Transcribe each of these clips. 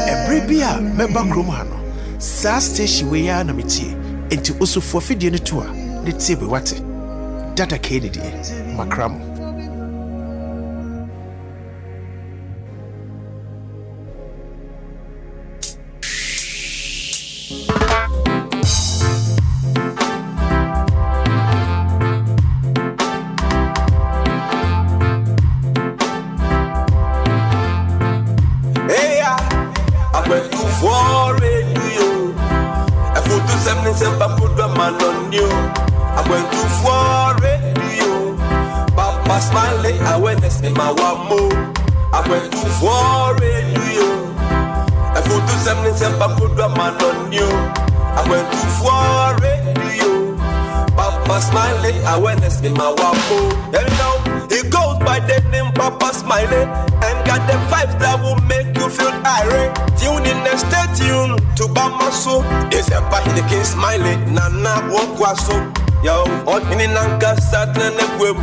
Ebrebia member Kromano. Sa station we are na metie. Enti osofo fidie ne to a ne tie be wate. Data Kennedy Makramo. Smiley, awareness in my one move. I went to for radio. I put to 77 put a man on you. I went to for radio. Papa Smiley, awareness in my one move. And now he goes by the name Papa Smiley and got the vibes that will make you feel irate. Tune in and stay tuned to Bamaso. It's a party the King Smiley. Nana Wokwaso. Yo, on in Nanka Saturn and Web.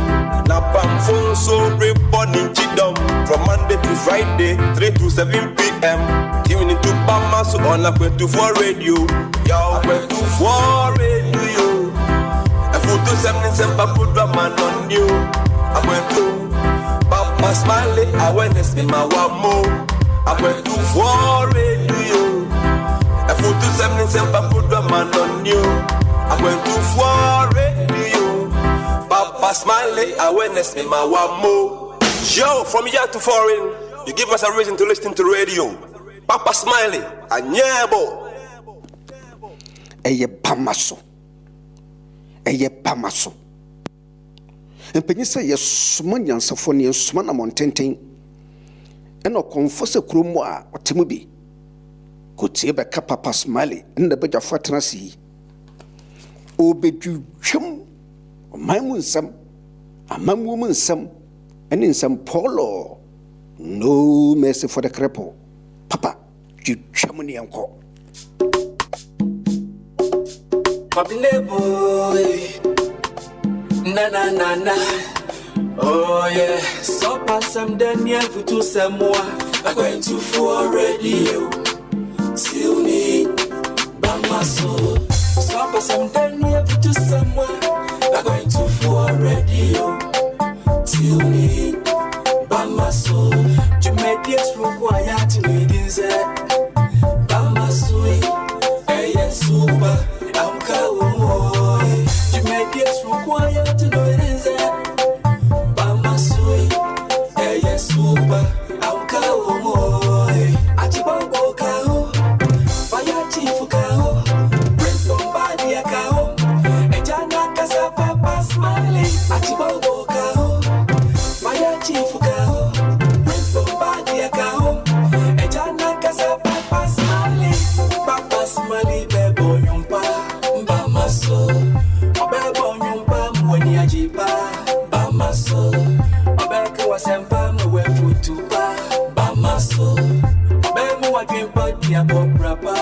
Napam phone so reporting Chidom from Monday to Friday, 3 to 7 p.m. Tune into Bamaso on a 24 radio. Yo, 24 radio. I put to 77 put a man on you. I went to Papa Smiley, awareness in my one more. I went to 4 radio. I put to 77 put a man on you. I went to 4 radio. Papa Smiley, awareness in my one more. Yo, from here to foreign, you give us a reason to listen to radio. Papa Smiley, a nyebo. Eye Pamaso. Eye Pamaso. And Penny say, yes, Summon Yansafoni and Sumana Montaigne. And no confess a crumwa or Timubi. Could see a Papa Smiley in the bed of Fatrancy. Obedu chum, my moon some, a man woman some, and in some polo. No mercy for the cripple. Papa, you chamony uncle. Pabile boy, na na na na. Oh yeah, so pass some Daniel for to some more. I'm going to for radio. Tune in, Bamaso. So pass some Daniel for to someone. I'm going to for radio. Tune in, Bamaso. Jumedias require to need is Bamaso. Hey, super. I'm going. Jumedias require to know it is Bamaso. Hey, super. I'm going. Achibabo kao. Fire chief kao. Prince Bombadi kao. Ejana kasa Papa Smiley. Achibabo kao. Fire chief kao. Prince Bombadi kao. Ejana kasa Papa Smiley. Papa Smiley bebo yumpa. Bamaso. Bebo yumpa mweni ajipa. Bamaso. Obeke wasempa mwe futupa. Bamaso. Obemu wakimpa dia bobrapa.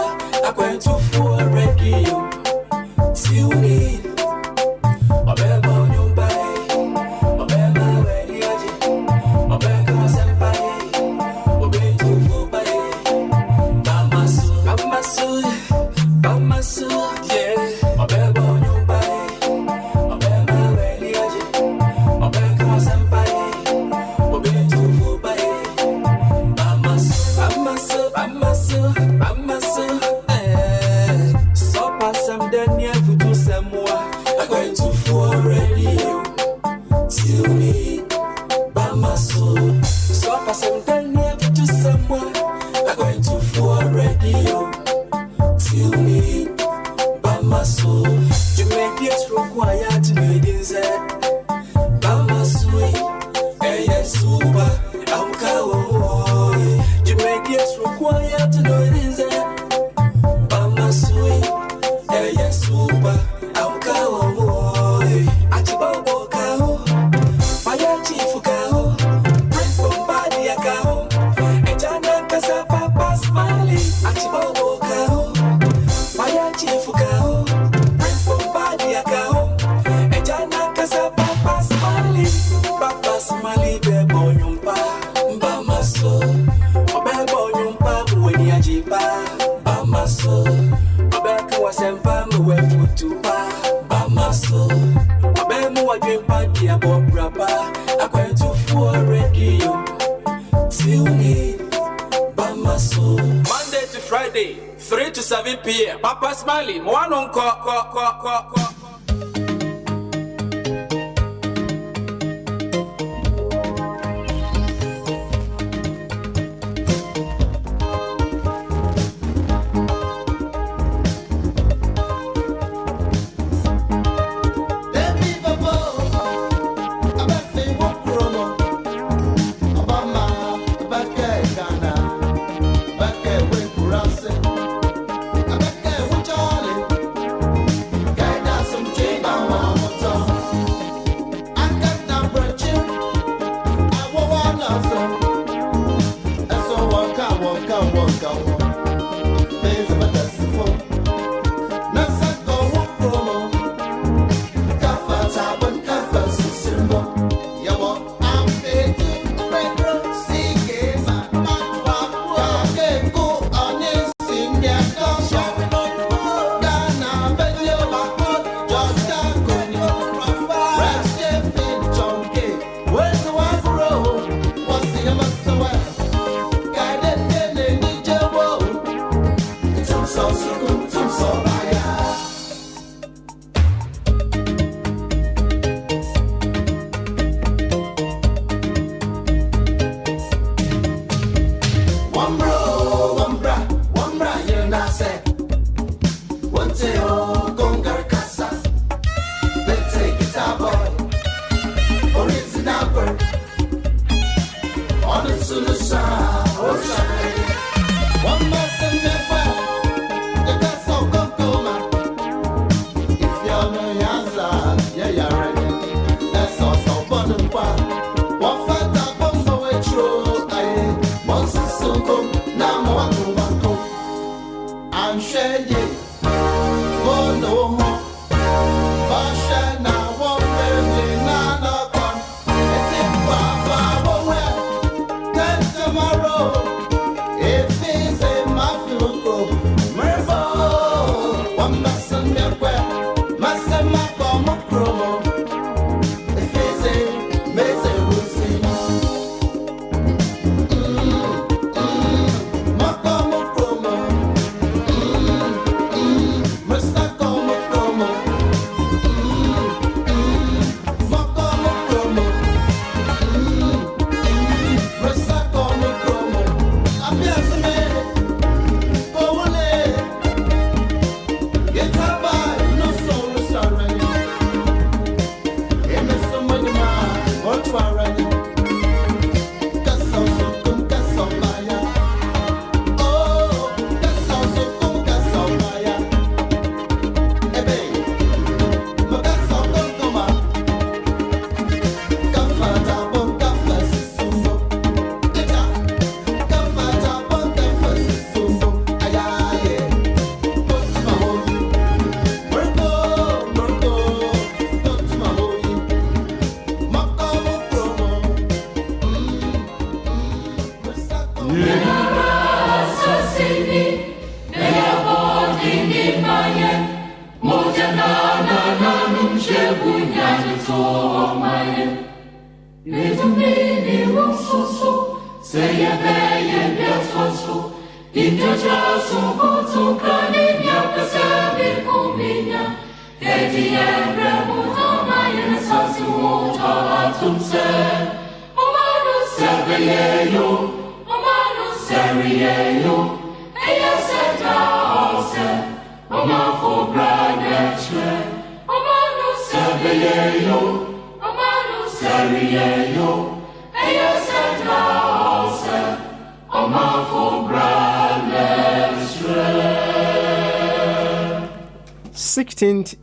I'm going to for radio. Tune in. Obebo yumpa. party about Braba. I went to for radio. Tune in, Bamaso. Monday to Friday, 3 to 7 p.m. Papa Smiley, one on call.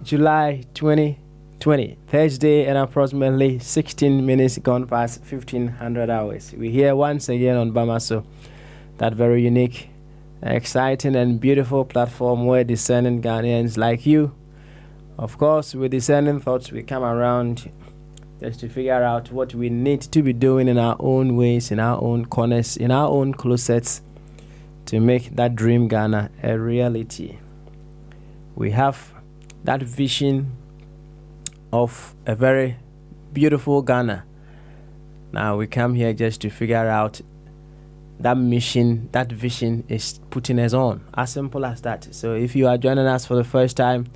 July 2020, Thursday, and approximately 16 minutes gone past 1500 hours. We're here once again on Bamaso, that very unique, exciting, and beautiful platform where discerning Ghanaians like you, of course, with discerning thoughts, we come around just to figure out what we need to be doing in our own ways, in our own corners, in our own closets to make that dream Ghana a reality. We have that vision of a very beautiful Ghana. Now we come here just to figure out that mission, that vision is putting us on. As simple as that. So if you are joining us for the first time,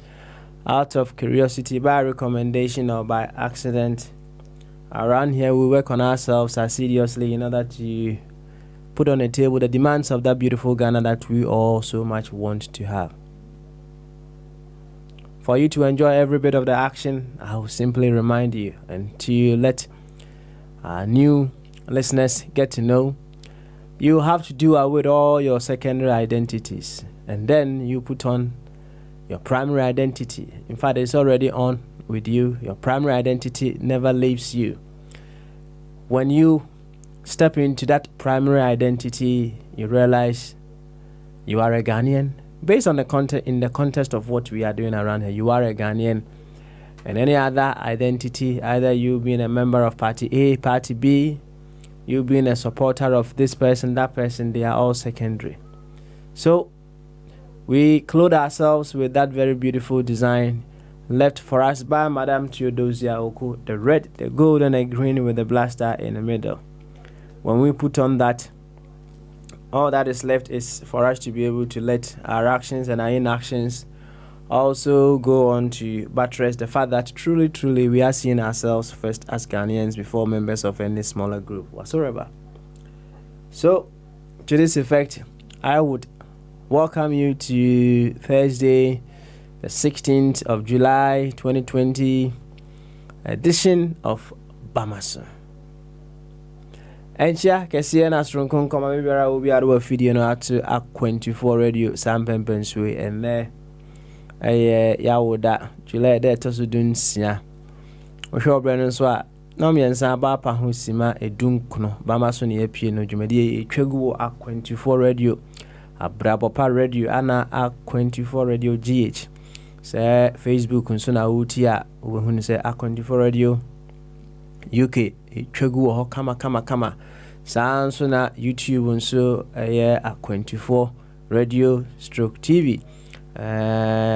out of curiosity, by recommendation or by accident, around here we work on ourselves assiduously in order to put on the table the demands of that beautiful Ghana that we all so much want to have. For you to enjoy every bit of the action, I will simply remind you, and to let new listeners get to know, you have to do away with all your secondary identities, and then you put on your primary identity. In fact, it's already on with you. Your primary identity never leaves you. When you step into that primary identity, you realize you are a Ghanaian. Based on the content, in the context of what we are doing around here, you are a Ghanaian. And any other identity, either you being a member of Party A, Party B, you being a supporter of this person, that person, they are all secondary. So we clothe ourselves with that very beautiful design left for us by Madame Theodosia Oku, the red, the gold, and the green with the blaster in the middle. When we put on that, all that is left is for us to be able to let our actions and our inactions also go on to buttress the fact that truly we are seeing ourselves first as Ghanaians before members of any smaller group whatsoever. So to this effect, I would welcome you to Thursday, the 16th of July 2020 edition of Bamaso. Encha kesiye na stronkon koma bibera obi aro afidie no atu A24 radio sampempenswe enne yawoda July de tosudun sia ohwe obreno so a na omiensa ba pa ho sima edunkuno Bamaso ne apie no dwumade etwagu A24 radio Abrabopa radio ana A24 radio GH se Facebook nso na wuti a obehunu se A24 radio UK etwagu ho kama sanso na YouTube nso A24 radio stroke TV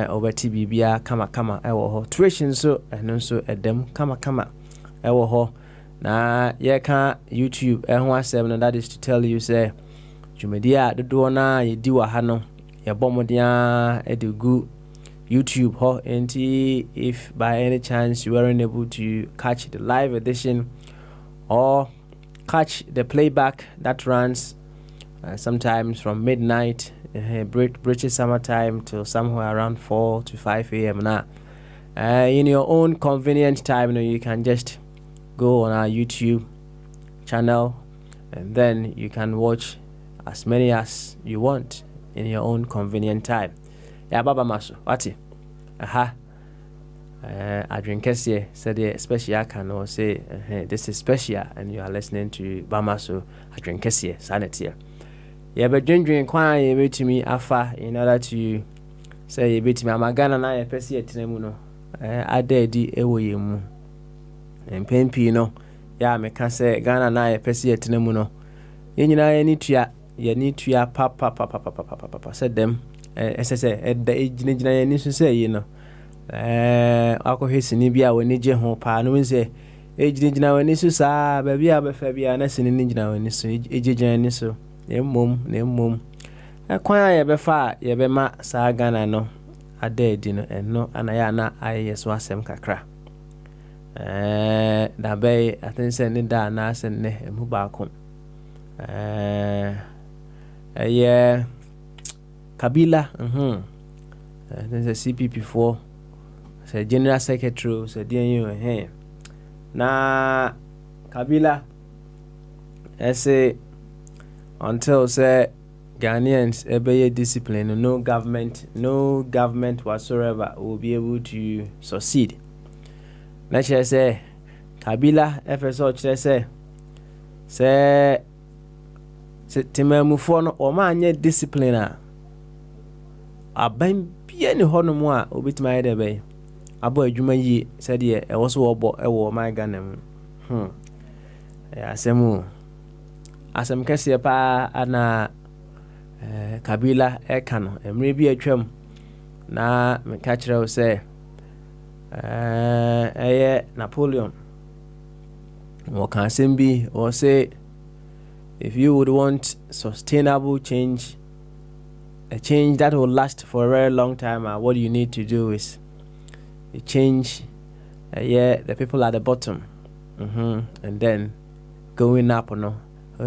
obati bibia kama ewo ho Twitch nso eno nso edem kama ewo ho na yeka YouTube ho asem no, that is to tell you say Jumedia dodo na yedi wa ha no ye bomodia edugu YouTube ho. And if by any chance you weren't able to catch the live edition or catch the playback that runs sometimes from midnight British summertime till somewhere around 4 to 5 a.m. now in your own convenient time, you can just go on our YouTube channel and then you can watch as many as you want in your own convenient time. Yeah, Baba Maso, wati? Aha. I drink Kessie said the special can say this is special and you are listening to Bamaso. I drink Kessie sanity. Yeah, but drink quite a bit to me afa in order to say a bit to me. I'm a Ghana na pesi etinemuno. I did the ewoyemu. And Pempi no. Yeah, me can say Ghana na pesi etinemuno. You know, you need to papa said them. As I say, at the age need to say, you know. Ako hesini bia woni je ho pa no nse ejina woni so sa ba bia ba fa bia na sini njina woni so ejina ni so emom kwan ya be fa ye be ma sa Ghana no adedi no eno anaya na ayeso asem kakra da be atense ni da na sen ne emu ba ko ye Kabila CPP4 say General Secretary say DNU na Kabila say until say Ghanaians obey discipline, no government whatsoever will be able to succeed. Na say Kabila FSO say temamufo no o ma anye discipline aban bia ni hono mu a obitima yede be abo adwuma yi said ye e wo so obo e wo my Ghana mu asem kese pa ana Kabila eka no emre bi atwam na me ka kire wo say Napoleon What can be or say, if you would want sustainable change, a change that will last for a very long time, what you need to do is you change the people at the bottom, and then going up, when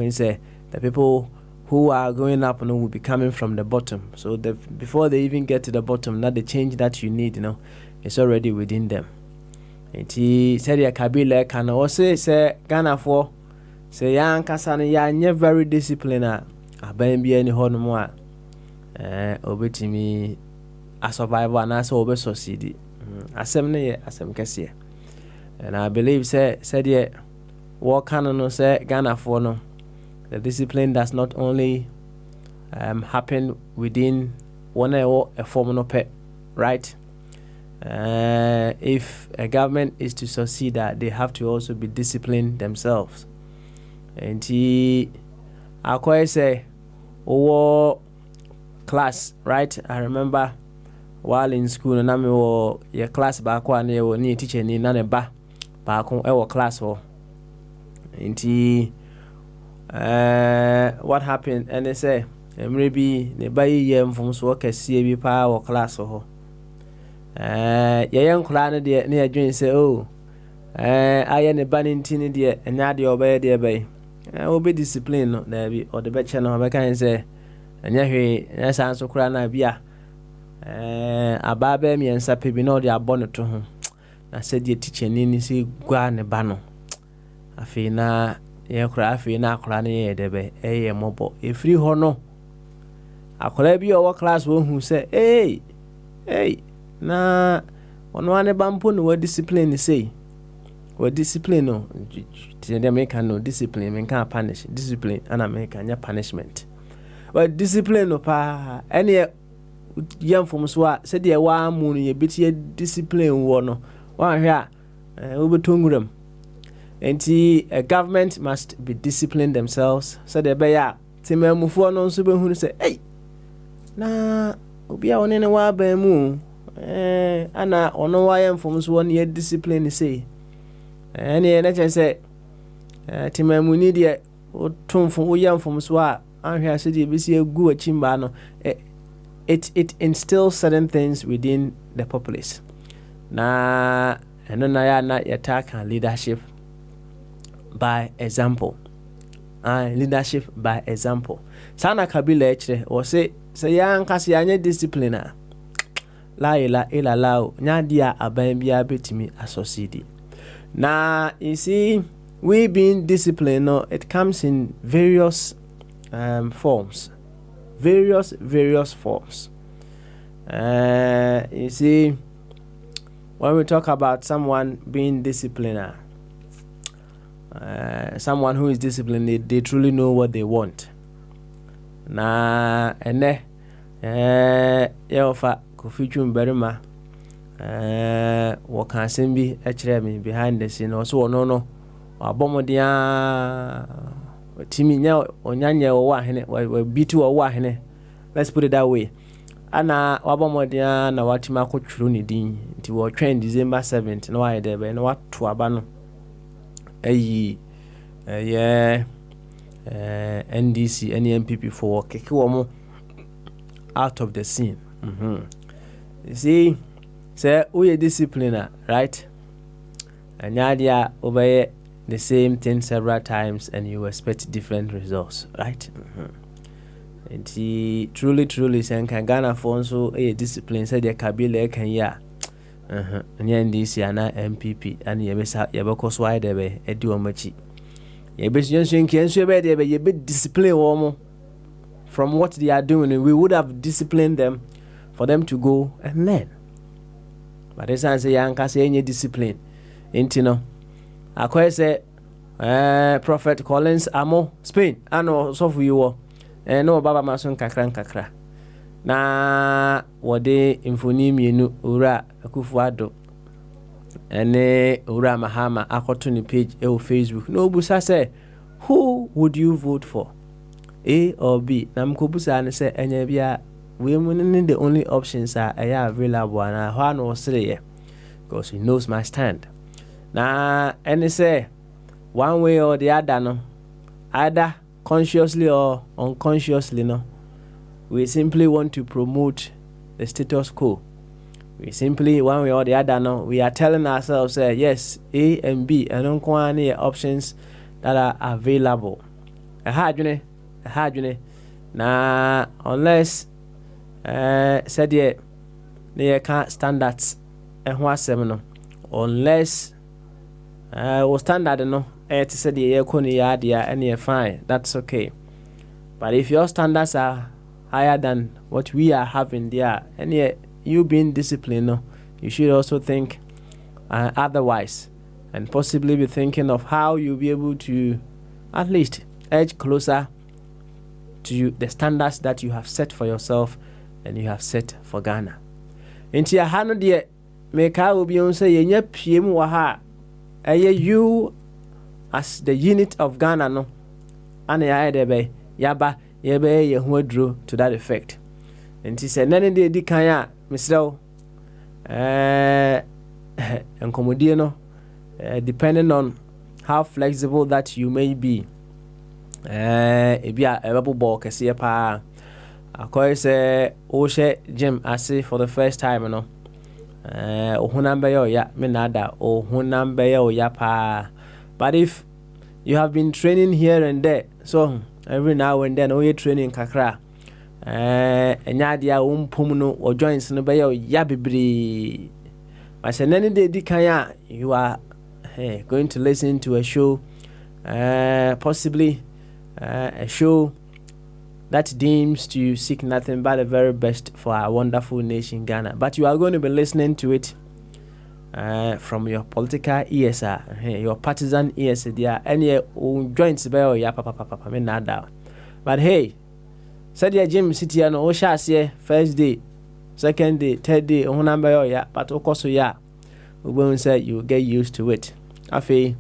you say the people who are going up, will be coming from the bottom. So before they even get to the bottom, not the change that you need, it's already within them. Enti said ya Kabila can also say Ghana for say young Kasana ya very disciplined. Aben bi any hono mo a obetimi a survivor and also obe succeed. Asem ne ye asem kese. And I believe said ye what can no say Ghana for no. The discipline does not only happen within one a form no pet, right? If a government is to succeed, that they have to also be disciplined themselves. And I quite say, class, right? I remember while in school, and I'm your class back one year, ni teacher ni nane ba on our class or. And what happened? And they say, maybe the buy yam from so can see power class or. Young clan dear near Jane say, oh, I am a banning tinny dear, and now the obey dear bay. I will be disciplined, there be, or the betcha no, I can say, and yet, yes, answer crana bia. A barber me and sappy be no their bonnet to him. I said, your teacher, Nini, see, guan a banno. I feel na, ye craft, na cranny, debe, a mobile, a free honor. I could be our class one who say, hey. Na one bampo no discipline say. What discipline no? The American no discipline, men can't punish. Discipline and American punishment. But discipline no pa any young from Swa said the one moon ye bit ye discipline one here over Tungurum. And a government must be disciplined themselves. So they bear Timmer Mufo no super who say, hey, na be on any wa be moon. Ana ono why from one year discipline say. Any nature say Timmu need ye tom from young from Swa and here city be see a good chimbano. It instills certain things within the populace. Na and then not attack and leadership by example. Leadership by example. Sana Kabila eche or say young kasi anye discipliner. La ila lao nyadia abambia betimi associate. Now you see, we being disciplined, it comes in various forms. Various forms. You see, when we talk about someone being disciplined, someone who is disciplined, they truly know what they want. Na ene yofa Kofi Berima what can send be me behind the scene or so no abomodia Timmy now onyanya or wahene B2 or wahene. Let's put it that way. Ana wabomodia na watima ko truni din nti wo train December 7th no why there be no what to abano NDC NMPP for keke wo out of the scene. You see, say we a discipliner, right? And Nadia obey the same thing several times and you expect different results, right? And he truly saying can Ghana for so a discipline said the Kabila can ya and NDC and MPP and Yabako Swide a duomachi. Yabes can so be a bit discipline woman from what they are doing, and we would have disciplined them for them to go and learn. But this answer young can say any discipline. Intino. I quite say Prophet Collins Amo Spain. I know so for you and no Baba Mason kakra. Na wade infonim yenu ura Akufo-Addo ene ura Mahama akotuni page e Facebook. No busa say who would you vote for? A or B? Namkobusa and say enye bia we need the only options are available and I want to say because he knows my stand. Now and say one way or the other, no, either consciously or unconsciously, no, we simply want to promote the status quo. We simply, one way or the other, no, we are telling ourselves, yes, A and B, and any options that are available. A hard na unless said ye can't standards and what no, unless was standard no, to say the air koni yadia and you're fine, that's okay. But if your standards are higher than what we are having there, and yet you being disciplined, no, you should also think otherwise, and possibly be thinking of how you'll be able to at least edge closer to the standards that you have set for yourself and you have set for Ghana. Inti ya hano die meka obi on say yenya piem wa ha you as the unit of Ghana no ana ya debe yaba yebe ye ho aduro to that effect. Inti se nane de di kan a misrew enkomodie no depending on how flexible that you may be. Ebia ebabo kese pa akoy say o she gym ase for the first time no ohunam be yo ya me nada ohunam be yo ya pa. But if you have been training here and there, so every now and then you training kakra enya dia umpum no or joints no be yo ya bebre. But say nani de di kan ya you are going to listen to a show, possibly a show that deems to seek nothing but the very best for our wonderful nation Ghana, but you are going to be listening to it from your political ears, your partisan ears, there, and your own joints bell, ya papa, me nada. But hey, said your gym city and Osha first day, second day, third day, on number ya, but okoso ya, we won't say you get used to it. Afe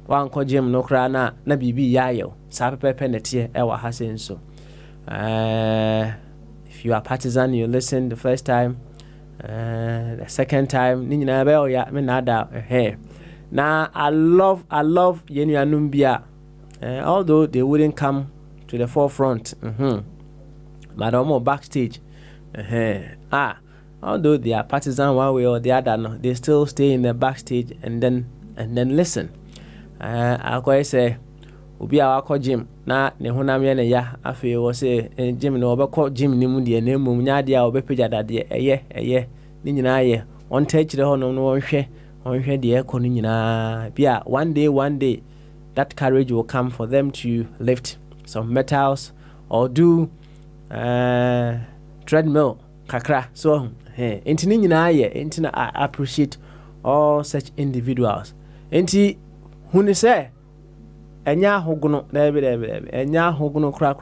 wan ko gym no kra na bibi yayo sa pepe netie e wa hasen so. If you are partisan, you listen the first time, the second time ni nyina be o ya me nada na I love yenu anumbia, although they wouldn't come to the forefront, but almost backstage, although they are partisan one way or the other, no, they still stay in the backstage and then listen. I say obi a wakọ gym na ne honam ye ne ya afi wo say gym no obekọ gym ni mu de na mum nya de a obepeja dade eye ni nyina ye on techire ho no onhwe de ekọ ni nyina bia one day that courage will come for them to lift some metals or do treadmill kakra. So enti ni nyina ye enti na I appreciate all such individuals. Enti huni say enya hoguno debe enya hoguno kra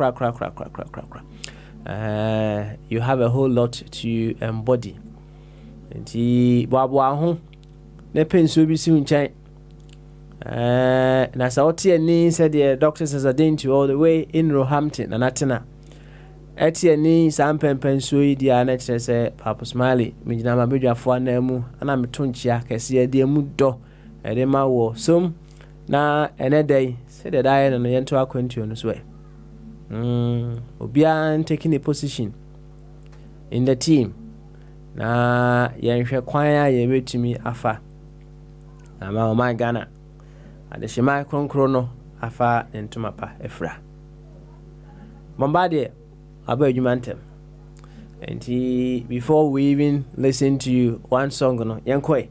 you have a whole lot to embody. Enti babo aho ne penso bi si nchen na sa otie ni said the doctors is ordained to all the way in Roehampton and Atena etie ni sam penso yi dia na kire say Papa Smiley me gina ma bedwafo na mu ana metonchia kese dia mu do edema wo som na enedai said that I and yento akwantu no so obia taking a position in the team na yenhwe kwan ya ye betumi afa ama o my Ghana adeshima kronkro no afa entuma pa efra bombade aba adwumantem. And before we even listen to one song no yenkoi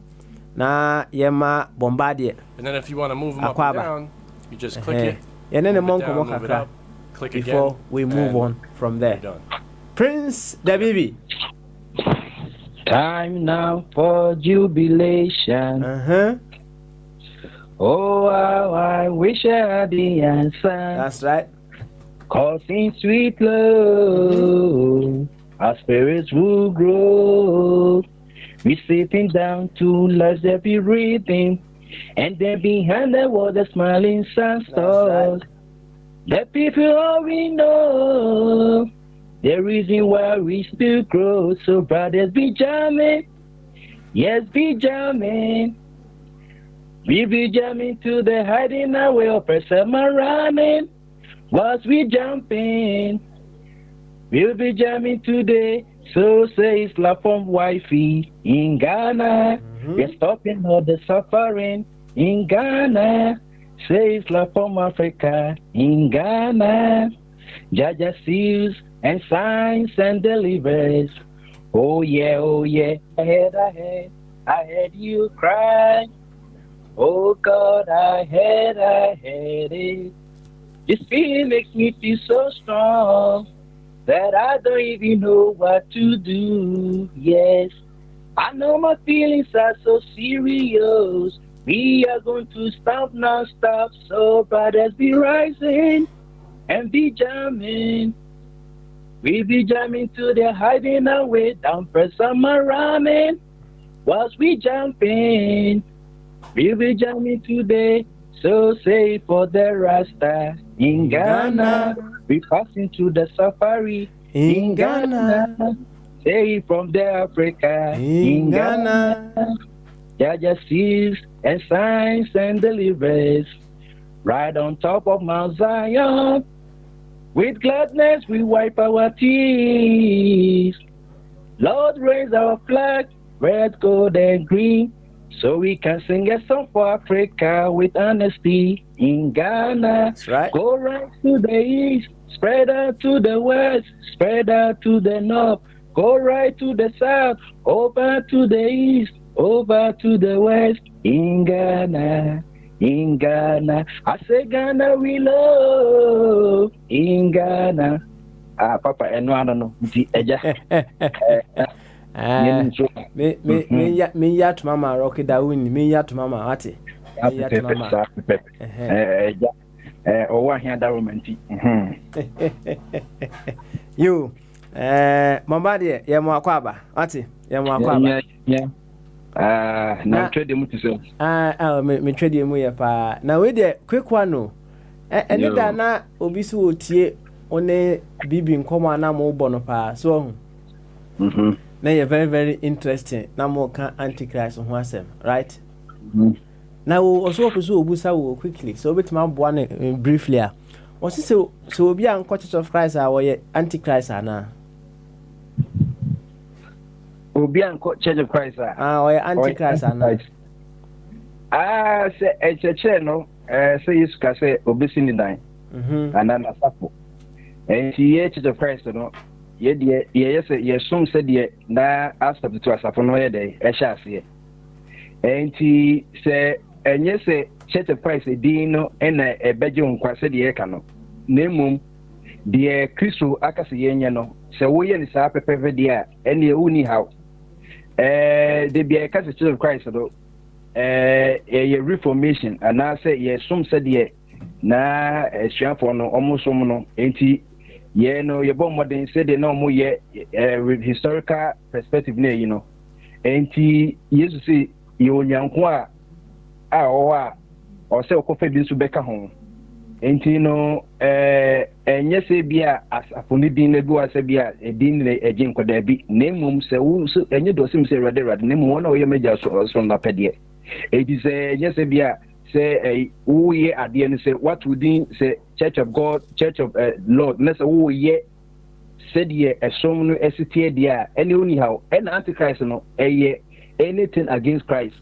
na yema bombade. And then if you want to move them up and down, you just click it. And then the monk move it up, click before again, we move on from there. Prince Dabibi. Time now for jubilation. Oh, how I wish I had the answer. That's right. Causing sweet love, our spirits will grow. We sitting down to let there be rhythm, and then behind the wall the smiling sun stars. The people all we know, the reason why we still grow. So brothers be jamming, yes be jamming. We be jamming to the hiding away of summer running. Whilst we jumping, we'll be jamming today. So says La Fom Wifey in Ghana. We're stopping all the suffering in Ghana. Says La Fom Africa in Ghana. Jaja seals and signs and delivers. Oh yeah, I heard you cry. Oh God, I heard it. This feeling makes me feel so strong that I don't even know what to do. Yes, I know my feelings are so serious. We are going to stop non-stop, so brothers be rising and be jamming. We be jamming to the hiding away down for summer ramen. Whilst we jumping, we be jamming today. So say for the Rasta in Ghana, we passing through the safari in Ghana. Say from the Africa in Ghana. Jaja sees and signs and delivers. Right on top of Mount Zion. With gladness we wipe our tears. Lord, raise our flag, red, gold, and green, so we can sing a song for Africa with honesty in Ghana. That's right. Go right to the east, spread out to the west, spread out to the north. Go right to the south, over to the east, over to the west in Ghana. In Ghana, I say Ghana we love. In Ghana, Papa, and I don't know. Me yat mama Rocky Dawin. Me yat mama Ati. Me yat mama. Oh, I hear that romantic. You, Mama dear, Yamo Aquaba. Ati, Yamo Aquaba. Yeah. Now trade them to say. Me trade you ya pa. Now we there quick one no. And that na obisu otie one bibi nkoma na mo bono pa. So na you very very interesting. Na mo kan antichrist ho asem, right? Now also opusu obusa wo quickly. So betima boa ne briefly a. Won say so obi an Church of Christ a wo ye antichrist ana. Obi an Church of Christ or antichrist ana. Say a church no say you can say obisi ni dan. And then asapo. And she Church of Christ no. Ye say some said ye na after to asapo no ye dey e sha ase. And he say enye say Church of Christ din no na e beje nkwa say de ka no. Nemum de Kristo akase ye nya no. Se wo ye ni sa pepepe dia ene uni how. The be a Church of Christ do a reformation and I say yes some said ye na for no almost no enti ye no ye bon modern said no mo ye historical perspective ne you know enti yesu say ye onyanko a o say okofa bi so beka ho enti no enye se bia asafoni din na bi wa se bia edin na eje nkoda bi nemum se wo so enye do sim se rade nemum wona oye meja so na pede edi se enye se bia se wo ye ade ne se what within se Church of God, Church of Lord na se wo ye said ye esom no esitie dia any anyhow and antichrist no anything against Christ.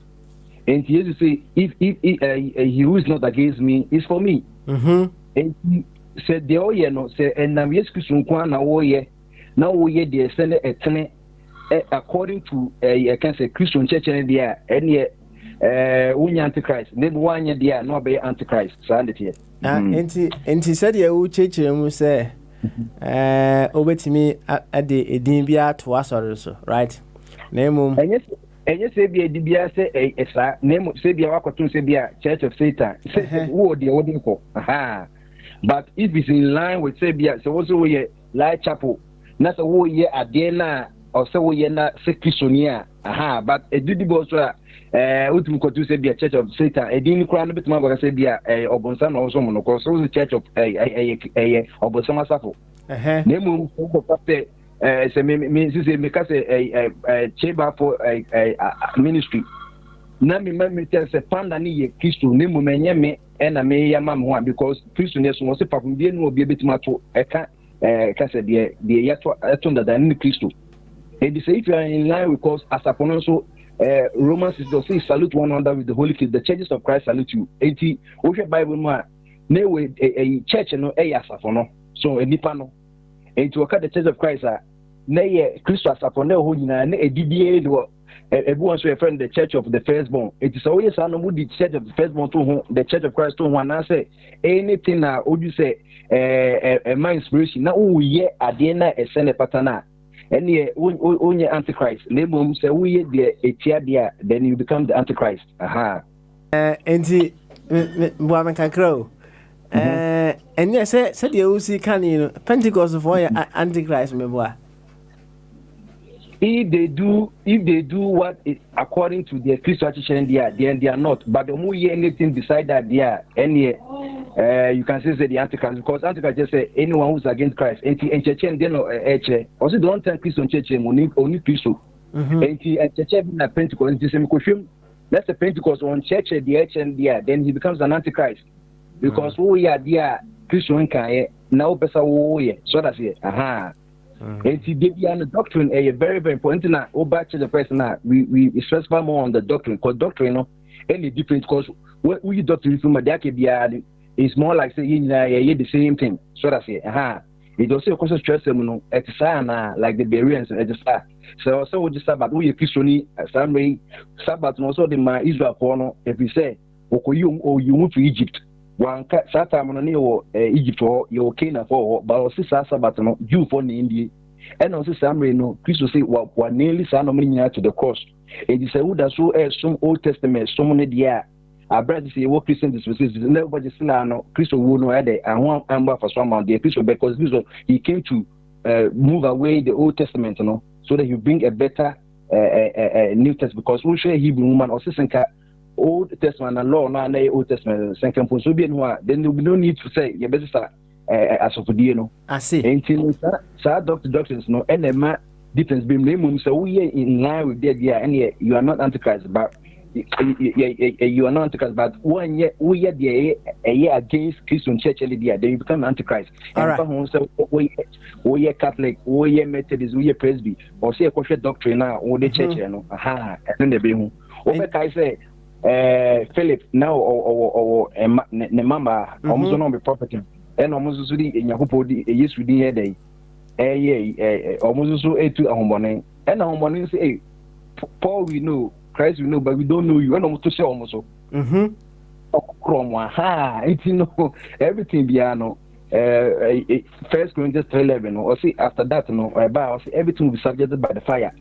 And Jesus say, if he who is not against me is for me. And he said, the oye no say, and now yes, Christian na oye, now oye the send etene according to I can say Christian church and there and ye unya antichrist. Then one year there no be antichrist. So and it here. And he said, "You church mu say, obetimi ade edin bia to asoro right?" Name enye se bia di bia se esa name se bia wakoto se bia Church of Satan se wo de wodin ko but if it's in line with se bia se wo so ye Light Chapel na se wo ye ade na o se wo ye na se Christiania but edudi bo so utum ko to se bia Church of Satan edin kura no betuma bo se bia obonsa na so mo no ko so Church of obonsa masafo name ko pastor say me say me ka say chamber for ministry na me tell say panda ni ye Kristo ne mu menye me na me ya mam ho because Kristo ne so wo se papum bi enu obi betima to eka ka say de yato eto da ni Kristo. And say if you are in line with us as upon so Romans is say salute one another with the Holy Kiss. The churches of Christ salute you. Enti wo hwe Bible mu a na we a church no asafo no so enipa no enti wo ka the church of Christ a na ye Kristo asafo na ho nyina na edidie do everyone so a friend the church of the firstborn. It is always an the church of the firstborn to the church of Christ to one and say anything now would you say my inspiration now we adena a sene patana and ye only antichrist label say we the etia then you become the antichrist. Aha. And the woman can grow. And yes, said you see can Pentecost for antichrist me boy. If they do what is according to their Christian tradition, then they are not. But the more anything beside that, they are any. You can say the Antichrist because Antichrist just say anyone who's against Christ. And church and then also don't tell Christian church only Christo. And church na Pentecost. That's the Pentecost on church and there. Then he becomes an Antichrist because we are there Christian can now better so that's it. Aha. And the doctrine is very, very important. Now, go back to the person. Now, we stress more on the doctrine because doctrine, any different because we doctrine from the is more like saying the same thing. So that's it. It also causes stress. Like the Bereans and the so also with the Sabbath, we Christian Sunday Sabbath, and also the Israel corner. If we say, you move to Egypt. One Satam on Egypt or your Canaan for, but also Sabbath, you for the India, and also some no Christ say what nearly son of to the cross. It is a wood that so some Old Testament, so many dear. I brother say what Christian dispositions, nobody still no Christ will know and one amber for someone the Christ because he came to move away the Old Testament, so that you bring a better New Testament because we share Hebrew woman or sister. Old Testament and law now Old Testament second point so be no then there will be no need to say you better start as of the I see until doctrines no and difference be name so we are in line with that and you are not antichrist but you are not antichrist but one year we are the against Christian church and then you become antichrist. All right. So we are Catholic, we are Methodist, we are Presby or say a question doctrine now or the church and then they be who I say Philip now or mama almost no be property and almost so the Yakupo yes we did here almost so to ahombone and ahombone say Paul we know Christ we know but we don't know you and almost to say almost so it's everything piano 1 Corinthians 3:11 or see after that about everything will be subjected by the fire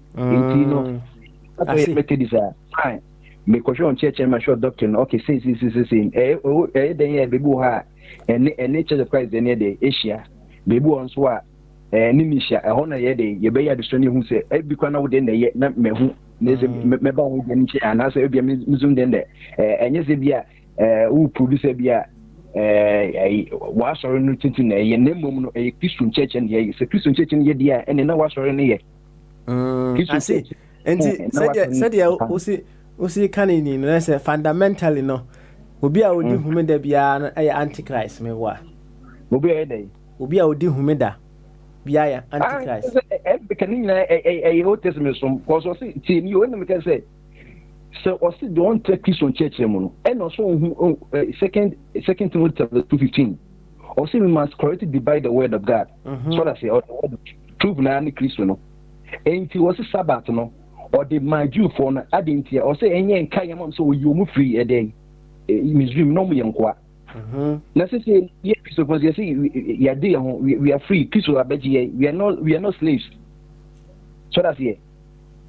fine. Me question on church and my short doctrine. Okay, say. Then yeah, baby ha. And nature of Christ then the Asia. Baby on swa. Nimisha. A honor ye day. Ye be ya destroy who say. Every corner within the yet not me who. Me ba who den chi. And I say be mizum den there. And yes be who produce be was or no tintin. Ye name a Christian church and ye is a Christian church in ye dear. And then I was or any. I see. And said ya Usi canini no say fundamentally no obi a odi humeda bia na antichrist me wa obi a dey odi humeda bia ya antichrist canini Old Testament some cause o see ti you when me can say so o see don't take Christian church no and also second Timothy 2:15 o see we must correctly divide the word of God so that say truth na any Christian no and it was Sabbath no or the my Jew for an identity or say any kind so you move free a day. Misream no me unqua. Let's say yes, because you see we are free, Christo we are not slaves. So that's here.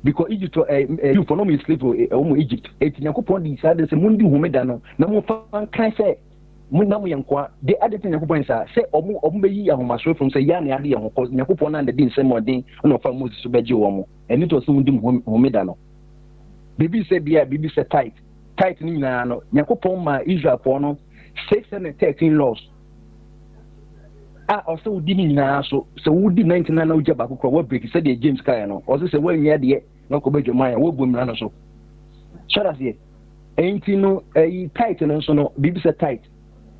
Because Egypt you for no me slave Egypt. It's Yakupon decided to Mundi Humedano, no more can say Munamu Yankwa, the other thing Yakupan say Ombe Yamasho from say Yan Yadi because Yakupon and the din same day no for Moses Bejo. And it was Mundim Homedano. Bibi said, Bibi said tight Nino, Yakupon my Israel porno, 613 laws. I also didn't now, so would the 99 Jabaku what break said James Kayano, or this a way near the no Kobejo Maya, what woman so. Shut us here. ain't no tight and so no bibisa tight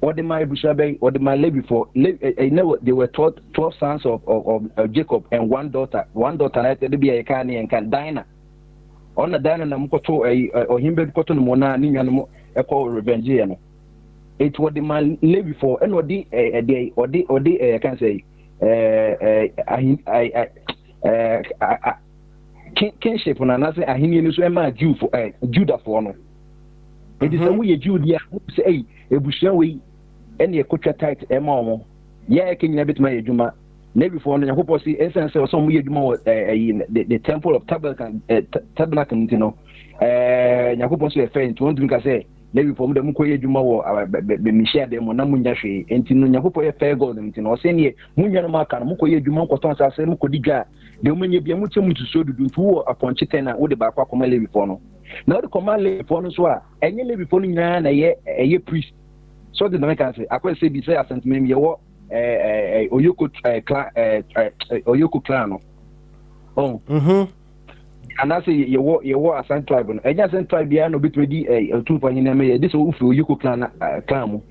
or the my bushabe or the my lady before I know they were 12 sons of Jacob and one daughter that to be a canny and can dine on the diner na mkoto or him be cotton mona ni no e call revenge no it was the man lady before and what the day or the can say kinship on another ahini no so e ma Jew for Judah for no it is a way Jew dia say ebusua we ene ekotwa tight e ma omo ya ekenya bitima edwuma na before no yakopɔ si essence so mo edwuma the temple of tabernacle ntino yakopɔ so e fair nti won ka say na before mo dem ko edwuma wo be mishia dem na munya hwe ntino yakopɔ e fair god ntino o se ne munya no maka no mo ko edwuma ko ton sa se mo ko digwa de mo nya bia mo che mutu so dudu nti wo aponche ten na wo de ba kwa koma le before no na wo de koma le before no so a enye le before no nya na ye priest so the American say I say be say asent me wo Oyoko clan oh and I say you wo asent tribe no enya asent tribe bia no bitwedi two for hina me this wo fi Oyoko clan mo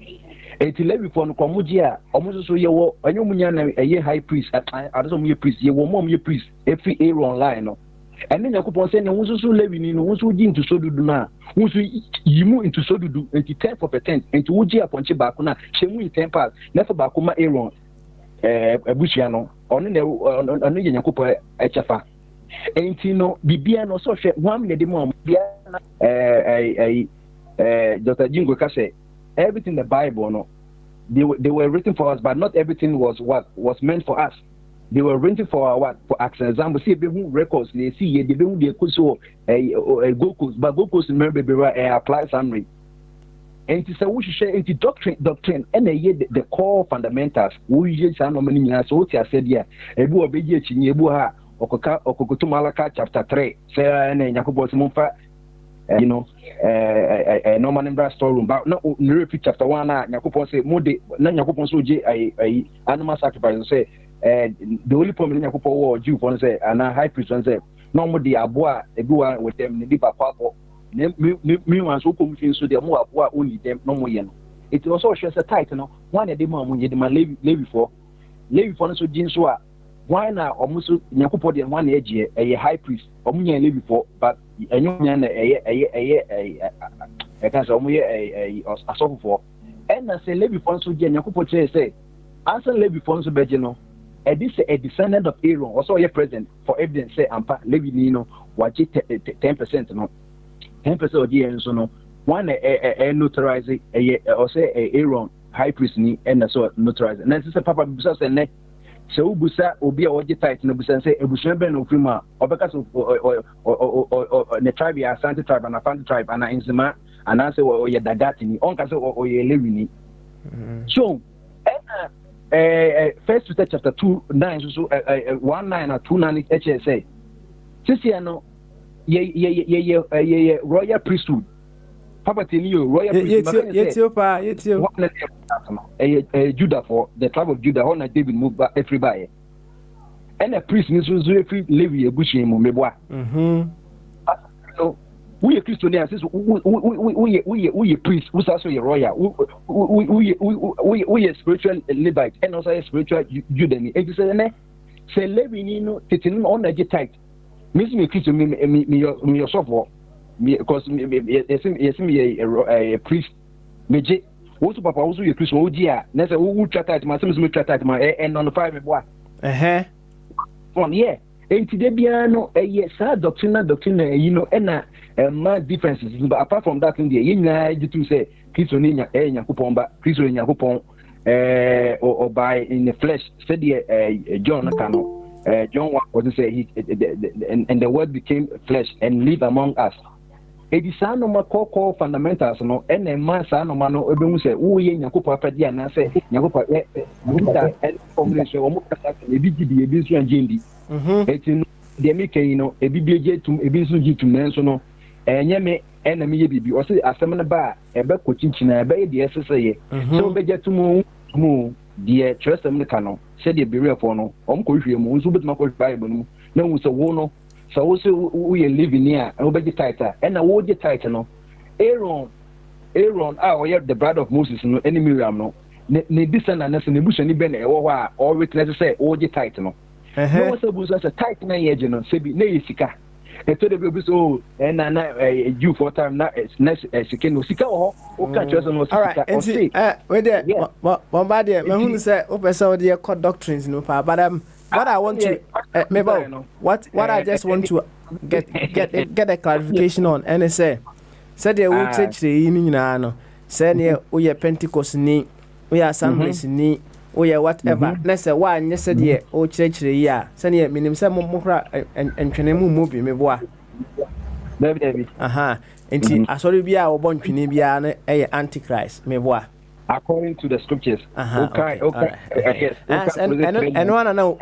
eti le before no komuji a omo so ye wo enyo munya na ye high priest adeso mo ye priest ye wo mo ye priest every Aaron line no and then yakupon say ne wonso levi ni no wonso gi into so dudu na wonso yimu into so dudu into 10% into wuji aponche ba ko na shemu in 10 pass na fa ba ko ma Aaron abusia no ono ne ono ye yakupon echefa enti no bibia no so hwe wam ne de mo bia Dr. Jingo ka say everything in the Bible no they were written for us but not everything was what was meant for us. They were renting for what? For example, see be records. They see they be they could so Gokus, but Gokus remember apply summary. And it is a we share into doctrine, and the core fundamentals. We just are no many years. So what I said here, Ebu obeje chinye ebu ha okokutu Malaka chapter 3. Say na Yakobo Simonfa, you know, no man in storeroom. But no repeat chapter 1 na Yakobo say mode na Yakobo so je animal sacrifice say. The only problem in Yakupo war Jew for say and high priest say no more the aboa everyone with them the papa me one so come so the more aboa only them no more yen it also shows a tight no one of them mun ye the levi for so jin so a why na omuso Yakupo the one age a high priest omunya levi for but enyo nya na can say omuye asofo for and na say levi for so jin Yakupo say answer levi for so beje no this a descendant of Aaron also a present for evidence say ampa Levi ni no waje 10% no 10% of the so no one notarize or say Aaron high priest ni and so notarize and say papa busa say ne so busa obi a waje tight no busa say ebusuan ben no frima obeka so ne tribe ya Asante tribe and Afante tribe and Inzima and I say o ye Dagati ni on ka say o ye Levi ni so First Peter chapter 2:9 so 1:9 or 2:9 HSA. Sisi ano ye royal priesthood. Papa tell you royal priesthood. Yetio. Judah for the tribe of Judah. How na David move back everybody. And a priest needs to every Levi ebushi mu meboa. So we Christians we priest who's also a royal we spiritual Levite and also a spiritual Judean. If you say Levi ni no tetin on the tight means me Christian me yourself because yes me a priest meje also papa also a Christian odia na say who try tight ma me try tight ma and on the 5 meboa on yeah enti de bia no sa doctrine you know na differences but apart from that in there you to say Christo ni Yakupon ba Christo Yakupon or by in the flesh said John Kano John was say he and the word became flesh and live among us it is no more core fundamentals no and a man sa no man no ebemu say wo ye Yakupo apadi na say Yakupo and formulation o mo kasa e bi so anjendi etin de make you know e bi je tum e bi so jitum nanso no enye me ena me ye bibi o se asem na ba e be ko chinchina e be de eseseye so be je tumu de trust am ne kano se de be refo no o mko hwie mu nso betuma ko Bible no na wu se wo no so wo se wo ye living here o be je title ena wo je title no Aaron, the brother of Moses, no, any Miriam, no. Ne descendant na ne bushani be na ewo hɔ a all witness say o je tight no. No was a bush as a tight na ye je no se bi na yesika. E to de be so na you for time na next sika no sika wɔ hɔ o ka kyerɛ so no sika. All right, we there bombardie me hu say o person o dey cut doctrines no pa but what I want to what I just want to get a clarification on and say they will teach the ni nyina no say ne o ye Pentecost ni we are assemblies ni we are whatever na say wa anye say de o kyerɛkyerɛ yi a say ne minim say mo kra entwene mu bi me boa David enti asori bi a wo bon twene bia na antichrist me boa according to the scriptures. Okay. And one now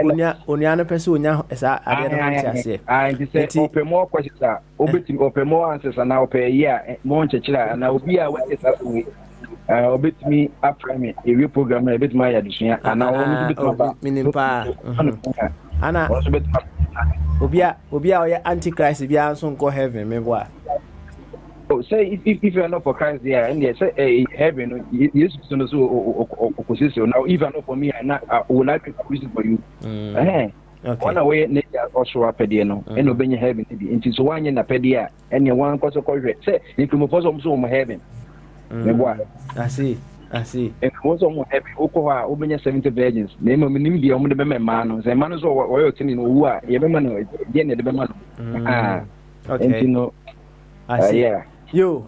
onya no person onya esa ade no ante ase. And say open more questions are open more answers and now pay year more chechira and now be aware is asking obetimi aprime e program na bit my addition and now minim pa ana obia oya antichrist bia nso nko heaven me boa. Say if you are not for Christ there and they say heaven yes so opposition now even not for me I would like to visit for you okay one away nature also up there no and obey heaven to be into so one na pedia and you one cause say if you move on heaven me boy I see and also on heaven okoha obey 70 virgins name nim dia omo de be man no say man so oyo tini no wu a ye be man no de ne de be man okay and you know I see yeah. Yo,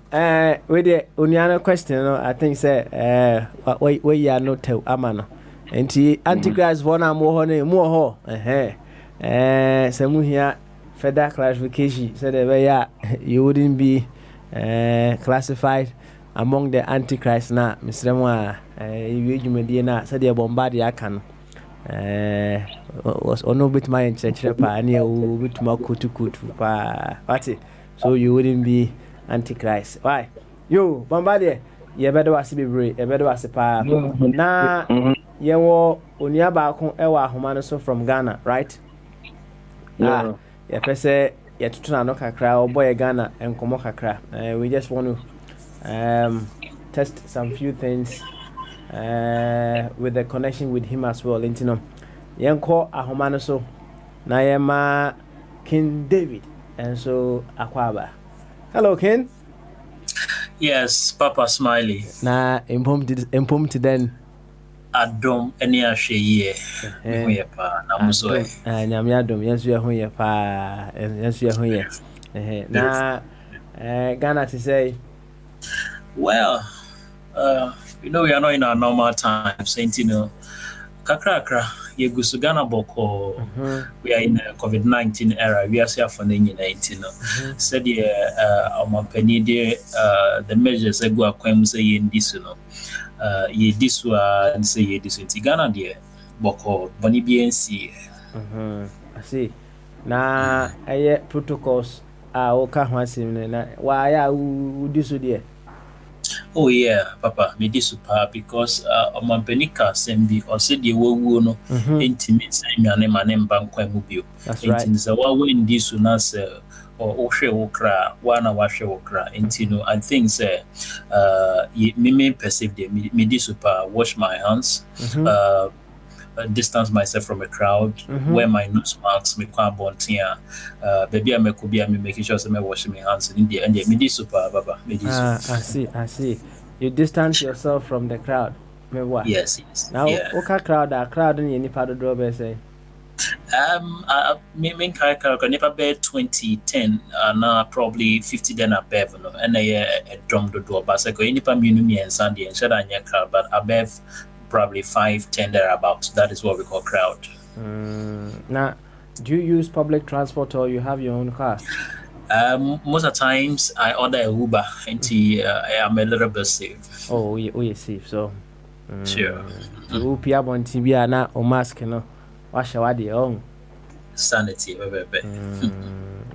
with the Uniana question, no, I think say, where you are not tell Amano. And the Antichrist one more honey, more ho, some here, further clarification, said you wouldn't be classified among the Antichrist now, Mr. Moa, you Medina, said the Bombardier can. Was on no bit my church, and you bit more kutu party, so you wouldn't be Antichrist. Why? Yo, Bombardier, you better was be brave, you better was a pa. Na, you were on your back on Ewa Humanoso from Ghana, right? Yeah, you say you're to turn on Kakra or boy Ghana and Komokakra. We just want to test some few things with the connection with him as well. Intino, Yanko Ahumanoso, Nayama King David, and so Aquaba. Hello, Ken. Yes, Papa Smiley. Na impumped then. Adom any ashe ye. Pa na muso. Nyame adom yensu ye ho ye pa. Yensu ye ho ye. Na Ghana to say. Well, we are not in our normal times, ain't you know. Kakra ye gusu Ghana boko. We are in a COVID-19 era. We are here for the 19. Said ye omampani the measures that go akwem say ye this no. Ye this and say ye this in Ghana dear boko boni BNC. I see. Na aye protocols oka ho asim na why u this dear. Oh yeah, Papa, me this super because Omampanika sembi or said the wo no intimate say me ane manem bankwa mu bio. Intimate say wa when this una say or ohwe wo kra, wana wa hwe wo kra. Intino I think say me perceive the me this super wash my hands. Distance myself from a crowd, wear my nose masks, me kwa bontia, baby I could be making sure I wash my hands in the end. Me this super baba. I see. You distance yourself from the crowd. Me what? Yes. Now, okay, crowd in any part of the door say. Me can never bear 2010 and probably 50 then above no, and a drum the door, but I go any time you me and Sunday and shut down your crowd, but above. Probably 5-10 thereabouts. That is what we call crowd. Now, do you use public transport or you have your own car? Most of the times I order a Uber until I am a little bit safe. Oh, you're safe. So, sure. You be able to be a mask, you know. Wash your body on. Sanity,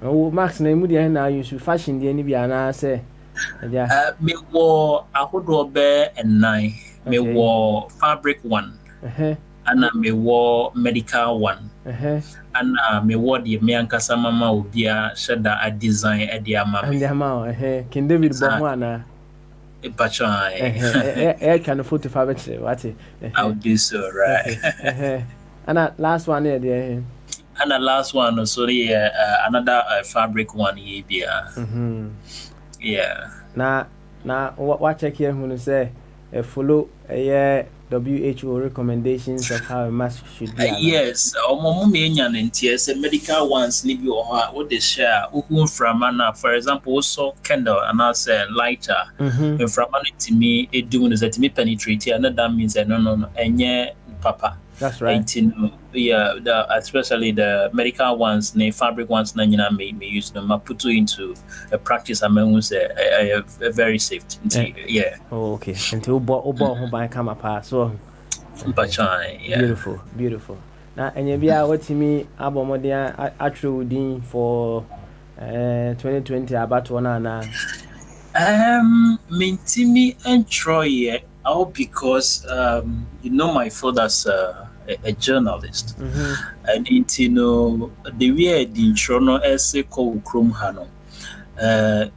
Oh, mask name would now you should fashion the any say. Me wore a hood bear and nine. Me wore fabric one. ana mewɔ medical one. Ana mewɔ deɛ me ankasa mama obi a hyɛda a design de ama me. And the amount, King David Bohwana. Can photo fabric, what? I'll do so, right? And that last one here, dear. And the last one, sorry, another fabric one here, yeah. Now, what check here when you say follow a WHO recommendations of how a mask should be. Yes, medical ones need you what they share. From for example, also candle and I say lighter. And from to me, it doing is that me penetrate, and that means no, and papa. That's right. Yeah, especially the medical ones, the fabric ones, may use them. I put into a practice. I mean, a very safe. Yeah. Oh, okay. Until Obo by come apart. So, yeah. Beautiful. Now, and you be what to me about Modia actual din for 2020 about one now. Mintimi and Troy, all because my father's a journalist, and the way the chrono essay called Chrome Hano.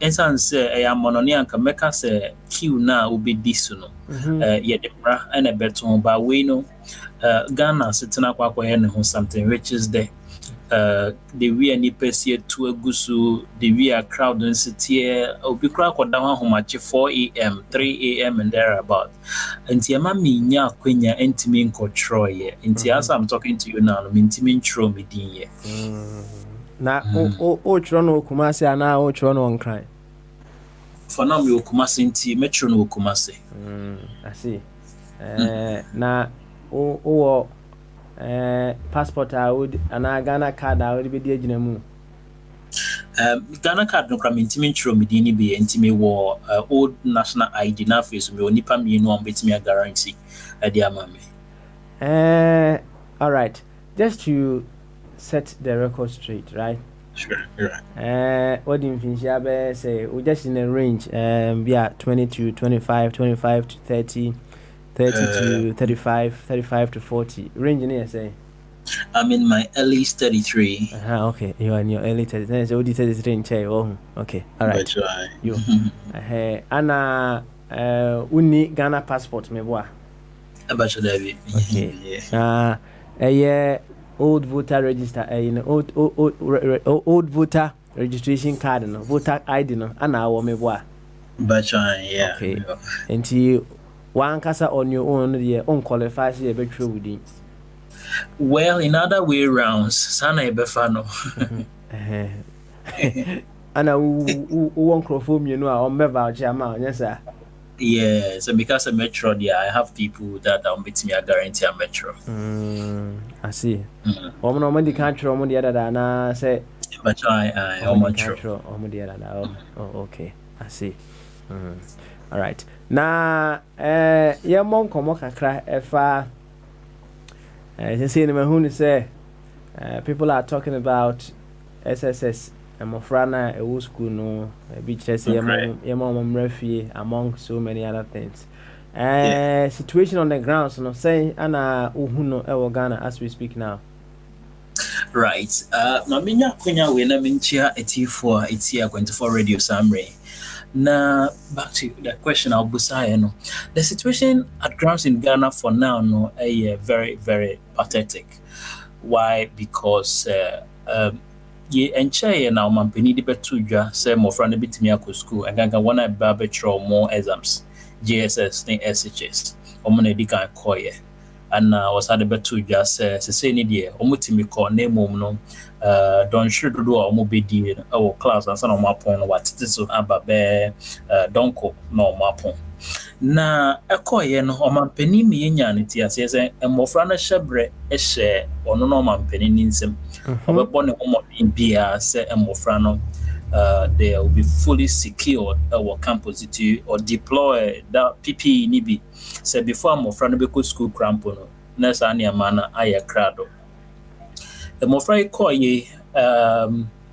Ensan say I am mononian can make us a queue now will be disuno. Yet the bra and a beton, but we know Ghana sitting up or something which is the way any person to a gusu, the way a crowd density or be crack or down how much 4 a.m., 3 a.m. and thereabout. And Tiamami nya quenya intimate control ye. And Tiasa, I'm talking to you now, intimate tro me din. Now, Trono Kumasi and now Trono on crime. For now, you Kumasi tea, Metro no Kumasi. I see. Now, passport I would and a Ghana card I would be the Ghana card no crime intimate tro me dini be intimate war old national ID na face me onipa me no am betimi a guarantee at the amame. All right. Just to set the record straight, right? Sure, you're right. What do you think say we just in a range yeah 20 to 25, 25 to 30 to 35, 35 to 40. Range in here, say? I'm in my early 33. Okay. You are in your early 33. So, what did you say? Oh, okay. All right. You. Anna, uni Ghana passport, me boy. Okay. Yeah. Old voter register, old voter registration card, no voter ID, no. Anna, me boy. Yeah. Okay. Until one casa on your own, the unqualified, a bit true within. Well, in other way rounds, Sana Befano. And I won't perform, you know, on Beval Jama, yes, sir. Yes, and because of Metro, yeah, I have people that are meeting me a guarantee a Metro. I see. Normally can't throw on the other than I say, but I'm Metro. Oh, okay. I see. All right. Now, yeah, mom come walk a cry if you see in say people are talking about SSS and Mofrana, a school, no, a beach, your mom refuge, among so many other things. Situation on the ground, so no saying Anna Uhuno Ghana as we speak now. Right. Naminya Quenya Wina Minchia ET4, it's here 24 radio summary. Now, back to the question I'll say, the situation at grounds in Ghana for now, no, very, very pathetic. Why? Because ye enche na mampeni di betuja say mo frana bitimi akọ school and ganga one barbetro more exams JSS and SHS omo na di kan koye and was had betuja say ni die omo timi ko na mom no don shredo do omo be di our class and sana omo apon what so ababe donko no omo apon na ekoye no omampeni me nya ne ti ase say emofra na hyebre ehye ono no omampeni ni nsem obebo ne omo bia say emofra no they will be fully secured our campus or deploy that PPE ni bi say before emofra no be go school cramp no na sa ne amana aye krado emofra ikoye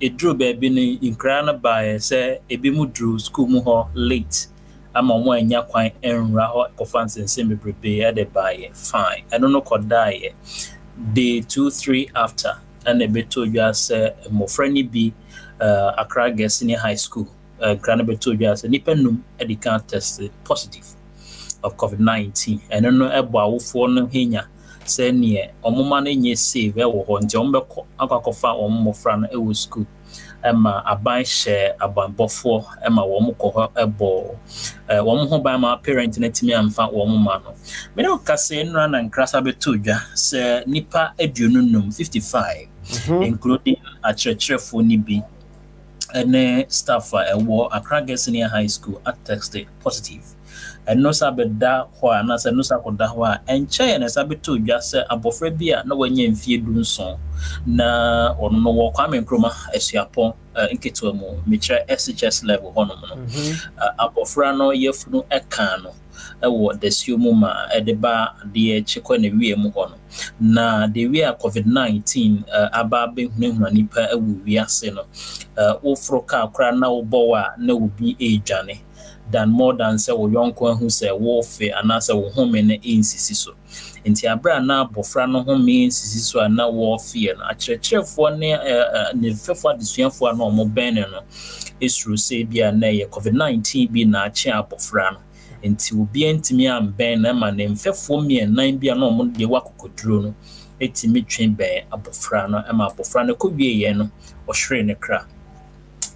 edru baby ni inkra na by say ebi mu drew school mu ho late ama mo anya kwan enra ho kofa nsensem bebrebe ade baaye fine I don't know kodaye day 2-3 after and beto dwa se mmofra ni bi Accra Girls Senior High School grana beto dwa se nipa num e can test positive of COVID-19 and no ebo awofo no henya se ne omoma na nye save e wo ho nti ombekọ akwakofa mmofra no e wo school Emma aban share abanbofo Emma wo ko ho ebo wo ho ban ma parent na timi amfa wo ma no me no kase nra na nkrasa beto dwa se nipa aduonum 55 including a church ni bi ene staff wo Accra Girls Senior High School tested positive and no sabeda ho ana se no sakoda ho a enche na sabeto dwa se abofra bi a na wanya mfie dunson na ono no wo Kwame Nkrumah asuapon nketo mu metre SHS level hono no abofra no yefunu eka no wo desio mu ma edeba de chekwa na wie mu hono na de wie COVID-19 aba be hunahuna nipa awu wiase no wo froka akra na wo bowa na obi ejane than more than say wo yonko hu say wo fe anasa wo home na insisi so nti abra na bofra no home insisi so na wo fe na akyerɛkyerɛfo ne fefo adesuafo na omo ben no esru say bia na ye COVID-19 bi na akye abofra no nti obi antimi amben na ma ne mfefo mienan bia na omo de wakokoduro no etimi twen ben abofra no ma abofra no kowie ye no ohwere ne kra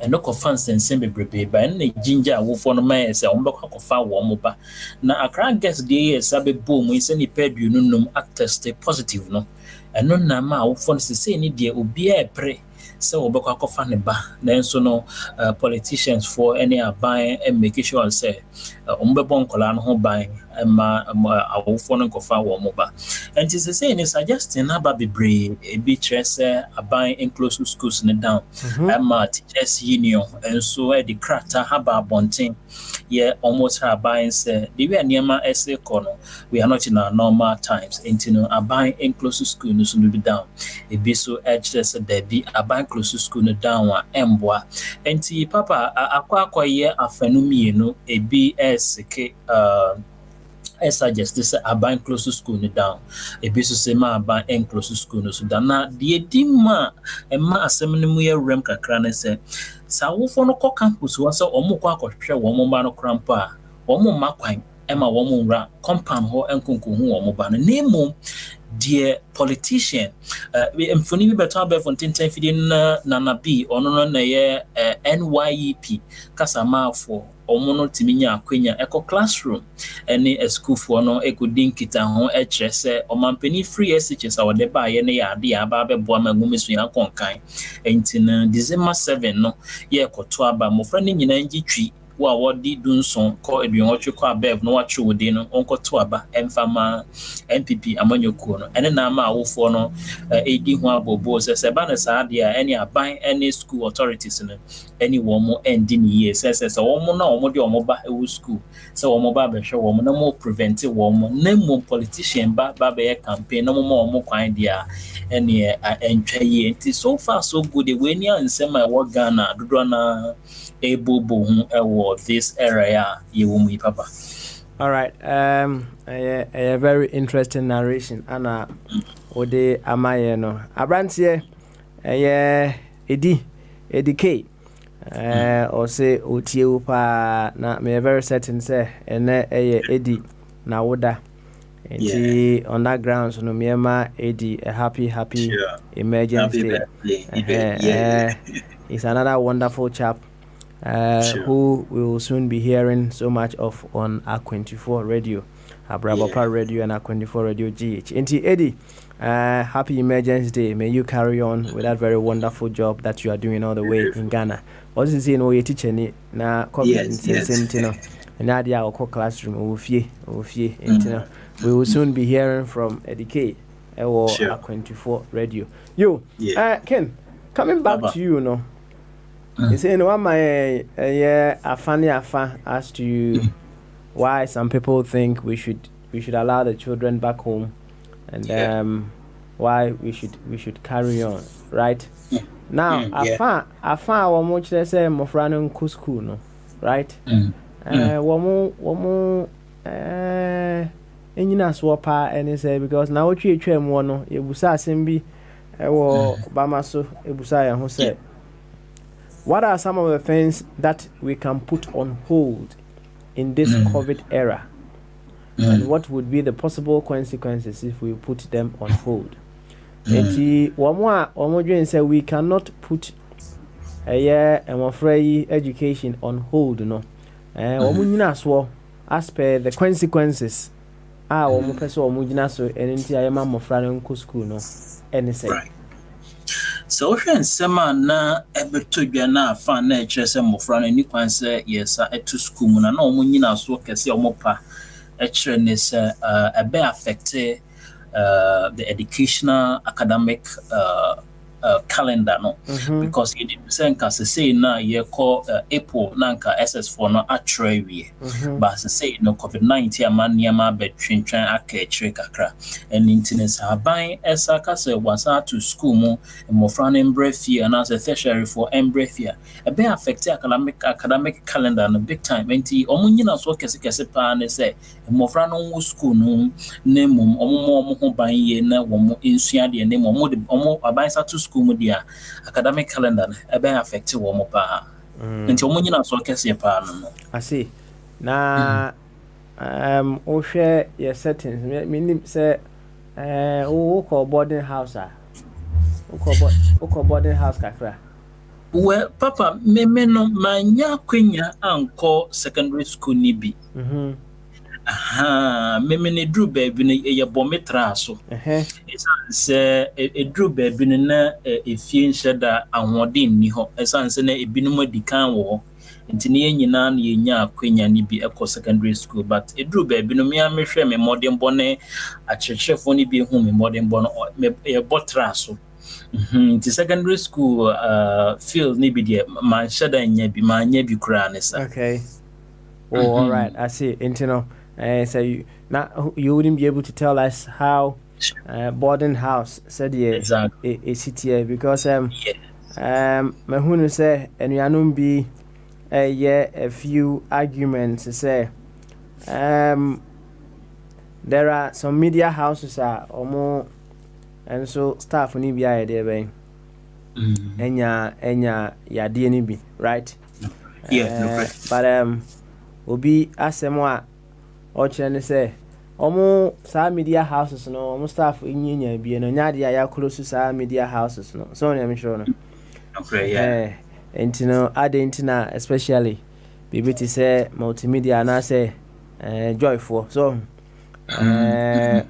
eno kofa nsensem bebrebe ba na jinja awofo no ma se ombekwa kofa wo mo ba na Accra Girls dey yes abebo mu ise ni peduonu num test positive no eno na ma awofo no se ni de obi a epre se obekwa kofa ne ba na nso no politicians for any aban and make sure say ombebo nkola no ho ban ma awofo no kofa wo mo ba and se ni suggesting na ba bebre e bi trese aban inclusive schools ne down ma teachers union and so the crata haba bonten almost aban say the way niema ese kono we are not in our normal times intino aban inclusive school no so be down e bi so edges there be aban close school no down wa emboa enti papa akwa ye afanu mienu e bi esike suggest aban close school no down e bi so say ma aban en close school no so down na de edima e ma asem no mu ye rem kakra na say sa wofo no ko campus wa say omo ko akohwe wo mo ba no krampa a wo mo makwan e ma wo mo nra compound ho enkonkohu wo mo ba no nemo dear politician mfoni bi beto abe fonten fidin na nabi ono no na ye NYEP kasama for omono timinya akwenya eko classroom ene a school for no ekudin kita ho ekyerese omampani free SHS awode ba ye ne ya ade aba be boa magumesu ya konkan entina December 7 no ye koto aba mofra ne nyina ngitwi wa wodi dunson ko eduonwotwe ko abev no wache wodi no onkoto aba emfama MPP amanyoko no ene na ma awofo no edi ho abobo se ba na sa ade a ene aban ene school authorities no ene wo mo endi ni ye se wo mo na wo mo de wo mo ba e school se wo mo ba be hwe wo mo na mo prevent wo mo na mo politician ba be campaign na mo mo kwan dia ene entwa ye nti so far so good the way ni ansem I work Ghana dodo na ebobo hu this area you will papa. All right. A very interesting narration. Anna Ode Amaye no. Abrantie Edi K. Or say Otie pa na me very certain say ene Edi na woda. On that ground so no me Edi a happy sure. Emergency. It's another wonderful chap. Sure. Who we will soon be hearing so much of on A24 Radio, Abrabapa Radio and A24 Radio GH. Inti Eddie, happy Emergency Day. May you carry on with that very wonderful job that you are doing all the way in Ghana. What is it? No, you teach any na copy and Nadia or classroom we will soon be hearing from Eddie K or A24 Radio. Ken, coming back to you, no. You say, no, a funny affair as to why some people think we should allow the children back home, and why we should carry on, right? Now, afar, how much they say Mofrano school, no, right? wɔn enyina soɔ paa ɛne sɛ because na wotwe etwa mu no ebusa asɛm bi ɛwɔ bama so ebusa yɛn ho sɛ what are some of the things that we can put on hold in this COVID era, and what would be the possible consequences if we put them on hold? Enti wɔn dwen sɛ we cannot put ɛmɔfra education on hold no. Wɔn nyina soɔ as per the consequences wɔn pɛ sɛ wɔn gyina so ɛne nti ayɛma mmɔfra no nkɔ school no ɛne sɛ. So wohwɛ nsɛm a na ɛbɛtɔ dwa na afa na ɛkyerɛ sɛ mmɔfra no ani kwan sɛ yɛsa ɛto school mu na wɔn nyina soɔ kɛse a wɔn pa ɛkyerɛ ne sɛ ɛbɛ affect the educational academic calendar no because it depends nka say na ye call April na nka SS4 no atwerɛ wie but say no COVID-19 ama nneɛma betwentwan aka akyire kakra and intines aban esa ka say wasa to school mu mmɔfra no mbrɛfie na say tertiary for mbrɛfie e be affect academic calendar no big time enti ɔmo nyina so kɛse paa ne say mmɔfra no wo school no ne mum ɔmo ho ban ye na wɔn nsua de ne ɔmo aban sa to school mu dia academic calendar ebe affect wo pa nti omo nyina so kese pa no I see na o hwe your settings meaning say o call boarding house o call boarding house kakra well papa me no manya kwenya anko secondary school ni bi me dru baby ne ye bometra so esan se dru baby ne na efie nheda ahoden ni ho esan se na ebinom adikan wo nti ne nyina na yenya akwenya ni bi ekọ secondary school but dru baby no me amehwe me modern bone akyerkyerefo ni bi hu me modern bone ye botra so nti secondary school field ni bi de man sheda nya bi man nya bi kura ne sa. Okay. Oh, all right, I see. Intino. So you wouldn't be able to tell us how boarding house said exactly a city because me hunu say enuanum bi a few arguments say there are some media houses omo and so staff ni bi aye there ben enya ya de ni bi right but obi asemo or chene say omo sa media houses no omo staff nyinya bi no nya de ya close to sa media houses no so I'm sure no okay yeah entino adentina especially bibi ti say multimedia na say joyful so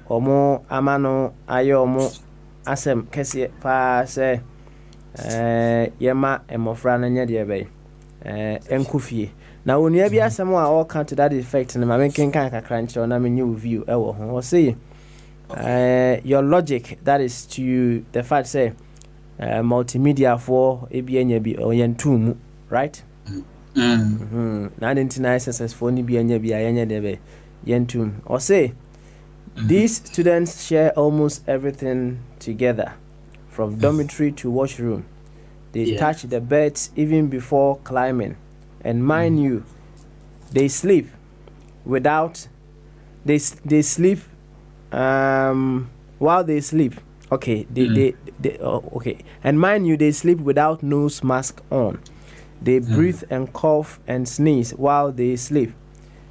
omo amano ayo omo asem kese pa say yema emofra na nya de be enkufie na onua bi asem a all count to that effect na ma menken kan kakra nche na menye view ewo ho say your logic that is to the fact say multimedia for ebianya bi oyentum right na identify successful ni bianya bi ayanya debe yentum or say these students share almost everything together from dormitory to washroom they touch the beds even before climbing. And mind you, they sleep without they sleep while they sleep. Okay, they okay. And mind you, they sleep without nose mask on. They breathe and cough and sneeze while they sleep.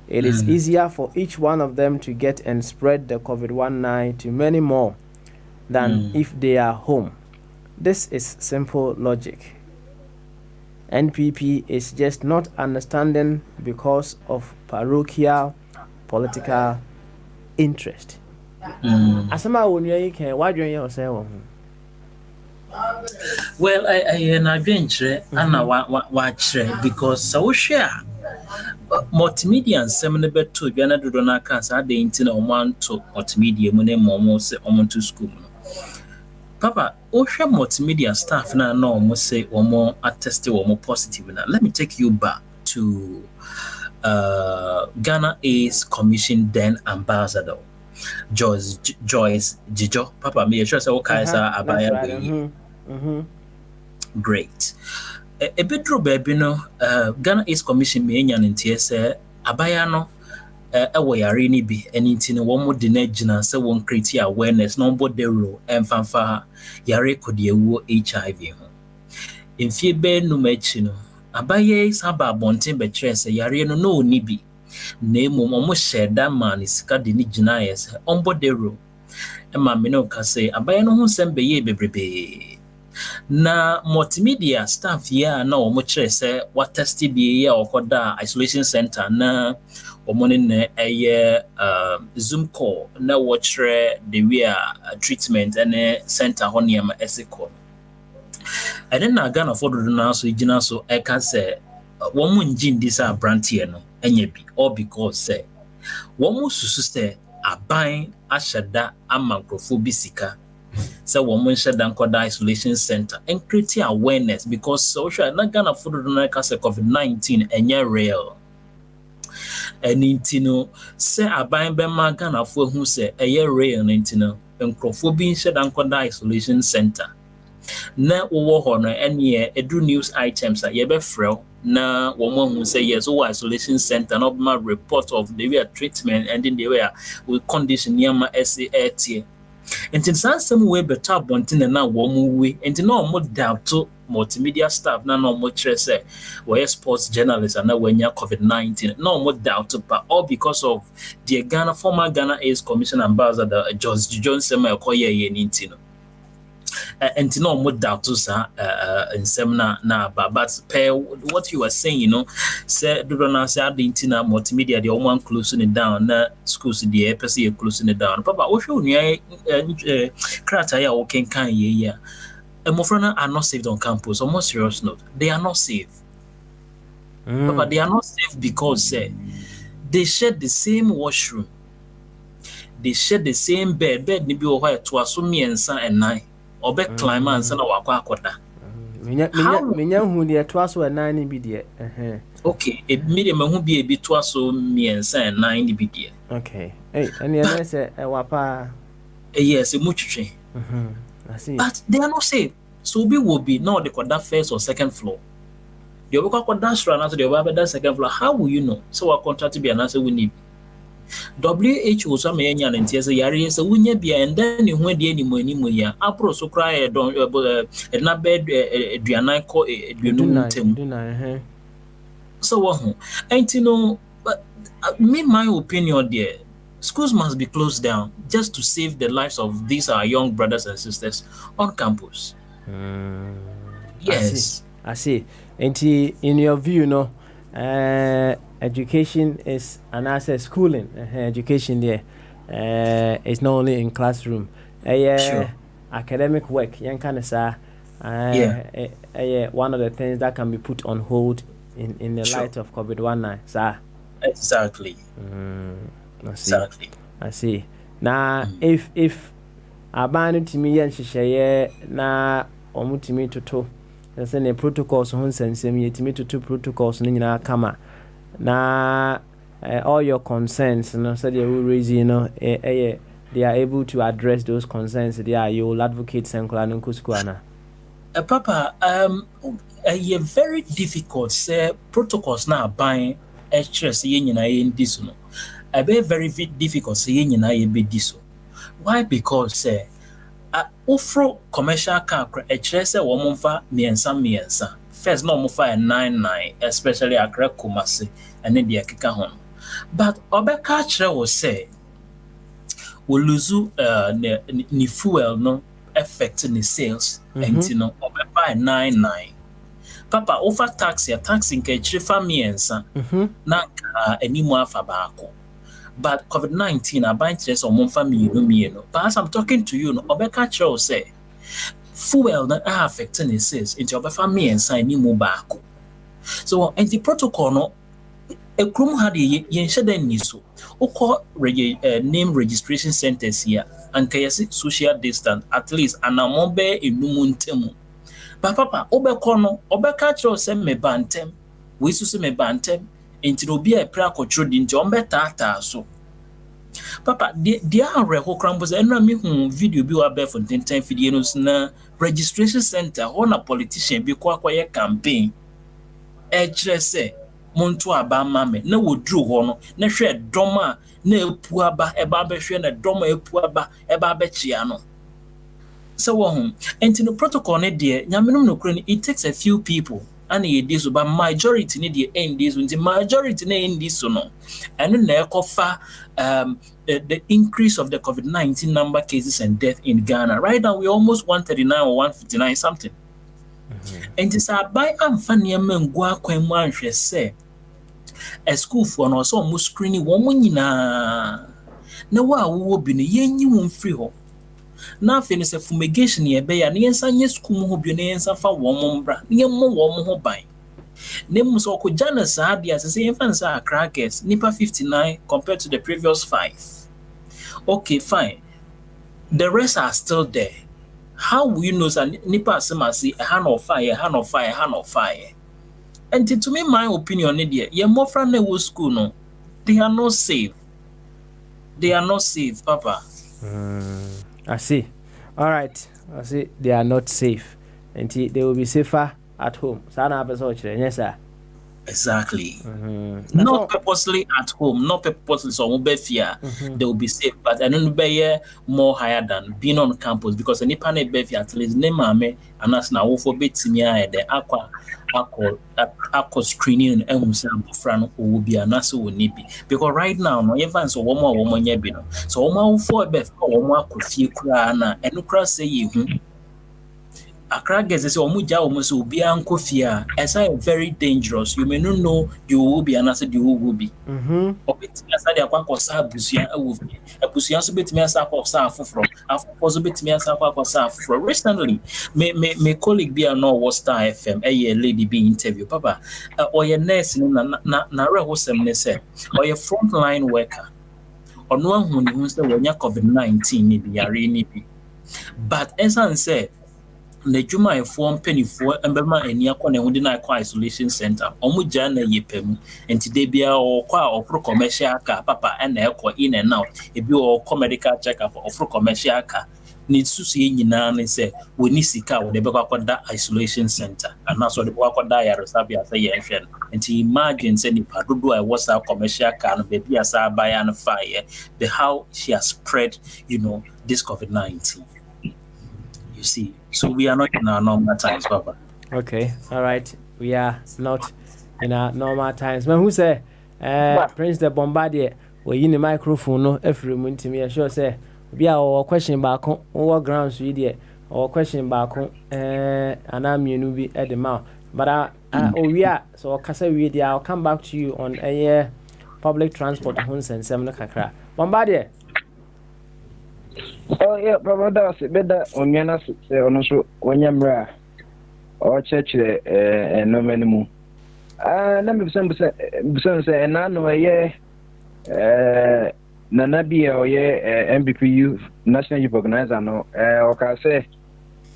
It is easier for each one of them to get and spread the COVID-19 to many more than if they are home. This is simple logic. NPP is just not understanding because of parochial political interest. Asama wonu can why do you say well I na adwenkyerɛ ana wa kyerɛ because so share multimedia nsɛm ne beto dwa na dodo na aka sa de nti na ɔmanto multimedia mu ne mɔmɔ sɛ ɔmanto school mu papa ohwɛ multimedia staff na ɔmo say ɔmo attest ɔmo positive na let me take you back to Ghana AIDS Commission then ambassador Joyce Jijo papa me sure say okay sa abaya great. A bedroom baby no Ghana AIDS Commission me nya ntie say abaya no ɛwɔ yare ni bi ɛne nti no wɔn de na gyina sɛ wɔn create awareness na wɔn bɔ dero ɛmfanfa yare kɔdeɛwuo HIV ho mfie bɛɛ num akyi no abaya saba abɔnten bɛkyerɛ sɛ yare no na ɔni bi na mmom wɔn hyɛ da ma ne sika de ne gyina yɛ sɛ ɔmbɔ dero ɛma me no ka sɛ abaya no ho nsɛm bɛyɛ bebrebe na multimedia staff yi a na wɔn kyerɛ sɛ watesti bi yɛ ɔkɔda isolation center na wɔn ne na ɛyɛ zoom call na wɔkyerɛ the way a treatment ɛne center hɔ nneɛma ɛsi kɔ ɛne na Ghanafoɔ dodo no so gyina so ɛka sɛ wɔn ngye ndi sɛ aberanteɛ no ɛnyɛ bi all because sɛ wɔn susu sɛ aban ahyɛ da ama nkurɔfoɔ bi sika sɛ wɔn nhyɛ da nkɔda isolation center and create awareness because wohwɛ na Ghanafoɔ dodo no ɛka sɛ COVID-19 ɛnyɛ real ɛne nti no sɛ aban bɛma Ghanafoɔ hu sɛ ɛyɛ real no nti no nkurɔfoɔ bi nhyɛ da nkɔda isolation center na wɔwɔ hɔ no ɛneɛ ɛduru news items a yɛbɛfrɛ na wɔn hu sɛ yes wɔ isolation center na ɔbɛma report of the way a treatment and then the way a condition nneɛma ɛsi ɛɛteɛ nti saa nsɛm wei bɛtɔ abɔnten na wɔn wui nti na wɔn doubt multimedia staff na wɔn kyerɛ sɛ wɔyɛ sports journalist na wɔanya COVID-19 na wɔn doubt pa all because of the former Ghana AIDS Commission ambassador George Johnson a ɛkɔyɛ yɛ ne nti no nti na wɔn doubt saa nsɛm na aba but what you were saying sɛ dodo na sɛ adi nti na multimedia deɛ wɔn close ne down na schools deɛ ɛpɛ sɛ yɛ close ne down papa wohwɛ onua krataa a wɔkenkan yɛ mmɔfra no are not safe on campus on more serious note they are not safe papa they are not safe because they share the same washroom they share the same bed ni bi wɔ hɔ ɛtoa so mmiɛnsa ɛnan ɔbɛ climb ansa na wakɔ akɔda menya hu deɛ toa so ɛnan ne bi deɛ okay ebi deɛ mahu bi ebi toa so mmiɛnsa ɛnan ne bi deɛ okay ɛne ɛne sɛ ɛwɔ paa yes emu twitwe but they are not safe so obi will be now they got that first or second floor the obi got that floor and the obi that second floor how will you know so our contract be anasa we need WHO so me nya ntia say yare say wunya bia and then hu de animu ya apro so kra e don e na bed aduanan ko aduanu tem so what ho enti no me my opinion there schools must be closed down just to save the lives of these our young brothers and sisters on campus. Yes. I see. And in your view, education is an asset. Schooling, education there is not only in classroom. Sure. Academic work, one of the things that can be put on hold in the light of COVID-19. Exactly. Exactly. I see. Now, if abanu timi yen hyehyeye na omutimi toto say ne protocols ho nsensem yetimi toto protocols no nyina kama na all your concerns no say they will raise they are able to address those concerns you will advocate senkula no kuskuana papa a very difficult say protocols na ban stress yen nyina yen dis no be very difficult say yen nyina ye be dis. Why? Because ofro commercial car kyerɛ sɛ wɔn mfa mmiɛnsa first na wɔn fa 99 especially Accra Kumasi ɛne deɛ keka ho but ɔbɛka kyerɛ wɔ sɛ wɔluzu ne fuel no affect ne sales ɛnti no ɔbɛfa 99 papa ofa taxi nka kyerɛ fa mmiɛnsa na animu afa baako. But COVID-19 aban kyerɛ sɛ ɔmo mfa mmienu but as I'm talking to you no ɔbɛka kyerɛ wo sɛ fuel na affect ne sales nti ɔbɛfa mmiɛnsa ani mu baako so the protocol no ekrom ha de yɛnhyɛ da ni so wokɔ name registration centers here anka yɛse social distance at least anamɔ bɛɛ enum ntɛmu but papa wobɛkɔ no ɔbɛka kyerɛ wo sɛ meba ntɛm wei so sɛ meba ntɛm nti no bi a pra kɔtro di nti ɔmbɛtaataa so papa dia areho krambo se enra mi hu video bi wa be for 10 video no na registration center ho na politician bi kwa ye campaign e kire se monto aba ma me na wodru ho no na hwe dom a na epu aba eba be hwe na dom a epu aba eba be chia no so enti no protocol ne de nyamenum no kure it takes a few people and it is but majority ne de end this until majority ne end this no and na ekofa the increase of the COVID-19 number cases and death in Ghana. Right now we're almost 139 or 159 something. And it's a by amfania mengwa kwemu anhwe se a school for no so mo screening wo nyina na wa wo bi no yenyi wo mfiri ho na afi ne se fumigation ye be ya ne yensa nye school mo ho bi ne yensa fa wo mo mbra ne mo wo mo ho ban ne mo so ko jana sa dia se yenfa ne sa crackers nipa 59 compared to the previous 5. Okay, fine, the rest are still there. How will you know that nipa asemasi a hand of fire? And to me, my opinion, ye more from the school, no, they are not safe. They are not safe, Papa. I see. All right, I see. They are not safe, and they will be safer at home. Sana episode, yes, sir. Exactly. Not purposely at home, not purposely so fear they will be safe, but I don't be more higher than being on campus because any panel be at least name mame and as now for betimia the aqua screening and Musam will be an answer will need be because right now no even so one more woman yebino so one for be one could feel crana and no cross say you Accra gets say omuja almost will be uncle fear as I very dangerous. You may not know you will be and answer you will be. Obit as I akwa sa busia will be. A busia so bit me as sa from. After bit me as from. Recently, my colleague be no was Star FM a lady be interview. Papa, or your nurse na wosem ne say or your frontline worker. Or no one who say when you COVID-19 ni be yare ni bi. But as I say na juma inform penifo embema eni akwa na hundi na akwa isolation center omu ja na yepem enti de bia okwa ofro commercial car papa na ekọ in and out ebi o medical check up ofro commercial car ni susu nyina ne se woni sika wo de be kwa da isolation center and na so de kwa da ya resabia say ye hwe enti imagine say ni padodo I was a commercial car no baby asa buy and fire the how she has spread this COVID-19. See, so we are not in our normal times, Papa. Okay, all right, we are not in our normal times. Man, who say, Prince the Bombardier, we in the microphone, no, every month to me, I sure say, we are our question back on what grounds we did, or question back on, and I'm you at the mouth. But we are, so I'll come back to you on a public transport, Huns and Semna Kakra. Bombardier. Oh yeah, Papa, that's better on Yana say on also when Yamra or church no many more. Let me say, and I know Nanabia or MBPU National Youth Organizer no or can say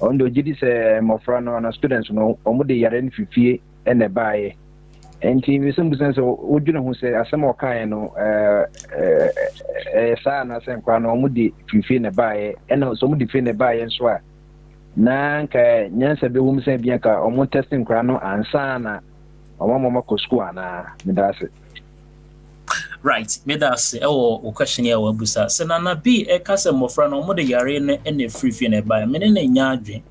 on the GD say Mofrano and students no or the Yaren Fifi and the buy. And in some sense, would you know who say, as some more kind of son, as some crown or moody fin a buy, and also moody fin a buy and swear. Nanka, Yansa be woman say Bianca, or more testing crano and sana, or one more cosquana, that's it. Right, me da se o question ya wa busa se na bi e ka se mofra no mo de yare ne ene free fee ne ba me ne nya adwen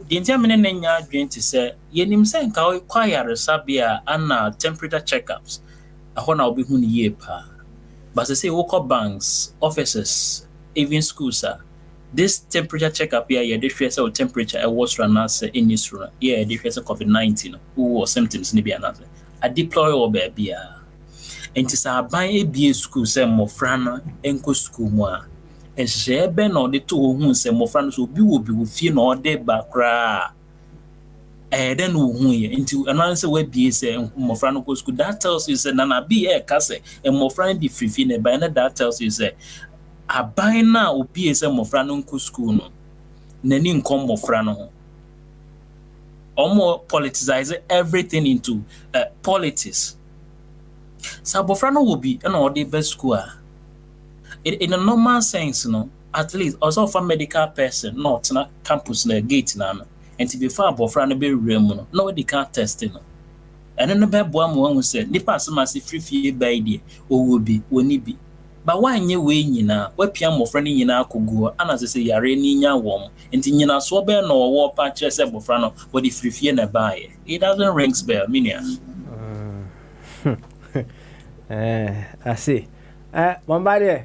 de ntia me ne nya adwen ti se yenim se nka kwa yare sabia ana temperature checkups aho na obi hu ne ye pa but say wo call banks offices even schools this temperature checkup here ye de hwe se o temperature e was run as in this room ye de hwe se COVID-19 who symptoms ni bia na a deploy or baby enti sa ban ebie school se mofra no enko school mu a ehye be na ode to hu se mofra no so obi wo fie na ode ba kra then hu ye enti anan se we bie se mofra no ko school that tells you say na bi e ka se mofra no di free fie na ba na that tells you say aban na obi se mofra no enko school no nani nkom mofra no omo politicize everything into politics. So Bofrano will be an all day best school. In a normal sense, at least also for medical person, not na campus na gate na and to be far Bofrano be real no they can't test ɛno no bɛboa ma wahu sɛ nipa asɛm ase firifie bai deɛ ɔwɔ bi wɔni bi ba wanyɛ wei nyinaa wapia mmɔfra no nyinaa akɔguɔ ana sɛ sɛ yare ni nya wɔm nti nyinasoɔ bɛyɛ na ɔwɔ pa kyerɛ sɛ mmɔfra no wɔde firifie na baeɛ it doesn't rings bell minia I see. Bombardie.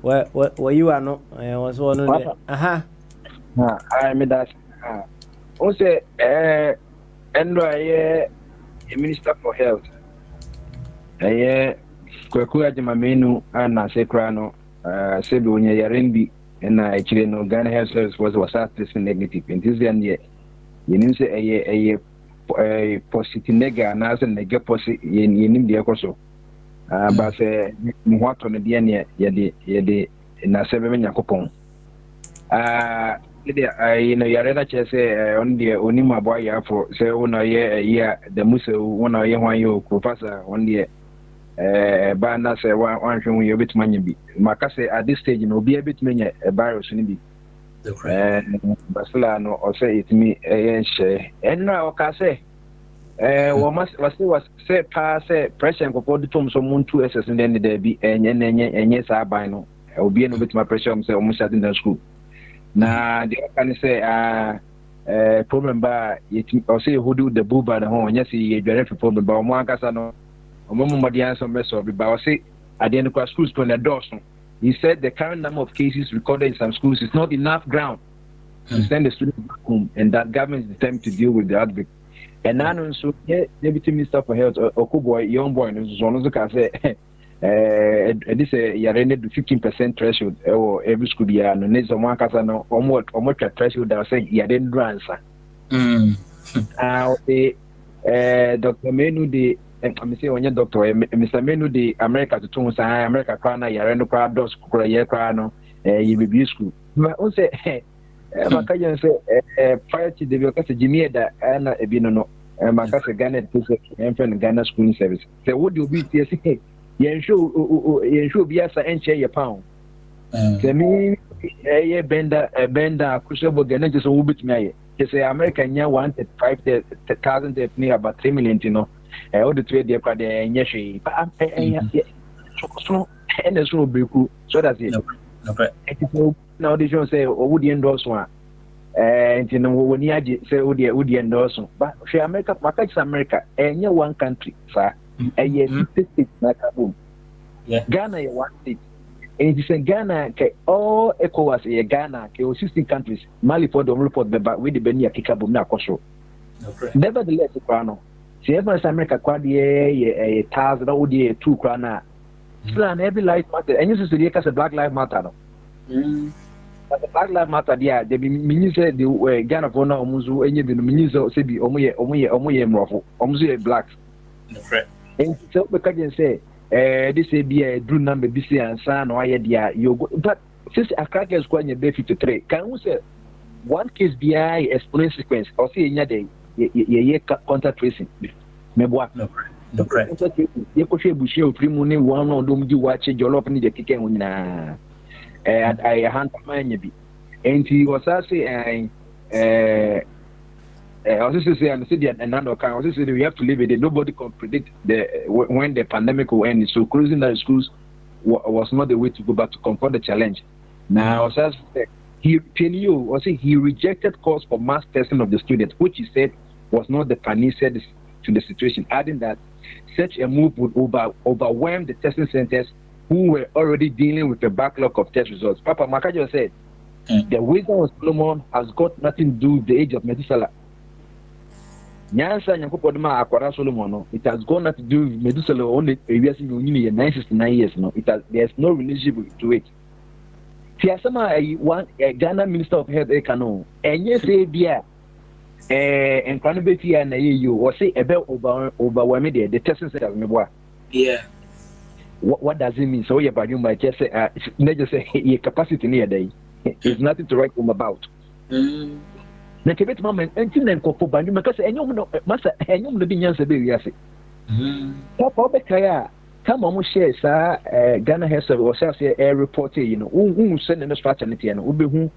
Where you are no? I was one of the. I made that. Also, and a minister for health. Kwaku Ajamamenu and Nasekrano, Sebunya Yarendi, and I actually know Ghana Health Service was testing negative. And this year, you need to say a positive nega and as a nega posi in the Ecoso. But what on the DNA, Yadi, in a 7 Yakopon. Yarena Chese on the Onima boy for say 1 year, the Musa 1 year, 1 year, Professor 1 year. Bana say one thing we a bit money be. Makase at this stage, no be a bit many a virus in be. Basila no or say it me share. And now say was say pass pressure and go the tom some 2 SS and then there be and yes I buy no. I will be no bit my pressure say almost at in the school. Now the can say problem by it or say who do the boo by the home yes you get problem but one kasa no Madian mess of it, but I say at the end of schools to the doors. He said the current number of cases recorded in some schools is not enough ground to send the students back home, and that government is determined to deal with the outbreak. And now, so Deputy Minister for Health, Okuboy, young boy, and so on, can say, this you rendered 15% threshold or every school year, and there's one casano or more threshold that say you didn't answer. Dr. Menu, the I'm saying when your doctor, Mr. Menu, the America to Tunis, America Crana, Yareno Prados, Korea Crano, you be school. But also, Makajan say, prior to the Vicasa Jimmy, that Anna Ebino, Macasa Ghana, and Ghana School Service. So, would you be TSA? You should be as an inch a pound. The me, a bender, Kushabo Ganejas, who bit me. They say American, yeah, wanted 5,000 near about 3 million, you know. All the trade they got there, yes, but so and it's so big, so that's it. Now they don't say, oh, would you endorse one? And you know, when you say, would you endorse one? But she America, America, and you're one country, sir, and yes, it's like a boom. Ghana, you one state. And it's in Ghana, all ECOWAS, Ghana, 16 countries, Mali for the report, but with the Benia Kikabu Nakoso. Nevertheless, see, every America quad a 1,000 or 2 krana. Still, and every life matter. And you see, the Black Lives Matter. But the Black Lives Matter, yeah, they be minister the Ghana for now, Muzu, and you be minister, say, be Omoye Mroffle, Omuzu blacks. And so, because you say, this be a drew number, BC and San, or you go, but since a cracker is going to be 53, can we say one case be a exponential sequence or see in your day? Ye contact tracing. Meboa. No. You could share Bushy, Primuni, one or don't you watch your opening the kick and I hand my baby. And he was saying, I was say, and the another account, we have to live with it. Nobody can predict when the pandemic will end. So closing the schools was not the way to go back to confront the challenge. Now, he rejected calls for mass testing of the students, which he said was not the panacea to the situation, adding that such a move would overwhelm the testing centers who were already dealing with a backlog of test results. Papa Makajo said, the wisdom of Solomon has got nothing to do with the age of Methuselah. Solomon, it has got nothing to do with Methuselah only 969 years. No, there's no relationship to it. One Ghana Minister of Health, and yes, dear. And Cranberry and you or say about overwhelming the testing center. Yeah. What does it mean? So, yeah, but you might just say, just say, your capacity near day. There's nothing to write home about. The Tibet moment, and then go for Bandu because any master, and you will be young, yes. Papa Kaya, come on, share, sir. Ghana has a reporter, you know, who send in the fraternity and who be who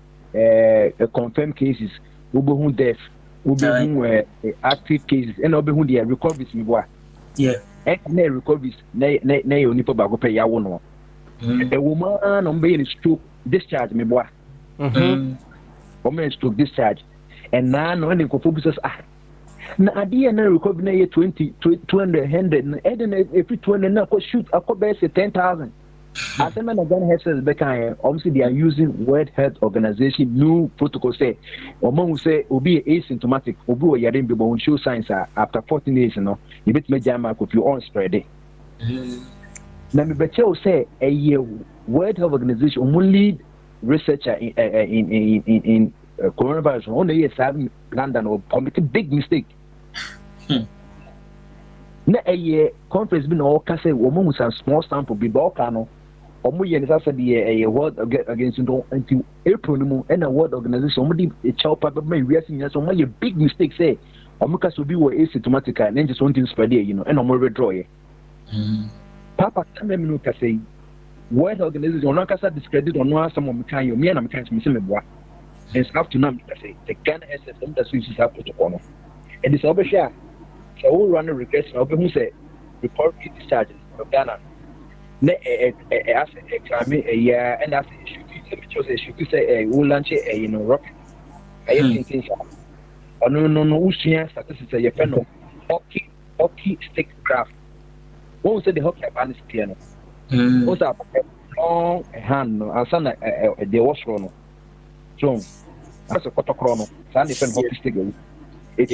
confirmed cases, who be who deaf. Obi active cases and obi hu the recoveries me boa. Yeah. And na recoveries na onipa ba go pay ya wo no. A woman no be in stroke discharge me boa. Woman stroke discharge. And now no any ko focus na ade na recovery na 20 200 100 and then every 200 na ko shoot akọ be 10,000. As a man of Ghana Health Service obviously they are using World Health Organization new protocol say who say obi asymptomatic obi o yare be won show signs after 14 days no you bet me jama ko you on spread it na me bet you say a year World Health Organization lead researcher in coronavirus on the year 7 London or committed big mistake na a year conference be no ka say woman with a small sample be ba ka no omo ye nisa say the world against until April no and a world organization omo di a child paper me we see so omo ye big mistake say omo ka so be we asymptomatic and just something spread here and omo withdraw ye papa come me no ka say world organization omo ka say discredit on no some omo kan yo me na me kan me say me boa and stuff to now me say the Ghana SSM that switches up protocol no and this over share so we run a request now who say report discharges of Ghana ne as a claim a year and as should say we launch a rocket I think no Usian statistics a pen hockey stick craft what say the hockey ban is piano what's up long hand no asana the wash no so that's a protocol no sand pen hockey stick it's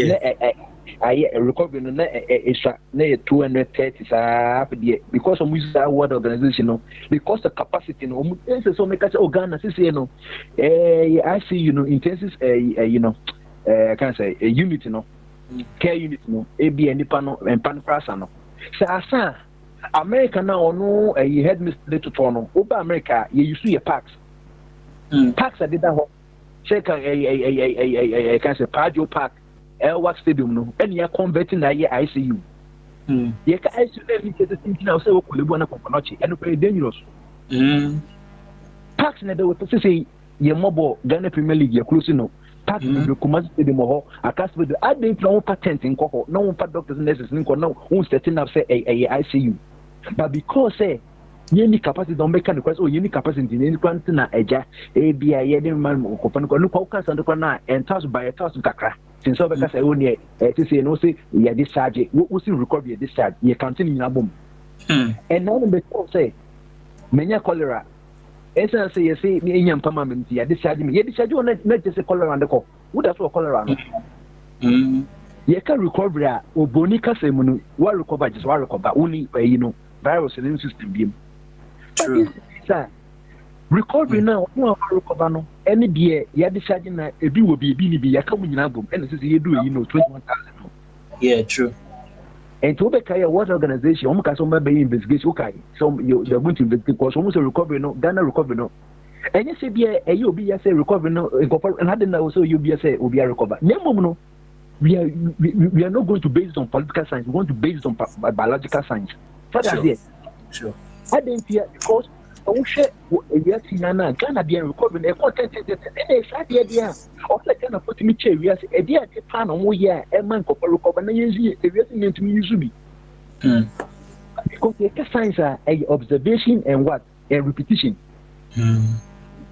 I recovery no extra na 230 because of use that word organization no because the capacity no so make us Ghana say no I see intensive can say a unit no care unit no AB and pano and pan prasa no sa America now no head mr to tono over America you use your packs I did that check a can say Padio Park Airwork Stadium no and you are converting na ye ICU ye ka ICU let me say the thing now say we kolebu na kokonochi and very dangerous parks na the we say ye mobo Ghana Premier League ye close no parks na the Kumasi Stadium ho akasbe the add no patent in koko no pa doctors nurses nko no who setting up say a ICU but because say ye ni capacity don make request ye ni capacity ni kwante na eja bia ye dem man ko pan ko no ko kan san ko na entasu by entasu kakra since so because I only say no say you discharge we see recovery discharge you continue na bom and now the say menya cholera esa say you say me nyam pama me ya discharge me discharge on na just cholera and ko who that's what cholera no you can recovery oboni ka say mu wa recover just wa recover only virus in system bi true sir recovery now no recover no any day ya discharge na ebi wo bi ni bi ya ka mu nyina bom and say you do 21,000 yeah true and to be a world organization omo ka so ma be investigation okay so they're going to investigate because almost recovery no Ghana recovery no and you say be e obi ya say recovery no and had na also you be say obi recover name no we are not going to base it on political science we want to base it on biological science so that's it sure I didn't fear because we share yes na Ghana be recovery e content e sad idea of like Ghana put me chair we say e dia te pan on we e man ko recover na yenzi e we say ntimi use bi because the science are observation and what and repetition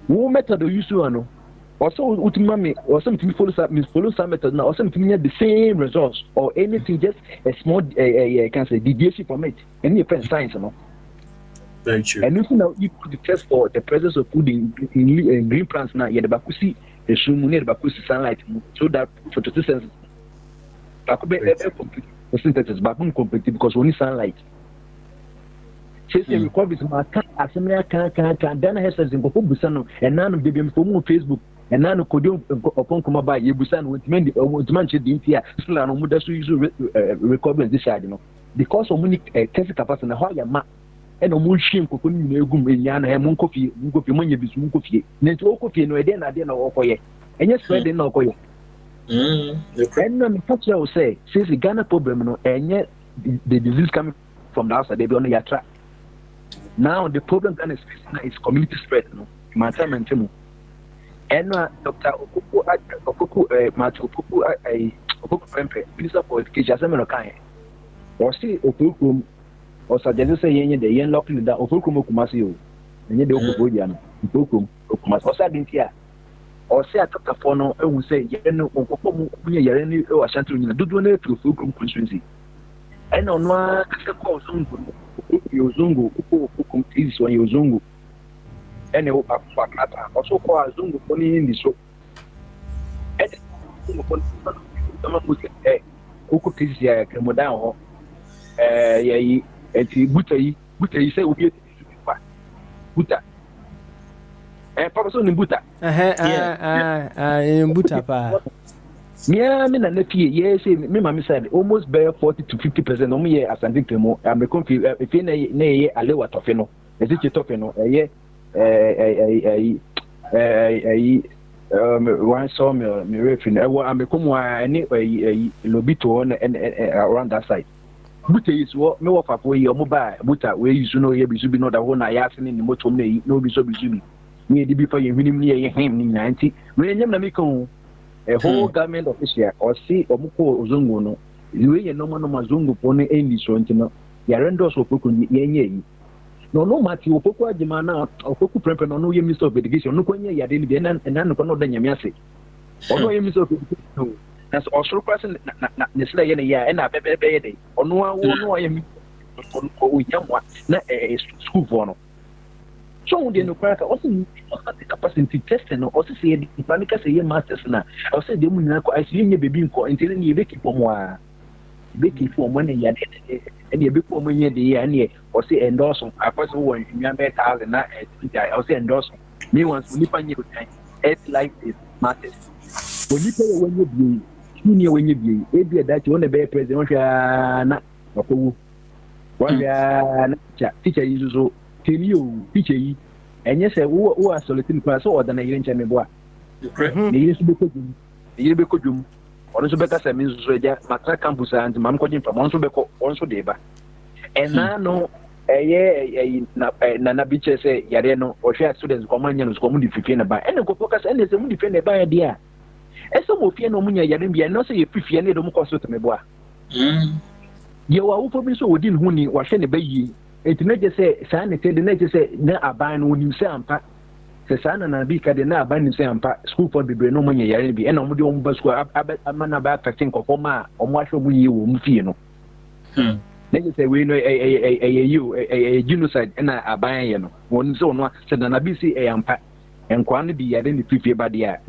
wo method you use no also ultimately or something follow some method now or something the same results or anything just a small can say deviation from it any science no. Very true. And now you could test for the presence of food in green plants now. You have to the sunlight, sunlight, so that photosynthesis. Photosynthesis, but complete because only sunlight. Since the recovery is my can Ghana has in Busano and none of the Facebook and none of Kodio upon Kumaba, Yebusan with many mentioned in here, Solano Mudasu recovery this side, because of many test capacity and how your map. And no moon shame could gum in Yana and Munkofi, Munkofi, Munkofi, Nentokofi, no idea, I know for ye. And yes, I didn't know for you. And what I will say, since the Ghana problem, and yet the disease coming from the outside, they be on the track. Now, the problem Ghana is facing is community spread, my time and Timu. And Dr. Okuku Matthew Okuku Prempe, Minister for Education, Seminole or see Okukum or suggest say the young locking that Okukum Okumasio, and yet the Okuboyan, Okukum Okumas, or Sadintia, or say a Dr. Fono, I will say, Yeno Okumu, Yareni, or Shantu, do donate to Okukum constituency. And on one call Zungu, Yozungu, Okukum is when Yozungu. And also call Zungu only in the show. And someone who said, who could please ya Kemodan, and Buta, say, will be Buta. And Papa in Buta. In Buta. Yeah, me and nephew, yes, me, mammy said almost bear 40 to 50% on me as I think more. I'm a confused if you nay, a little toffino, a teacher toffino, a year. One saw me referring. I'm a come a lobito and around that side. Buta is what no of a way your mobile, Buta, where you know you be not the one I asked in the motor, no be so busy. Me before you win near him in 90. When you make a whole government official or see or Muko Zungo, no, you ain't no man Zungo pony any so into Yarendos or Pukun Yen. No matter you Poko Jimana or Poku Premper, no Minister of Education, no Konya Yadin, and none of Yamiasi. Or no Minister of Education. That's also person, Nesla in a year, and I baby, or no one, not a school for. So the no crack also the capacity testing or also say the Panica say masters now. I said the woman I see you baby until you make it for more. Baking for money, and you before money the year and or say endorse on a person who in your bed house and I'll say endorse. Me once when you find your time, it's like this matters. When you pay when you be, junior when you be, maybe that you want to be president, not one teacher is so. Tell you, teacher, and yes, who are soliciting class or than a young chamber. The used to be cooking, the year be cooking, or so better, Miss Redia, Matra Campus and Mam Cotton from Onso also deba. And now, no, a year, Nana Beaches say, Yareno, or share students, Commanians, community defender by, and go focus and the defended by a dear. And some of you know, Yarin, and not say if you need to cost to me. You are open so within Huni or Shenny Bay. It may just say, sanity, the nature say, na abine when you say ampa. The son and a beak at the na abine say ampa, school for the no money, and I'm the own bus. I man about 15 or more, or much of you, Mufino. Then you say, we know a genocide and a biano. One zone said an abisi a ampa, and quantity identity by the air.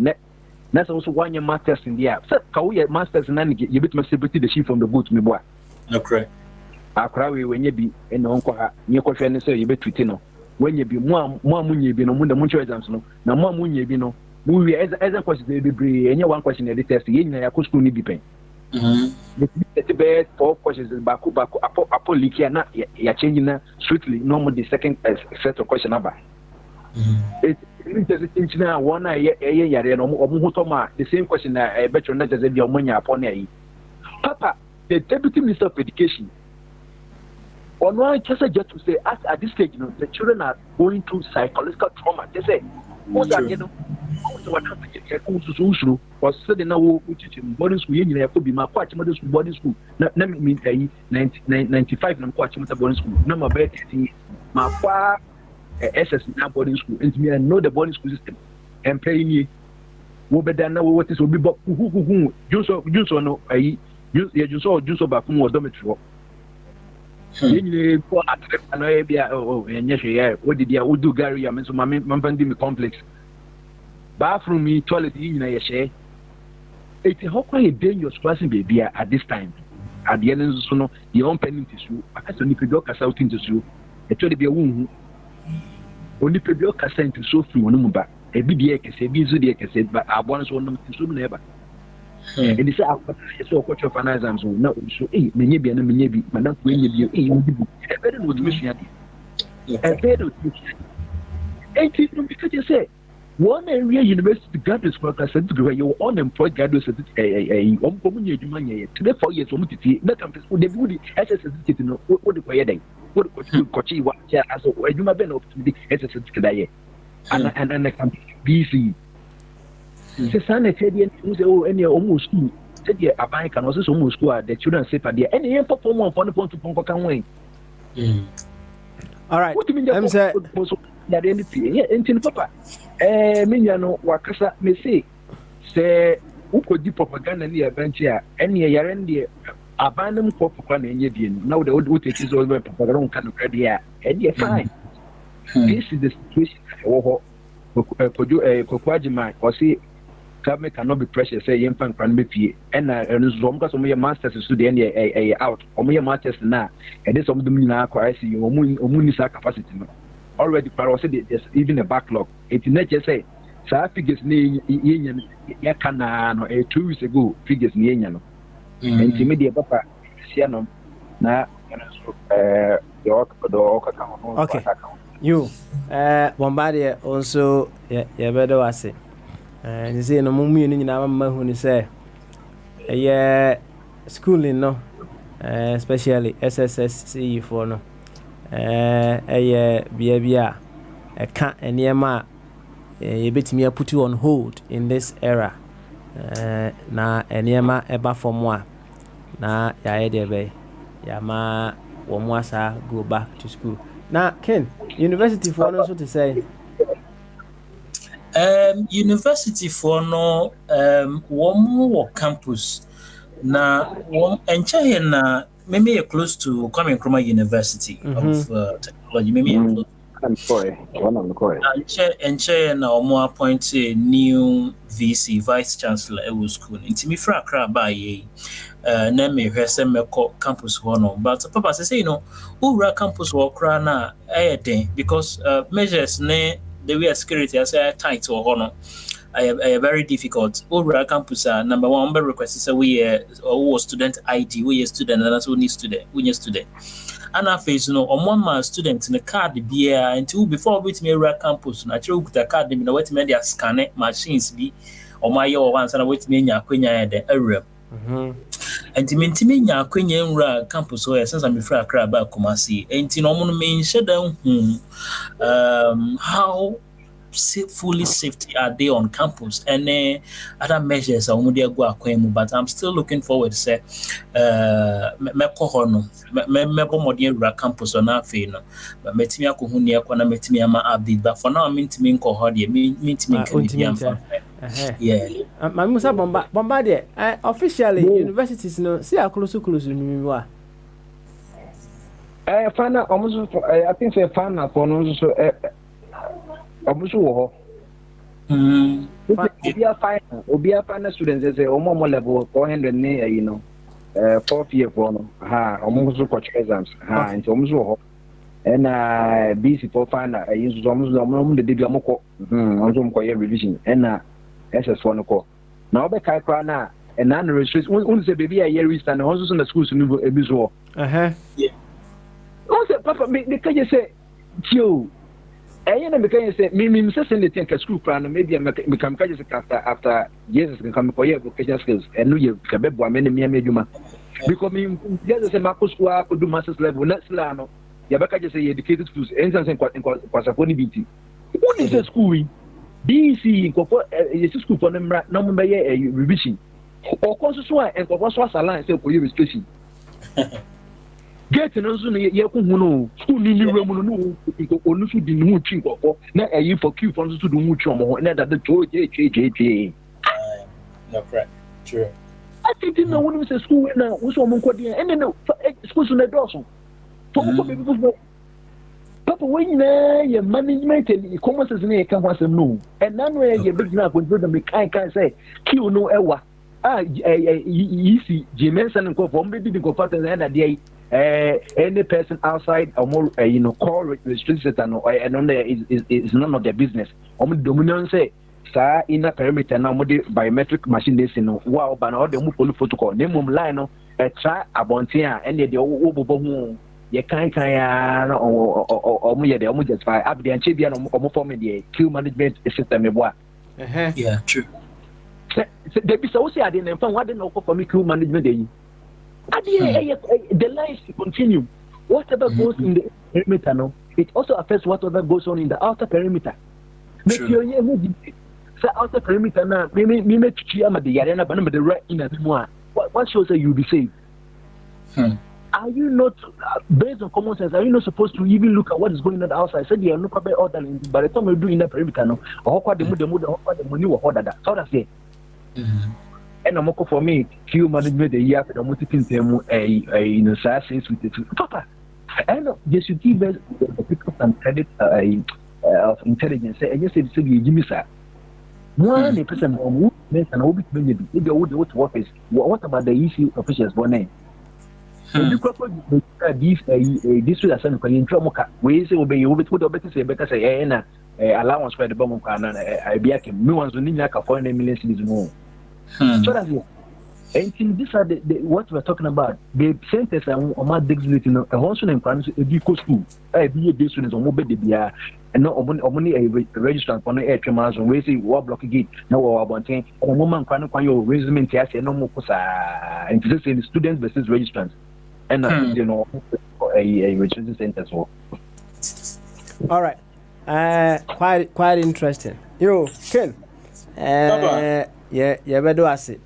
That's also one your masters in the air. So, how we masters and you bit my celebrity the sheep from the boot, me boy. Okay. Akrawe when you be in Uncle, you can say you bet Twitino. When you be more money be no mun the muncho exams no. Now more money be no. We as a question they be and you one question the test in your school need be paying. The bed 4 questions baku apo likia na ya changing strictly normal the second set of question number. It's just now one yare no or the same question I bet you not just your money upon ye. Papa, the Deputy Minister of Education. On one just to say, at this stage, the children are going through psychological trauma. They say, what are what happened? Was said in our boarding school, you could be my quite mother's boarding school. Not mean 95 and quite boarding school. Number bed, my far SS now boarding school, and me, I know the boarding school system. And paying you, what better now what is will be who, you saw no, you saw Juice back from dormitory. You know, and yes, what did you do, Gary? I mean, so my man complex. Bathroom, me, toilet, you know, you say. It's how quite dangerous crossing baby at this time. At the end of the summer, your own penny tissue, I can't only pay your cast out into you. It will be a wound. Only pay your cast into so few number. A BDA can say, busy, can say, but I want to know to never. And it's so much of an exam, so no, so maybe and maybe, but not when you be a better would miss you. A better because you say, one area university graduates for a center where you're unemployed graduates at a money to the 4 years from it. That campus would they would SSS know what the way what you coachy what as a you might be up to the SSS today. And the campus BC. Se sana tedi en say oh any almost school. Said the aban can also almost school the children say there. Any yen pop one for the point to ponko kan wen. All right. What do you mean I'm say that anything? Yeah, entin papa. Me no wakasa me say ukodi propaganda ni eventually any yare ndi abanum ko papa na enye die now the what take is all propaganda kan credit ya and you fine. This is the situation wo Kokwajima or see government cannot be pressure say yen fan kan be pie and nzom ka so mo masters student out or mo masters na and this some of them na kwa see omu ni sa capacity no already para say there's even a backlog it not just say sa figures ni yenya ya kana no 2 weeks ago figures ni yenya no and media papa sia no na okay you Bombardier also ya bedo wase ni say no mu ni nyina ma hu ni say schooling no especially SSSC for no bia ka eniema you betimi put you on hold in this era na eniema eba for moi na ya de be ya ma wo mo asa go back to school na Ken university for no so to say university for no wo campus na wo enche na maybe close to Kwame Nkrumah University of Technology maybe close enche na omo appoint a new VC vice chancellor at school intimi fra Accra ba ye na me hwese meko campus ho no but papa say ura campus wo kra na den because measures ne the way security as tight ho no are very difficult. Over campus, number one, request is we student ID, we student, and that's we student. And I face on 1 month student in the card be until before we may campus. Naturally, with the card, you know what media scan machines be or my year once and I wait me in your queen the area. And to maintain your queen campus where since I'm afraid crab about Kumasi, and in normal main shut down how fully safety are they on campus and other measures are only go akwemu but I'm still looking forward to say meko hono mebo modern campus on afi no metimi akohu ne akwa na metimi ama update but for now mentimi nko ho de mentimi kan yeah my musa bomba de officially universities no see akulusu mi wa fana almost I think say fana for no so obusu wo obia final students say omo level 400 ne fourth year for no omo so coach exams and omo so ho and BC for final use omo de debut omo ko omo ko revision and SS1 ko na obe kai kwa na and na restrict un say baby a year restart na also na schools no ebi so yeah o say papa me can you say tio na me can say me say send the thing ka school plan maybe me can just after years can come for your vocational skills and no you ka bebo amene me adwuma because me just say marco school ko do masters level next la no ya beka just say educated schools and something kwasa for BT what is the school DC ko for school for them no me be revision or course so and ko so asala say ko registration get no so ye ko hunu school ni wura mu no ko onu so di nu twi kokko na ayi for queue for so do mu twi omo na that the je no correct true I think no one say school na wo so mo nkodi and then school so na do so to ko be people papa when na your management and e-commerce is na ka hwasem no and na no ye big na control the kind say queue no ewa easy Jimensan ko for me be ko pattern na dey any person outside or more call restricted and on there is none of their business dominant say sir in a perimeter now biometric machine this wow but all the protocol name line no try abontia and the obobo ye kan or me the just by abdi and chebia no form the queue management system yeah true there be so say I didn't find what no for me queue management dey the lines continue. Whatever goes in the perimeter, no, it also affects whatever goes on in the outer perimeter. So outside perimeter now, me make you am the arena, but the right in the one. What shows that you'll be safe? Are you not, based on common sense, are you not supposed to even look at what is going on outside? Said you are not probably ordering, by the time you do in the perimeter, no, or what the money or order that. So that's it. And I'm for me, few management a year for the multi-team in a sense with the Papa. And they should give us some credit of intelligence. And you said, Jimmy, sir. 100% more movement and orbit maybe if they would to office. What about the issue officials' name? This will assign in Tromoka. We say, obey you with what better say, allowance for the bomb. I be a no one's winning like a foreign million more. So that's it. And these are the what we're talking about. The sentence on my dignity, a Honson and France, a deco school. I be a day students on mobile DBA. And no money a register on the air tremors and raising war block gate. No, about saying a woman can't find your resume and no more and to say students versus registrants. And you know, a registration center. So, all right, quite interesting. You Ken, yeah, better as it.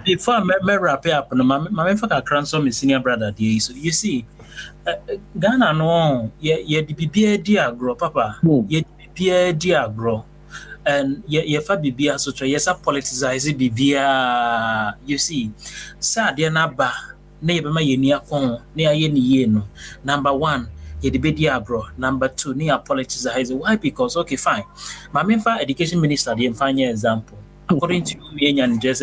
Before I wrap up, my friend, my senior brother, so you see, Ghana no, ye be agro, Papa, ye be agro, and ye fa bibia so try yes politicize bibia. You see, sad ye na ba, na ye be ma ye ni akon, na ye ni ye no. Number one, ye be agro. Number two, ni politicize. Why? Because okay, fine. My education minister, the final example. According to me, just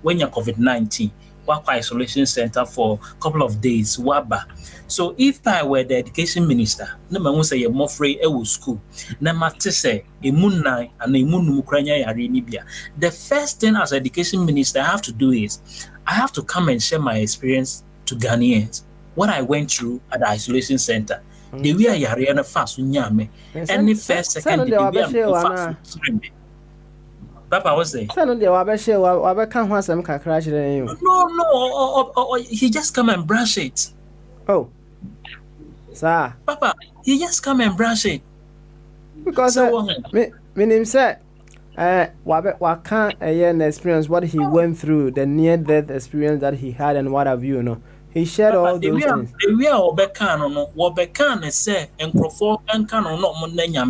when you're COVID-19, work isolation center for a couple of days, waba. So if I were the education minister, no man will say you're more free school. No matter say a moon night and a moon Libya. The first thing as education minister I have to do is I have to come and share my experience to Ghanaians. What I went through at the isolation center. The way I are fast nyame. Any first, second, Papa, what's that? No, he just come and brush it. Oh, sir. Papa, he just come and brush it. Because me name said, what can't experience what he went through, the near-death experience that he had, and what have you, know. He shared Papa, all those things. The way Obekan, no, Obekan is say, and Crawford and Canon, not Monday, yeah.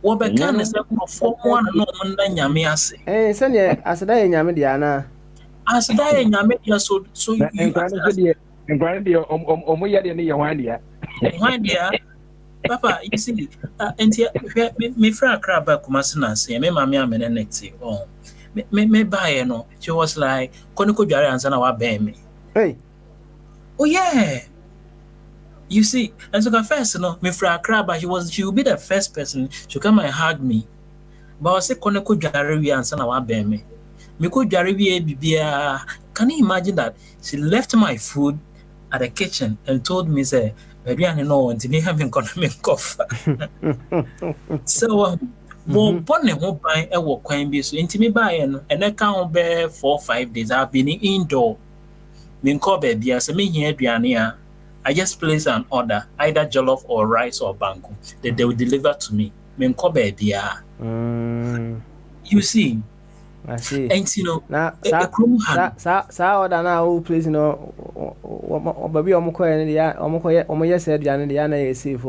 Obekan is a Crawford one, no Monday, Yamiase. Eh, send ye as a day in Yamidiana. As a day in Yamidia, so you and granted, Papa, you see, and me friend crab back Kumasina say, me mamma and next day. Oh, me buy no. She was like, Koniko Jari and Sana bear me. Hey, oh, yeah. You see, and so first, no, me friend crab, she will be the first person to come and hug me. But I say, Koniko Jari and Sana bear me. Miko Jari Bibia. Can you imagine that she left my food at the kitchen and told me, say, maybe I know until you haven't got me cough. So, bonne won't buy a walk coin be so intimate buy and I can't bear 4 or 5 days. I've been indoor. Min call baby as a me here, Diania. I just place an order, either jollof or rice or banku. That they will deliver to me. Min call baby. You see. I see. And you know, now, order now, please, you know, baby, said, Diana, is safe.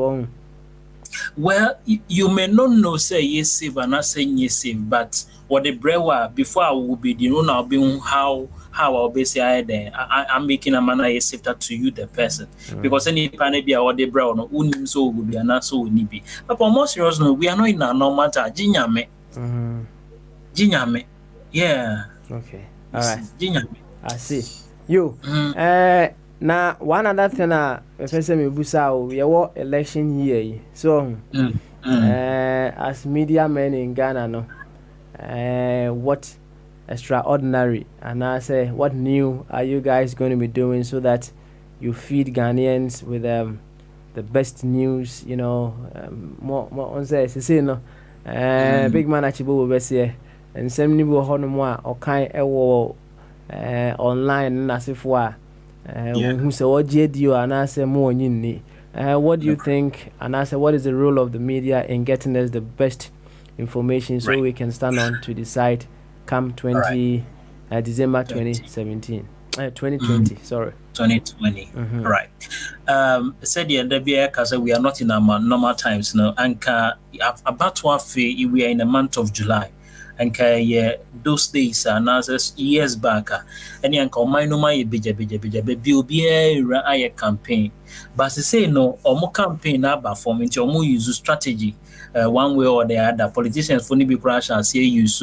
Well, you may not know, say yes, safe, and not saying yes, safe, but what the brewer before I will be, you know, now being how I'll be say I'm making a manner yes, safe to you, the person, because any panabia or the brown, wouldn't so would be, and not so would be. But for most years, we are not in a normal Jinyame. Yeah. Okay. All right. I see. You. Now one other thing person me busa we are election year. So as media men in Ghana no what extraordinary and I say what new are you guys going to be doing so that you feed Ghanaians with the best news, you know, more on say no big man Achibo will be here. And some new honor or kind online and as if who say what JDO and I say more in What do you think, and I said, what is the role of the media in getting us the best information so we can stand on to decide come December 2017, 2020, sorry. 2020, right. Said the NWA because we are not in our normal times now, and about we are in the month of July. And those days are now years back. And yanko my no my bija be a campaign. But they say no, or campaign about forming to more use strategy one way or the other. Politicians for be crash and say use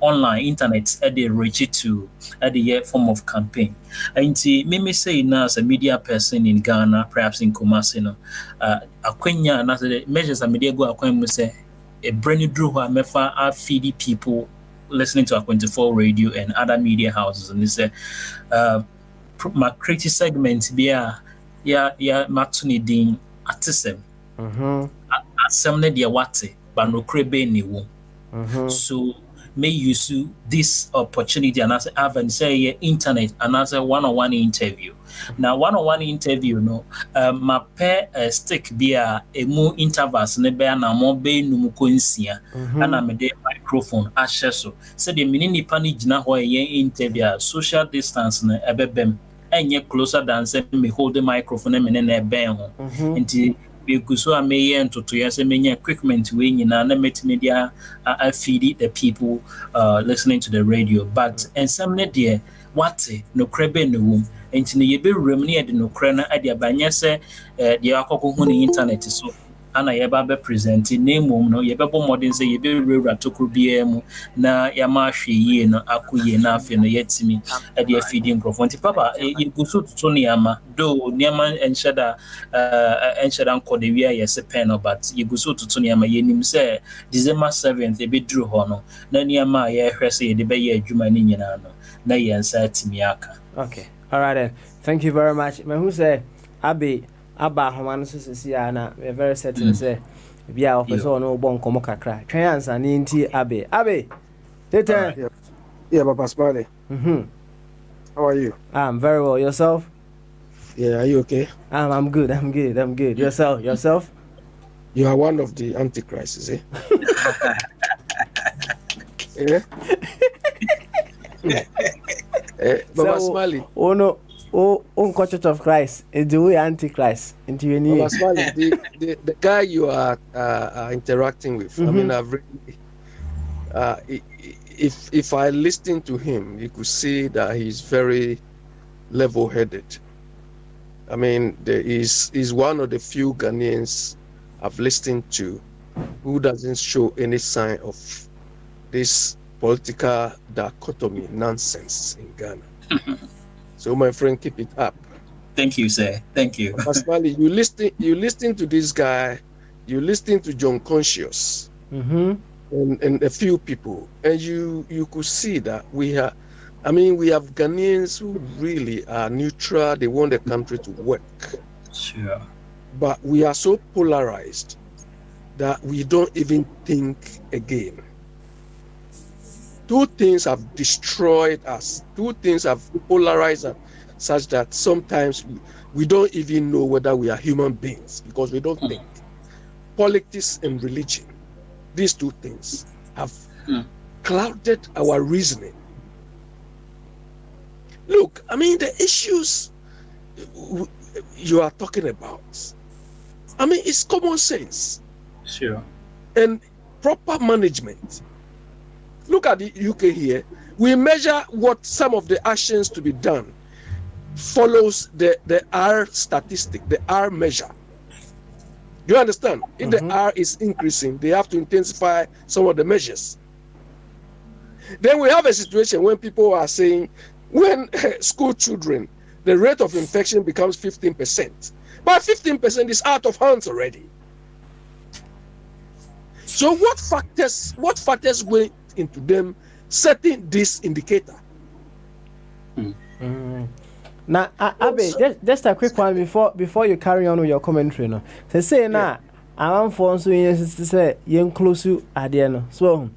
online internet at the reach to at the form of campaign. And me say now as a media person in Ghana, perhaps in Kumasi, no, Akwenya and the measures a media go Akwenya say. A brand new drew who mefa feed people listening to a 24 radio and other media houses, and they say my creative segment be matuni din atisem asemne dia wate but no krebe ni wo so may use this opportunity and as have and say internet and as a one-on-one interview. Now one-on-one interview no my pair stick be a more intervals ne be na mo be num konsia and I made microphone ashe so the mini nipa ni gina ho interview social distance na ebebem enye closer than say me hold the microphone me na ebe ho nti because so I may enter to yes many equipment we na media I feed the people listening to the radio but and some there what no krebe no wom enti ne ye be rem ne de no kra na ade abanya se de akoko hu ne internet so ana ye ba be present name mom no ye be bo modern say ye be rewra tokro bia mu na ya ma hwe yie no akoye na afi no yetimi ade feeding microphone ti papa ye gusu to ne ama do niama enshada nko de wi ye se pen no but ye gusu to ne ama ye nim say December 7th e be dru ho no na niama ye hwe say ye de be ye adwuma ni nyina no na ye nsa timi aka. Okay, all right then, thank you very much. Me who say Abba Homan Susia na we very certain say bia officer no bon komo kakra twen ansa ni nti abe tete yeah Papa Smiley. How are you? I'm very well. Yourself? Yeah, are you okay? I'm good. Yourself? You are one of the antichrists, eh? Yeah. Papa Smiley. Oh no. Church of Christ, it's the way Antichrist into your knee. The guy you are interacting with, I mean, I've really, if I listen to him, you could see that he's very level-headed. I mean, he's one of the few Ghanaians I've listened to who doesn't show any sign of this political dichotomy nonsense in Ghana. So, my friend, keep it up. Thank you, sir. Thank you. Pasquale, you listen to this guy, you listen to John Conscious, and a few people, and you could see that we have Ghanaians who really are neutral. They want the country to work. Sure. But we are so polarized that we don't even think again. Two things have destroyed us. Two things have polarized us such that sometimes we don't even know whether we are human beings because we don't think. Politics and religion, these two things have clouded our reasoning. Look, I mean, the issues you are talking about, I mean, it's common sense. Sure. And proper management. Look at the UK here. We measure what some of the actions to be done follows the R statistic, the R measure. You understand? If the R is increasing, they have to intensify some of the measures. Then we have a situation when people are saying, when school children, the rate of infection becomes 15%. But 15% is out of hands already. So what factors went into them setting this indicator? Now, Abe, just a quick one before you carry on with your commentary. No, say now, I'm for so say you close you at the end. So,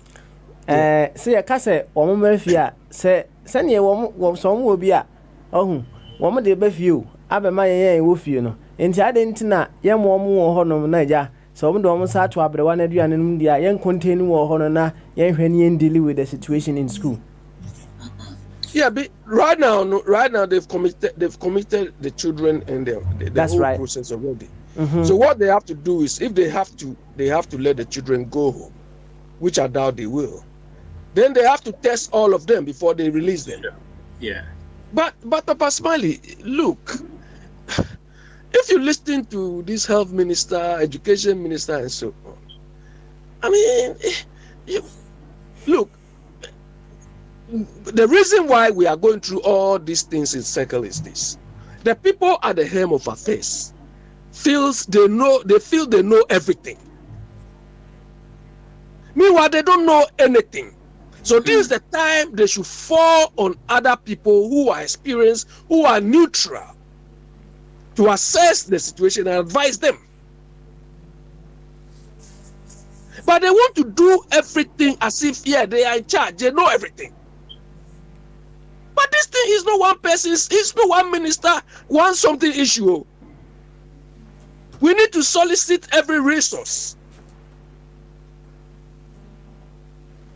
say a case or mafia say send you some will be a woman de befu. Abe my wolf, you know. enti ade ntina ye mo wo ho no na ja so mo do mo sa to abrewa na aduane no dia yen contain wo ho no na yen hwani yen deal with the situation in school. Yeah, but right now they've committed the children and the That's whole right. process already. So what they have to do is, if they have to let the children go home, which I doubt they will. Then they have to test all of them before they release them. Yeah. But Papa Smiley, look, if you listen to this health minister, education minister, and so on, I mean, look, the reason why we are going through all these things in circle is this: the people at the helm of affairs feel they know everything. Meanwhile, they don't know anything. So this is the time they should fall on other people who are experienced, who are neutral, to assess the situation and advise them. But they want to do everything as if, yeah, they are in charge, they know everything. But this thing is not one person's, it's not one minister, one something issue. We need to solicit every resource.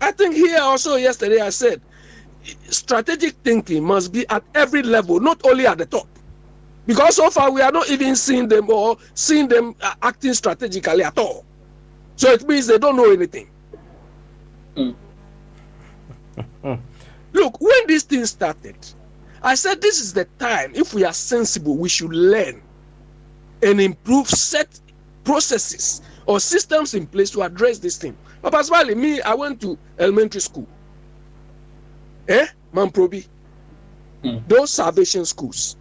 I think here also yesterday I said strategic thinking must be at every level, not only at the top. Because so far we are not even seeing them acting strategically at all. So it means they don't know anything. Look, when this thing started, I said this is the time, if we are sensible, we should learn and improve set processes or systems in place to address this thing. But personally, me, I went to elementary school. Mamprobi. Those salvation schools.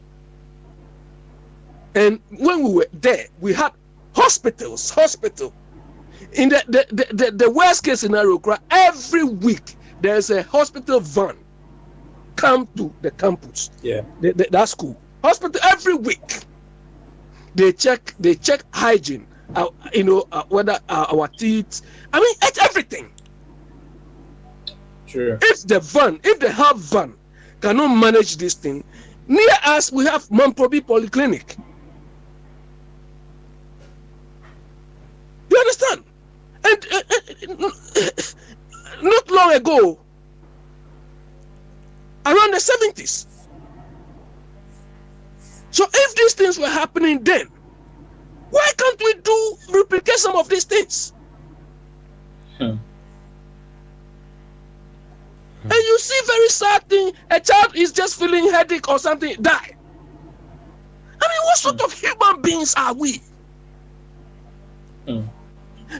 And when we were there, we had hospital. In the worst case scenario, every week there's a hospital van come to the campus. Yeah. That school. Hospital every week. They check hygiene, whether our teeth. I mean, it's everything. Sure. If the health van cannot manage this thing, near us we have Mamprobi Polyclinic. You understand? And not long ago, around the 70s. So if these things were happening then, why can't we replicate some of these things? And you see very sad thing, a child is just feeling headache or something, die. I mean, what sort of human beings are we?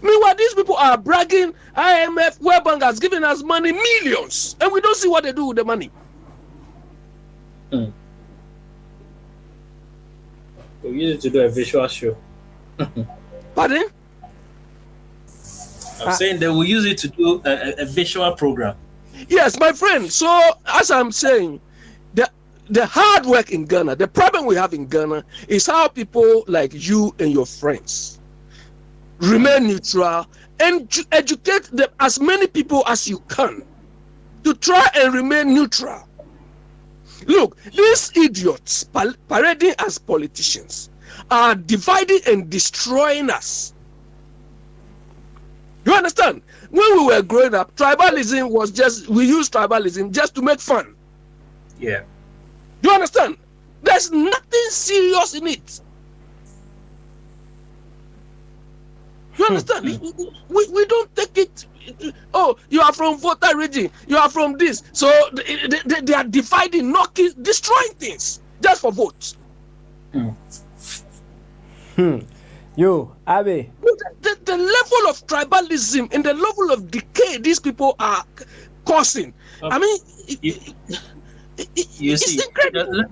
Meanwhile, these people are bragging, IMF, World Bank has given us money, millions, and we don't see what they do with the money. We use it to do a visual show. Pardon? I'm saying that we use it to do a visual program. Yes, my friend. So, as I'm saying, the hard work in Ghana, the problem we have in Ghana is how people like you and your friends remain neutral and educate them, as many people as you can, to try and remain neutral. Look, these idiots parading as politicians are dividing and destroying us. You understand? When we were growing up, tribalism was we used tribalism just to make fun. Yeah. You understand? There's nothing serious in it. You understand? We don't take it. Oh, you are from Volta region. You are from this. So they are dividing, knocking, destroying things just for votes. Yo, Abe. The level of tribalism and the level of decay these people are causing. I mean, it's incredible.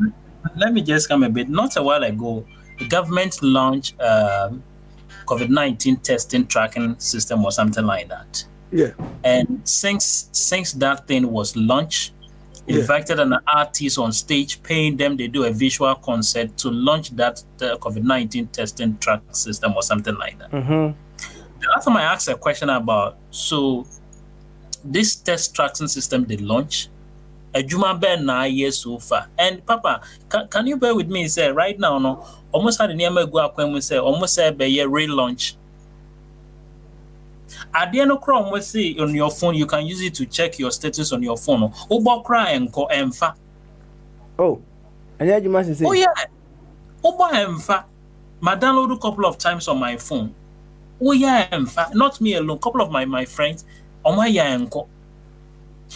Let me just come a bit. Not a while ago, the government launched COVID-19 testing tracking system or something like that. Yeah. And since that thing was launched, invited an artist on stage, paying them, they do a visual concert to launch that COVID-19 testing track system or something like that. The last time I asked a question about, so this test tracking system they launch, a Juma bear na years so far. And Papa, can you bear with me? Say right now, no, almost had the name go akwan mu say almost say be ye relaunch. At the end of Chrome, we see on your phone, you can use it to check your status on your phone. Oba cry and call emfa. Oh, and yeah, you must say. Oh yeah, Oba emfa. I download a couple of times on my phone. Oh yeah, emfa. Not me alone. Couple of my friends. Oh my yeah, enko.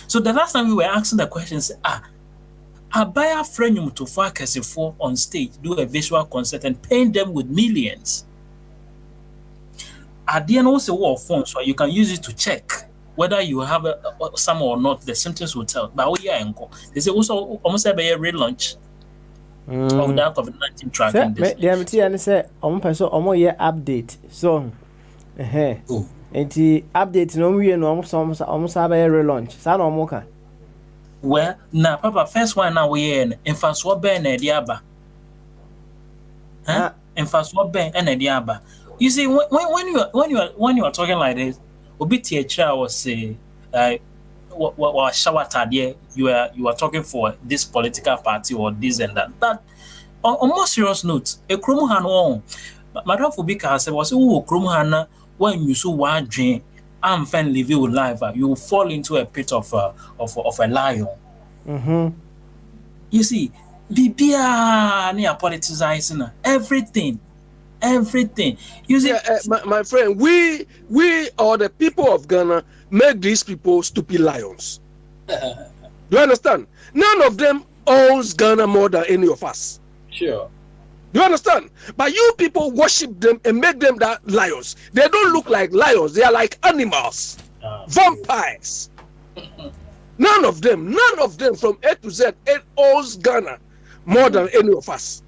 So the last time we were asking the question, say, I buy a friend to focus for on stage, do a visual concert and paying them with millions. At the end also war phone, so you can use it to check whether you have some or not. The symptoms will tell. But oh yeah, enko. They say also almost a relaunch of that COVID-19 tracking. The MT and say person update. So and the update no we no almost have a relaunch. Sa no mo kan. Well, now papa first one now we in first what ben e diaba. Huh? In first what ben e diaba. You see, when you are talking like this, obi teacher was say, what shower tadie you are talking for this political party or this and that. But on more serious note, a Kromuhan on, Madam Fubika said was Kromuhana when you so wide dream and fan live your life, you will fall into a pit of a lion. Mm-hmm. You see, Bibia near politicizing everything. You see, my friend, we or the people of Ghana make these people stupid lions. Do you understand? None of them owns Ghana more than any of us. Sure. Do you understand? But you people worship them and make them that lions. They don't look like lions. They are like animals, vampires. None of them from A to Z owns Ghana more than any of us.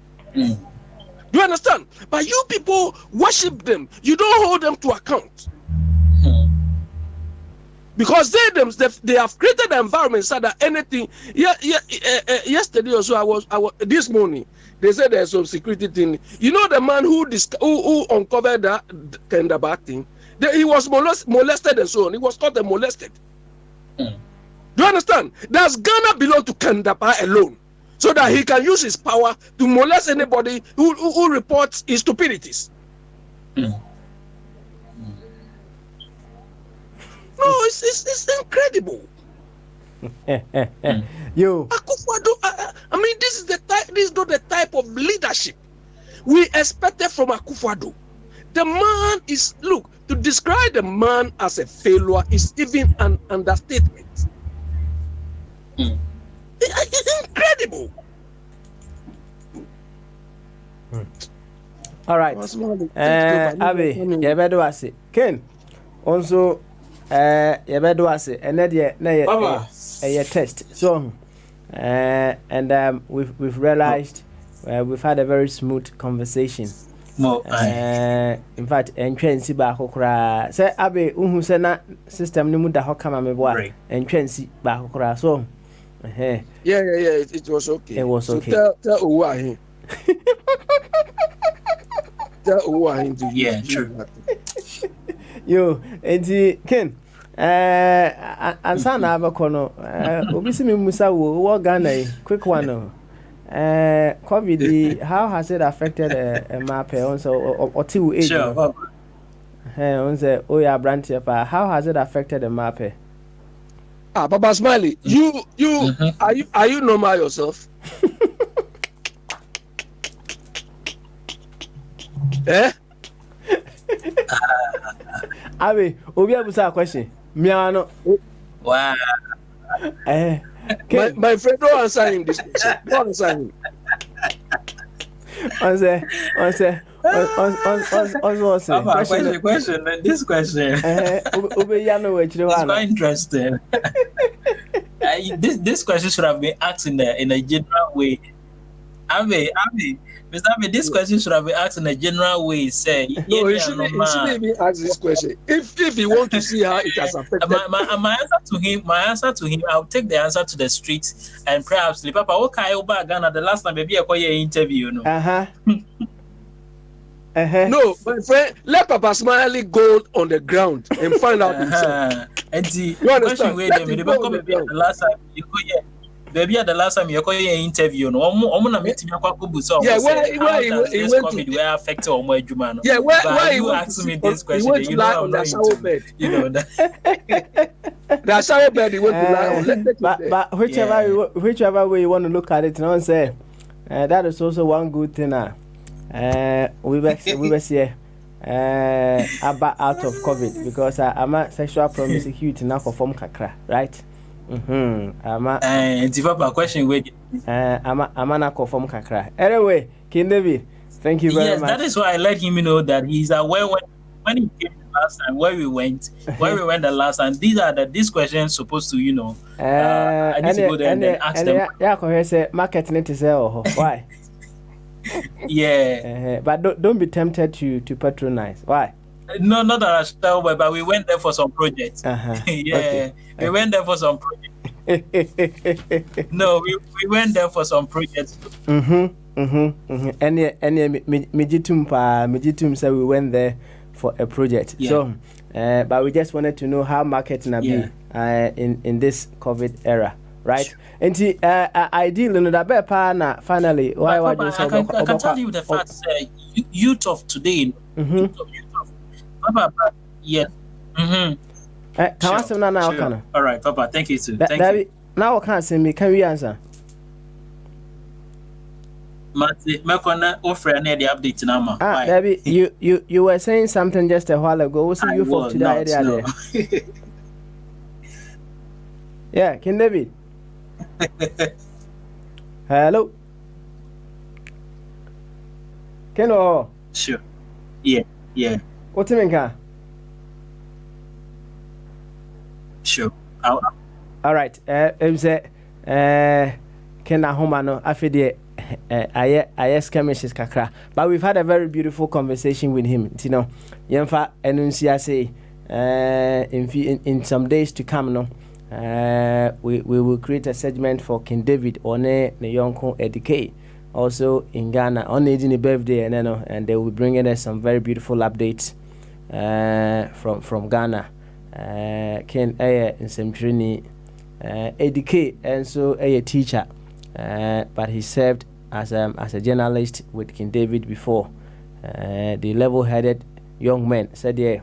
Do you understand? But you people worship them. You don't hold them to account. Because they have created the environment so that anything. Yesterday also I was this morning they said there's some security thing. You know the man who uncovered that kind of bad thing. He was molested and so on. He was caught and molested. Do you understand? Does Ghana belong to Kandapa alone? So that he can use his power to molest anybody who reports his stupidities. No, it's incredible. Yo, Akufo-Addo, I mean, this is not the type of leadership we expected from Akufo-Addo. The man is, look, to describe the man as a failure is even an understatement. It's incredible. All right. Abi, you better was it. Ken, also, you better was it. And then a test. So, and we've realized we've had a very smooth conversation. In fact, entrensi ba kokra. Say Abi, say na system ni mu da ho kama me boa. Entrensi ba kokra. So. Yeah, it was okay. It was okay. So tell Uwahin. Tell Uwahin to yeah, true. Yo, enti Ken, ansa na abakono, obi si me musa wo Ghana quick one. COVID, how has it affected a map or two age? Sure. On say, oh yeah, branch how has it affected the map? Baba Smiley, you are you normal yourself? Eh? Abi, obi abusa question. Me ano. Wow. My friend, don't answer him this question. Don't answer him. On say. Question. This question. It's quite interesting. This question should have been asked in a general way. Mr. Abe, this question should have been asked in a general way. Say, no, he shouldn't even ask this question. If you want to see how it has affected. My answer to him, I'll take the answer to the street and perhaps Papa, okay, over Ghana the last time maybe I call you interview, you know. No, my friend, let Papa Smiley go on the ground and find out himself. And the you understand? question the last time you go here. Baby, the last time you call your interview, no, I'm not meeting your couple. So Yeah, where this he went COVID to will affect on my Jumano. Yeah, where you asked me this question, he went to lie on the shower bed. You know that. The shower bed he went to lie on. But whichever way you want to look at it, you know, say that is also one good thing. We were here about out of COVID because I'm a sexual promiscuity now for form kakra, right? And Papa question with I'm a form kakra. Anyway, King David, thank you very much. That is why I let him know that he's aware when he came the last time, where we went the last time. These questions supposed to, I need to go there and then ask them. Yeah, say market need to sell. Why? Yeah. But don't be tempted to patronize. Why? No, not that I shall, but we went there for some projects. Yeah, okay. We went there for some projects. No, we went there for some projects. And Mijitum said we went there for a project. Yeah. So, but we just wanted to know how marketing be in this COVID era, right? And the ideal in the better finally. Why I can tell you the facts. Youth of today. Youth of Papa, yes. Can I say now? Sure. All right, Papa. Thank you too. Thank you. Now, can't say me. Can we answer? Mate, Makona offer any the update now. Debbie, you were saying something just a while ago. What's you for today? No. Yeah, King David. Hello. Keno. Sure. Yeah. What do you mean, Sure. All right. It was Kena Homano. I feel I skirmishes kakra. But we've had a very beautiful conversation with him. You know, Yemfa Enuncia say in some days to come, no. We will create a segment for King David on the Yonko Edike, also in Ghana on the birthday, and they will bring in us some very beautiful updates from Ghana. Ken in Semtrini Edike, and so a teacher, but he served as a journalist with King David before. The level-headed young men said, "Yeah,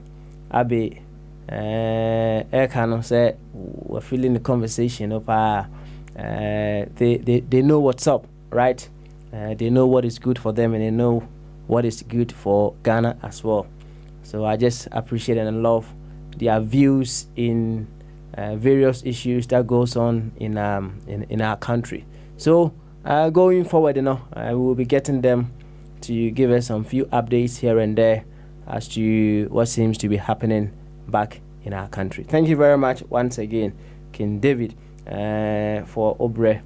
Abe." Ekano said we're feeling the conversation of they know what's up, right? They know what is good for them, and they know what is good for Ghana as well. So I just appreciate and love their views in various issues that goes on in our country. So going forward, we will be getting them to give us some few updates here and there as to what seems to be happening back in our country. Thank you very much once again, King David, for Obre.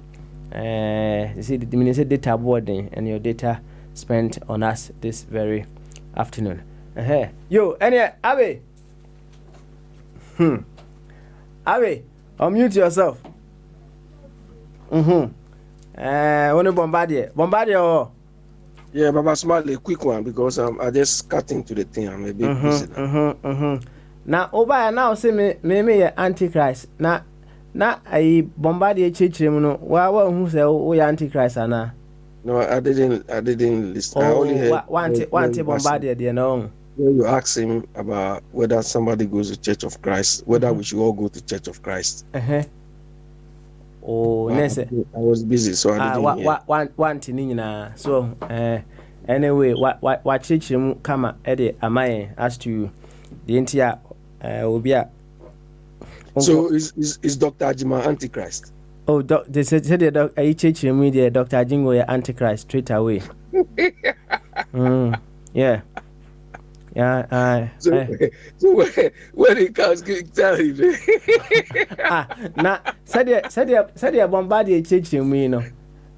You see, the minister data boarding and your data spent on us this very afternoon. Yo, anyway, Abe. Abe, unmute yourself. Only Bombardier. Yeah, Baba Smiley, a quick one because I just cut into the thing. I'm a bit busy now. Now, Obaya now say me Antichrist. Na I Bombardier church no. Why who say we Antichrist ana? No, I didn't listen. I only heard one Bombardier there no. When you ask him about whether somebody goes to Church of Christ, whether we should all go to Church of Christ. Oh, I was busy, so I didn't hear. One thing so anyway, what church him come Eddie Amaye as to the entire Obia. So is Dr. Ajima Antichrist? Oh, they said the church him the Dr. Jingo Antichrist straight away. Yeah. So when he comes, tell him. Said the Bombardier church him,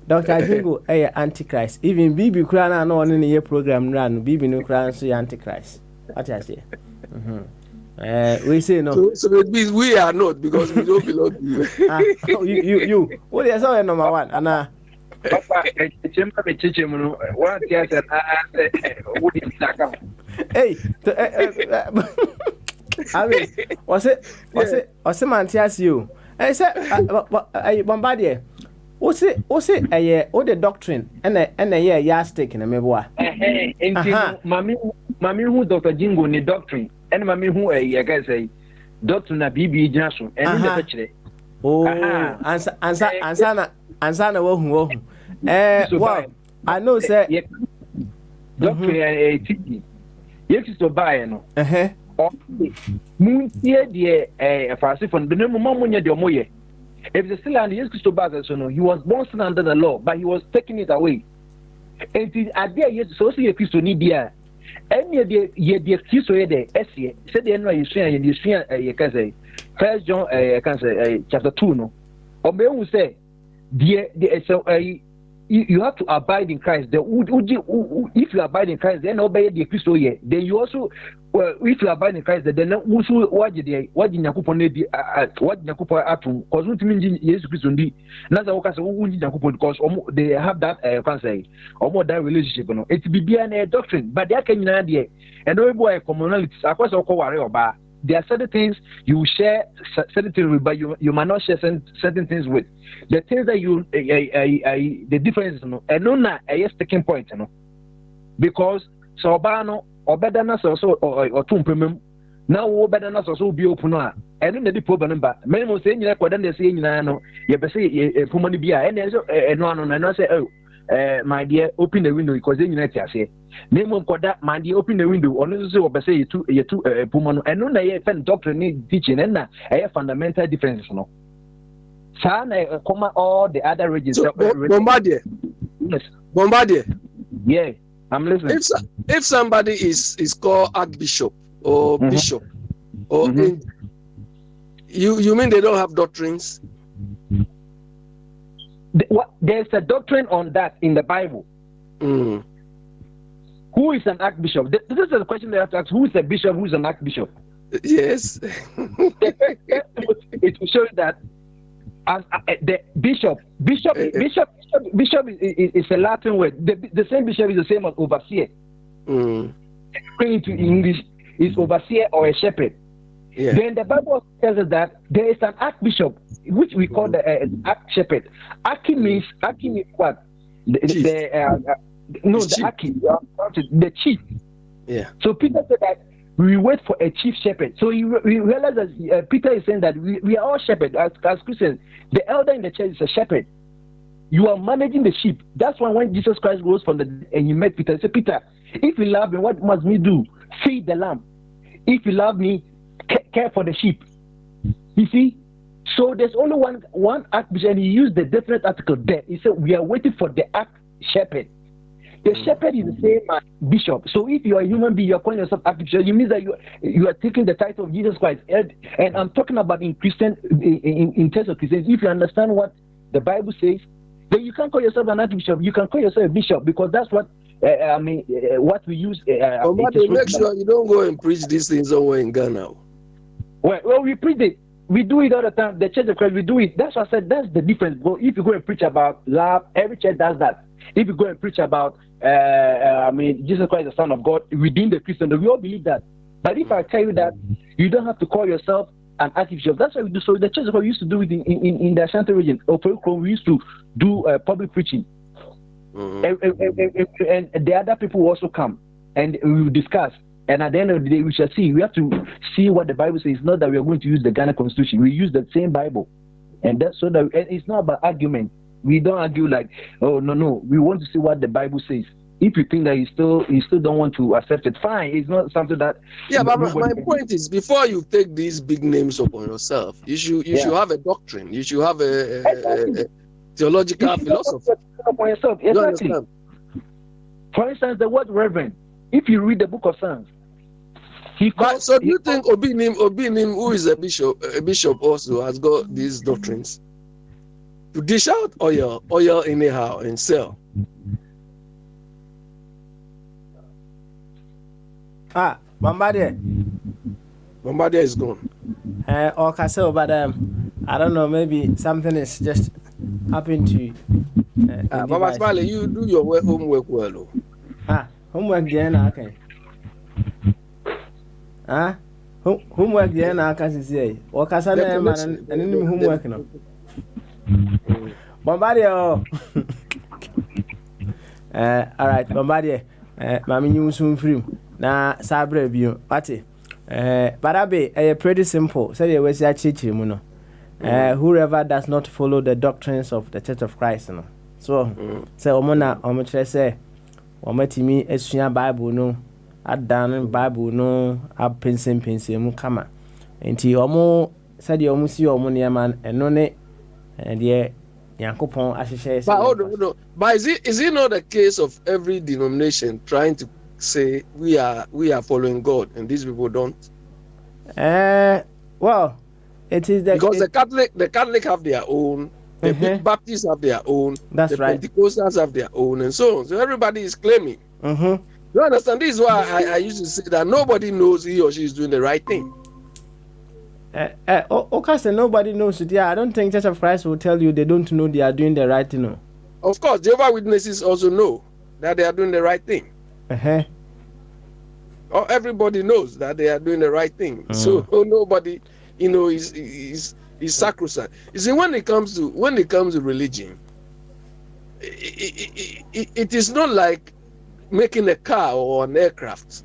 Dr. Jingo Antichrist. Even Bibi Krana no one in the program run. Bibi no Kran so Antichrist. What I say? We say no. So it means we are not because we don't belong to you. You. What is our number one? Anna. Papa, hey, I mean, was it Mantias you? I said, Bombardier. What's the doctrine and a yardstick in a meboa. Mammy who Dr. Jingo ni doctrine, and mammy who I guess a doctrine na BB Johnson, and actually. Oh, ansana wo. Well, I know, sir. Doctrine TV. Yes, to buy no. Moon here, dear, a farcifon, the name of Mamma de Moye. If the still and yes, Christo Bazar, he was born under the law, but he was taking it away. And it are there yet so see a Christo Nidia. And ye Christo de Essie, said the enemy you see, you can say, 1 John, can say, chapter 2, no. Or may we say, dear, you have to abide in Christ. If you abide in Christ, then obey the Christo ye. Then you also, if you abide in Christ, then also what in Yakupon, what Yakupa atum, because what means Jesus Christ on the Naza Okas, because they have that, can say, or more that relationship. It's be a doctrine, but there can be idea. And no boy commonalities, across all warrior bar. There are certain things you share, certain things with, but you might not share certain things with. The things that you, the differences, and no, a sticking point, because so bano or better than us or two premium. Now, better than us also be open. And then the problem, but many will say, like what they say, you know, you say, a woman be and no, and I say, oh. My dear, open the window because then you say, name of that, my dear, open the window. Honestly, or say you two woman, and no, I have doctrine teaching, and I have fundamental differences. No, San, all the other regions. Bombardier. Yes. Bombardier. Yeah, I'm listening. If somebody is called Archbishop or Bishop, or you mean they don't have doctrines? There's a doctrine on that in the Bible. Who is an archbishop? This is the question they have to ask. Who is a bishop? Who is an archbishop? Yes. It will show that as the bishop is a Latin word. The same bishop is the same as overseer. Bring it to English is overseer or a shepherd. Yeah. Then the Bible tells us that there is an archbishop, which we call the arch-shepherd. Archi means what? The chief. Yeah. So Peter said that we wait for a chief shepherd. So we realize that Peter is saying that we are all shepherds as Christians. The elder in the church is a shepherd. You are managing the sheep. That's why when Jesus Christ rose from the dead and he met Peter, he said, Peter, if you love me, what must we do? Feed the lamb. If you love me, care for the sheep. You see? So there's only one archbishop, and he used the definite article there. He said, we are waiting for the arch-shepherd. The shepherd is the same as bishop. So if you are a human being, you are calling yourself archbishop, it means that you are taking the title of Jesus Christ. And I'm talking about in Christian, in terms of Christians. If you understand what the Bible says, then you can't call yourself an archbishop. You can call yourself a bishop, because that's what what we use. But make sure you don't go and preach these things somewhere in Ghana. Well, we preach it. We do it all the time. The Church of Christ, we do it. That's what I said. That's the difference. But if you go and preach about love, every church does that. If you go and preach about, Jesus Christ, the Son of God, within the Christian, we all believe that. But if I tell you that you don't have to call yourself an archbishop, that's what we do. So the Church of Christ used to do it in the Ashanti region. We used to do public preaching. And the other people will also come and we will discuss. And at the end of the day, we shall see. We have to see what the Bible says. It's not that we are going to use the Ghana Constitution. We use the same Bible, and that's so that. And it's not about argument. We don't argue like, oh no. We want to see what the Bible says. If you think that you still don't want to accept it, fine. It's not something that. Yeah, but my point is, before you take these big names upon yourself, you should have a doctrine. You should have a theological philosophy. Upon yourself, exactly. For instance, the word reverend. If you read the book of Psalms, so do you think Obinim, who is a bishop also has got these doctrines? To dish out oil anyhow and sell. Bombardier is gone. Okay, so but I don't know, maybe something is just happened to you. Baba Smiley, you do your homework well. Homework there okay. Homework there na aka sisi. O kasa na man and homework no. Bombardier. All right, Bombardier. Mami you soon free. Na sabre bio. Pati. Barabe, pretty simple. Say you was ya chichi muno. Whoever does not follow the doctrines of the Church of Christ, no. So, say omona omotre say omatimi esua Bible no, adan Bible no, apensen mu kama. Enti omo say the omo si omo niam eno ne de Yankopon ahihye. But hold on. But is it not the case of every denomination trying to say we are following God and these people don't? Well, it is because the Catholic have their own, the Baptists have their own, that's right. Pentecostals have their own, and so on. So everybody is claiming. You understand? This is why I used to say that nobody knows he or she is doing the right thing. Okay, nobody knows it. Yeah, I don't think Church of Christ will tell you they don't know they are doing the right thing. No. Of course, Jehovah's Witnesses also know that they are doing the right thing. Everybody knows that they are doing the right thing. So nobody, is sacrosanct. You see, when it comes to religion, it is not like making a car or an aircraft,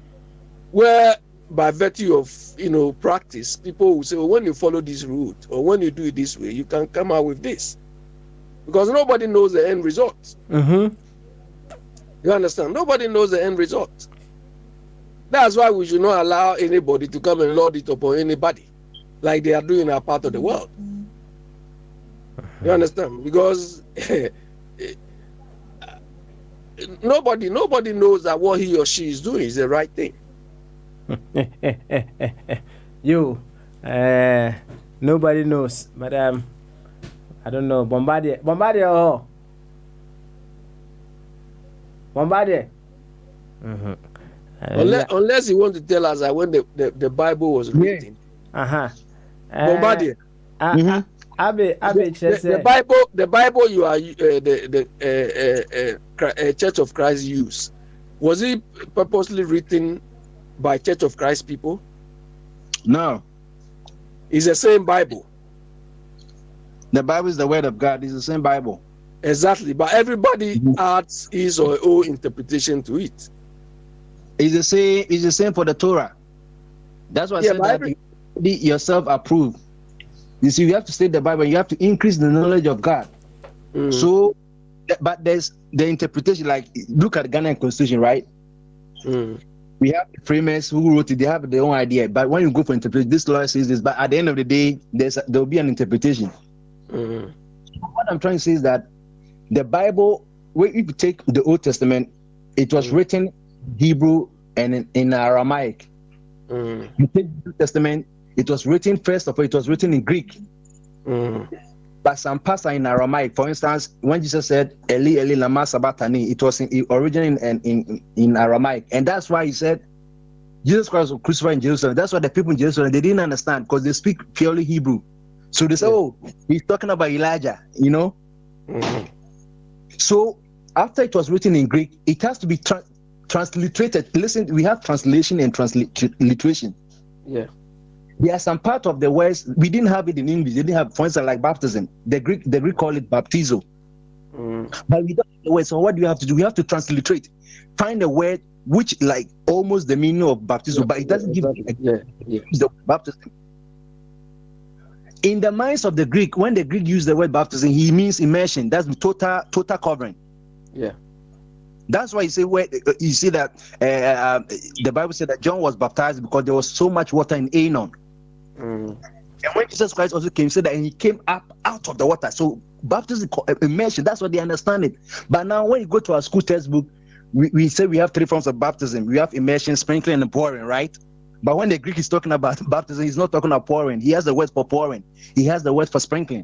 where by virtue of practice, people will say, well, when you follow this route or when you do it this way, you can come out with this, because nobody knows the end result. You understand? Nobody knows the end result. That's why we should not allow anybody to come and lord it upon anybody, like they are doing in our part of the world. You understand? Because nobody knows that what he or she is doing is the right thing. Nobody knows, but I don't know. Bombardier. Unless you want to tell us that when the Bible was written, Bombardier. The Bible you are the Church of Christ use, was it purposely written by Church of Christ people? No. It's the same Bible. The Bible is the word of God. It's the same Bible. Exactly, but everybody adds his or her own interpretation to it. It's the same for the Torah. That's why I said that you yourself approve. You see, you have to study the Bible. You have to increase the knowledge of God. So, but there's the interpretation. Like, look at the Ghanaian Constitution, right? We have the framers who wrote it. They have their own idea. But when you go for interpretation, this lawyer says this. But at the end of the day, there will be an interpretation. What I'm trying to say is that the Bible, if you take the Old Testament, it was written Hebrew and in Aramaic. You take the New Testament, it was written, first of all, it was written in Greek. But some parts are in Aramaic. For instance, when Jesus said, Eli, Eli, lama sabachthani, it was originally in Aramaic. And that's why he said, Jesus Christ was crucified in Jerusalem. That's why the people in Jerusalem, they didn't understand, because they speak purely Hebrew. So they say, oh, he's talking about Elijah, So after it was written in Greek, it has to be transliterated. Listen, we have translation and transliteration. There are some part of the words we didn't have it in English. They didn't have, for instance, like baptism. The Greek call it baptizo. But we don't have the word. So what do you have to do? We have to transliterate. Find a word which like almost the meaning of baptizo, but it doesn't give the baptism. In the minds of the Greek, when the Greek used the word baptism, he means immersion. That's total covering. That's why you see that the Bible said that John was baptized because there was so much water in Aenon. And when Jesus Christ also came, he said that he came up out of the water. So baptism is immersion. That's what they understand it. But now when you go to our school textbook, we say we have three forms of baptism. We have immersion, sprinkling, and pouring, right? But when the Greek is talking about baptism, he's not talking about pouring. He has the word for pouring. He has the word for sprinkling.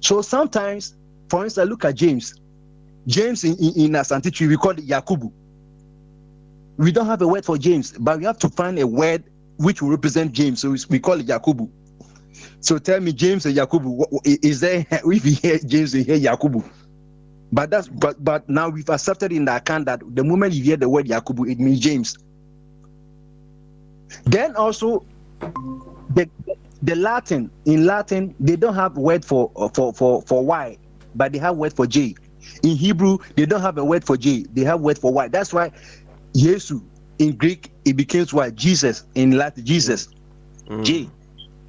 So sometimes, for instance, look at James. James in Asante Tree, we call it Yakubu. We don't have a word for James, but we have to find a word which will represent James. So we call it Yakubu. So tell me, James and Yakubu, is there, if you hear James, you hear Yakubu. But now we've accepted in the account that the moment you hear the word Yakubu, it means James. Then also the Latin, in Latin, they don't have word for why. but they have word for J. In Hebrew, they don't have a word for J. They have word for Y. That's why Jesus in Greek it becomes what? Jesus in Latin, Jesus. J.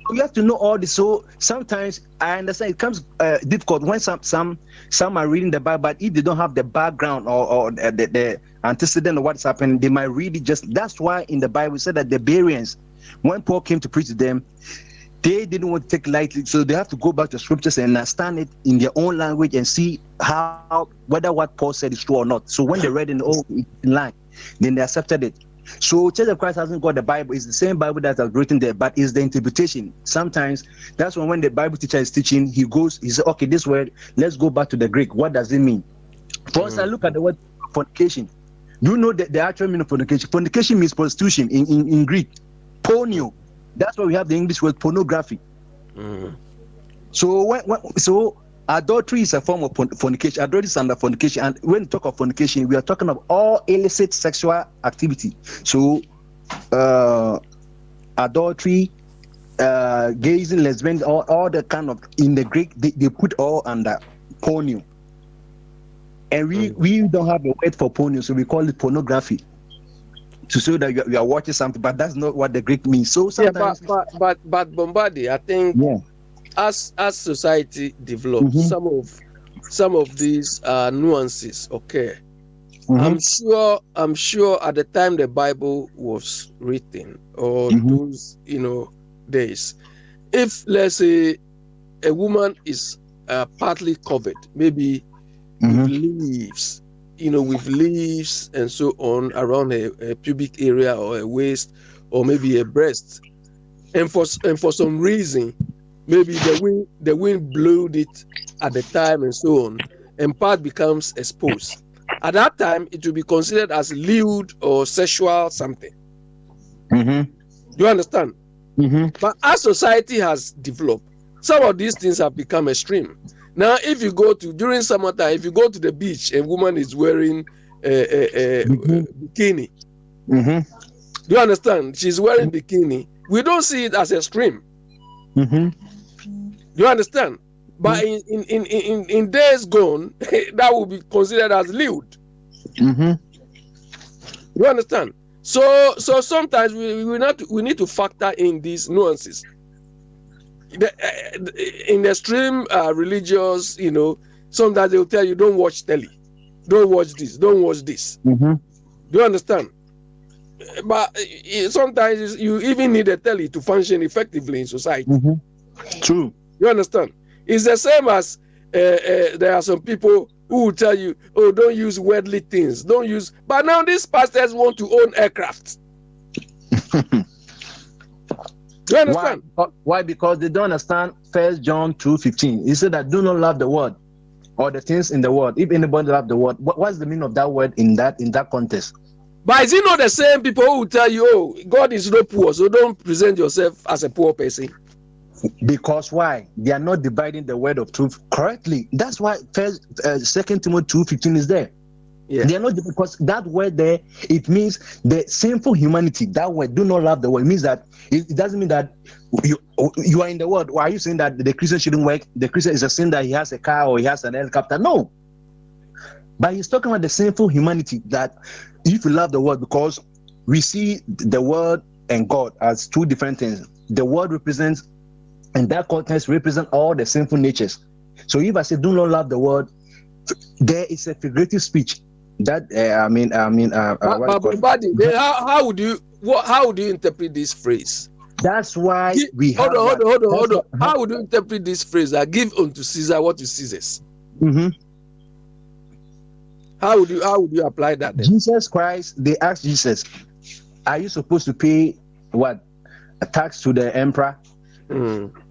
So you have to know all this. So sometimes I understand it comes difficult when some are reading the Bible, but if they don't have the background or the antecedent of what's happening, they might read it just. That's why in the Bible it said that the Bereans, when Paul came to preach to them, they didn't want to take lightly, so they have to go back to scriptures and understand it in their own language and see how whether what Paul said is true or not. So when they read in line, then they accepted it. So Church of Christ hasn't got the Bible. It's the same Bible that was written there, but it's the interpretation. Sometimes that's when the Bible teacher is teaching, he says, okay, this word, let's go back to the Greek. What does it mean? For instance, look at the word fornication. You know the actual meaning of fornication. Fornication means prostitution in Greek. Porneo. That's why we have the English word pornography. So adultery is a form of fornication. Adultery is under fornication. And when we talk of fornication, we are talking of all illicit sexual activity. So adultery, gazing, lesbian, all the kind of, in the Greek, they put all under porneo. And we don't have a word for porneo, so we call it pornography. To show that you are watching something, but that's not what the Greek means. So sometimes, but Bombardier, I think, as society develops, some of these nuances occur. I'm sure at the time the Bible was written, or those days, if let's say a woman is partly covered, maybe with leaves. With leaves and so on around a pubic area or a waist or maybe a breast, and for some reason, maybe the wind blew it at the time and so on, and part becomes exposed. At that time, it will be considered as lewd or sexual something. Do you understand? But as society has developed, some of these things have become extreme. Now, if you go during summertime, if you go to the beach, a woman is wearing a bikini. Do you understand? She's wearing bikini. We don't see it as extreme. Do you understand? But in days gone, that will be considered as lewd. You understand? So sometimes we need to factor in these nuances. In the extreme religious, sometimes they'll tell you, don't watch telly, don't watch this, don't watch this. Do you understand? But sometimes you even need a telly to function effectively in society. True. You understand? It's the same as there are some people who will tell you, oh, don't use worldly things, don't use. But now these pastors want to own aircraft. Do you understand? Why? Because they don't understand 1 John 2:15. He said that do not love the world or the things in the world. If anybody love the world, what's the meaning of that word in that context? But is it not the same people who tell you, oh, God is not poor, so don't present yourself as a poor person? Because why? They are not dividing the word of truth correctly. That's why 2 Timothy 2:15 is there. Yeah. They are not, because that word there, it means the sinful humanity. That word, do not love the world, means that it doesn't mean that you are in the world. Why are you saying that the Christian shouldn't work? The Christian is a sin that he has a car or he has an helicopter? No. But he's talking about the sinful humanity, that if you love the world, because we see the world and God as two different things. The world represents, in that context, represent all the sinful natures. So if I say do not love the world, there is a figurative speech. That how would you interpret this phrase? That's why we hold on. How would you interpret this phrase that give unto Caesar what is Caesar's? How would you apply that then? Jesus Christ, they asked Jesus, are you supposed to pay what? A tax to the emperor?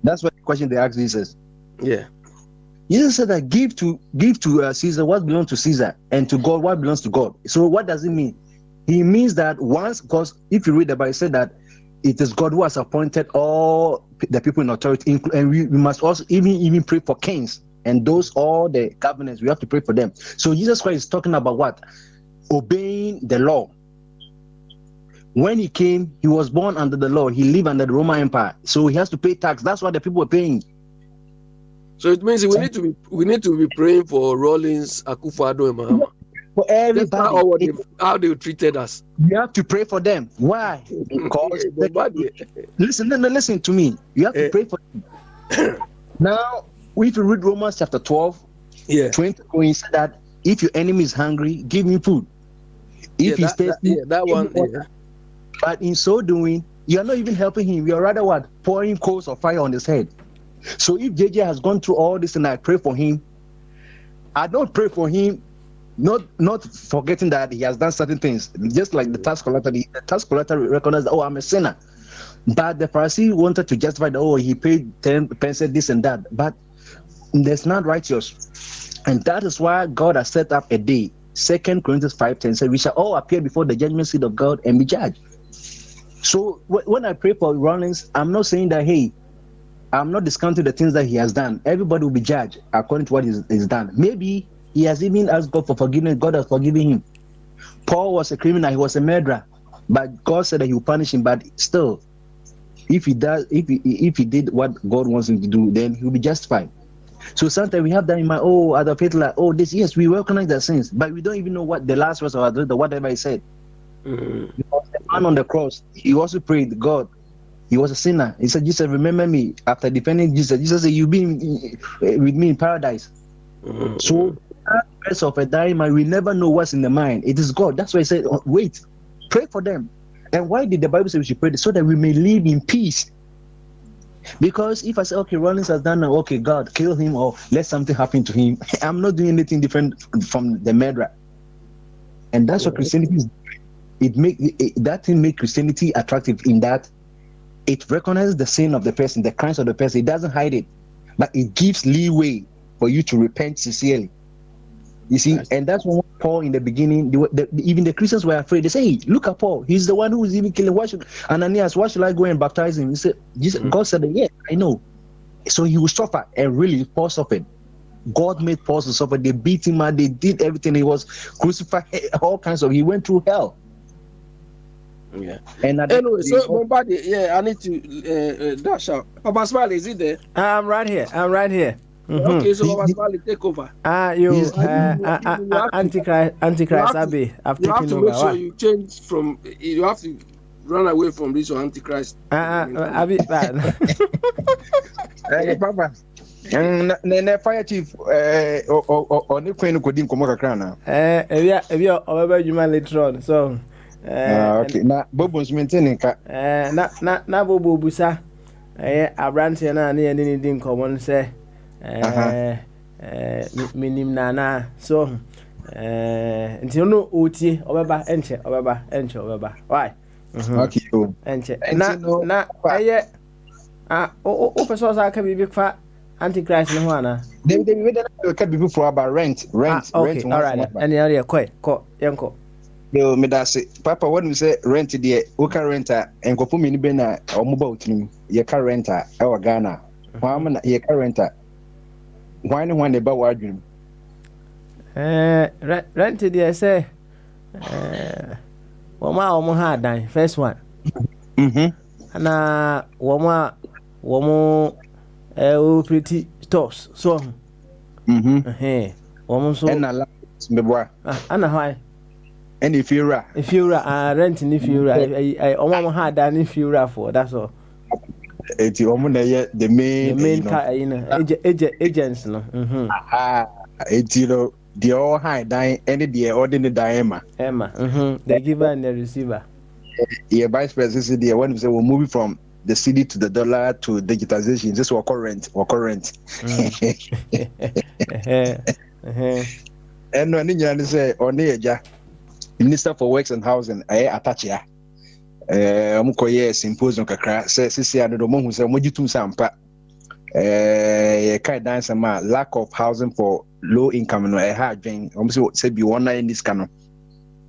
That's what the question they asked Jesus. Yeah. Jesus said that give to Caesar what belongs to Caesar, and to God what belongs to God. So what does it mean? He means that once, because if you read the Bible, it said that it is God who has appointed all the people in authority, and we must also even pray for kings and all the governors. We have to pray for them. So Jesus Christ is talking about what? Obeying the law. When he came, he was born under the law. He lived under the Roman Empire, so he has to pay tax. That's what the people were paying. So it means we need to be praying for Rawlings, Akufo-Addo, and Mahama. For everybody, how they treated us. You have to pray for them. Why? Because listen to me. You have to pray for them. Now, if you read Romans chapter 12, 20, he said that if your enemy is hungry, give him food. If he's thirsty, that one. But in so doing, you are not even helping him. You are rather what? Pouring coals of fire on his head. So if JJ has gone through all this and I pray for him, I don't pray for him, not forgetting that he has done certain things. Just like the tax collector, recognized, oh, I'm a sinner. But the Pharisee wanted to justify that, oh, he paid 10% this and that. But that's not righteous. And that is why God has set up a day. 2 Corinthians 5:10 says, we shall all appear before the judgment seat of God and be judged. So when I pray for Rawlings, I'm not saying that, hey, I'm not discounting the things that he has done. Everybody will be judged according to what he's done. Maybe he has even asked God for forgiveness. God has forgiven him. Paul was a criminal. He was a murderer. But God said that he will punish him. But still, if he did what God wants him to do, then he will be justified. So sometimes we have that in mind, oh, other people like, oh, this, yes, we recognize the sins, but we don't even know what the last verse or whatever he said. Because the man on the cross, he also prayed, God, he was a sinner. He said, Jesus, remember me. After defending Jesus, Jesus said, you've been with me in paradise. So that verse of a dying man, we never know what's in the mind. It is God. That's why he said, oh, wait, pray for them. And why did the Bible say we should pray? So that we may live in peace. Because if I say, okay, Rawlings has done now, okay, God, kill him or let something happen to him, I'm not doing anything different from the murderer. And that's what Christianity is. That thing makes Christianity attractive in that it recognizes the sin of the person, the crimes of the person. It doesn't hide it, but it gives leeway for you to repent sincerely. You see, and that's when Paul in the beginning, even the Christians were afraid. They say, hey, look at Paul. He's the one who is even killing. Ananias, why should I go and baptize him? He said, God said, yeah, I know. So he will suffer, and really, Paul suffered. God made Paul to suffer. They beat him out. They did everything. He was crucified, all kinds of. He went through hell. Yeah. And anyway, so Bombadi, I need to dash out. Papa Smiley, is he there? I'm right here. Mm-hmm. Okay, so Papa Smiley, take over. Antichrist Abbey. You have to make sure you change from. You have to run away from this Antichrist. Abbey. Hey, Papa. The fire chief or the queen could come kakra na. If you over human later on. So okay. Na Bobon's maintaining ka. Na Bobo busa. Abranche na ne ni din common say. Minim nana. So until no oti obeba enche. Why? Okay. Enche. Na o person sa ka bibi fa Antichrist no ana. They made a people for about rent. Okay, all right. Any area ko yanko. No, me that say, Papa, when we say rent there, we can renter and go for me be na or mobile team. You can renter our Ghana. Why man you can renter? Why no one about what dream? Rent there say woman hard dan first one. Na woman pretty stores so woman so and la me boy ana why and if you rent if you I woman hard dan if you for that's all. It's woman the main car agents no it's the all high dying any the ordinary diema the giver and the receiver. Yeah, vice president there when we say we're moving from the cedi to the dollar to digitization, just or current. And when you say on the Minister for Works and Housing, I attach ya. Mukoye symposium kakra says CC and the one who said Mojitum Sampa. Kind dance lack of housing for low income no a hard thing. Almost said be one in this canon.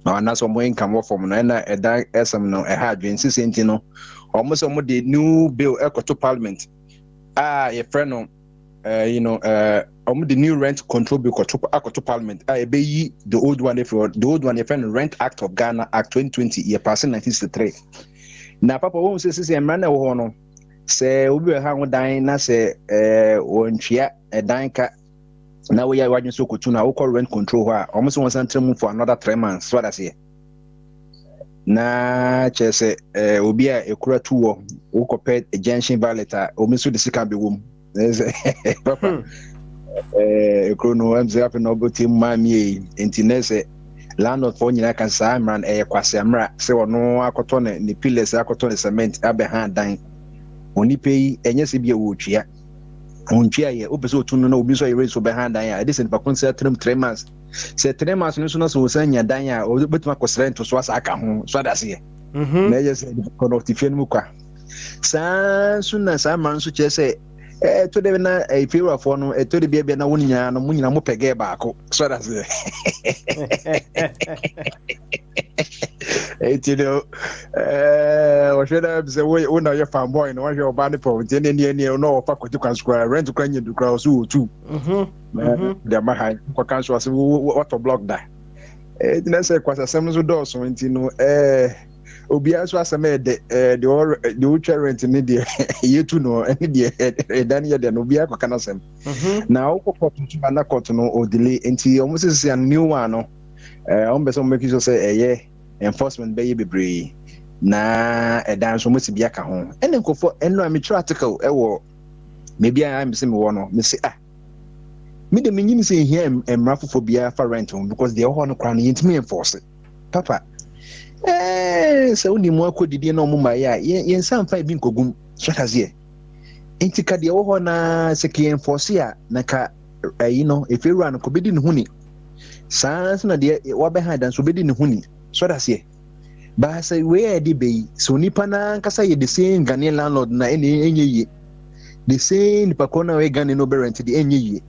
And that's more income from a dark SM no a hard thing. Since you know, almost the new bill to Parliament. A friend of the new rent control bill to Parliament. The old one, a friend Rent Act of Ghana Act 2020, year passing 1963. Now, Papa won't say, man, Say obi ha ho dan na say wontwea dan ka na we ya wadwen so kotu na wo rent control ho a almost one centrum for another 3 months. So that's it. Na chese obi a ekura tuwo wo kopet junction valet omi so de sika be wom. Papa ekro no am say no go team mami entinese landlord for nyina kan sa amran kwase amra se wono akoto ne pillars akoto ne cement abeha dan oni pay enye se bia wo twia ontwia ye obeso otunu na obi so ye raise obeha dan ya this in bakon say 3 months say 3 months no so na so sanya dan ya obetuma ko srent so asa aka ho so da se na ye say connectifie no kwa sa sunna sa man so che say to de na ifewa for no to de bia na wonya no munyina mo pege baako so da se you know what should I say we na your fanboy no your body for any no fa ko tukwan square rent to kwanye du cross too the ma high ko kan so what block that na say kwasa sem so do so ntino obi aso aseme the ultra rent ni de yetu no ni de dan ye de no obi akọ kana sem na okọ tutu na court no o delay nti almost say a new one no on be so make you say enforcement be bebre na dan so musi bia ka ho ene nkofo eno am true article wo maybe I am say me wo no me say me de me nyini say here emrafofo bia for rent because they ho no kra no yintimi enforce papa so ni mo akodidi na omuma ya yen san fa bi nkogum so tazie enti ka de wo na se ke enforce ya na ka you know if you run ko bedi ne huni sans na de wo be ha dan so bedi ne huni so tazie ba say we di be so nipa na nkasa ye the same Ghanaian landlord na enye ye the same nipa kona we Ghanaian no be rent di enye ye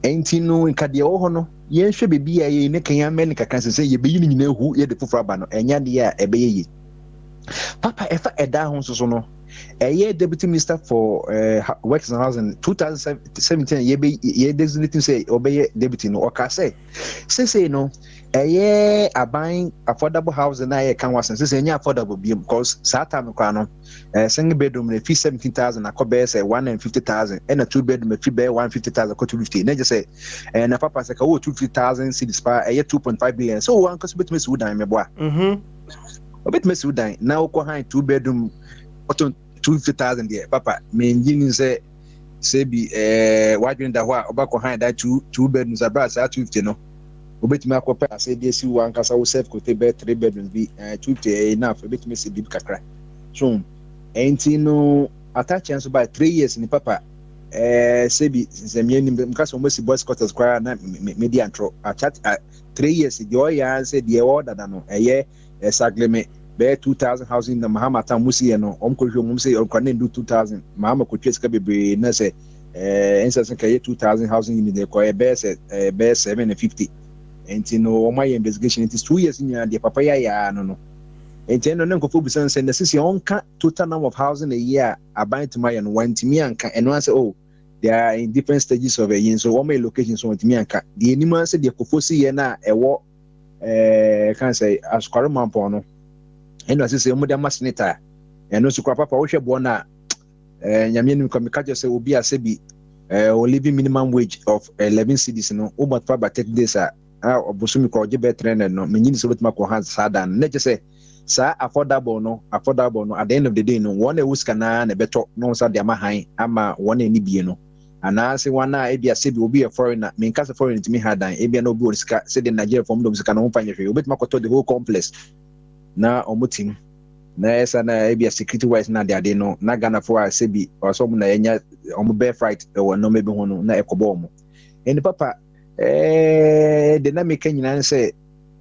enti no nka de wo no yen hwe bebi aye ne kan amen kaka se ye beyi nyina hu ye de foforo ba no enya de a ebe ye papa efa eda ho so no eye deputy minister for works and housing 2017 ye designating say obey deputy no okase say no eye aban affordable housing na ye kan wasen say enya affordable because time kwa no single bedroom na fee 17,000 akobe say 150,000 and a 2 bedroom fee be 150,000 ko 250 na je say na papa say ka wo 250,000 cedis pa eye 2.5 billion so one cause bit me sudan me boa obit me sudan na ko han 2 bedroom 250,000 there papa me ngini say bi wadwen da ho a obako han da 2 bedrooms abra say 250 no obetimi akopa say dey si one kasa wo self kote be 3 bedrooms bi 250 enough obetimi say bib kakra so enti no attach so by 3 years ni papa say bi zemye ni mkasa mo si boys quarters kwa na media antro attach 3 years the oya say the order da no eye sagleme be 2,000 housing na mahama ta musi no omkohwe mum say onkwane do 2,000 mahama ko twesika bebre na say instance ka ye 2,000 housing ni de ko be 750 enti no o my investigation it is 2 years nya de papa ya no enti no nkofo busan say the sisi onka total number of housing a year aban to my no wantimi anka eno say oh they are in different stages of a year so one my location so wantimi anka the anima say the kofo si ye na ewo can say askware mampo no eno say mo de masinita eno so kwa papa wo hwe bo na nyame nim komika je say obi asebi o living minimum wage of 11 cedis no o but for take this obusumi ko je better no menyini so betima ko han sadan na je say sa affordable no at the end of the day no one e wuska na beto no sa de amahan ama one ni bie no ana se wana e bia se bi obi e foreigner me nka se foreigner timi hadan e bia no obi wuska se de Nigeria from do wuska no panye hwe obetima ko to the whole complex na omutim na esa na e bia security wise na de ade no na Ghana for se bi oso mu na enya omu bear fright e wo no mebi ho no na ekobo omu eni papa the dynamic nyina say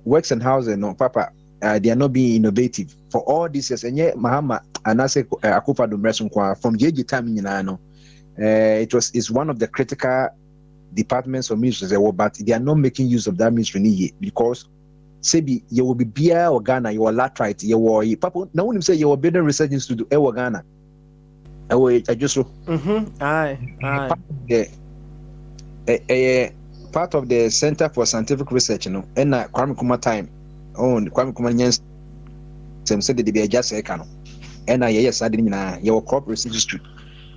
works and housing no papa they are not being innovative for all this years enye mahama anase akufa do mreso kwa from JJ time nyina no it's one of the critical departments or ministries but they are not making use of that ministry because sebi you will be bia or Ghana you are latrite you will papa na woni say you will building research institute e Ghana ajuso part of the Center for Scientific Research no and Kwame Nkrumah time Kwame Nkrumah nyens sem say de be adjust e ka no and I yes I didn't your crop research institute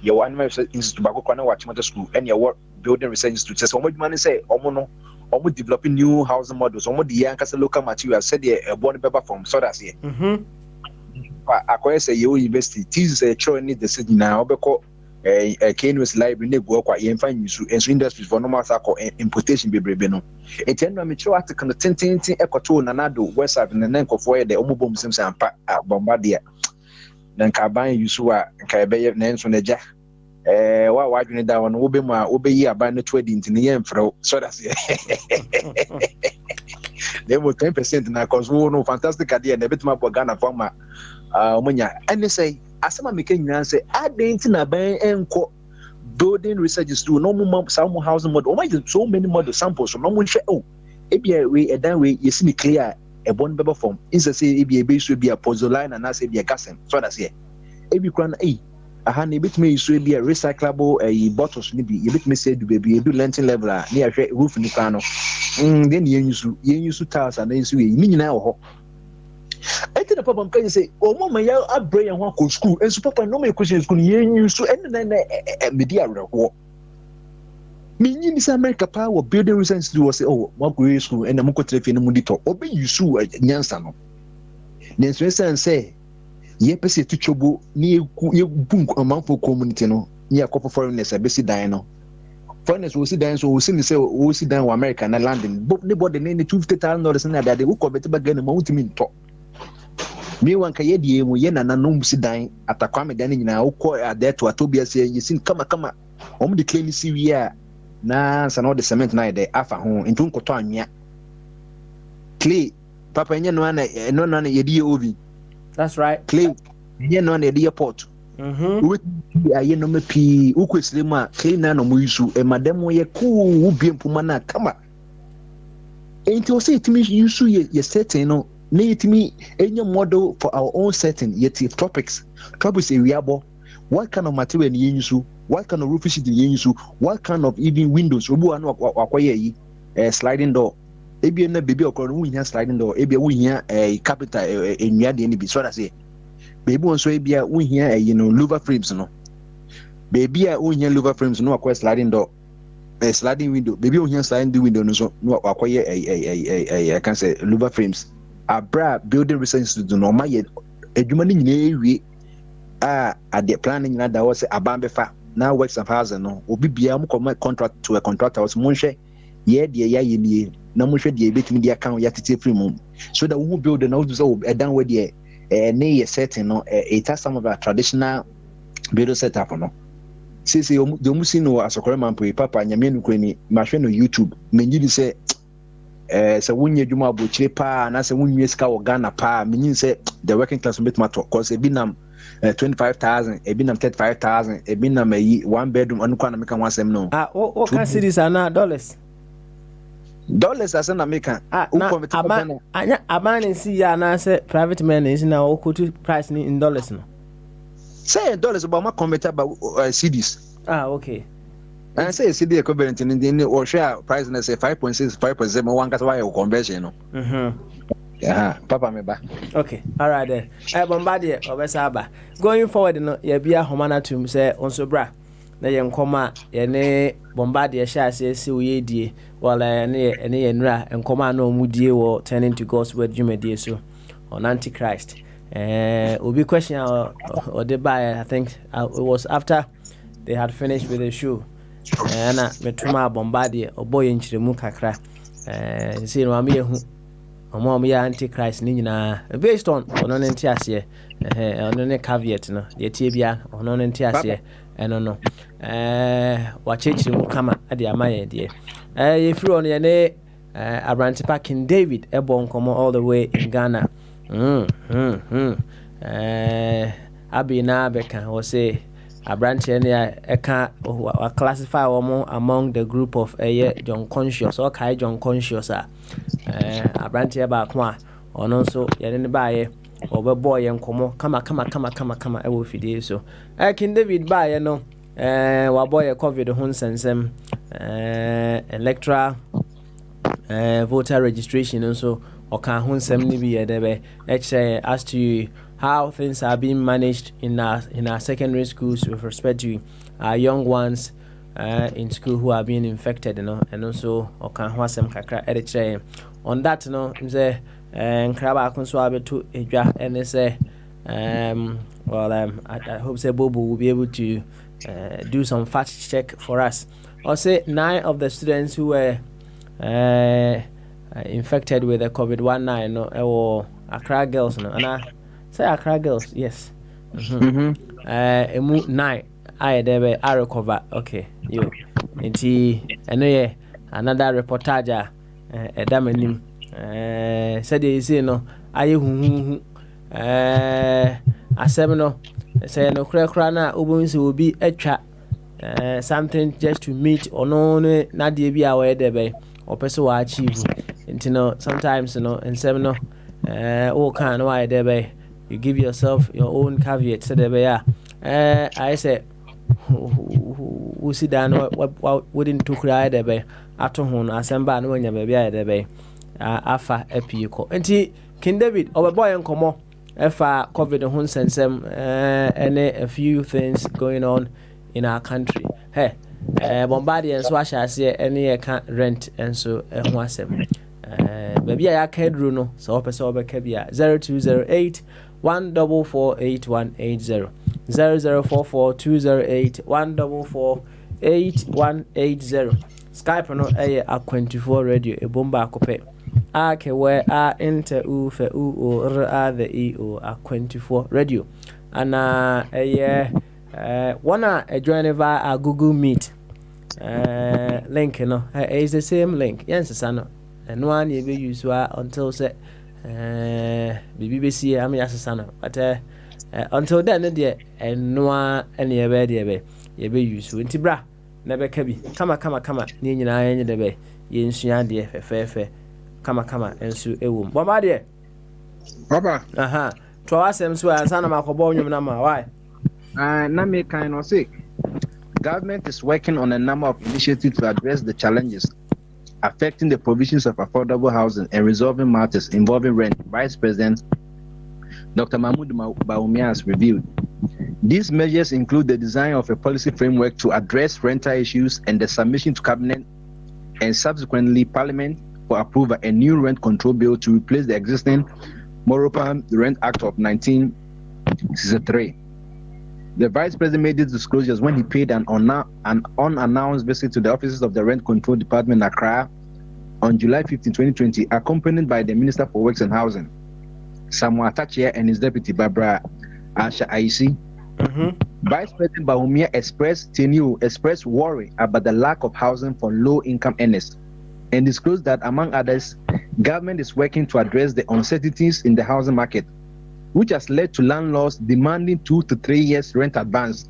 your animal research institute back on watch motor school and your building research institute says what man say omono almost developing new housing models almost the young local materials said a born paper from so that's here I say you university teaches a children need the city now because Kenwas library ne go kwa yen fan use and industries for normal cycle importation bebrebe no etendo amateur article no tintintin ekoto nanado website na nanko for the omobom sim sampa bombardia na nka ban use wa nka ebe na enso na ja wa wadwene da wono obe mu a obeyi aban no twedi ntin yen fro so that's they will 10% na cause we no fantastic idea na betima for Ghana farmer omunya and say asema meka nyina say adenti na ban enko building research institute no mo some housing model o ma so many model samples no mo hwe ebia we edan we yesi ni clear e bon beba form is say ebia be so bia pozzoline na say bia gasem so that's here ebi kran aha na ebitime so ebia recyclable bottles ni bi ebitime say do baby do lentil level na ahwe roof ni kan no then yen use tiles and then so we ni nyina ho enti na papa mkan say o mama ya abre yan ho ko school enso papa no me question school yen use en na media reho me nyi ni sa America pa wo building research do say oh wa go school en na mo ko trefe no mu dito obe use nyansa no nenso sen say ye pese tu chobo ni ye bun amanfo community no ni akofo foreigners abesi dan no foreigners wo si dan so wo si ni say wo si dan wo America na landing ne body ne $250,000 na da de wo kobeti baga ne ma wutimi nto me wan ka ye die mu ye na no si dan atakwa me dan nyina wo ko adeto atobia se ye sin kama o mu de claim si wi a na sana de cement na de afa ho ntu nkoto anwea clay papa nye no na ye die obi. That's right. Clay nye no na ye die port we aye no mapi ukwesile mu a clay na no mu yusu e madam ye ku wo biempuma na kama enti o say timi yusu ye setting no na yetimi enya model for our own setting yet tropics area what kind of material ni yusu what kind of roof sheet ni yusu what kind of even windows obu anu akwaye yi sliding door ebi na baby okoro wo hia sliding door ebi wo hia carpenter enua de ni bi so that say baby won so ebi wo hia louver frames no baby a wo hia louver frames no akwa sliding door sliding window baby wo hia sliding window no so no akwaye I can say louver frames abra building research institute no ma ye adwuma ni nyina ewie at the planning nyina da was abambe fa na works of housing no obi bia mo contract to a contractor was mo hwe ye de ya ye nie na mo hwe de betimi de account ya tete free mo so that we build na we so edan we de ne ye setting no it has some of our traditional building setup no see de mo si no asokore mampo papa nyame nukwe ni ma hwe no YouTube menyi di se so wunye dwuma abochire pa na se wunye sika wo Ghana pa menyi se the working class bit matter cause e binam 25,000 e binam 35,000 e binam 1 bedroom anu kwa na meka wansem no what can cities are now dollars as na meka anya abane si ya na say private men is na o quote price ni in dollars no say dollars but ma convert ba cedis okay. And say CD equivalent in the or share price na say 5.6 5.7 one gas why conversion no yeah papa me ba okay all right then Bombardier obesaba going forward no ya bia homana tum say onso bra na ye nkoma ye ne Bombardier sha say si we die wala ne ye nra nkoma na omudie wo turning to God's word jumedie so on Antichrist obi question or the buy I think it was after they had finished with the show na metuma Bombardier oboye nchiremu kakra say no am ye hu omo ya Antichrist ni nyina based on ono ne ntiase ono ne caveat no de tie bia ono ne ntiase eno no wa chechiremu kama ade amaye de ye free on ye ne Abrantepa King David ebo nkomo all the way in Ghana Abina Beka was say Abrantepa ne eka wa classify womo among the group of John Conscious or Kai John Conscious Abrantepa ba kwa ono so ye ne baaye obebo ye nkomo kama e wo fidie so King David baaye no wa boy COVID ho nsensem electoral voter registration so oka ho nsem ni bi ye debe as to how things are being managed in our secondary schools with respect to our young ones in school who are being infected, and also kakra editor. On that, say Kraba Conso to Edra and they say I hope say Bobo will be able to do some fact check for us. Or say 9 of the students who were infected with the COVID-19 or Accra girls, and I say Accra girls, yes. 9 I recover. Okay, you. Anyway, another reportage. Edamenim. Said they say no. Aye asem no. Say no kra na obunsi will be etwa something just to meet or no na de bi away there be or person wa achieve. Sometimes and some no all kind of why there be you give yourself your own caveat. So there be I say who sit down what wouldn't to cry there be ato ho no asemba no nya ba bia there be afa epiko enti King David oboy nkomo efa covid ho nsensem and a few things going on in our country. Hey, Bombardier so ahase any rent and so ho asem baby ya kedru no so opese obeka bia 0208 1448180 0044 208 1448180. Skype no A24 radio Ebomba akope ake we enter u fe u o r the e o A24 radio ana wanna join via Google Meet link is the same link yes no and one you be use until say BBC am yasana but until then there and no any be use nti bra na be ka bi kama ni nyina anye de be ye nsua de fefefe kama ensu ewum bomba de papa to asem so ansana makobo nwum na ma why na me kind no say government is working on a number of initiatives to address the challenges affecting the provisions of affordable housing and resolving matters involving rent. Vice President Dr. Mahmoud Bawumia has revealed. These measures include the design of a policy framework to address rental issues and the submission to Cabinet and subsequently Parliament for approval a new rent control bill to replace the existing Moropam Rent Act of 1963. The Vice President made these disclosures when he paid an unannounced visit to the offices of the Rent Control Department in Accra on July 15, 2020, accompanied by the Minister for Works and Housing, Samuel Atachia, and his deputy, Barbara Asha Aisi. Vice President Bawumia expressed worry about the lack of housing for low-income earners and disclosed that, among others, government is working to address the uncertainties in the housing market, which has led to landlords demanding 2 to 3 years rent advance,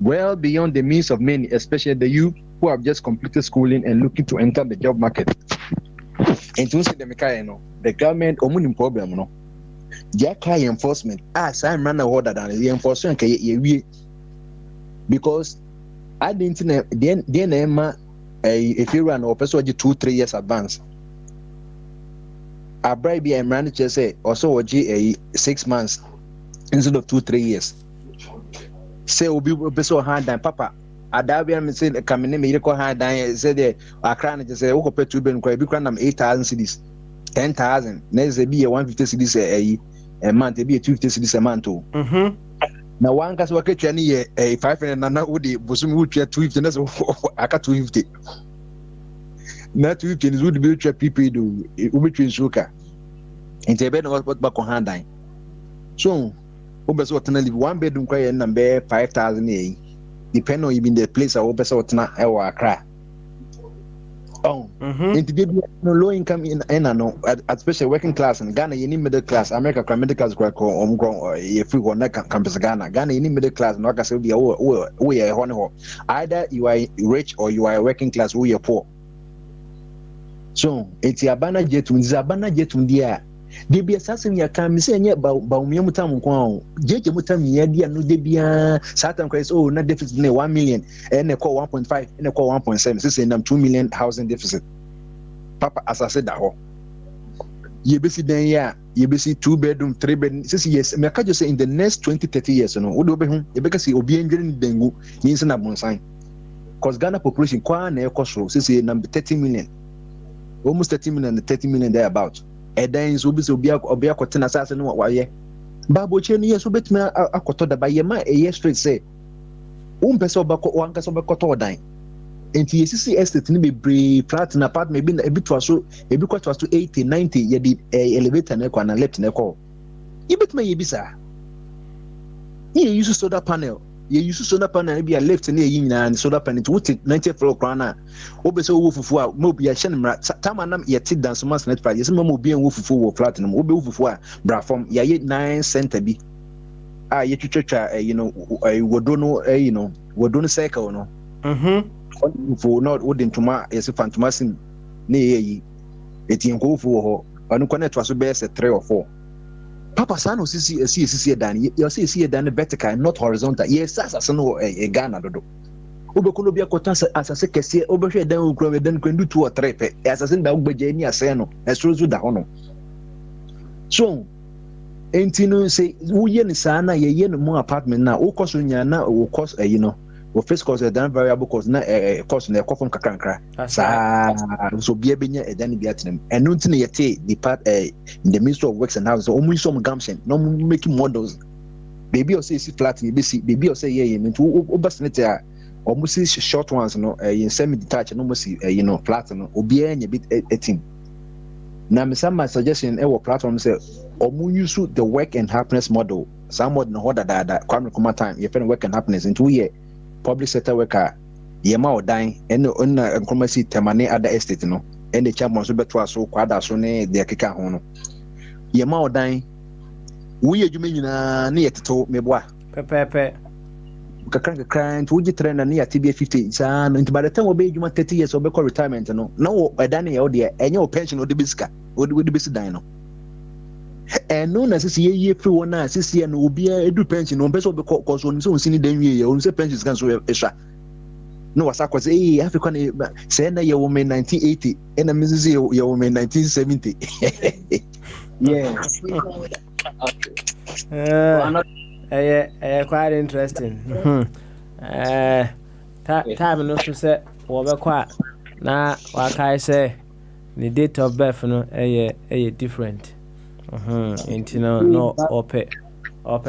well beyond the means of many, especially the youth who have just completed schooling and looking to enter the job market. And to say the government omunim problem their high enforcement I'm running order than the enforcement because I didn't know if you run or person 2-3 years advance. I bribe and manager say also a 6 months instead of 2-3 years. Say will be so hard than Papa. Adabia say the coming me record hard than say the Accra just say okay pay 2 billion quite big 8,000 cedis 10,000 next be a 150 cedis a month be a 250 cedis a month too. Now one case work a 500 na would bosum would 250 that's aka 250. Not 250 would be people do between suka. And the bed was back on hand. So, Obes what live 1 bedroom quiet number 5,000 a depend on even the place of Obes what not our cry. Oh, into low income in especially working class in Ghana, you need middle class, America, middle class, or if we want campus Ghana, you need middle class, no, I say we are honor. Either you are rich or you are working class, we are poor. So it's a banner jet dia. They be assassin ya can say nya ba umia mutam kwa jeje mutam ya dia no de bia satan christ na deficit na 1 million and e call 1.5 and e call 1.7 say nam 2 million housing deficit. Papa as I said that ho ye be si den ya you be see 2-bedroom, 3-bedroom. Says yes, me can just say in the next 20-30 years, would be home. You better see obi engineering dengu means na bonsign. Cause Ghana population kwa na ekoso say number 30 million. Almost 30 million, 30 million there about. And then so be obi akotena asase no wa ye. Babo cheni yes obetime akoto da ba ye ma e straight say. Pese obako wanka so bekoto dan. Enti yesisi estate ni bebre flat na apartment bi na ebi to so ebi kwato so 80 90 ye di elevator na kwa na left na kwa. Ibetime ye bisa. Ye use solar panel. Ye use solar panel bi a left na ye nyina solar panel to 90 floor kwa na. Obe so wo fufu a mo bi a hye mra tama na ye ti dance mass net price. Yesi mo bi en wo fufu wo flat na obe wo fufu a bra form ye 9 center bi. Ye twetwa wodo no wodo no cycle no. For not wooden toma yes fantoma sim ne yi eti enko fu ho anu connect was so be 3 or 4. Papa sano sisi dan you see dan vertical not horizontal. Yes asase no Ghana dodo. Obekuno bia kwota asase kese obehwe dan okura dan kwendu 2 or 3 pe asase nda ogbeje ni ase no estrozu da hono. So enti no say wo ye ni sana ye no mo apartment na wo koso nya na wo cost wo first cost dan variable cost na cost na ekofom kakranka sa so bia benya edan bia tenem enu ntine yete depart in the Ministry of Works and Housing so omu some gumption no making models baby or say flat you be see baby or say ye into obasnet a omu see short ones no in semi detached no mo see flat no obi anya bit etim na me some my suggestion e wo platform say omu use the work and happiness model somewhat no hoda da kwame kuma time you find work and happiness into here public sector worker yema odan ene onna nkromasi temane ada estate no ene champion so beto aso kwada so ne de keka ho no yema odan wo ye dwuma nyina ne yeteto meboa pepepe kakran to wuji trainer ne yate bia 50 sa no nti by the time we be dwuma 30 years we be call retirement no na wo odan ye ode enye o pension ode bisika ode bisi dan no no na sisi ye free one na sisi no obi edu pension no person be cause on so nsini dan wie ye on say pensions kan so esha no wasa cause Africa say na ye woman 1980 and na mrs ye woman 1970 yeah quite interesting time no so say wo be kwa na wa kai say the date of birth no different no ope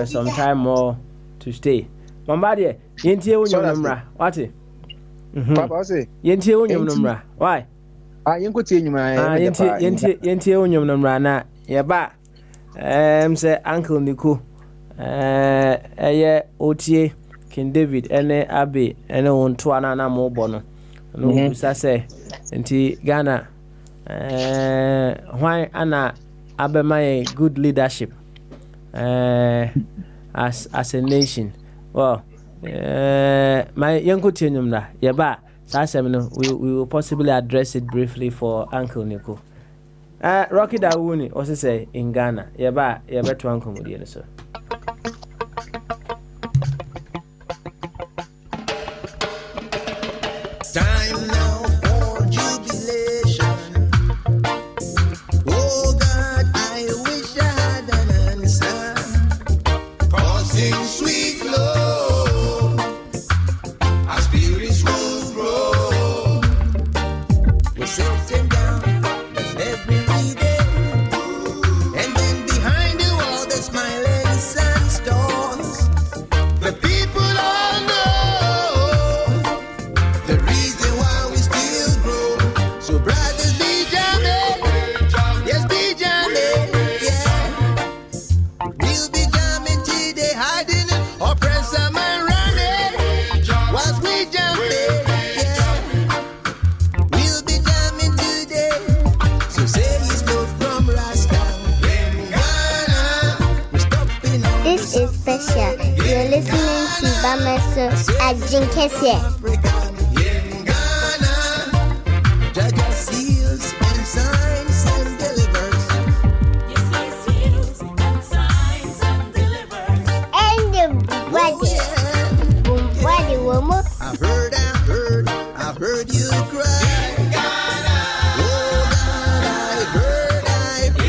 some time more to stay. Mambadie, yentie unyum numra. Wati? Papa say. Yentie unyum numra. Why? Yenkotie nyuma. Yentie unyum numra na yeba. Say Uncle Niku. Otie King David ene Abe ene wonto ana na mo bo no. No bisa say enti Ghana why ana Abema good leadership as a nation. Well, my young continuum yeba sasem we will possibly address it briefly for Uncle Nico. Rocky Dawuni also say in Ghana yeba to Uncle Mudi so. Time now for jubilation. Sweet love, our spirits will grow. We're sitting down every day, and then behind the wall there's smiling sandstorms. The people all know the reason why we still grow. So brothers, be jamming, yes, be jamming, yeah. We'll be jamming today, hiding it, oppressor man running, whilst we jumping, yeah. We'll be jamming today, so say it's no from Rasta. This is special. You're listening to Bamaso at Jinkesie. Jaja seals and signs and delivers. Yes, he seals and signs and delivers. And the body. Body woman. I've heard you cry. Oh God, I've heard you.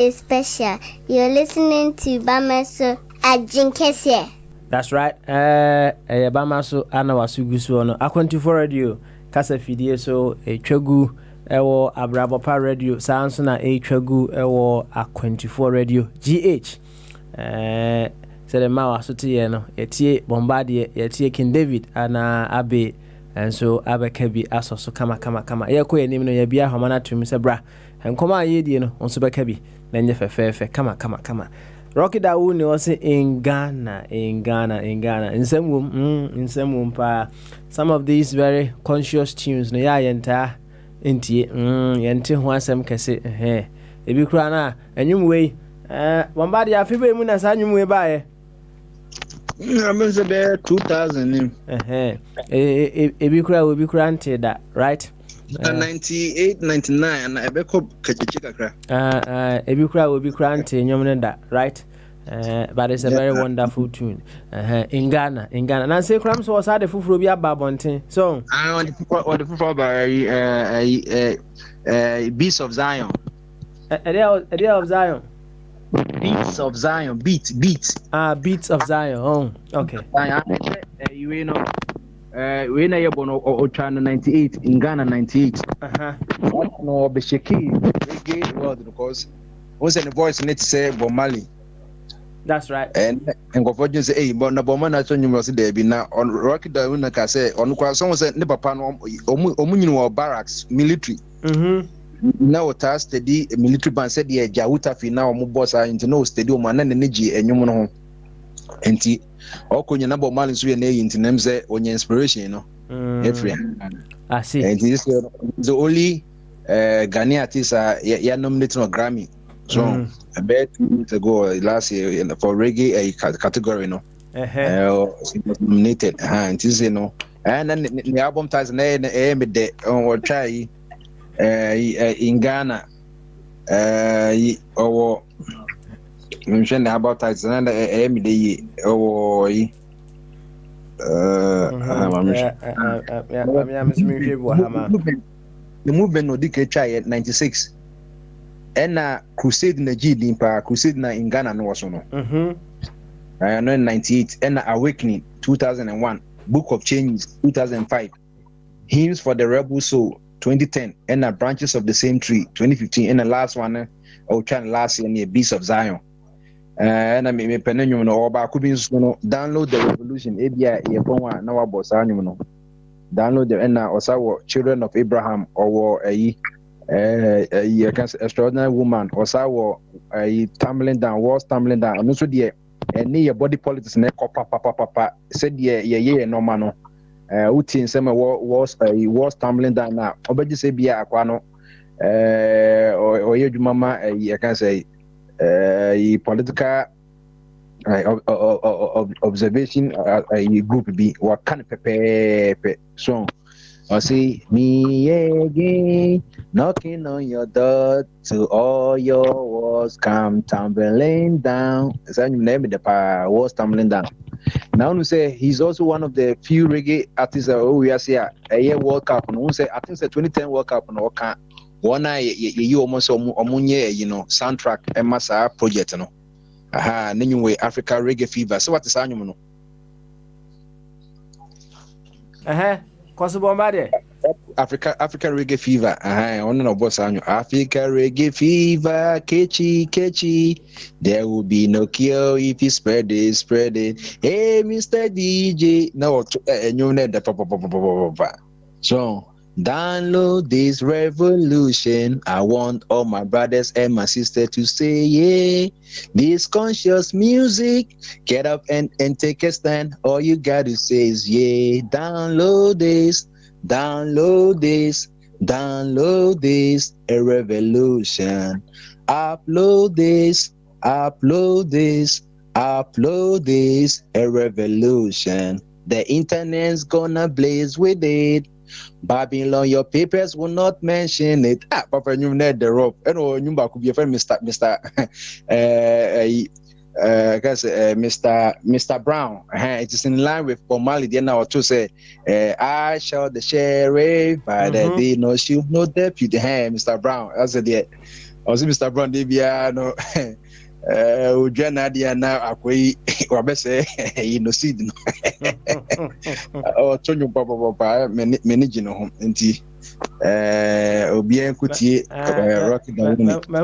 is special. You're listening to Bamaso at Jinkesie. That's right. Bamaso ana wasugusu ono. Akwantifo radio kasa fidie so etwagu ewo Abrabopa radio sanso na etwagu ewo Akwantifo radio GH. Said the mawa sotie no yetie Bombardier yetie King David ana abe enso abekabi asoso kama yeko enim no yabia homana tumi se bra enkoma ayedie no onso bekabi na nye fefefe kama Rocky Dawu ne was in Ghana nsem pa some of these very conscious tunes no ya yenta entie yente ho asem kese ebi kura na enyum wei Bombardier afibe mu na sa nyum wei baaye I'm say be 2000 ebi kura ante that right 98 99 na ebe ko kachichi kakra ebi kura ante nyom ne that right but it's a very wonderful tune in Ghana na say kram so was had fufuro bi ababonten so on the fufuro by Beats of Zion Idea of Zion Beats of Zion Beats Beats of Zion okay you know we na yebono ochano 98 in Ghana 98 no be sheki reggae world because once the voice need to say Bomali. That's right. And go for just say but na Bomali na so nyum say there be na on Rocky Dawu na ka say on kwa so say ne papa no omunyinu barracks military now ta steady military band said the Jawuta fi na omu boss into no stadium na ne gi enyum no ho enti okonya na Bomali so ye na enti nem say onye inspiration no every I see and this is the only Ghanaian artist ya nominated on Grammy so about 2 weeks ago last year for reggae category no nominated and this you know and then the album title na me de on try in Ghana or mention about title na me de the movement no dike try at 96 and crusade na G pa crusade na in Ghana no was no no 98 and awakening 2001 book of changes 2005 hymns for the rebel soul 2010 and branches of the same tree 2015 and the last one last year Beats of Zion and I me penenum no oba kubi nso no download the revolution abia ye bonwa na wabo sa anyum no download the and osawo children of Abraham or extraordinary woman osawo tumbling down walls tumbling down no so there and your body politics na papa said ye normal no uti nsem was tumbling down na obaji say bia akwa no oye dwumama you can say political observation group be what kind of pepe so I say me again knocking on your door to all your walls come tumbling down. Is that name the walls tumbling down? Now we say he's also one of the few reggae artists we are saying a year World Cup and we say I think it's the 2010 World Cup and okay. One you almost omunye soundtrack masa project no anyway Africa Reggae Fever so what is anyum no kwase Bombardier Africa Reggae Fever ono no boss anyo Africa Reggae Fever catchy there will be no cure if you spread it hey Mr. DJ no enyo na the papa so download this revolution. I want all my brothers and my sisters to say, yeah, this conscious music. Get up and take a stand. All you gotta say is, yeah, download this, a revolution. Upload this, a revolution. The internet's gonna blaze with it. Babylon, your papers will not mention it. Papa, you need the rope. And you could be a friend, Mr. Brown. It is in line with Bomali. Then now to say, I shall the sheriff, but they no shoot no deputy. Mr. Brown, that's it. Also, Mr. Brown, Debia, no, Ujana Diana, Akwe, Wabese, seed. Oh, Tonyo Papa, managing home, and tea. Obien Kuti, Rocky Down. My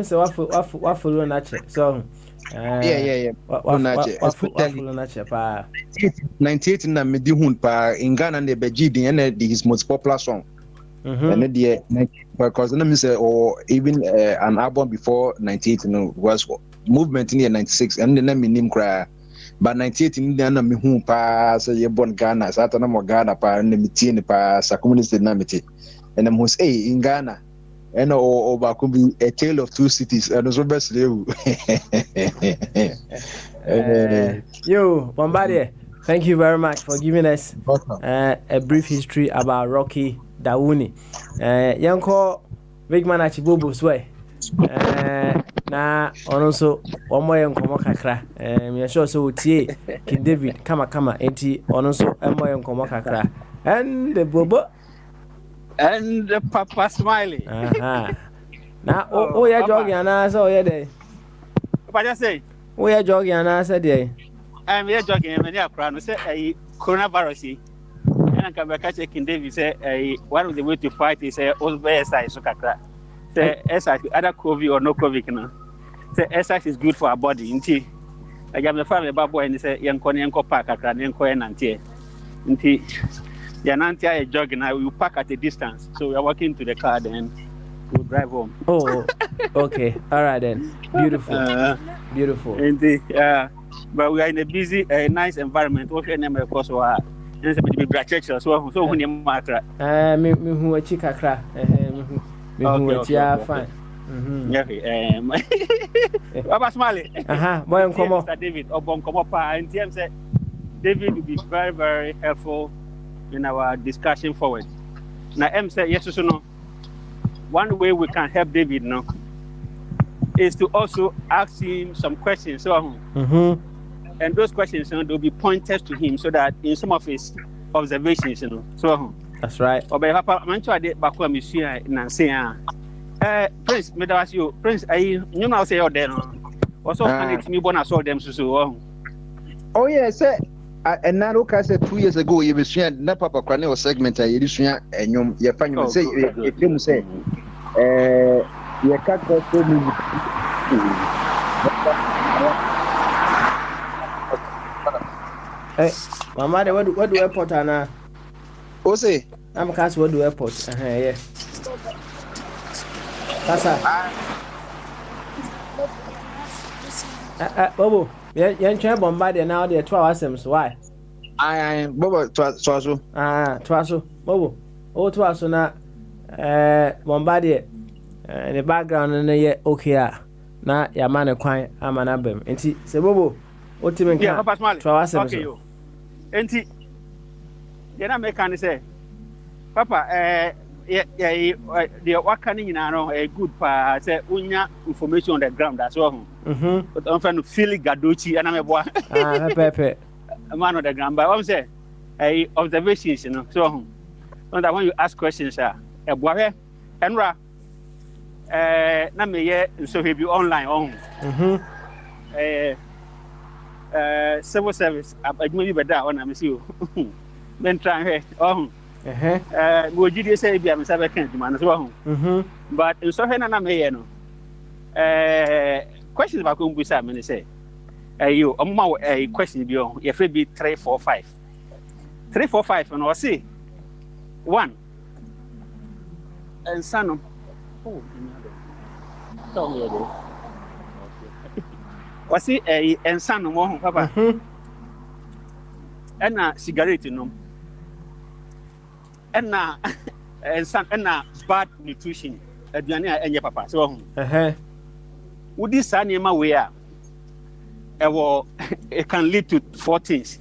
say, waffle on that. So, yeah. Waffle 98 na medi hun pa in Ghana and the Beji and his most popular song. And the because let me say or even an album before 98 was movement in the 96 and then me name cry but 98 in the me hun pa so you born Ghana so atana mo Ghana pa and me tie pa sa communist dynamite and them was in Ghana and over could be a tale of two cities and so best you yo Bombardier, thank you very much for giving us a brief history about Rocky Dawuni. Yanko big man Achibobo swe. Na also omo yanko kakra. Me sure so tie King David kama enti onso omo yanko kakra. And the Bobo and the Papa Smiley. Na o ya jogging ana so ye dey. Papa just say o ya jogging ana so dey. I'm here jogging and many akra no say coronavirus. And I can catch King David say one of the way to fight is exercise so kakra. Say exercise either COVID or no COVID no. Say exercise is good for our body nti. I am the family babo and say yanko park kakra yanko enantie. Nti yanantie jogging now we park at a distance. So we are walking to the car then we'll drive home. Oh, okay. All right then. Beautiful. Beautiful. Indeed, but we are in a busy, nice environment. What's your name? Of course, we are. And it's a bit of so when you macra. Me who a chica cra. Me who a fine. Baba Smiley. Boy, and come Mr. David, or Boncomopa, and TM said David will be very, very helpful in our discussion forward. Now, M said, yes, so no. One way we can help David now is to also ask him some questions. So, and those questions, they'll be pointed to him so that in some of his observations, So, that's right. Or by Papa, I'm trying to back when Monsieur and say, Prince, may I ask you, Prince, you know, say, oh, then, also, it's me when I saw them so. Oh, yeah, sir. And now, look, I said 2 years ago, you were saying, not Papa Cranel segment, and you find you say, you say, you can't go through me. Hey, Mama, what do airport Anna? Oh, say, I'm cast what do airport. Yeah. That's Bobo, you're trying Bombardier now, there 2 hours. Why? I Bobo, Twasso. Twasso, Bobo. Oh, Twasso na Bombardier. The background in the okay. Na ya man kwan amana bam. Enti se Bobo, o ti men kan. Twa asem okay yo. Enti ye na me kan say Papa the what can nyina no good pa say unya information on the ground that's all. But I'm trying to feel gadochi and I'm a boy. Pepe. A man on the ground but I'm say observations so that when you ask questions a boy enra na me ye so he be online on civil service adwuma bi beda on am see you ben try here on mo jide say bi am say be kan adwuma so but so he na me ye no questions ba ko mbusa me say you omma question bi on ye fe bi 345 and I see 1 and son oh wasi ensan no mo papa ena cigarette no ena ensan ena bad nutrition aduane a enye papa so wudi sa niema we a it can lead to 4 things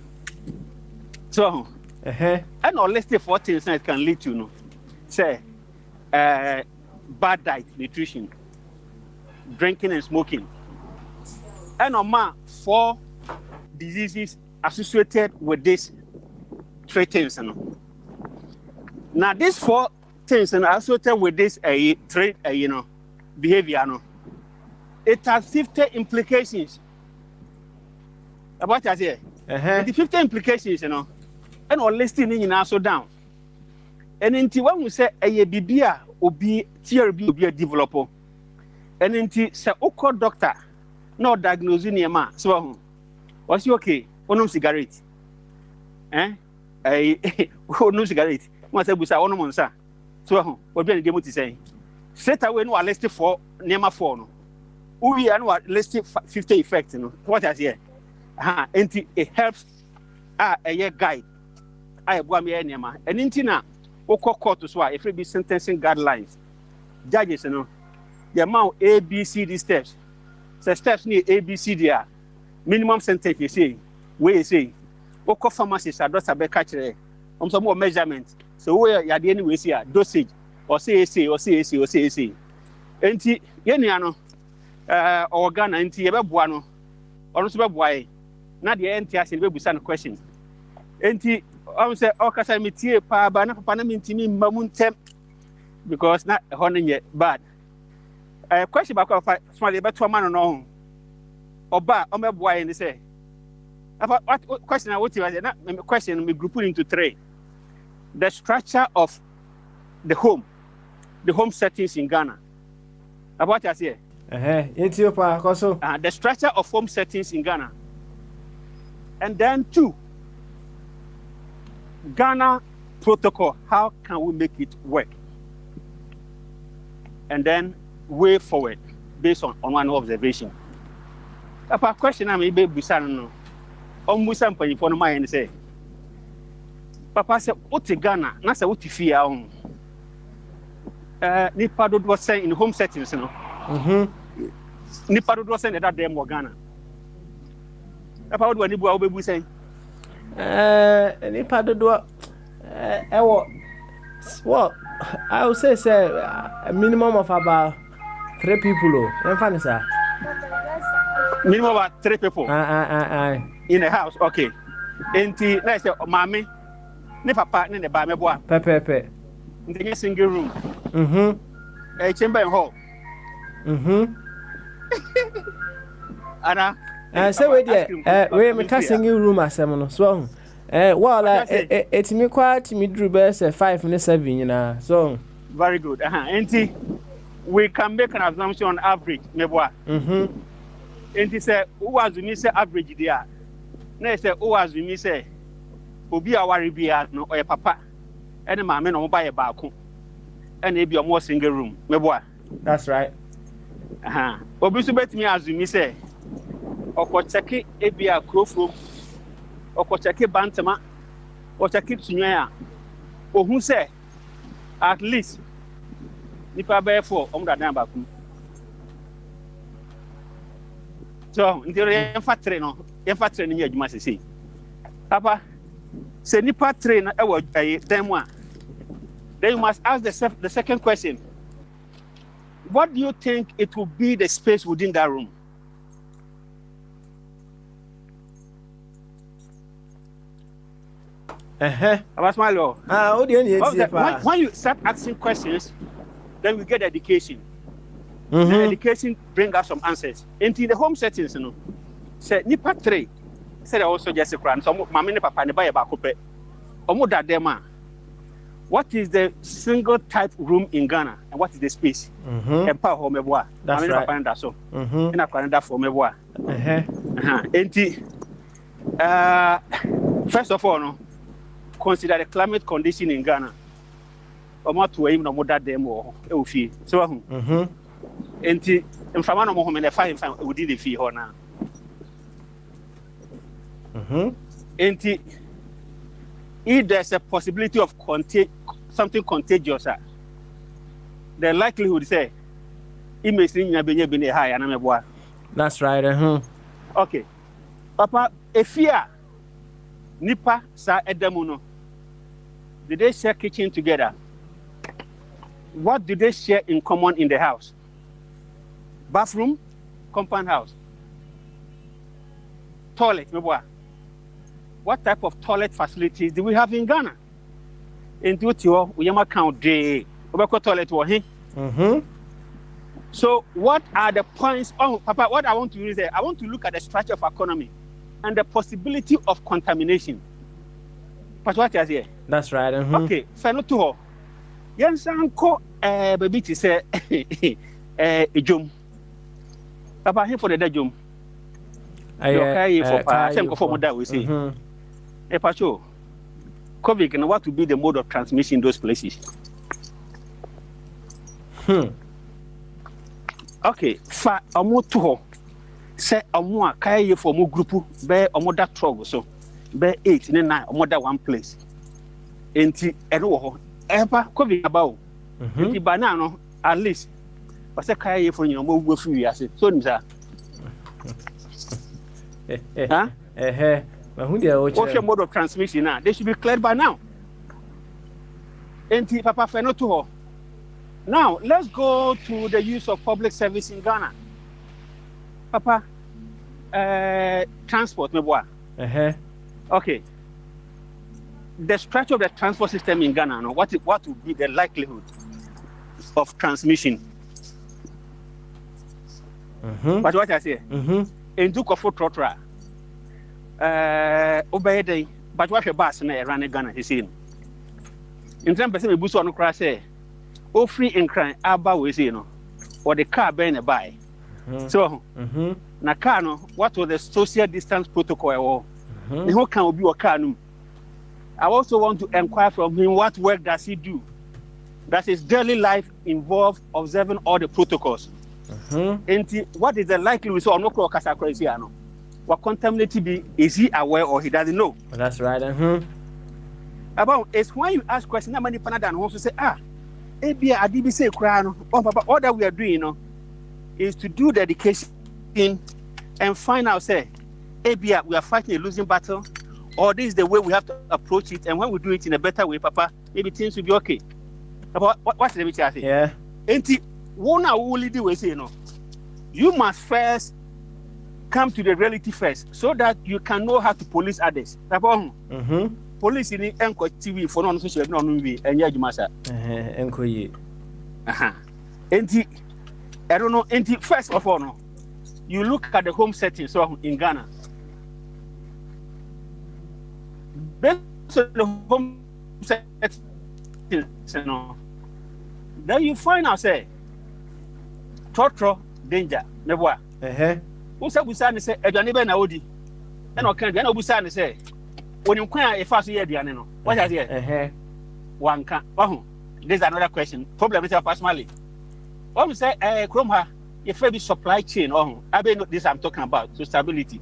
so and or list 4 things it can lead to no say bad diet, nutrition, drinking and smoking. And on 4 diseases associated with these 3 things. Now these 4 things are associated with this 3 behavior, no, it has 50 implications. About that here. The 50 implications, you know, and all listing in also down. And until when we say a bibia will be theory be a developer, and until say oko doctor, no diagnosing your man. So was you okay? One cigarette. No cigarette. Once I was a one month, so what be the game to say? Straight away, no, I listed for Nema 4. No, we are not listed 50 effects. You know what I say? And it helps a year guide. I have 1 year Nema, and intina. Oko court to swear if it be sentencing guidelines. Judges, you know, the amount A, B, C, D steps. So steps need A, B, C, D are minimum sentence. You say, where you say, Oko pharmacists are just a better catcher. Some more measurements. So where you are the anyway here dosage or CAC or CAC or CAC. Enti yeniano organ enti ebe buano. Or so be na the NTS in be busan question. Enti I say, "Okay, me tie pa ba na papa na me ntimi mamuntem because na honin yet bad." Question back of small be to man no. Oba o me boy ni say. What question I want to na question me group into 3. The structure of the home settings in Ghana. About that here. Ethiopia also. The structure of home settings in Ghana. And then 2. Ghana protocol, how can we make it work? And then way forward based on one observation. A question I may be Busano. Almost something for my and say, Papa said, what Ghana, not say what if you are Nipado was saying in home settings, you know. Nipado was saying that they more Ghana. About what you will be saying. Nipa dodo well, I would say a minimum of about 3 people. Minimum about 3 people. In a house, okay. Enti na say mama, ne papa, ne ba me boa. Pepe. In single room. A chamber and hall. Anna. Say we there. We make a single room asem no. So well it me quite me drew best 5 and 7 you know. So very good. Enti we can make an assumption on average me boa. Enti say who was me say average there. Na say who was me say obi aware bia no oye papa. Ene maame no ba ye baako. Ene bi omo single room me boa. That's right. Obi so bet me assume say okocheki ebia krofro okocheki bantama okocheki tunwa ohun say at least nipa be for omdadan baako so ndiro ye fatre no ni adwuma sese papa se nipa tre na ewo dem a then you must ask the second question. What do you think it will be the space within that room? About my law. When you start asking questions, then we get education. The education bring us some answers. Into the home settings, you know. Say nipa 3. Said also just a crime. So mama and papa ne buy back up. Omo da dem. What is the single type room in Ghana and what is the space? Empower home boy. That's right. Papa so. In a Canada for me boy. First of all, no. Consider the climate condition in Ghana. Omo to him no more that dem o fi. So enti mfama no mo home na fine within the fee ho na. Enti if there's a possibility of something contagious, the likelihood say it may seem be high and I'm a. That's right. Okay. Papa, if fear nipa sa edamuno, did they share kitchen together? What do they share in common in the house? Bathroom, compound house, toilet, what type of toilet facilities do we have in Ghana? In Tutio, we count the toilet. So what are the points? Oh, Papa, what I want to do is I want to look at the structure of economy and the possibility of contamination. But what is here? That's right. Okay, so no to her. Yes, uncle, baby, to say, jum. Papa, here for the dead jum. Okay, for same for that we say. Pacho, COVID, and what will be the mode of transmission in those places? Okay, fa omo to ho. Say omo akaye for mo group be omo that trouble so. Be 8 ne 9 omo that one place. Enti eno wo ho. Epa COVID about. Enti ba na no at least. Ba say kaye for nyina mo wu afi wiase. So nim sa. Huh? Who they are? What's your mode of transmission now? They should be cleared by now. Enti Papa Feno to ho. Now, let's go to the use of public service in Ghana. Papa, transport, me boy. Okay. The structure of the transport system in Ghana, no, what would be the likelihood of transmission? But what I say? In Duke of Trotra, obey but what a bus run in Ghana, he's in. In terms of the bus on the crash, free and crime, Abba we say, or the car burn a buy. So, Nakano, what was the social distance protocol? How can be a canoe? I also want to inquire from him what work does he do? Does his daily life involve observing all the protocols? And what is the likelihood? So, I'm not going to crazy. What contamination be? Is he aware or he doesn't know? That's right. About it's when you ask questions, how many Panada and also say, Ebia Adibise Krano, oh Papa, all that we are doing, is to do the education and find out, say, Ebia, we are fighting a losing battle, or this is the way we have to approach it, and when we do it in a better way, Papa, maybe things will be okay. Papa, what's the message? Yeah. And one only do we say, you must first come to the reality first, so that you can know how to police others. Papa, police in Enko TV for non-official non-movie and Yajimasa. Enko ye. I don't know. First of all, you look at the home setting so in Ghana. Based on the home setting, then you find out say, Trotro danger. Never. Who said we say Edanibe na odi? And okay, then Obusan say. When you can't if I see the what is it? One can. Oh, there's another question. Problem is personally. What we say, Chroma, if be supply chain, I mean this I'm talking about, so stability.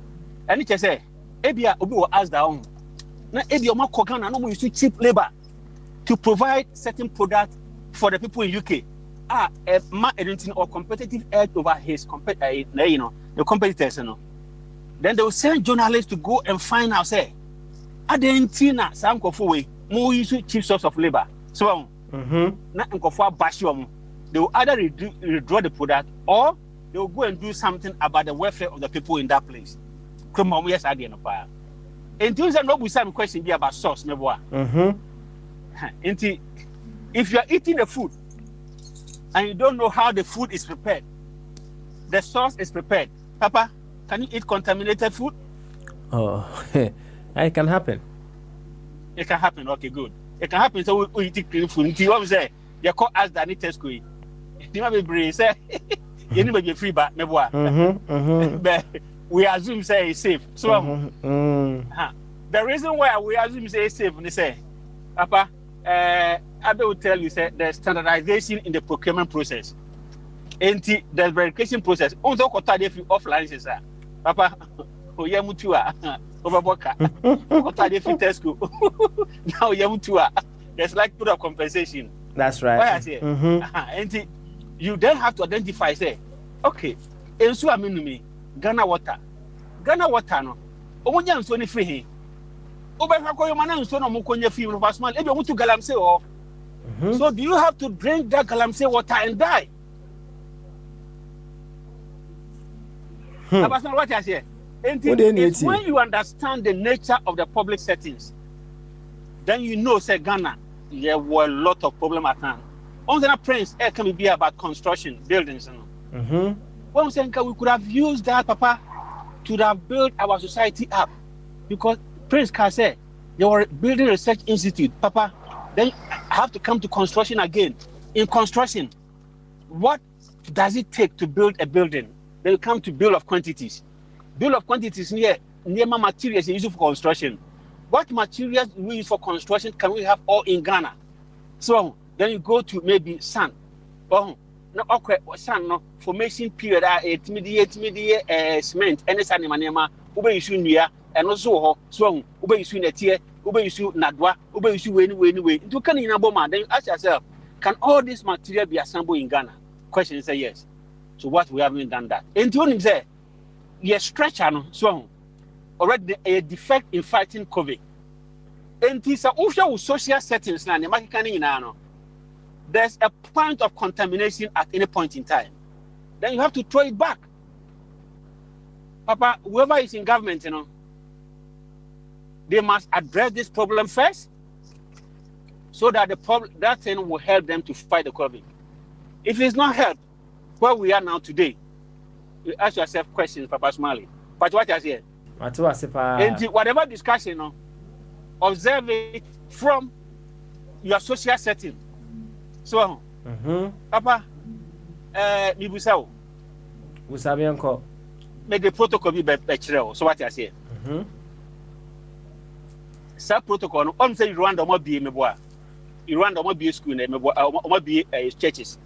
And it say, Ebia Obi will ask down. Now, Ebia Makogana, no more use cheap labor to provide certain products for the people in UK. Or competitive edge over his the competitors, Then they will send journalists to go and find out, say, Adentina, some way, more use cheap source of labor. So, not Bashium. They will either withdraw the product or they will go and do something about the welfare of the people in that place. Come on, yes, I didn't know. And things are not with some question be about source, never. If you are eating the food and you don't know how the food is prepared, the sauce is prepared. Papa, can you eat contaminated food? Oh, it can happen. It can happen. Okay, good. It can happen. So we eat clean food. You want to say they call us the Nitesco. You might be brave. Say you need to be free, but never. But we assume say it's safe. So the reason why we assume say it's safe, they say, Papa, I will tell you, say the standardization in the procurement process, and the verification process. Also, if you offline, say, Papa, oh yeah, mutua, overboka, if you test school, now yeah, mutua. There's like put up compensation. That's right. Why I say, and you then have to identify, say, okay, and so I mean Ghana water, no. Omonya nso ni free he. Obekako yo mana nso no mokonya free no pasmal. Ebe omutu galamse o. So do you have to drink that galamse water and die? That's not what I say. It's when you understand the nature of the public settings, then you know, say Ghana, there were a lot of problems at hand. On the prince, it can be about construction, buildings, When we say we could have used that, Papa, to have built our society up, because Prince Carl said they were building a research institute, Papa. Then have to come to construction again. In construction, what does it take to build a building? Then you come to bill of quantities. Bill of quantities near materials used for construction. What materials we use for construction can we have all in Ghana? So then you go to maybe sand. Oh, no, okay, sand no formation period. Intermediate cement. Any sand manema. Ube issue near and also so ube issue netie. Ube issue nadwa. Ube issue anyway. You can in a bomber. Then you ask yourself, can all this material be assembled in Ghana? Question is yes. So what we haven't done that. And you say, yes, stretcher no so already a defect in fighting COVID. And this also social settings now. There's a point of contamination at any point in time. Then you have to throw it back. Papa, whoever is in government, they must address this problem first, so that that thing will help them to fight the COVID. If it's not helped, where we are now today, you ask yourself questions, Papa Smiley. But what I say? And whatever discussion, observe it from your social setting. So, Papa, Mibusao, Usabianko, make the protocol be better. So what I say? Sub protocol on say Rwanda might be Meboa. Rwanda might be a school, might be churches.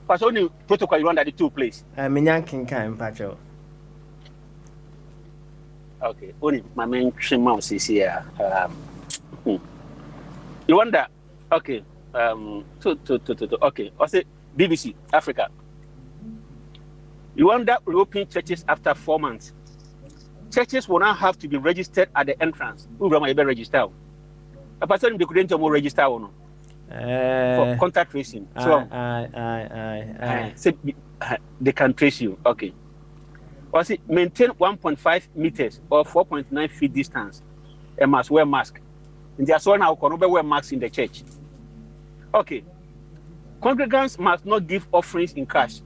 But only protocol Rwanda the two place. Minyankin can patcho. Okay, only my main mouse is here. Rwanda, okay. Okay. I say BBC Africa. Rwanda will open churches after 4 months. Churches will now have to be registered at the entrance. Who will be registered? A person they couldn't register or no. For contact tracing. So they can trace you. Okay. Or say maintain 1.5 meters or 4.9 feet distance and must wear mask. And they are so now can wear masks in the church. Okay. Congregants must not give offerings in cash.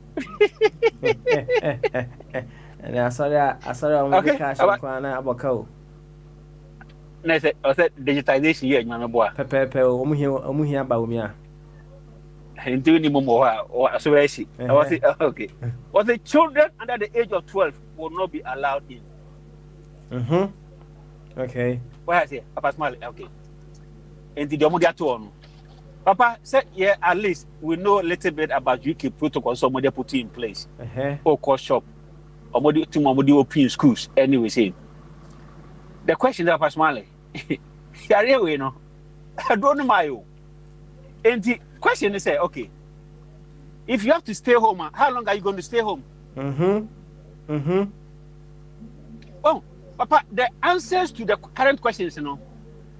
And I saw cash about cow. I said digitization here, my boy. Pepe, Omuhia Baumia. And doing more or so I see. Okay. Or the children under the age of 12 will not be allowed in. Okay. What I say? Papa Smiley. Okay. And the Domodia to Papa said, yeah, at least we know a little bit about UK protocol somebody put in place. Or cost shop. Or to open schools. Anyway, say. The question that Papa Smiley. I don't know my own. And the question is, okay, if you have to stay home, how long are you going to stay home? Oh, Papa, the answers to the current questions,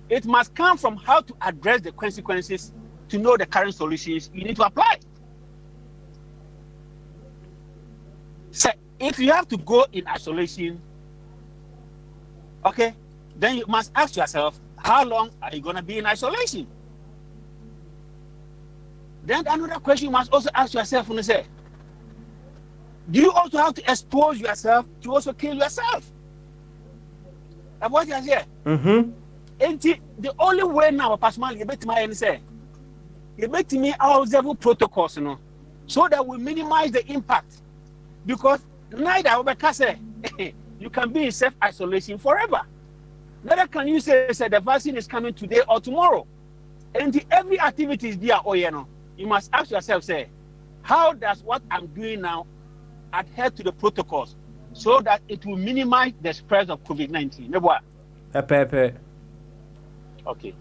it must come from how to address the consequences to know the current solutions you need to apply. So, if you have to go in isolation, okay, then you must ask yourself, how long are you going to be in isolation? Then another question you must also ask yourself when you say, do you also have to expose yourself to also kill yourself? That's what you say. And the only way now, personally, you bet my say, you bet me our several protocols, so that we minimize the impact. Because neither say you can be in self-isolation forever. Neither can you say the vaccine is coming today or tomorrow. And every activity is there, you must ask yourself, say, how does what I'm doing now adhere to the protocols so that it will minimize the spread of COVID-19? Okay.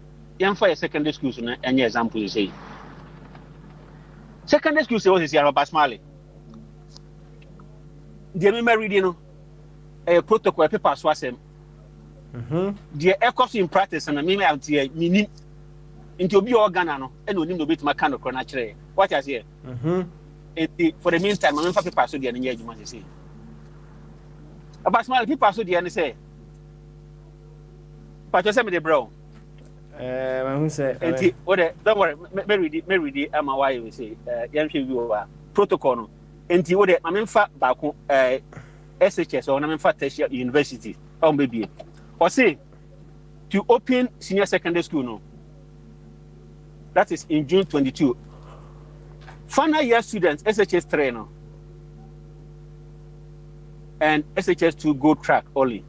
For your secondary school, any example you say? Secondary school, what is here about Smiley? The member reading a protocol paper swasem. The aircraft in practice and a meme out here, meaning into be organ and we need to be to my kind of naturally. What I say? For the meantime, I'm for people so the energy you must say. About small people so the say. But you say me the bro. Who said? Don't worry. Read it. Why you say? Protocol. No. Enti what? I mean, fact back SHS or I mean, fact tertiary university. Or maybe. Or say to open senior secondary school. No. That is in June 22. Final year students SHS 3 no. And SHS 2 go track only.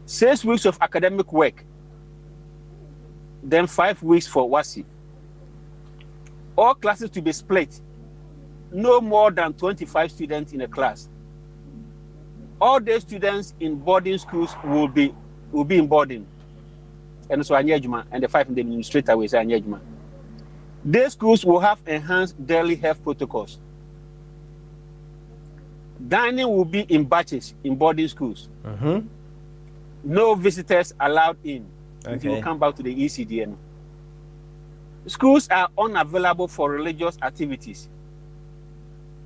6 weeks of academic work. Then 5 weeks for WASI. All classes to be split. No more than 25 students in a class. All day students in boarding schools will be in boarding. And so Anyejuma and the 5 in the administrator will say Anyejuma. Day schools will have enhanced daily health protocols. Dining will be in batches in boarding schools. No visitors allowed in. Until we come back to the ECDN. Schools are unavailable for religious activities.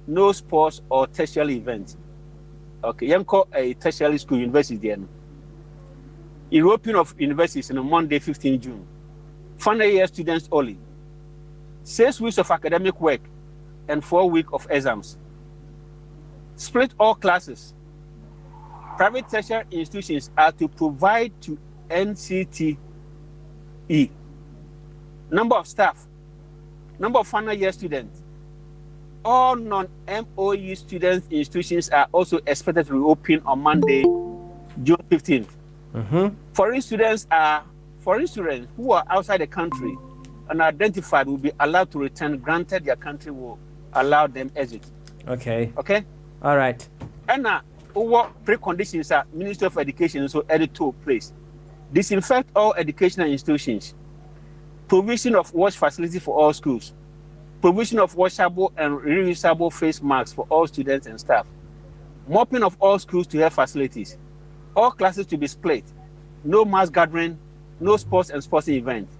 No sports or tertiary events. Okay, Yanko a tertiary school university. European of universities on Monday, 15 June. Final year students only. 6 weeks of academic work and 4 weeks of exams. Split all classes. Private tertiary institutions are to provide to NCTE. Number of staff. Number of final year students. All non-MOE students institutions are also expected to reopen on Monday, June 15th. Foreign students who are outside the country and identified will be allowed to return, granted their country will allow them exit. Okay. All right. And what preconditions are Ministry of Education so editor place. Disinfect all educational institutions. Provision of wash facility for all schools. Provision of washable and reusable face masks for all students and staff. Mopping of all schools to health facilities. All classes to be split. No mass gathering. No sports and sporting events.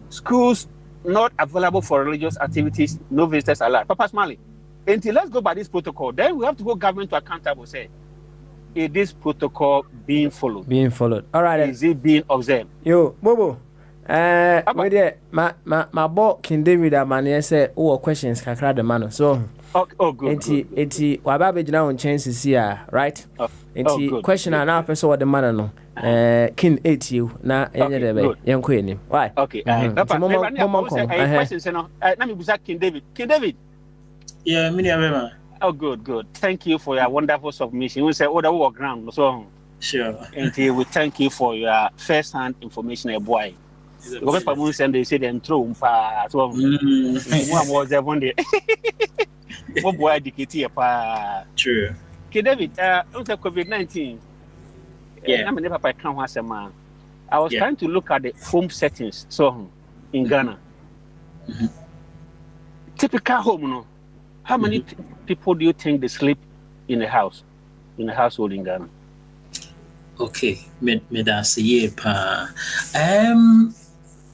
Schools not available for religious activities. No visitors allowed. Papa Smiley, until let's go by this protocol. Then we have to hold government to accountable. Say, is this protocol being followed? All right. Is it being observed? Yo, Bobo. My boy King David Amani say, "Oh, questions kakra the man." So, good. Enti wababe jina on chances here, right? Enti question and now person what the man no. King 8 you na yenye debe yenko enim. Why? Okay. Papa, questions no. Na me busa King David. King David. Yeah, me na. Oh, good. Thank you for your wonderful submission. We say, the work ground. So, sure. And we thank you for your first-hand information, boy. Because people they say them throw so one was there one day. What boy educated pa? True. Okay, David. After COVID-19, yeah. I was trying to look at the home settings. So in Ghana, typical home, no. How many people do you think they sleep in a house, in a household in Ghana? Okay, me that's a year pa.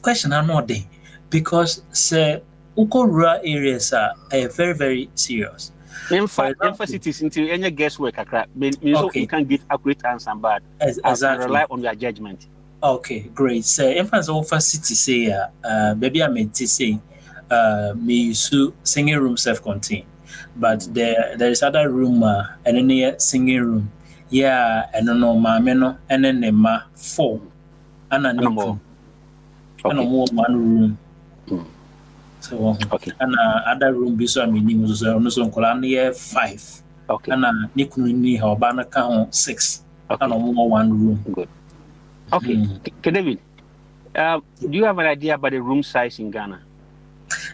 Question I'm not there because say rural areas are very very serious. Emphasis into any guesswork, you can give accurate answer, but exactly. Rely on your judgment. Okay, great. So emphasis say maybe I meant to say me use singing room self-contained, but there is other room and then singing room. Yeah, I don't know, no, and then the 4 and a number. And more 1 room. So okay. And other room be so meaning was also colony 5. Okay. And Nikuni how banner count 6. Okay. And more 1 room. Good. Okay. David, do you have an idea about the room size in Ghana?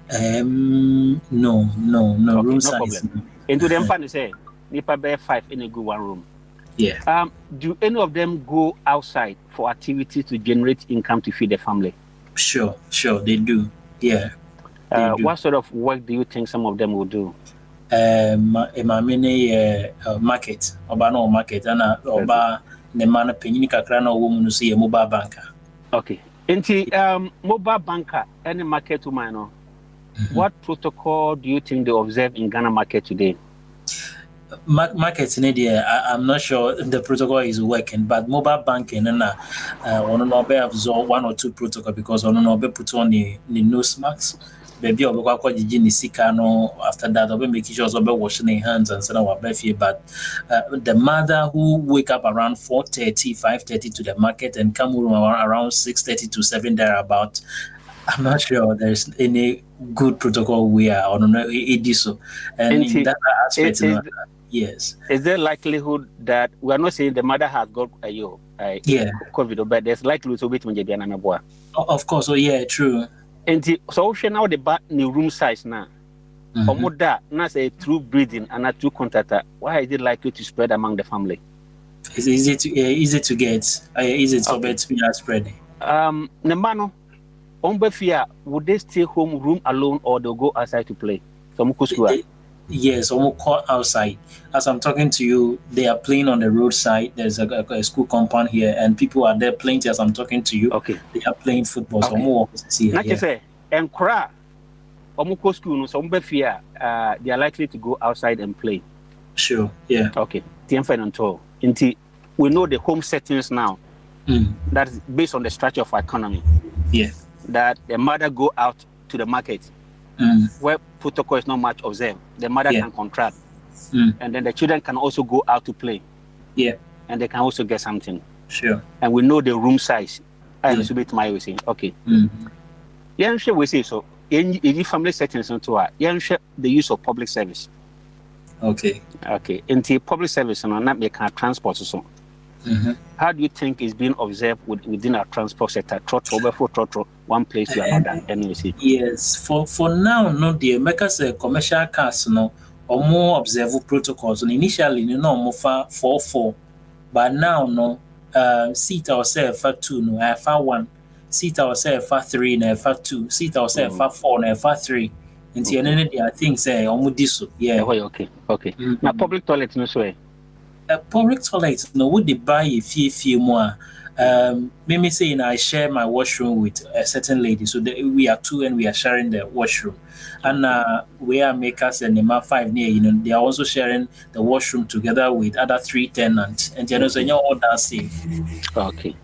No. Okay, room no size. Problem. Into them fan say Nipa bear 5 in a good 1 room. Yeah. Do any of them go outside for activities to generate income to feed the family? Sure, they do. Yeah. What sort of work do you think some of them will do? Market, Obano market, and Oba the man penny kakra na woman see a mobile banker. Okay. Mobile banker, any market woman. What protocol do you think they observe in Ghana market today? Market in India, I'm not sure the protocol is working, but mobile banking and on no be absorb 1 or 2 protocol because on no be put on the nose masks. Baby, I'll go to Gini Sikano after that. I'll be making sure I'll be washing their hands and so on. But the mother who wake up around 4:30, 5:30 to the market and come home around 6:30 to 7 thereabout, I'm not sure there's any good protocol we are on so. And in that aspect, yes. Is there likelihood that we are not saying the mother has got COVID, but there's likelihood to be to of course, true. And so now the new room size now. Omoda na say through breathing and not through contact. Why is it likely to spread among the family? It's easy to get. Easy to be spread. Nemano, would they stay home room alone or they'll go outside to play? Yes, almost caught outside. As I'm talking to you, they are playing on the roadside. There's a school compound here, and people are there playing as I'm talking to you. Okay. They are playing football. So more say, and cry. School, so they are likely to go outside and play. Sure. Yeah. Okay. We know the home settings now. That's based on the structure of our economy. Yeah. That the mother go out to the market. Where protocol is not much observed, the mother can contract, and then the children can also go out to play. Yeah, and they can also get something. Sure. And we know the room size. I a bit my way saying, okay. Yeah, sure we say so. In family settings into the use of public service. Okay. Okay. Into public service and not make our transport so. How do you think is being observed within our transport sector? Trotro, one place to another. Yes, for now, no, the makers commercial cars, no, or more observable protocols. And initially, no, more 4-4, but now, no, seat ourselves for 2, no, I for 1, seat ourselves for 3, no, for 2, seat ourselves for 4, no, for 3. And the end, I think say almost this, yeah. Okay. Now public toilets, no way. Public toilets, no, would they buy a few more? Maybe saying I share my washroom with a certain lady, so we are 2 and we are sharing the washroom. And we are makers and the 5 near, they are also sharing the washroom together with other 3 tenants. And you know, so you're all that safe. Okay.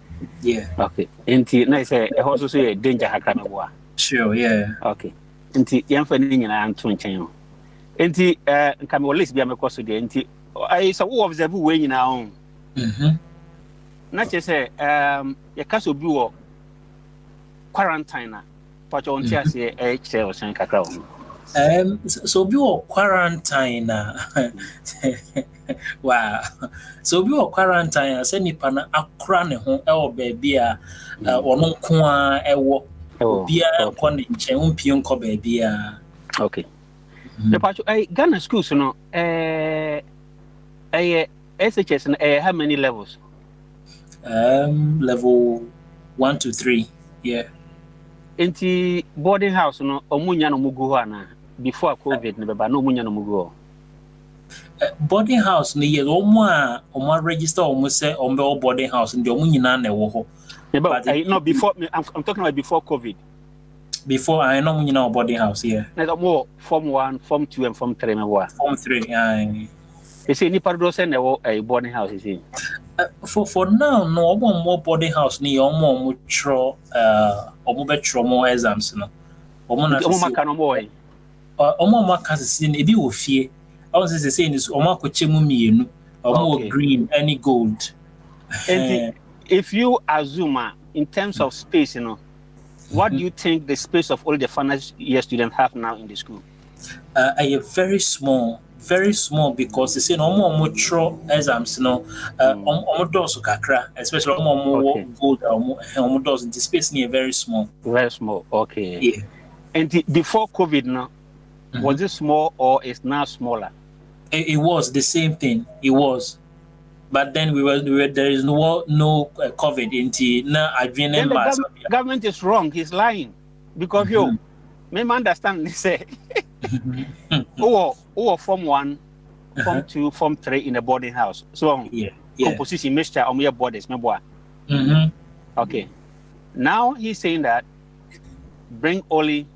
Yeah. Okay. And nice. Also say danger hakana. Sure. Yeah. Okay. And young family and I am 20. And come at least be a because of the I saw observe way now. Not just say, your castle blew quarantine, but on Tiasia HL or San Cacao. So be quarantine. Wow. So be quarantine, send me pana a crown home, baby, or no qua, a walk, beer, one in champion co baby. Okay. The part Ghana schools, you know, SHS and how many levels? Level 1 to 3, yeah. Inti boarding house no omunya no muguana before COVID no beba no munya no mugo. Boarding house ni ye omo register omo say omo boarding house ndi omo nyina na ewo ho. But no before I'm talking about before COVID. Before I know nyina boarding house, yeah. Na more form 1, form 2 and form 3 me wa. Form 3, You see, ni pardo send a boarding house, you see. For now, no more boarding house ni omo tro betro more exams no. Omo maka no boy. Omo maka se ni ebi wo fie. I was saying is omo akochemu mienu. Omo green any gold. And if you assume in terms of space, you know, what do you think the space of all the final year students have now in the school? Very small because they say no more tro exams, no, doors kakra, especially more gold, doors. The space near very small. Very small. Okay. Yeah. And before COVID, no, was it small or is now smaller? It was the same thing. It was, but then we were there is no COVID until now. The government is wrong. He's lying because you may understand. They say. Or form 1, form 2, form 3 in a boarding house. So composition mixture on your bodies, my boy. Okay. Now he's saying that bring only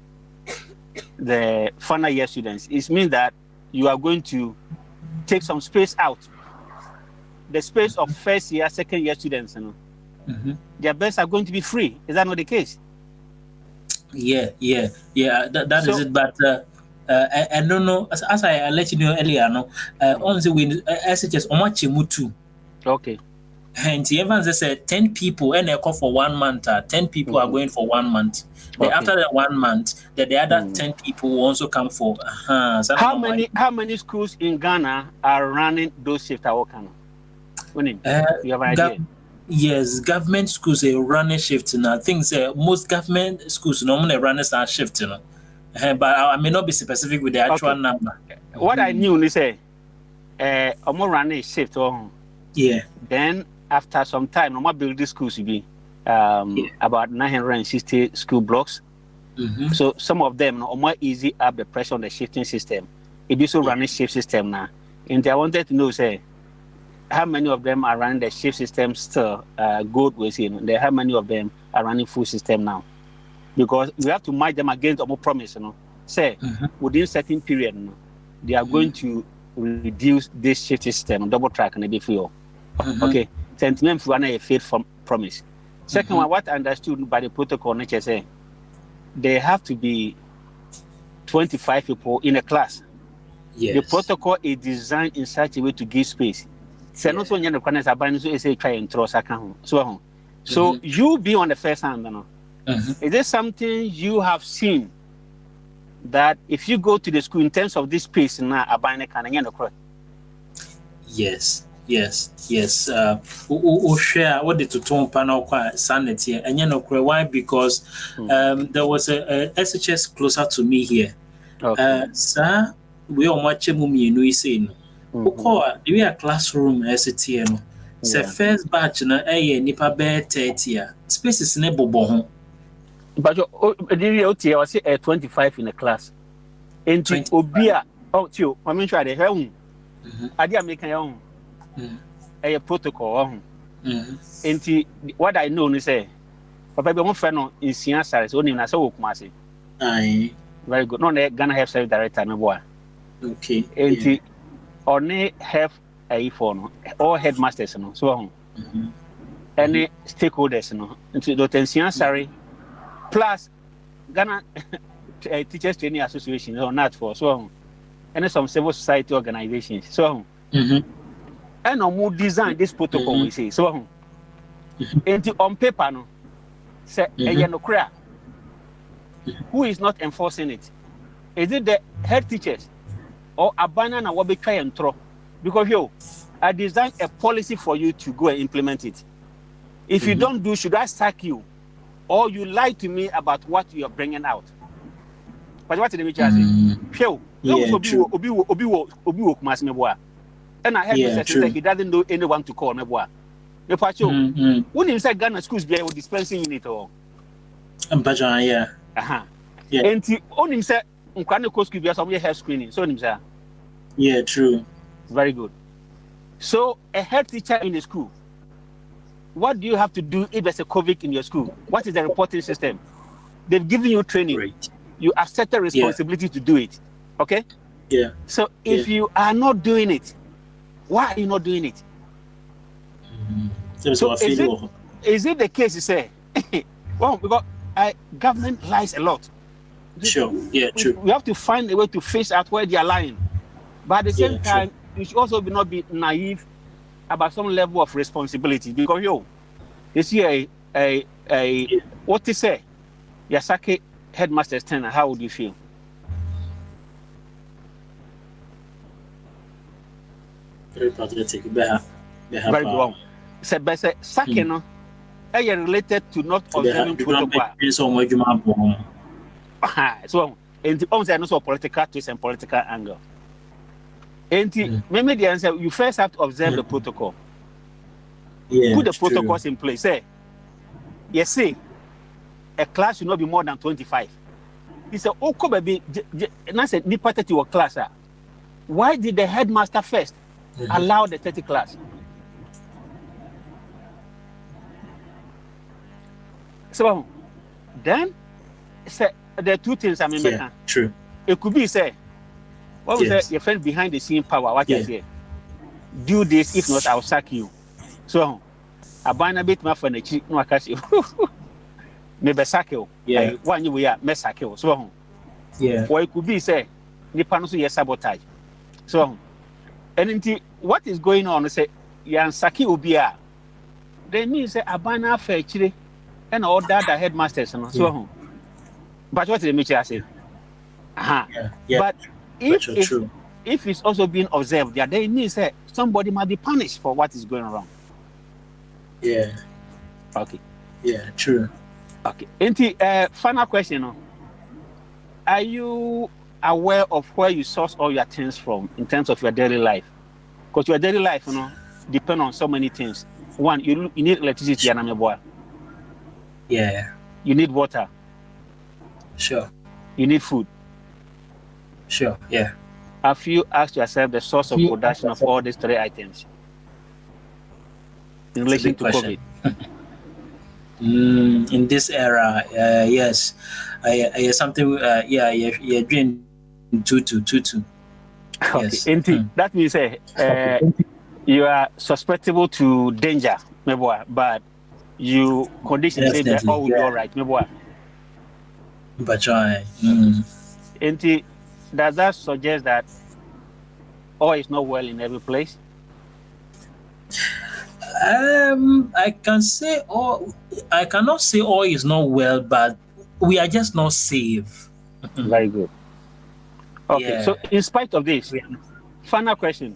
the final year students. It means that you are going to take some space out. The space of first year, second year students, you know, their beds are going to be free. Is that not the case? Yeah. That so, is it. But I don't know. As I let you know earlier, no. On the win, SHS Omachimutu. Okay. And Evans said 10 people and they call for 1 month. 10 people are going for 1 month. Then after the 1 month, the other 10 people will also come for. So how many schools in Ghana are running those shifts? You have an idea? Yes, government schools are running shifts now. I think most government schools normally run a shift, you know. But I may not be specific with the actual number. What I knew is I'm running a shift. Yeah. Then after some time, I'm building schools to be about 960 school blocks. So some of them are more easy up the pressure on the shifting system. It is also running shift system now. And I wanted to know, how many of them are running the shift system still good with you? How many of them are running full system now? Because we have to match them against our promise, you know. Within certain period, you know, they are going to reduce this shift system, double track, and maybe feel. Okay. Sentiment for a faith from promise. Second one, what I understood by the protocol, say they have to be 25 people in a class. Yes. The protocol is designed in such a way to give space. So you be on the first hand, you know. Is there something you have seen that if you go to the school in terms of this space now, Yes. Share what the Tuton panel sanity and why? Because there was a SHS closer to me here. Sir, we are watching Mummy and we say we are classroom STN. The first batch na nipa be 30 spaces ne bobo. But you was 25 in a class. And Obia tio, I mean try the hell. Adi American young. A protocol. And what I know is Papa be one friend in Sian only na so Kumasi. Aye. Very good. No, Ghana have service director no boy. Okay. And only have a phone all headmasters no so any stakeholders no into the tension sorry plus Ghana Teachers Training Association or not for so and some civil society organizations so and no design this protocol we say so and on paper no say no clear who is not enforcing it? Is it the head teachers or abandon and what be try and throw? Because I designed a policy for you to go and implement it. If you don't do, should I sack you? Or you lie to me about what you are bringing out? But what did the say? And I heard say he doesn't know anyone to call Neboa. When you say Ghana schools be dispensing unit or yeah. And he only said school be some health screening. So yeah, true. Very good. So a head teacher in the school, what do you have to do if there's a COVID in your school? What is the reporting system? They've given you training. Great. You accept the responsibility to do it. Okay? Yeah. So if you are not doing it, why are you not doing it? So is it the case you say? Well, because government lies a lot. Sure. Yeah, true. We have to find a way to face out where they are lying. But at the same time, you should also not be naive about some level of responsibility. Because you see what to say? Yasaki headmaster's tenor, how would you feel? Very patriotic. Very wrong. So, Sakeno, are you related to not observing protocol? So, and the also political twist and political angle. And maybe the answer, you first have to observe the protocol. Put the protocols in place. Say, yes, say, a class should not be more than 25. He said, oh, baby, and I said, be to your class. Why did the headmaster first allow the 30 class? So, then, say, there are two things true. It could be, say, what was your friend behind the scene power? What is it? do this, if not, I'll sack you. So, I ban a bit more for the cheap, no, I catch you. Maybe sack you. Yeah. One you are, mess sack you. So, yeah. Or it could be, say, Nippon, so you sabotage. So, and what is going on? Say, Yan Saki Ubia. They mean, say, a banner for Chile and all that headmasters. So, but what did the Mitchell say? But if it's also being observed, there, they mean, say, somebody might be punished for what is going wrong. Yeah. Okay. Yeah, true. Okay. Final question. Are you aware of where you source all your things from in terms of your daily life? Because your daily life, depend on so many things. One, you need electricity, yeah. You need water. Sure. You need food. Sure. Yeah. Have you asked yourself the source of production of all these three items in relation to COVID? In this era, yes, I something. You're doing two. Okay. Yes. That means you are susceptible to danger, but you condition say that all will be all right, But does that suggest that all is not well in every place? I cannot say all is not well, but we are just not safe. Very good. Okay, Yeah. so in spite of this, final question.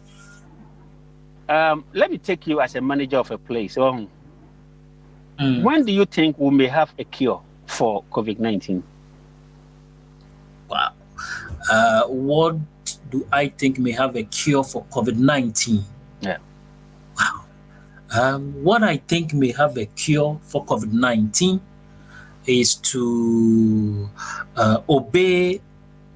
Let me take you as a manager of a place. When do you think we may have a cure for COVID-19? Wow. What do I think may have a cure for COVID-19? Yeah. Wow. What I think may have a cure for COVID-19 is to obey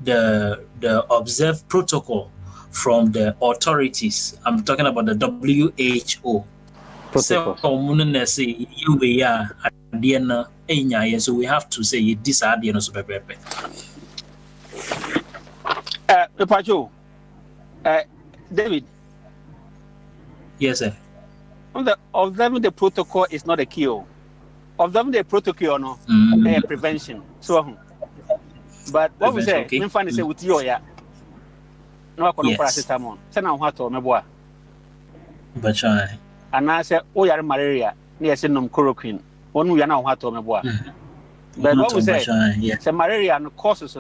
the observed protocol from the authorities. I'm talking about the WHO. So we have to say this idea. David. Yes, sir. Observing the protocol is not a cure. Observing the protocol, prevention. So, but what we say, we find say with you, no, I can't paracetamol. Send out what to me, boy. But and I say, oh, you're malaria. Yes, no chloroquine. One we are now what to me, boy. But what we say, say malaria and causes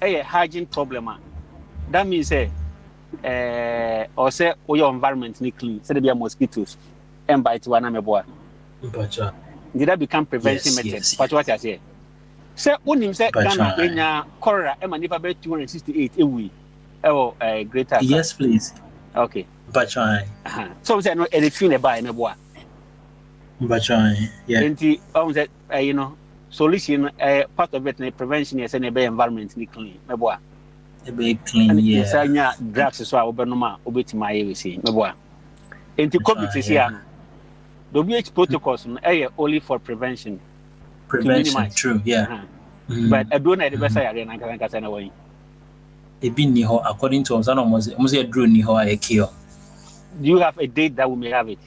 a hygiene problem. That means or say your environment need clean. Say there be mosquitoes and bite one me boy. But did that become prevention methods? But what I say? Say when him say Ghana in cholera e never be 268 a week. Oh, greater. Yes, please. Okay. But so say no anything about me boy. But yeah. And say solution part of it prevention is an environment need clean me boy. Be clean, yeah. Sanya drugs so obenoma obetima we say me boy. Enti COVID is here no. The WHO protocols only for prevention. Prevention, true, yeah. But I don't know the best area na kasa na way. E bi ni ho according to us almost a drone ni ho a cure. Do you have a date that we may have it?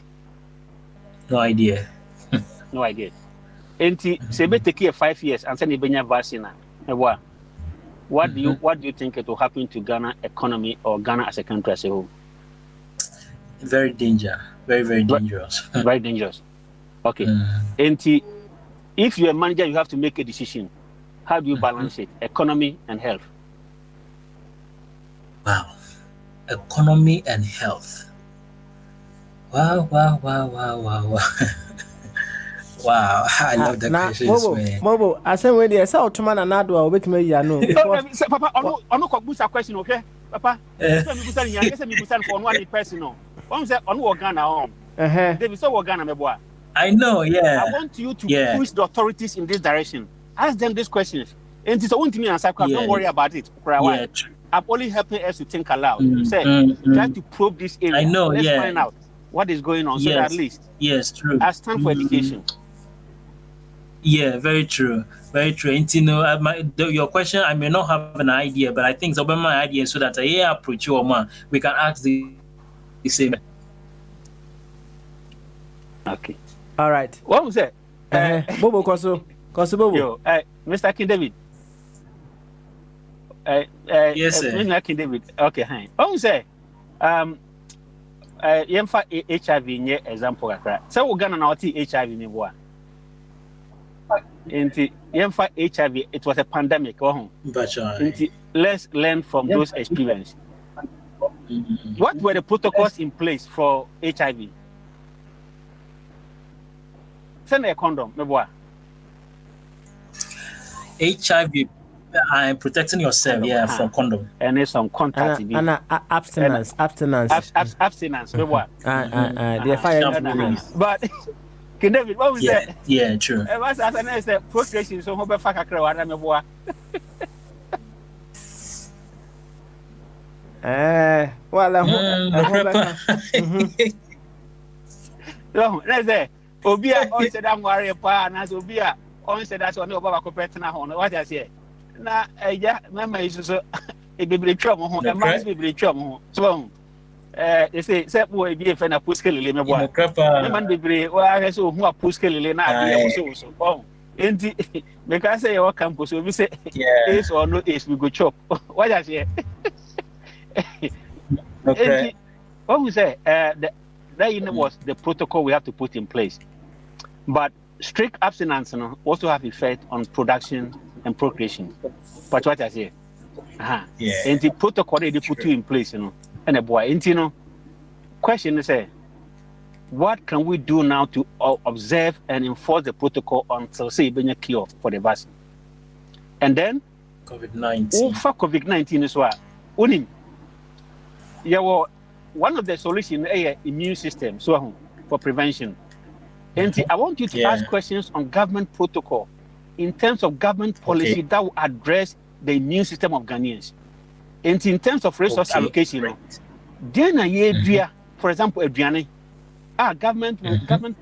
No idea. No idea. Enti se be take 5 years and send the benya vaccine na me boy. What do you think it will happen to Ghana economy or Ghana as a country as a whole? Very dangerous. Very dangerous. Very dangerous. Okay. And if you're a manager, you have to make a decision. How do you balance it? Economy and health. Wow. Economy and health. Wow. Wow, I love the questions, man. Mobo, I say when they say Ottoman and Adwa, we make me no. Papa, I no boost a question, okay? Papa, let me boost for one person. One say on Ghana home. They be so Ghana me boy. I know, yeah. I want you to push the authorities in this direction. Ask them these questions. And it's one to me answer. Don't worry about it. Yeah, I'm only helping us to think aloud. Say, try to probe this area. I know, Let's find out what is going on. So that at least, true. As time for education. Yeah, very true. Very true. And your question, I may not have an idea, but I think it's about my idea so that I approach you, we can ask the the same. Okay. All right. What was that? Bobo Koso Bobo. Yo, Mr. King David. Yes, sir. Mr. King David. Okay, hi. What was that? Yemfa HIV nye example kakra. So we Ghana na oti HIV ni boa. Inti yemfa HIV, it was a pandemic. Inti let's learn from those experiences. What were the protocols in place for HIV? Send a condom, me boa. HIV, I'm protecting yourself, from condom. And there's some contact. And abstinence. Abstinence, me boa. The fire. But David, what was that? Yeah, true. It was as an answer, prostration, so hope fuck a crow, and I'm a boy. Let's say, Obia, on said I'm worried upon as Obia, on said that's on your Baba Copetana home. What I say? Now, yeah, Mamma is so a baby trouble, a man's baby trouble. So, they say, Sep will be a friend of Puskel, me boy. Man be well, I saw who are Puskel, so. Oh, indeed, because I say your campus, we say, ace or no ace, we go chop. What I say? Okay. What we say, that was the protocol we have to put in place. But strict abstinence also have effect on production and procreation. But what I say, and the protocol they put you in place, and a boy, and question is, what can we do now to observe and enforce the protocol until say being a cure for the vaccine? And then COVID-19. For COVID-19 as well. One of the solutions is immune system for prevention. And I want you to ask questions on government protocol in terms of government policy that will address the immune system of Ghanaians. And in terms of resource allocation, then for example, government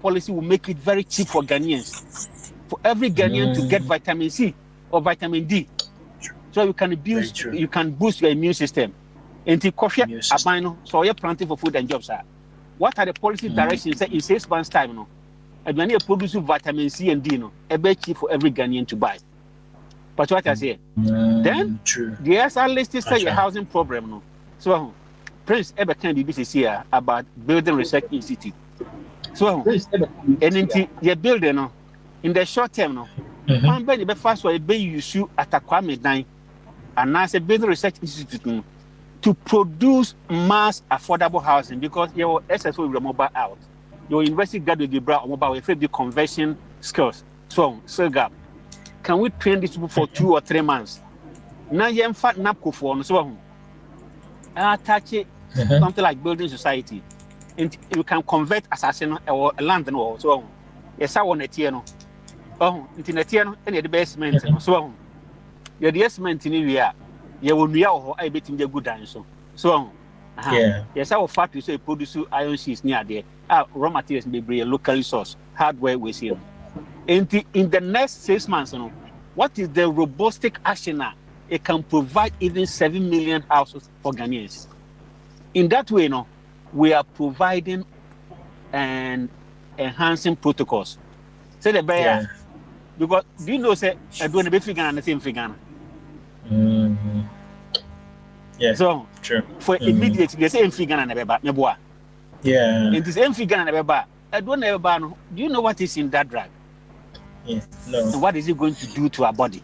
policy will make it very cheap for Ghanaians. For every Ghanaian to get vitamin C or vitamin D. So you can boost your immune system. And the coffee abino, so you're planting for food and jobs. What are the policy directions in 6 months' time? And when you produce vitamin C and D, a bit cheap for every Ghanaian to buy. But what I say, then the SR list is a housing problem. So, Prince Eberton BBC here about Building Research Institute. So, and in your building, in the short term, one benny be fast for a bay you shoot at a Kwame Dine, and now a Building Research Institute. To produce mass affordable housing because your SSO will mobile out. Your university graduate will bring mobile with the conversion skills. So gap. Can we train these people for 2 or 3 months? Now you have fat napco for so attach it something like building society. And you can convert assassin or land and so on. Yes, I want a tiano. Oh, internet and the basement so on. Your basement in India. You will be out I bet in the good answer. So, yes, our factory so produce iron sheets near there. Raw materials may be a local resource, hardware we see. In the next 6 months, what is the robustic action now? It can provide even 7 million houses for Ghanaians. In that way, we are providing and enhancing protocols. Say the bear, because do you know, say, I don't be figure and the same figure. So, for immediately, they say figure and a baby. It is figure and a baby. I don't know. Do you know what is in that drug? No. And what is it going to do to our body?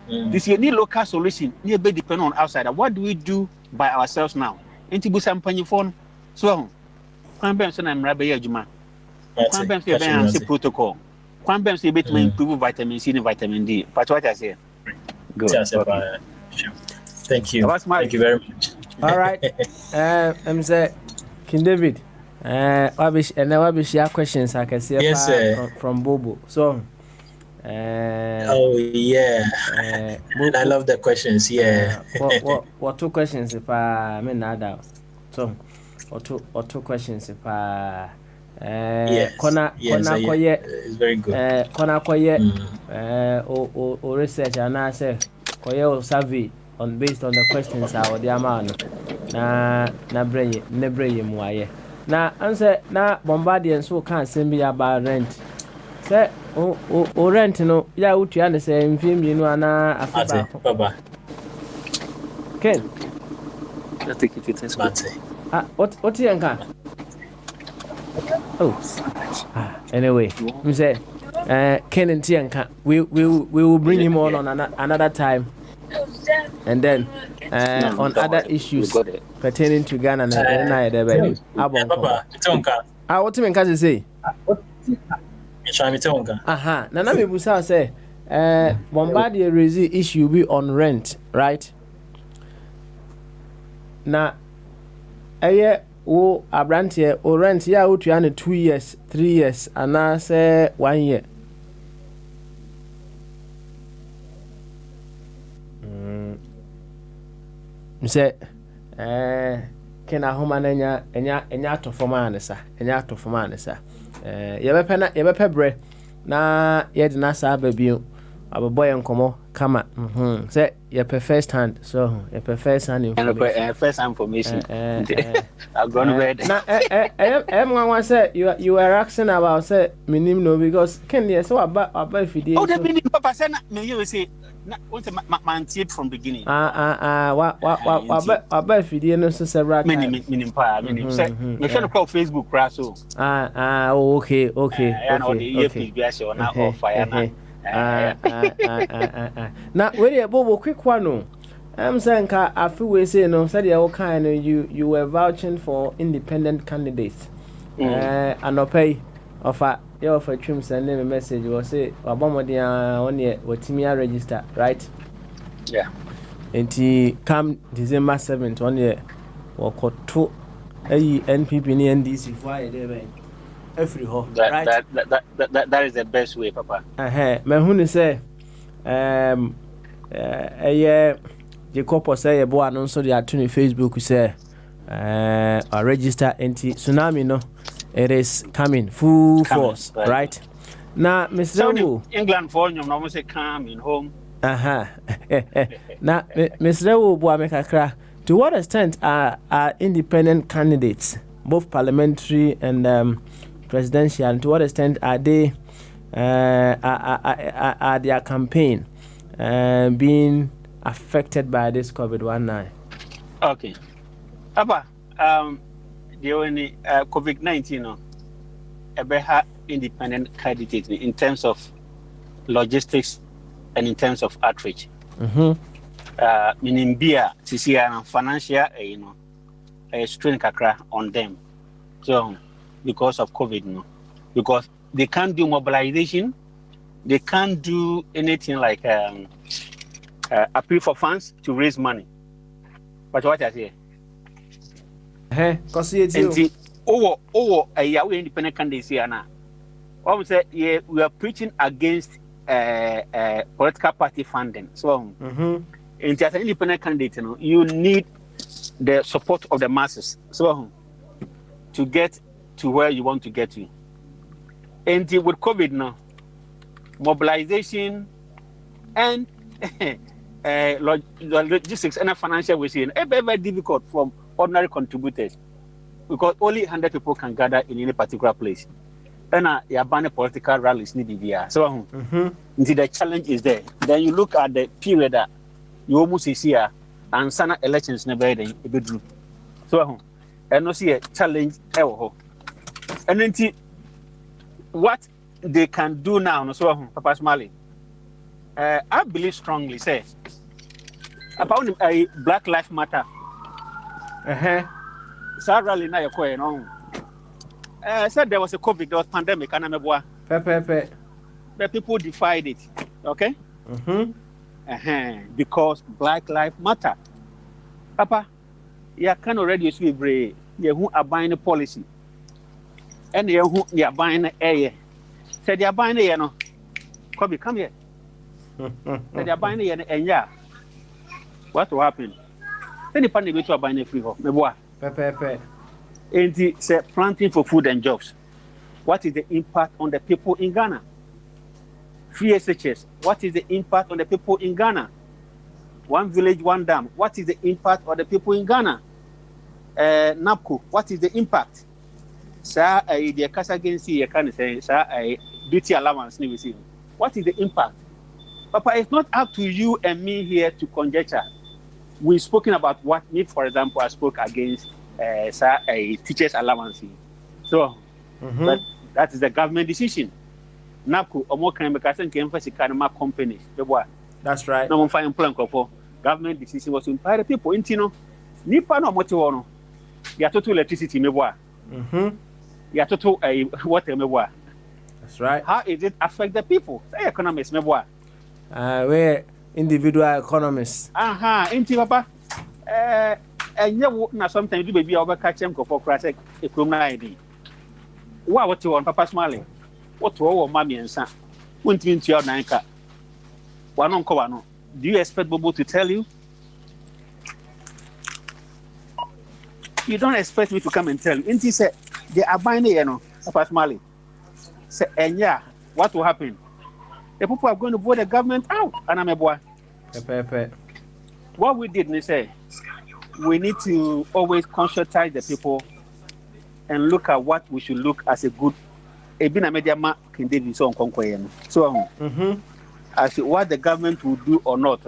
This is a local solution. Nearby depend on outside. What do we do by ourselves now? Intibu sampani phone. So, Kwambem say I'm Rabbi Juma. Kwambem say protocol. Kwambem say bit improve vitamin C and vitamin D. But what I say? Good. Thank you. Thank you very much. All right. I'm say King David. What be share questions I can see from Bobo. So I love the questions. What 2 questions if I mean nada. So or two questions if I it's very good. Kona koye o research and I say koye o survey based on the questions our the amount na brain mu aye na answer na Bombardier so can send me about rent say o rent no ya utua ne say mfim you ana afaba baba Ken take it to smart what you can anyway me say Ken and Tianka we will bring him on another time and then on other issues pertaining to Ghana and Papa what you mean say aha na me busa say Bombardier raise issue be on rent right na wo abrantie o rent ya otua ne 2 years 3 years ana say 1 year say kena homa na enya atofoma ne sa yɛbɛpɛ bre na yɛde na sa ba bio abobɔ yɛ nkomo kama sɛ yɛpɛ first hand so yɛpɛ first hand information I've gone read na mwa say you were asking about say minim no because ken yes so aba fidie oh the minim papa say na me you say na what man tip from beginning aba fidie no so several minim say me share no Facebook crash so okay and all the EFP be say na offer na na we bobo quick one no saying ka afi we say no said you kind you were vouching for independent candidates anopay offer your for trim send a message was say obomodia on ye wetimia register right yeah enti come December 7th on ye wokoto ayi NPP ni NDC for there every ho right that is the best way papa me hu say Jacob say ebo announce so dey to Facebook say register anti tsunami no it is coming full force right now Mr. Wu England for you no say coming home now Mr. Wu bo amekakra to what extent are independent candidates both parliamentary and presidential and to what extent are they are their campaign being affected by this COVID-19? Okay. Papa, the only COVID-19 no ebeha independent candidate in terms of logistics and in terms of outreach. Meaning beer, and financial, strain kakra on them. So because of COVID, no, because they can't do mobilization, they can't do anything like appeal for funds to raise money. But what I say? Because it's we independent candidates here now. What we say? Yeah, we are preaching against political party funding. So, as an independent candidate, you need the support of the masses. So, to get to where you want to get to. And with COVID now, mobilization and logistics and financial we see very difficult from ordinary contributors because only 100 people can gather in any particular place. And you ban political rallies need here. So the challenge is there. Then you look at the period that you almost see here and sana elections never then a bit. So and no see a challenge ever. And then what they can do now, so Papa Smiley, I believe strongly, say about Black Lives Matter. So rally now you're no. Said there was a COVID, there was pandemic, and the people defied it. Okay. Because Black Lives Matter. Papa, you can already see brave. You who are buying a policy. And you are buying an air. Said they are buying a no. Kobe, come here. Said they are buying a and yeah. What will happen? Any panic go to a buying a free home. And the say planting for food and jobs. What is the impact on the people in Ghana? Free SHS. What is the impact on the people in Ghana? one village, one dam. What is the impact on the people in Ghana? NAPCO, what is the impact? Sir, the case against you can say, sir, duty allowance. What is the impact? Papa, it's not up to you and me here to conjecture. We've spoken about what me, for example, I spoke against teachers' allowance. So, but that is the government decision. NAPCO, or more can emphasize company. That's right. No one find plan for government decision was to empower the people. Intino, Nipa no motiwono. Ya total electricity meboa. Ya total water meboa. That's right. How is it affect the people? Say economists meboa. We're individual economists. Inti papa. And you na sometimes do baby over catch them for crash a criminal ID. What you want, Papa Smiley? What to our mommy and son? Went into your nanka. One on Kowano. Do you expect Bobo to tell you? You don't expect me to come and tell you. Inti said, they are buying it, Papa Smiley. Say, and yeah, what will happen? The people are going to vote the government out. And I'm a boy. What we did, they say, we need to always conscientize the people and look at what we should look as a good. So, as to what the government will do or not,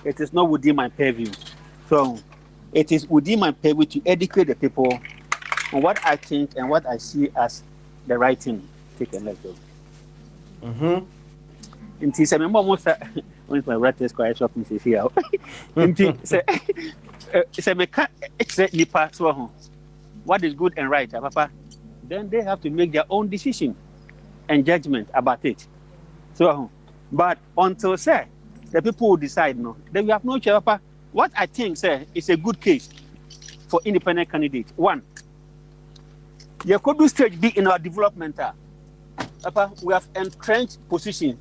it is not within my purview. So, it is within my purview to educate the people on what I think and what I see as the right thing. Take and let's go. In this, I remember most when my rat is quite shopping here. What is good and right, Papa? Then they have to make their own decision and judgment about it. So, but until say the people will decide, then we have no choice, Papa. What I think, sir, is a good case for independent candidates. One, the Kodu stage be in our development. Papa, we have entrenched position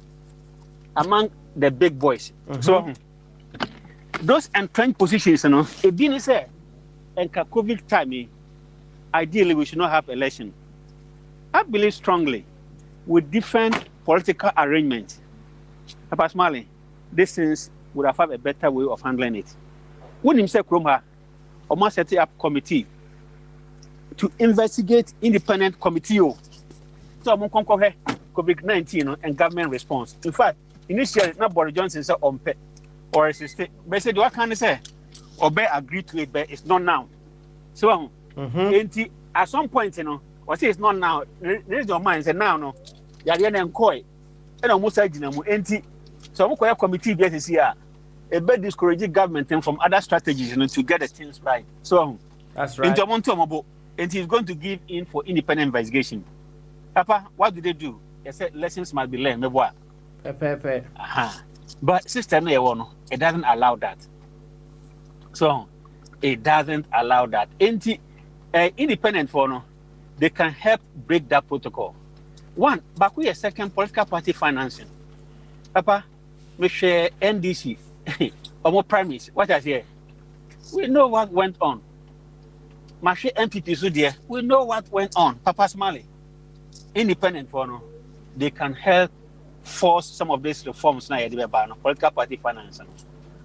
among the big boys. So, those entrenched positions, it didn't say, and COVID time, ideally we should not have election. I believe strongly with different political arrangements. Papa Smiley, these things would have had a better way of handling it. When himself Kromha, almost set up committee to investigate independent committee. So I'm going to COVID-19 and government response. In fact, initially, not Boris Johnson said on pay or assisted. But said, what can I say? Obey agree to it, but it's not now. So, at some point, what say it's not now. Raise your mind, say now, you're and koi, and almost said, so I'm going to committee this year. A bit discouraging government and from other strategies to get the things right. So, that's right. And he's going to give in for independent investigation. Papa, what do they do? They said lessons must be learned. But system, it doesn't allow that. So, it doesn't allow that. Independent for they can help break that protocol. One, but we a second political party financing. Papa, we share NDC or more premise. What I say? We know what went on. Mashe MPP so there. We know what went on. Papa Smiley, independent for they can help force some of these reforms now. Political party financing.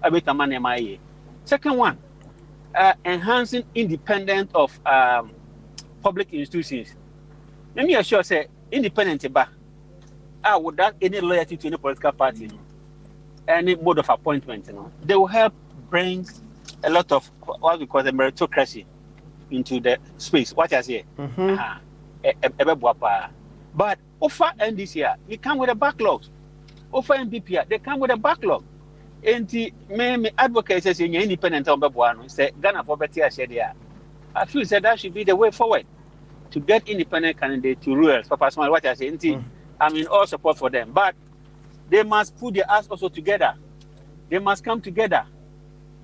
I bet the money my. Second one, enhancing independence of public institutions. Let me assure say independent without any loyalty to any political party, any mode of appointment, they will help bring a lot of what we call the meritocracy into the space. What I say? But offer NDC, they come with a backlog. Offer MPP, they come with a backlog. And me advocates say independent on Babuano say Ghana for better share. I feel that should be the way forward to get independent candidate to rule. Papa Smile, what I say, I'm in all support for them, but they must put their ass also together. They must come together.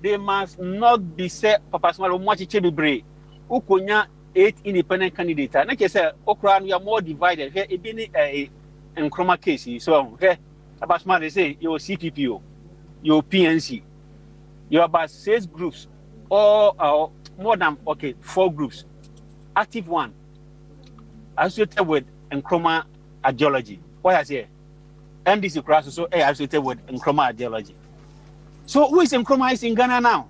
They must not be said, Papa Smile, much chebibre. Ukonya 8 independent candidates. And like I said, Okran, we are more divided. Here, it be a Nkrumah case. So, here, Papa Smile, they say, you're CPPO. Your PNC, you have about 6 groups, or more than 4 groups. Active one, associated with Nkrumah ideology. What I say? MDC cross also associated with Nkrumah ideology. So who is Nkrumah in Ghana now?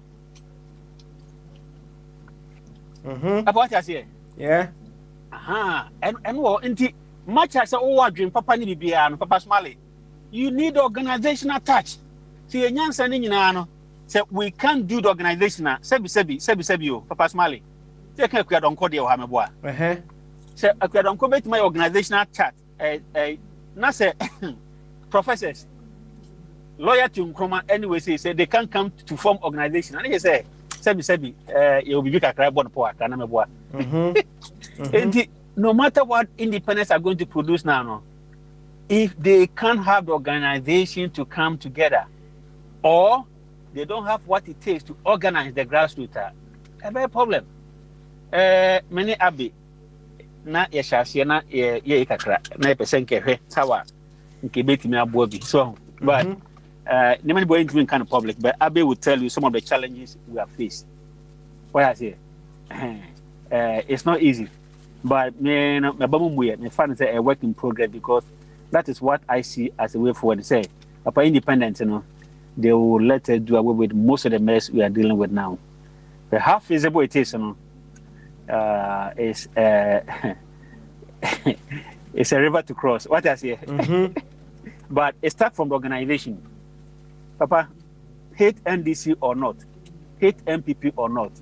About what I say? Yeah. And what much as all dream Papa Nibi and Papa Smalley. You need organizational touch. See, a young son in Yano said we can't do the organizational. Sebi, Papa Smalley. Take a quid on Cordia Hamaboa. So I could uncobate my organizational chat. Nasa professors, lawyer to Nkrumah anyway say they can't come to form organization. And he say, Sebi, you'll be a crab on poor, Kanamaboa. And no matter what independents are going to produce now, if they can't have the organization to come together, or they don't have what it takes to organize the grassroots, a very problem. Many abbey. Na yashasi na ye kakra na percent kehwe sawa nke betimi abobi so but the many boy into kind of public but Abe will tell you some of the challenges we have faced. What I say it's not easy, but me find it a work in progress because that is what I see as a way forward. Say upon independence, they will let us do away with most of the mess we are dealing with now. But how feasible it is, is it's a river to cross. What I say, but it starts from the organization. Papa, hate NDC or not, hate MPP or not,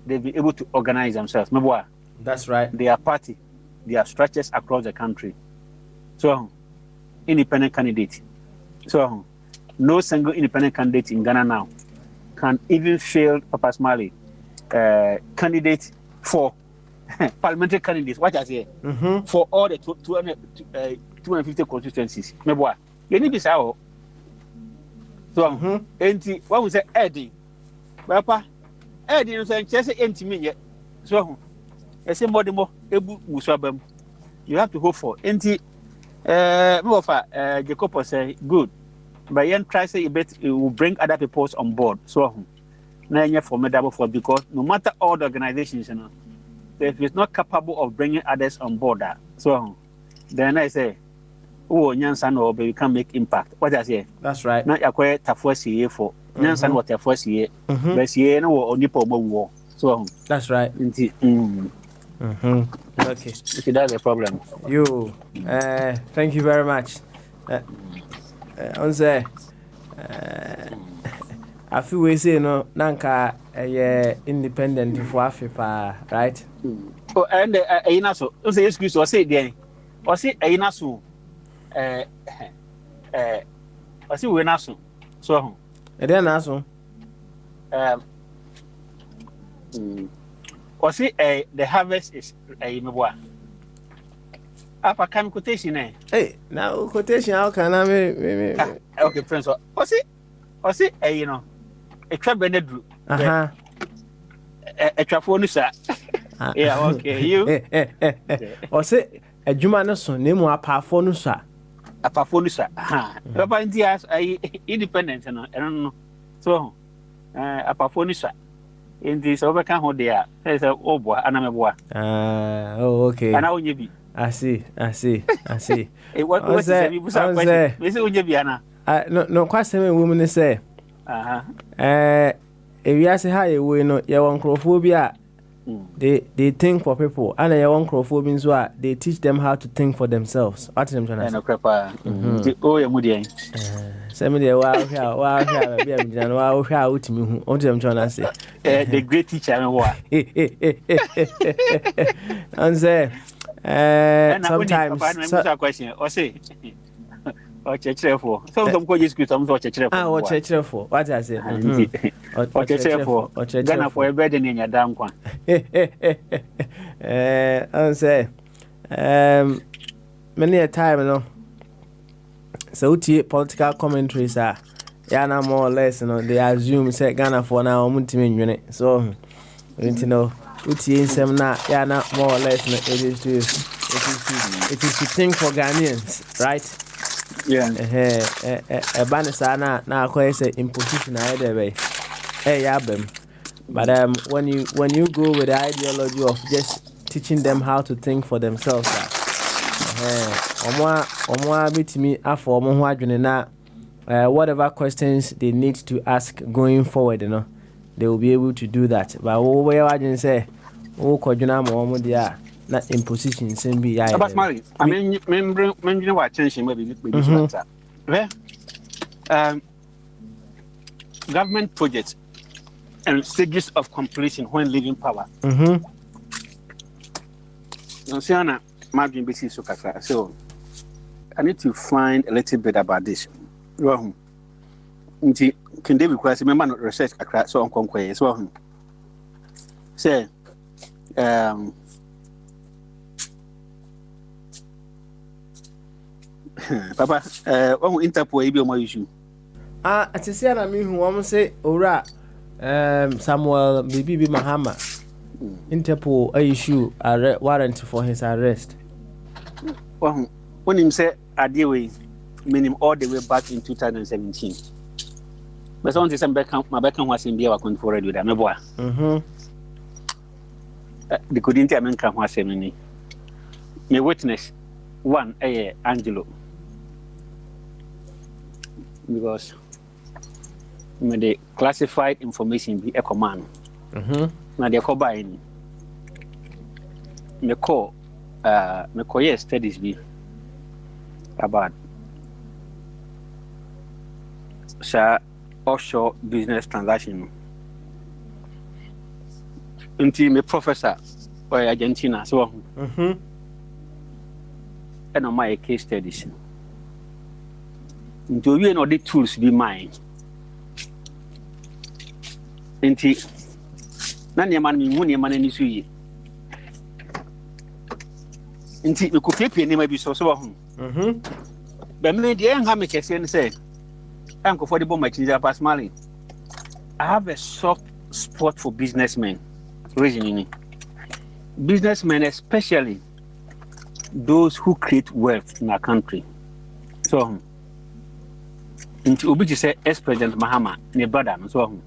they'll be able to organize themselves. That's right. They are party, they are structures across the country. So, independent candidate. So, no single independent candidate in Ghana now can even fail Papa Smalley candidate for parliamentary candidates. What I say for all the 250 constituencies. You need to say, so, and what we say, Eddie, Papa, Eddie, you say, just empty me. So, I say, more able Musabem. You have to hope for. And Jacob say, good. But then try say it will bring other people on board. So, now formidable for because no matter all the organizations, if it's not capable of bringing others on board, so then I say, oh, Nyansan or we can make impact. What I say? That's right. Not acquire Tafuasi for Nyansan what Tafuasi, but see, no, or Nipo war. So that's right. Okay. Okay, that's a problem. You, thank you very much. On say, I feel we say no, Nanka, independent for Africa, right? Oh, and Inaso, say excuse or say then, or say Inaso, or see we naso. So, and then naso, or see the harvest is a memoir. Apa can quotation Hey, now quotation how can I okay, friends. Or see, you know, a trap Benedru. A trafonisa. Yeah, okay, you. Or say a Jumanason, name a parfonusa. A parfonusa. Papa India's independent, and I don't know. So, a parfonisa. In this overcome hold there, there's a boy, and I'm a boy. Oh, okay. And how you be? I see. What's that? No, quite seven women say. If you say hi, we know your uncrophobia. They think for people, and your uncrophobia so they teach them how to think for themselves. What them trying to say? Oh, you're moody. Somebody, wow, what them trying to say? The great teacher, and say. Sometimes question or say or church for some go use some for church for what I say or church for Ghana for a bed in your down one and say many a time so political commentaries are more or less they assume say Ghana for now unit so you know Yana more or less it is to think for Ghanaians, right? Yeah. A banisana now say imposition either way. Hey yabem. But when you go with the ideology of just teaching them how to think for themselves, omwa bit me after omo adwene na whatever questions they need to ask going forward, they will be able to do that. But where I didn't say, Kojuna Momo, they are not in position to be. But Mali, I mean, remember what attention maybe government projects and stages of completion when leaving power. So I need to find a little bit about this. Can they request remember not research across so on conquer as well? Say Papa, Interpol be on my issue. At the same time, who almost say, Ora, Samuel Bibi Mahama, Interpol issue a warrant for his arrest. Well, when him say, I deal with him all the way back in 2017. But someone says, my back was in Bia control with them, boy. The couldn't tell me come was me. My witness, one, Angelo. Because the classified information be a command. Now they call by me call studies be about offshore business transaction. Until me professor or Argentina so and on my case studies. Until you know the tools be mine. Until none man me money man any suye. Until you could pay name be so. But me the young hammer can say, I'm comfortable my chinja pass Mali. I have a soft spot for businessmen. Reasoning. Businessmen, especially those who create wealth in our country. So into Obi say ex-president Mahama, my brother, so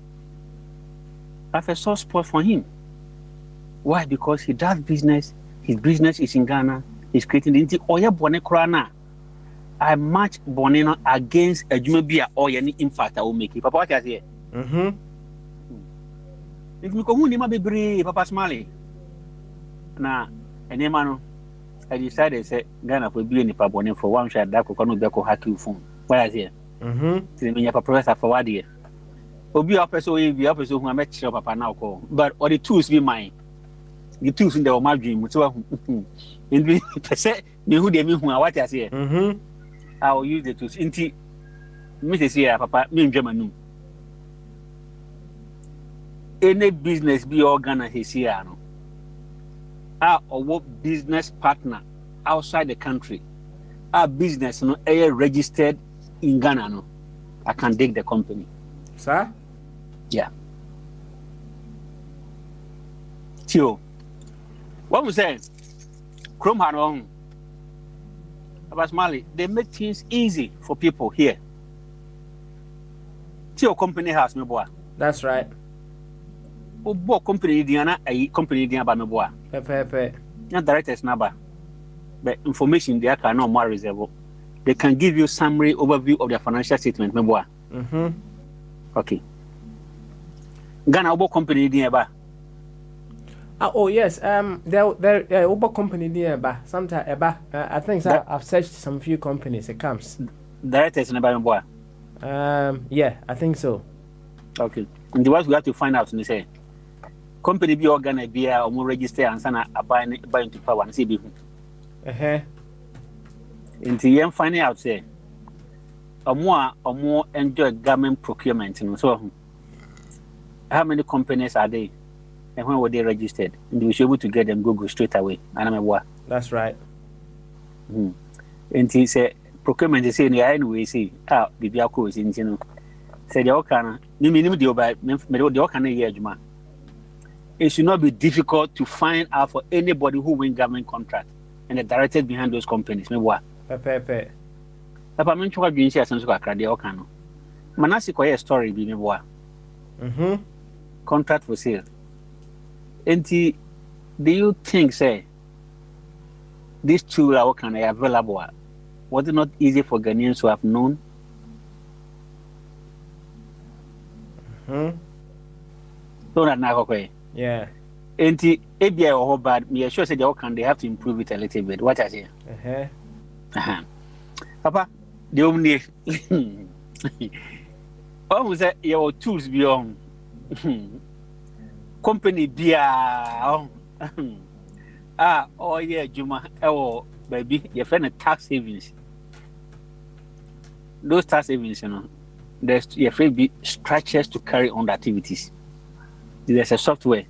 I have a soft spot for him. Why? Because he does business. His business is in Ghana. He's creating the Oya Bone Krana. I match Bonino against a Jumabia or any impact I will make it. Papa, what is here? If you come in, be Papa Smalley. Now, and Emano, I decided say Ghana will be in the Pabone for one shot that could Beko Haki phone. Where is here? To professor for what year? Obi up so be up so who I met your papa now call. But all the tools be mine. The tools in the my dream. So in the percent me who they mean who I watch as here. I will use the tools. Inti Mrs. here, Papa, me in German. Any business be organ his here. Or what business partner outside the country. Our business no air registered in Ghana. No, I can take the company. Sir? Yeah. Tio. What we say? Chrome Hanon. About Mali, they make things easy for people here. Tio company house, my boy. That's right. Obo company Diana, a company Diana by my boy. Pepe. Not director's number. But information they can no more reserve. They can give you summary overview of their financial statement, my boy. Okay. Ghana Obo company Diana. Oh yes, there Uber company nearby. Sometimes I think so. I've searched some few companies. It comes. Directors in the boy. Yeah, I think so. Okay. And the ones we have to find out, and say, company be organ be or more register and sana buying to power and see be. Into you finding out say, or more enjoy government procurement. So, how many companies are they? And when were they registered? And we should be able to get them Google straight away. That's right. And he said, procurement is saying, anyway, see, Bibiako is in Geno. Said, the Okana, you mean the Okana Yajma. It should not be difficult to find out for anybody who win government contract and the directors behind those companies. Pepe. Papa, I'm sure you share some sort of the Okano. Manasi Koya story be me. Contract for sale. And do you think, say, these two are available? Was it not easy for Ghanaians to have known? So that na kokwe. Yeah. Enti ebia or bad, me sure say they all can they have to improve it a little bit. What I say? Papa, the only almost say your tools beyond company bia oh yeah, Juma, oh baby, your friend tax savings. Those tax savings, you know, there's your friend be structures to carry on the activities. There's a software.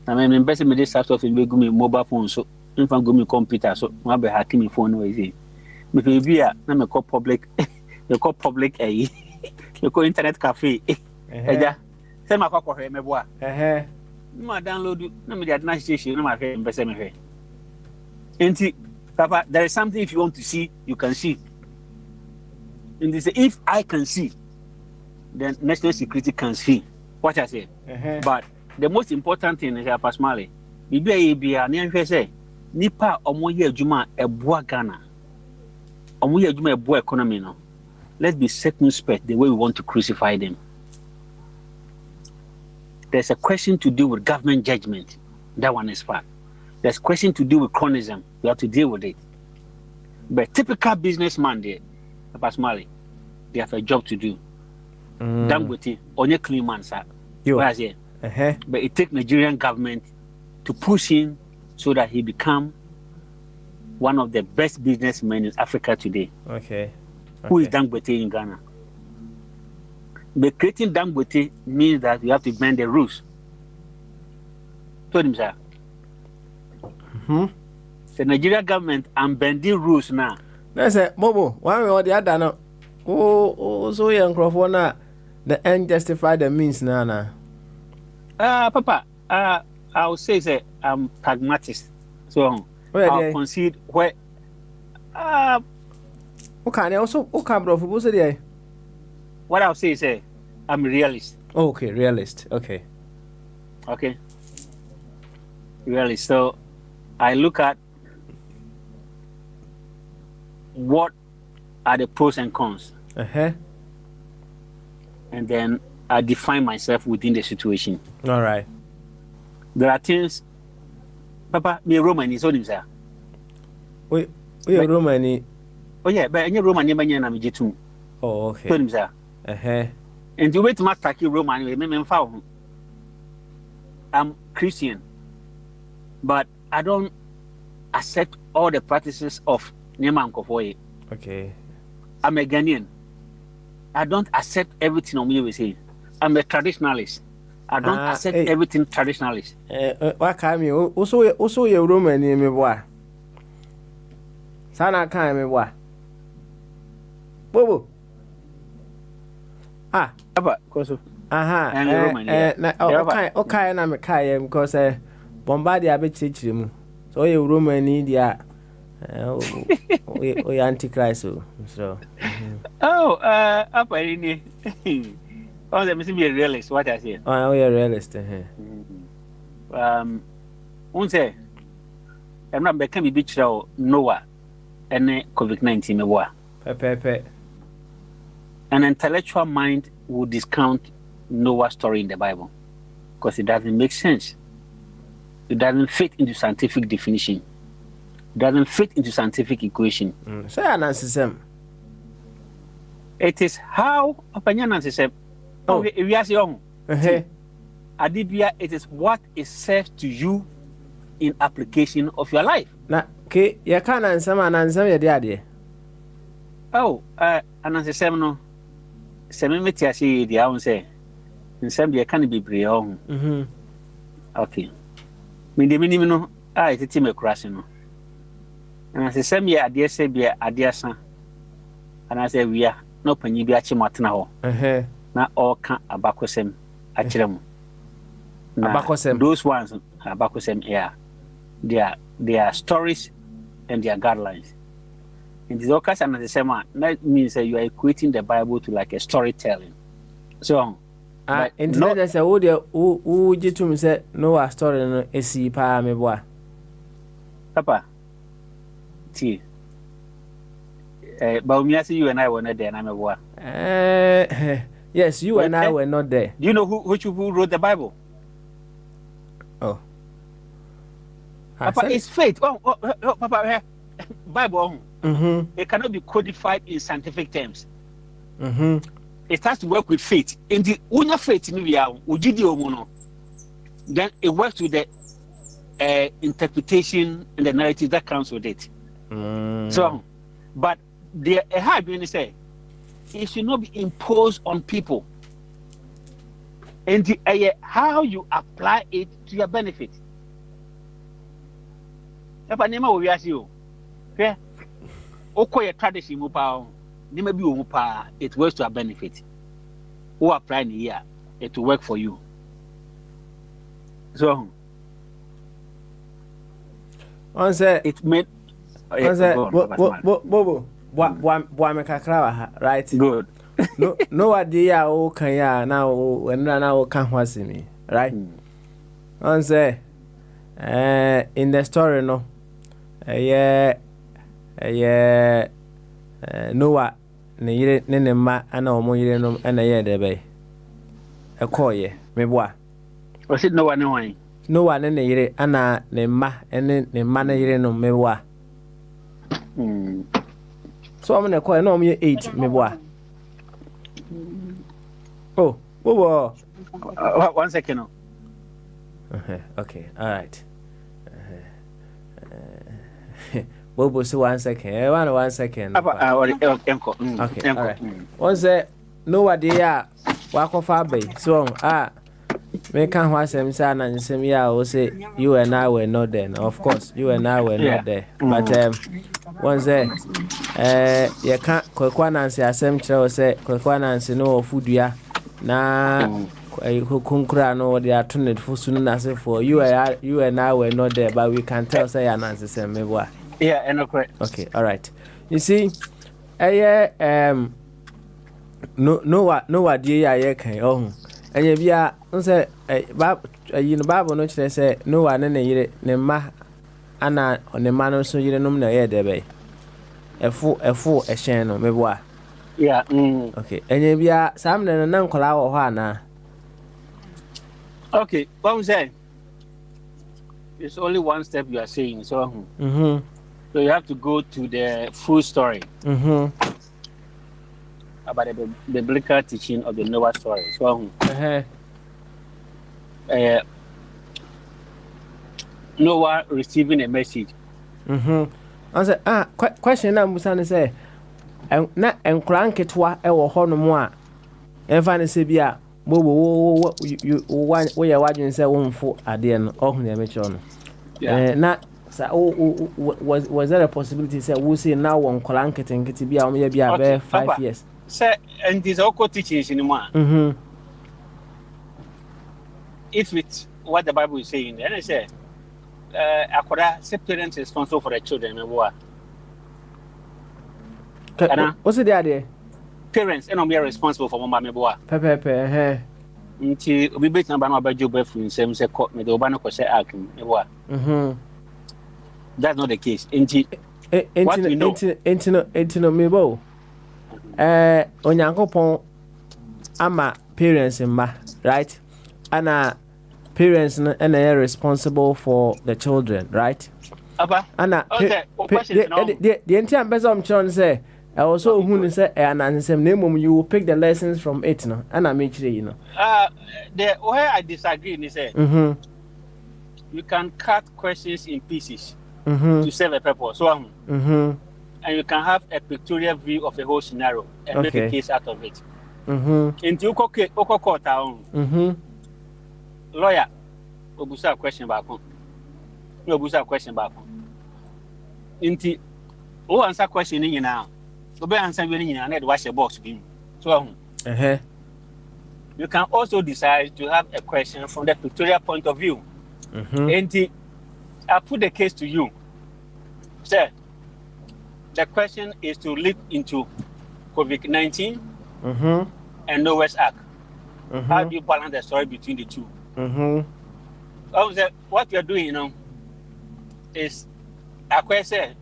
I mean, investing in this software will go me mobile phone, so if I go me computer, so I be hacking my phone away. Maybe I call public, they call public they call internet cafe. Send my call for me boy. No download it. No me the administration. No my invest me. Enti, Papa, there is something if you want to see, you can see. And they say, if I can see, then national security can see. What I say. But the most important thing is personally, Bibi say, Nipa omoye juma ebua Ghana. Omoye juma ebua economy no. Let's be circumspect the way we want to crucify them. There's a question to do with government judgment. That one is fact. There's a question to do with chronism. We have to deal with it. But typical businessman there, personally, they have a job to do. Dangote, only clean man, sir. But it takes Nigerian government to push him so that he become one of the best businessmen in Africa today. Who is Dangote in Ghana? But creating Dangote means that you have to bend the rules. Told him, sir. The Nigerian government and bending rules now. That's it, Bobo. One way or the other, no. So young Crawford, the end justify the means, Nana. Papa, I would say I'm pragmatic. So I'll concede where. Okay, also, okay, what I'll say is I'm a realist. Okay, realist. Okay. Realist. So I look at what are the pros and cons. And then I define myself within the situation. All right. There are things. Papa, me Roman is on him, sir. We are Roman. Oh yeah, but any Roman never na me jetu. Oh, okay. Told him, sir. And you wait to attack Roman, me found. I'm Christian, but I don't accept all the practices of Neman Kofoye. Okay. I'm a Ghanaian. I don't accept everything on me we say. I'm a traditionalist. I don't accept everything traditionalist. What can you also your Roman in me boy? Sana can me boy. Bobo. Papa, koso. Okay, na me kai because Bombardier be chichiri mu. So you Roman India. We antichrist so. Up any. Oh, let me be a realist. What I say. Oh, you're a realist. Unse. I'm not becoming a beach Noah and COVID-19 me wa. An intellectual mind will discount Noah's story in the Bible because it doesn't make sense. It doesn't fit into scientific definition. It doesn't fit into scientific equation. Say an answer. It is how opinion answer. Oh, if you ask young, Adibia, it is what is served to you in application of your life. Na, okay, you can't answer an answer your daddy. Oh, an answer no. Semimeti asi the own say. In some you can't be brave. Okay. Me the minimum no. It's a team crash no. And I say same year adia say be adia san. And I say we are no panyi bi achi matena ho. Na all can abakosem achirem. Abakosem. Those ones abakosem yeah. They are stories and their guidelines. And this occurs and the same one. That means that you are equating the Bible to like a storytelling. So and no, there's a who did to me say no a story no esi pa me boa. Papa. T. But me see you and I were not there, and I'm a boy. Yes, you and I were not there. Do you know who wrote the Bible? Oh. Papa, it's faith. Papa, Bible. It cannot be codified in scientific terms. It has to work with faith. In the unya faith, then it works with the interpretation and the narrative that comes with it. So, but the hard when you say it should not be imposed on people. And the, how you apply it to your benefit. Papa, nema we ask you. Okay? Okoye tradition mo pa. Nema bi wo pa. It works to your benefit. Who apply in here, it will work for you. So, on say it made. On say, Bobo, what me kakra right? Good. No idea o kan ya now when now can was me, right? On say, in the story no, Noah ne yire ne ma ana omo yire no ana ye de be. E koye me boa. Was it Noah no one? Noah ne yire ana ne ma ene ne ma ne yire no me boa. So I'm na koye no omo ye 8 me boa. Oh, Bobo. 1 second. Okay, all right. Bobo, so 1 second. 1 second. Okay, all right. Once no idea, walk off our bay. So, me can't watch him, son, and same year, will say you and I were not there. Of course, you and I were not there. But, once you can't quick one answer, as some child say, quick one answer, no food, ya. Na kunkura no they are turned for soon as for you and I were not there, but we can tell say an answer say me boy. Yeah, and correct. Okay, all right. You see, no idea ya kan oh. And you bia say you know Bible no say no one ne ma ana on the man so you nom na ye there be. A full a shen no me boy. Yeah. Okay. And you be some nan kola wo ho na. Okay. What I'm saying, it's only one step you are saying. So, so you have to go to the full story about the biblical teaching of the Noah story. So, Noah receiving a message. I said, question na Musa say. Na enkran ketwa e wo ho no mo a emfa ne se bia bobo wo ye wadwen se wo mfo ade no ohun ya mecho no na sa was there a possibility say we say now one nkran ketenkete bia o me bia be 5 years say and this all teachings in mo a if it's what the Bible is saying then I say akoda parents responsible for the children me boa. What's the idea? Parents and we are responsible for mama me boa. Pepe nti obi bet na ba na ba job afu nsem se ko me do ba no ko se akim me boa. That's not the case. Nti what we know entino me bo. Onyankopon ama parents ma, right? Ana parents and they are responsible for the children, right? Ana okay, the entire person chon say I also who say and name you pick the lessons from it no and I make sure you know. The where I disagree is say you can cut questions in pieces to serve a purpose. So and you can have a pictorial view of the whole scenario and make a case out of it. Into oko court town. Lawyer obusa question back on. No obusa question back on. Into o answer question in now. Obe answer we in na wash your box bin. So you can also decide to have a question from the pictorial point of view. And I put the case to you. Sir, the question is to look into COVID-19 and Noah's Ark. How do you balance the story between the two? What you're doing, you know, is I say,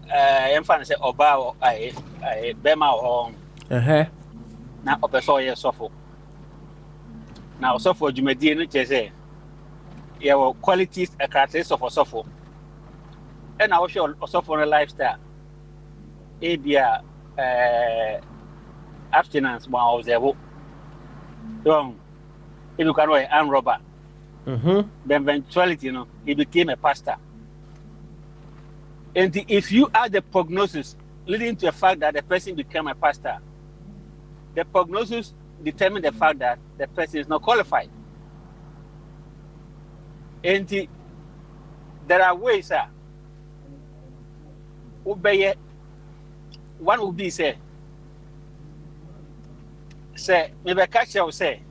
Enfan say oba bema o na opeso ye sofo na osofo dwumadi no che say ye qualities and characteristics of osofo and I show osofo no lifestyle bia abstinence ma observe so if you can arm robber then eventuality you know he became a pastor. And if you add the prognosis leading to the fact that the person became a pastor, the prognosis determines the fact that the person is not qualified. And there are ways, one would be say, maybe a catcher will say,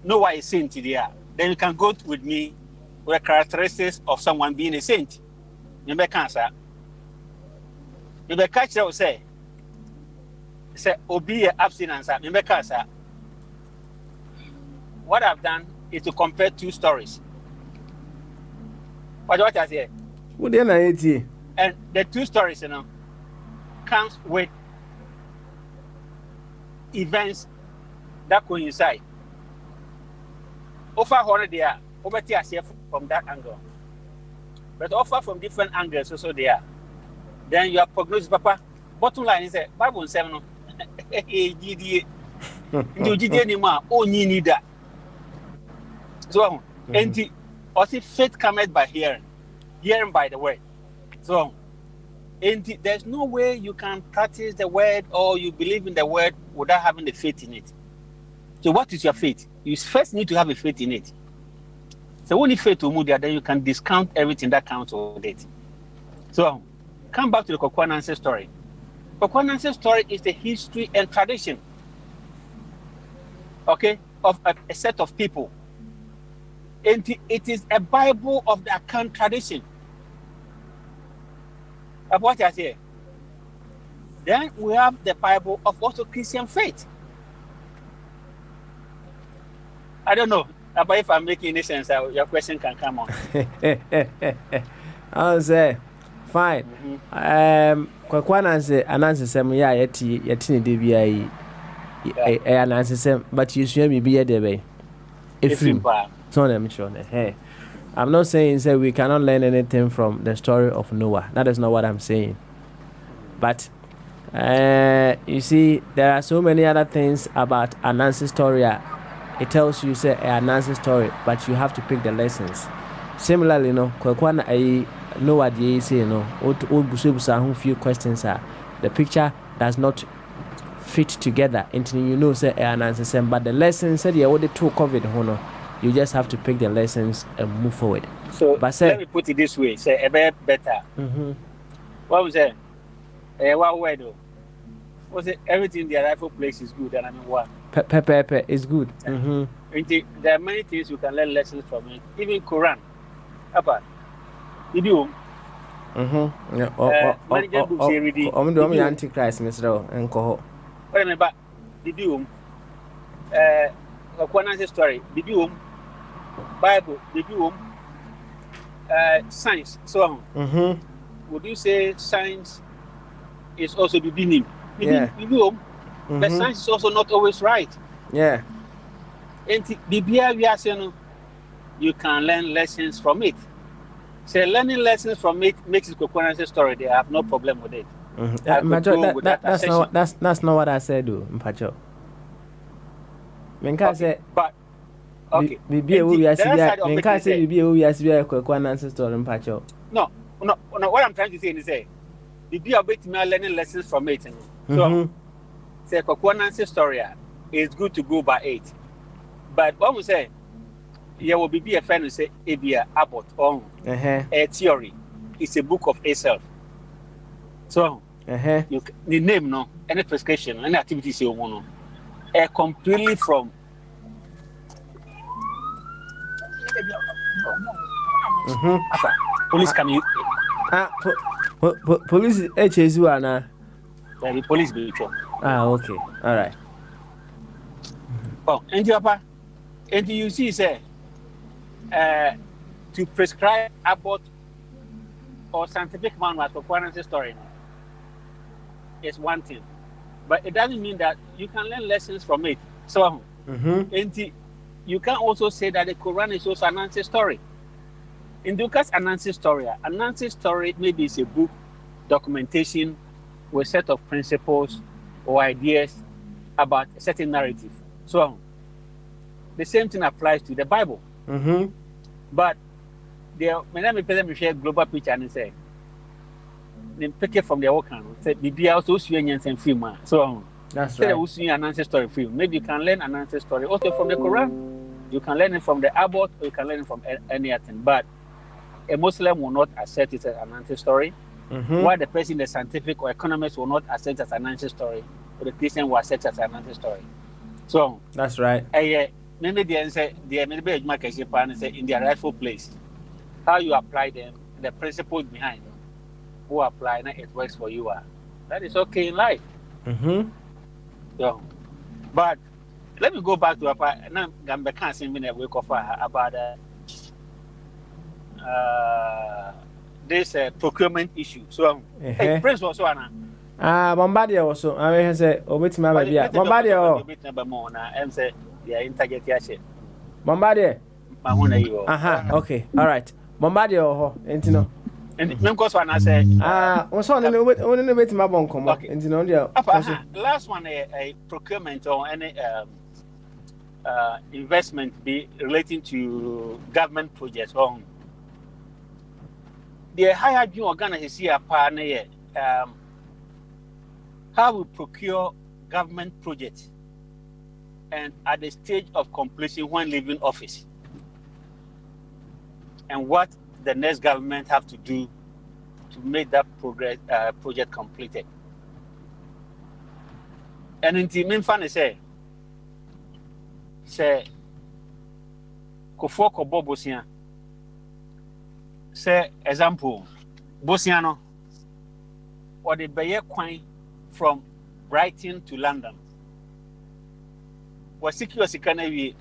no, why is saint there? Then you can go with me with the characteristics of someone being a saint. Maybe cancer. Maybe catcher will say, obey abstinence. Maybe cancer. What I've done is to compare two stories. What I say? What do you? And the two stories, you know, comes with events that coincide. Offer horror there, over here from that angle. But offer from different angles also there. Then your prognosis, Papa. Bottom line is that Bible 7 no. GDA. No GDA anymore. Only need that. So, and also faith cometh by hearing, hearing by the word. So, and there's no way you can practice the word or you believe in the word without having the faith in it. So, what is your faith? You first need to have a faith in it. So when you fail to move there, then you can discount everything that counts with it. So come back to the Kokwananse story. Kokwananse story is the history and tradition, okay, of a set of people. And it is a Bible of the Akan tradition. Of what I say. Then we have the Bible of also Christian faith. I don't know. But if I'm making any sense, your question can come on. I'll say, fine. Kwakwananse ananse sem ya yeti ni DBI ananse sem, but you should be there be. So let me show. Hey, I'm not saying say we cannot learn anything from the story of Noah. That is not what I'm saying. But you see, there are so many other things about Ananse's story. It tells you say an answer story, but you have to pick the lessons. Similarly, you know, I know what you say, you know, all few questions are the picture does not fit together until you know say an answer same. But the lessons said you already took COVID, honor. You just have to pick the lessons and move forward. So but say, let me put it this way: say a bit better. What was it? What way though? Was it everything in the rightful place is good? And I mean what? Pepe is good. There are many things you can learn lessons from it. Even Quran. Apa? Idiom. Manager books here reading. I'm Antichrist, Mr. Enko. What remember? Idiom. Quran story. Idiom. Bible. Idiom. Science. So on. Would you say science is also the beginning? Idiom. But science is also not always right. Yeah. And the beer we are saying, you can learn lessons from it. So learning lessons from it makes it Kokwananse story. They have no problem with it. That's not what I said, though, Mpacho. Okay, but okay. No. What I'm trying to say is say the beer learning lessons from it. So. Say Kokwananse story is good to go by 8. But what we say, there will be a friend who say Abia Abbott on a theory. It's a book of itself. So you, the name no, any prescription, any activities you want completely from police can you police HSU the police be sure. Okay. All right. Oh, and you see, say, to prescribe abort or scientific man was Kokwananse story. is one thing, but it doesn't mean that you can learn lessons from it. So, and you can also say that the Quran is also an answer story. In Dukas Anansi story maybe it's a book, documentation with a set of principles or ideas about a certain narrative. So the same thing applies to the Bible. But when I share global picture and say, they pick it from their work and say, "Bibi also see and film." So that's right. An answer story film. Maybe you can learn an answer story also from the Quran. You can learn it from the Abbot, or you can learn it from anything. But a Muslim will not accept it as an answer story. While the person, the scientific or economist, will not accept it as an answer story, or the Christian will accept it as an answer story. So that's right. Maybe the answer, maybe in their rightful place. How you apply them, the principles behind them, who apply, and it works for you. That is okay in life. So, but let me go back to now. I can't say me wake up about this procurement issue. So, hey, Prince was one. Bombardier also. I mean, say, obit my baby. Bombardier. I'm say, yeah, interget yashe. Bombardier. Okay. All right. Bombardier. Entino. And men cause one I say. What's on the wait my bon come back. Entino there. Last one a procurement or any investment be relating to government projects. The higher you organize here partner how we procure government projects and at the stage of completion when leaving office, and what the next government have to do to make that project completed. And in the main fun say Kofoko Bosian say example Bosiano or the Bayer coin from Brighton to London was secure Sikanawi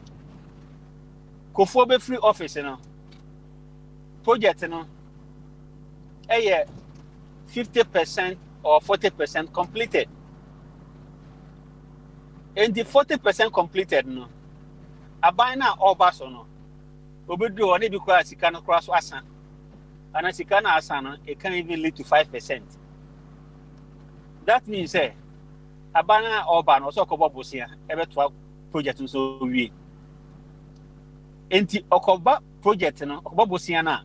Kofobe free office, project, 50% or 40% completed. And the 40% completed, Abina or Basono, Obedo only because Sikano cross Asan, and a Sikana Asana, it can even lead to 5%. That means, Abana Orban or Sokobosia, ever 12 projects so we. Enti Okoba project, Bosiana.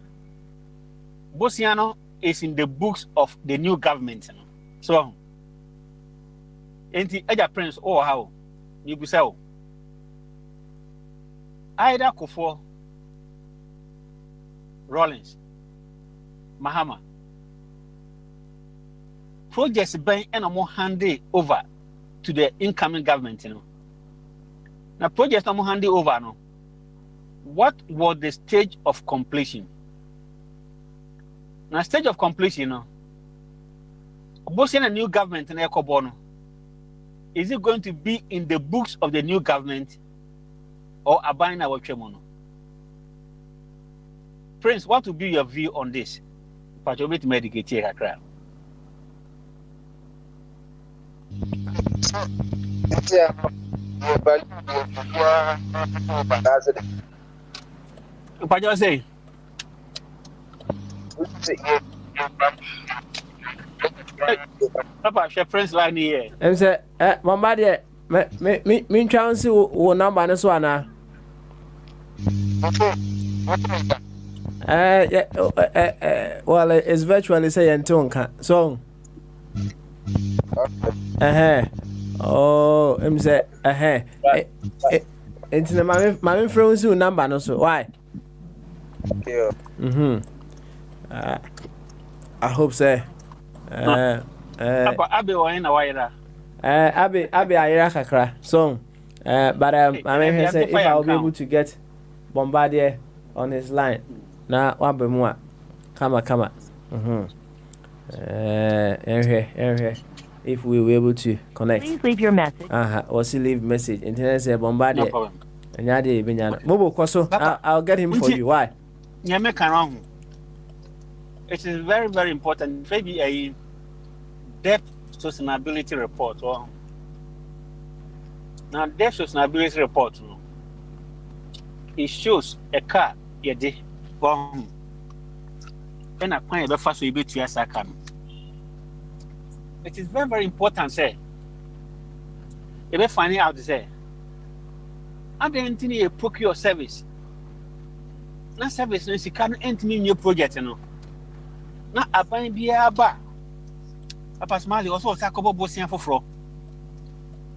Bosiano is in the books of the new government. So, Enti Eja Prince or how you go sell either Kofo Rollins Mahama projects being and more handed over to the incoming government. Now projects are more handed over no. What was the stage of completion? Now, stage of completion, both in a new government and Ecobono, is it going to be in the books of the new government or abiding our tremono? Prince, what would be your view on this? Patchobit medicate here, crowd. What you say? Papa, your friends line here. And say, Bombardier, me chance will number this one. Well, it's virtually saying Tonka. So, oh, I'm say, it's the my influence number, no, so why? Yeah. I hope so. Abi wa ina waira. Abi ayira kakra. So, but I mean, say if I will be able to get Bombardier on his line, na wabe mua, kama. If we were able to connect. Please leave your message. Or see leave message. Internet say Bombardier. No problem. Nyade binyana. Mobo kwaso. I'll get him for you. Why? Nyame It is very, very important. Maybe a debt sustainability report. Well, now this sustainability report, it shows a car you did. Well, then I find the first way to yes, I can. It is very, very important, say. If you find out, say, I don't think you procure service. Na service no sika no entimi new project no na aban bia ba papa smali also sakobo bosia foforo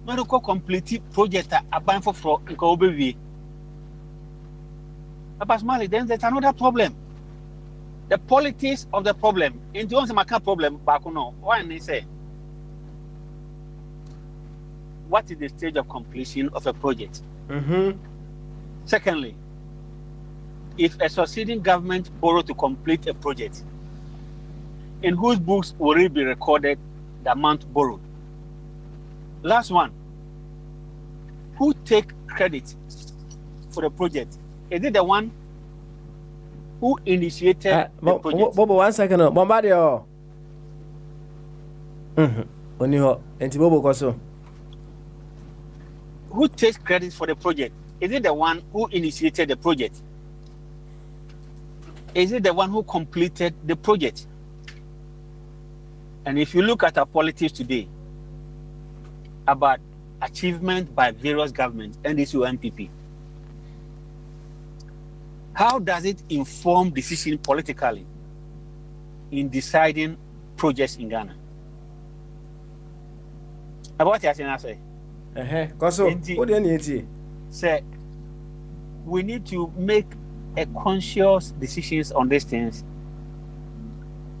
na do complete project aban foforo nka obewie papa smali then there's another problem, the politics of the problem. Into one maka problem back no why they say what is the stage of completion of a project? Secondly, if a succeeding government borrow to complete a project, in whose books will it be recorded the amount borrowed? Last one, who take credit for the project? Is it the one who initiated the project? Bobo, 1 second. Bombardio. Oniho, enti Bobo koso. Who takes credit for the project? Is it the one who initiated the project? Is it the one who completed the project? And if you look at our politics today about achievement by various governments, NDC or NPP, how does it inform decision politically in deciding projects in Ghana? About what you're saying, I say. What do you need? Say, we need to make a conscious decisions on these things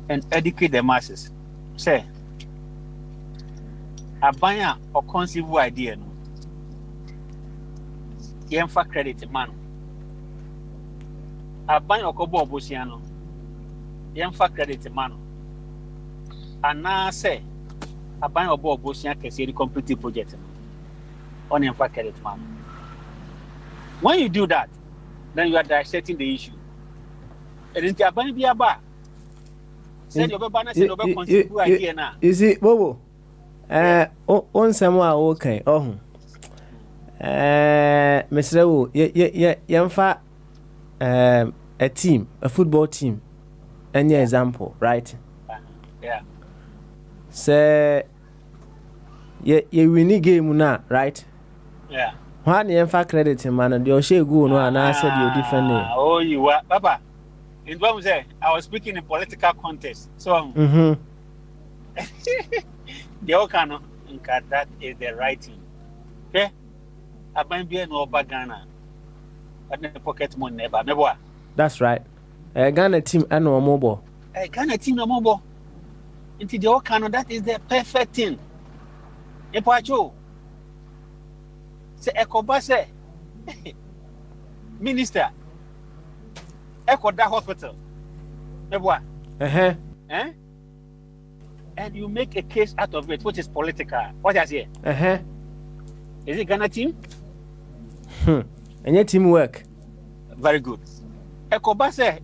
and educate the masses. Say, a buyer or conceive idea, no. Yemfa credit man. A buyer or kobo bosiano. Yemfa credit man. And now say, a buyer or bosian can see the complete project on yemfa credit man. When you do that, then you are dissecting the issue. And in Tiabani Biaba, said your banner said over consider idea now. You see, Bobo, on somewhere okay. Oh, Mr. Wu, Yamfa, a team, a football team, any example, right? Yeah. Say, you win game now, right? Yeah. One yamfa credit man, and your share go no, and I said you're different. Oh, you are, Papa. In what was I was speaking in political context. So, the Okano, that is the right thing. Okay? I might be no Bagana. But the pocket money never. That's right. A Ghana team and no mobile. A Ghana team no mobile. Into the Okano, that is the perfect thing. Epacho. Say Ekobase. Minister. Ekoda hospital. Never. Eh? And you make a case out of it, which is political. What I say? Is it Ghana team? And your teamwork. Very good. Ekobase.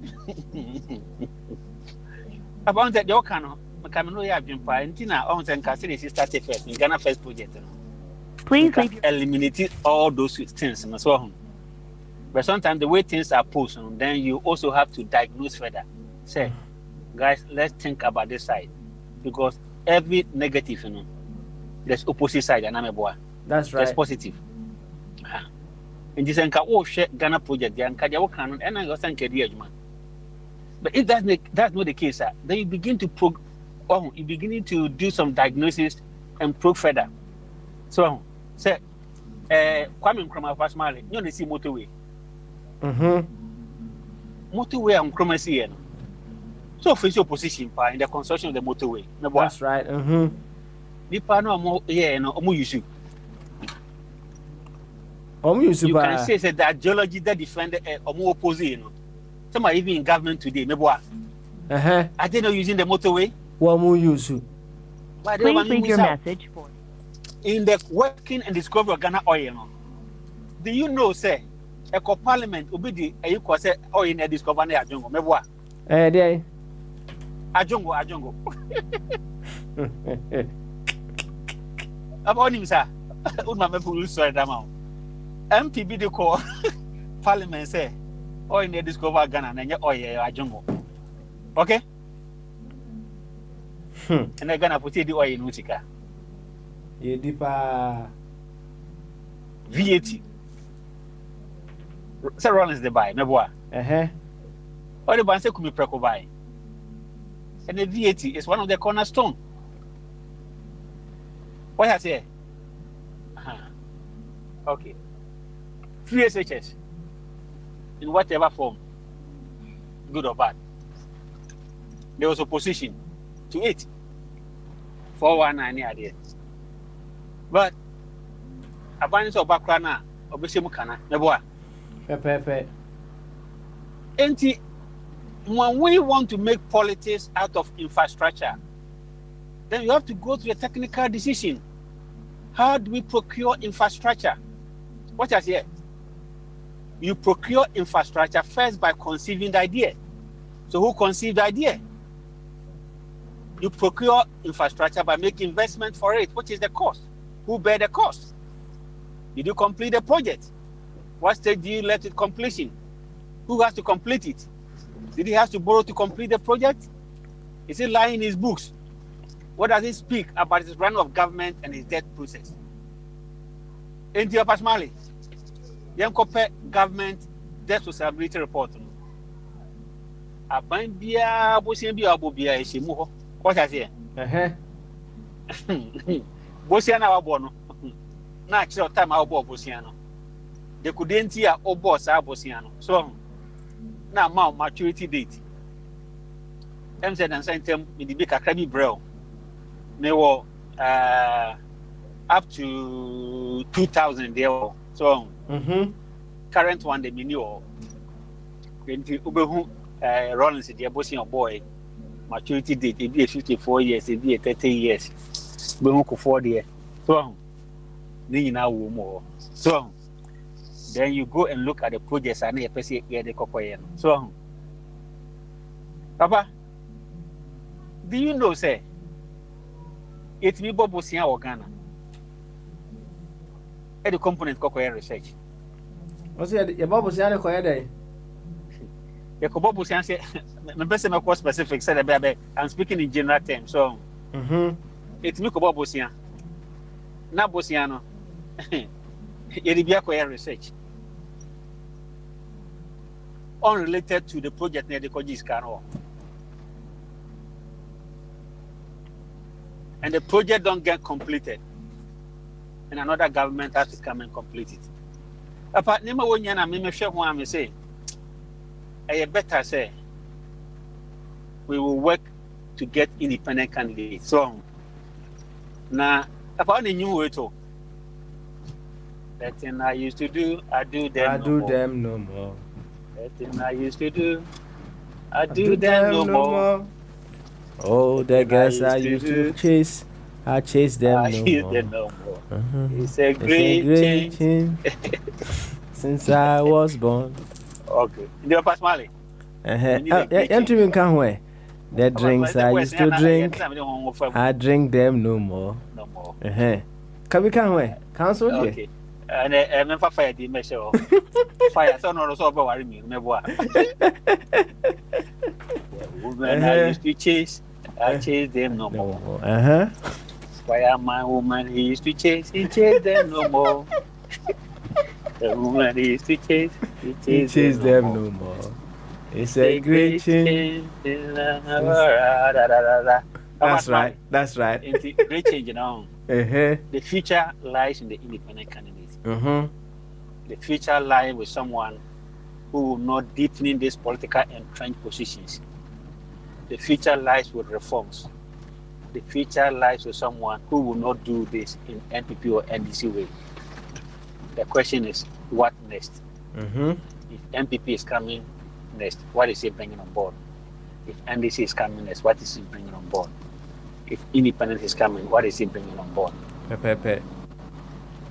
About that, you can. Kamino ya bimpa ntina on sen ka say start first in Ghana first project. Please eliminate all those things. But sometimes the way things are posed, then you also have to diagnose further. Say, guys, let's think about this side. Because every negative, there's opposite side. And I'm a boy. That's right. There's positive. And this is Ghana project. But if that's not the case, then you begin to you're beginning to do some diagnosis and probe further. So, say, Kwame Nkrumah Pasmale, you only see motorway. Motorway and Nkrumah see it. So, face your position in the construction of the motorway. That's right. Nipa no more, omu issue. You can say the ideology that defended omu opposite. Some are even in government today. Are they not using the motorway? Please leave your message for in the working and discovery of Ghana oil. Do you know, say, Eco Parliament will be the equal say oil in the discovery of Ajongo? Mebwa. Ajongo. About him, sir. Would my people sorry that amount? MPB the call Parliament say, "Oh, in the discover Ghana and oh yeah, I jungle." Okay. And they're gonna put the oil in Utica. Ye deeper VAT. Sir Rollins the buy, no boy. All the bands could be preco buy. And the VAT is one of the cornerstone. What I say? Okay. Free SHS in whatever form, good or bad. There was opposition to it. 419 idea. But abundance of background now, obviously, Mukana, never. When we want to make politics out of infrastructure, then you have to go to a technical decision. How do we procure infrastructure? What I say? You procure infrastructure first by conceiving the idea. So who conceived the idea? You procure infrastructure by making investment for it. What is the cost? Who bear the cost? Did you complete the project? What stage do you let it completion? Who has to complete it? Did he have to borrow to complete the project? Is it lying in his books? What does he speak about his run of government and his debt process? In your personality, you compare government debt sustainability report. Abambia Bosiambia Bobia Shimu. What I say? Bosiana Abono. Natural time our Bosiano. They couldn't hear or boss our Bosiano. So now maturity date. MZ and sent them in the big academy braille. They were up to 2000 there. So current one the menu Rollins the Bosian boy. Maturity date, it be a 54 years, it be a 30 years. But 40 years. So, so, then you go and look at the projects and you see the cocoa. So, Papa, do you know, say, it's me Bobosia or Ghana? At the component cocoa research. What's it? Your Bobosia cocoa day? Yakobo say, my specific said baby. I'm speaking in general terms. So it's me Bobosia. Na Bosiano. Yeribia research. Unrelated to the project near the Kojis Kano. And the project don't get completed. And another government has to come and complete it. Apart Nima Wonyana, me share one me say. I better say we will work to get independent candidates. So now about the new way to that thing I used to do, I do them no more. That thing I used to do, I do them no more. Oh, the girls I used to chase, I chase them no more. It's a great change. Since I was born. Okay. You pass Mali. Entering can way. The drinks I used to drink, I drink them no more. No more. Can we can way? Council. Okay. And then for fire the measure. Fire so no so worry me. Woman I used to chase, I chase them no more. Fire my woman he used to chase, he chased them no more. The woman he used to chase, he chased them no more. It's a great change. That's right. That's right. It's a great change, you know. The future lies in the independent candidates. The future lies with someone who will not deepen these political entrenched positions. The future lies with reforms. The future lies with someone who will not do this in NPP or NDC way. The question is, what next? If NPP is coming next, what is he bringing on board? If NDC is coming next, what is he bringing on board? If independent is coming, what is he bringing on board?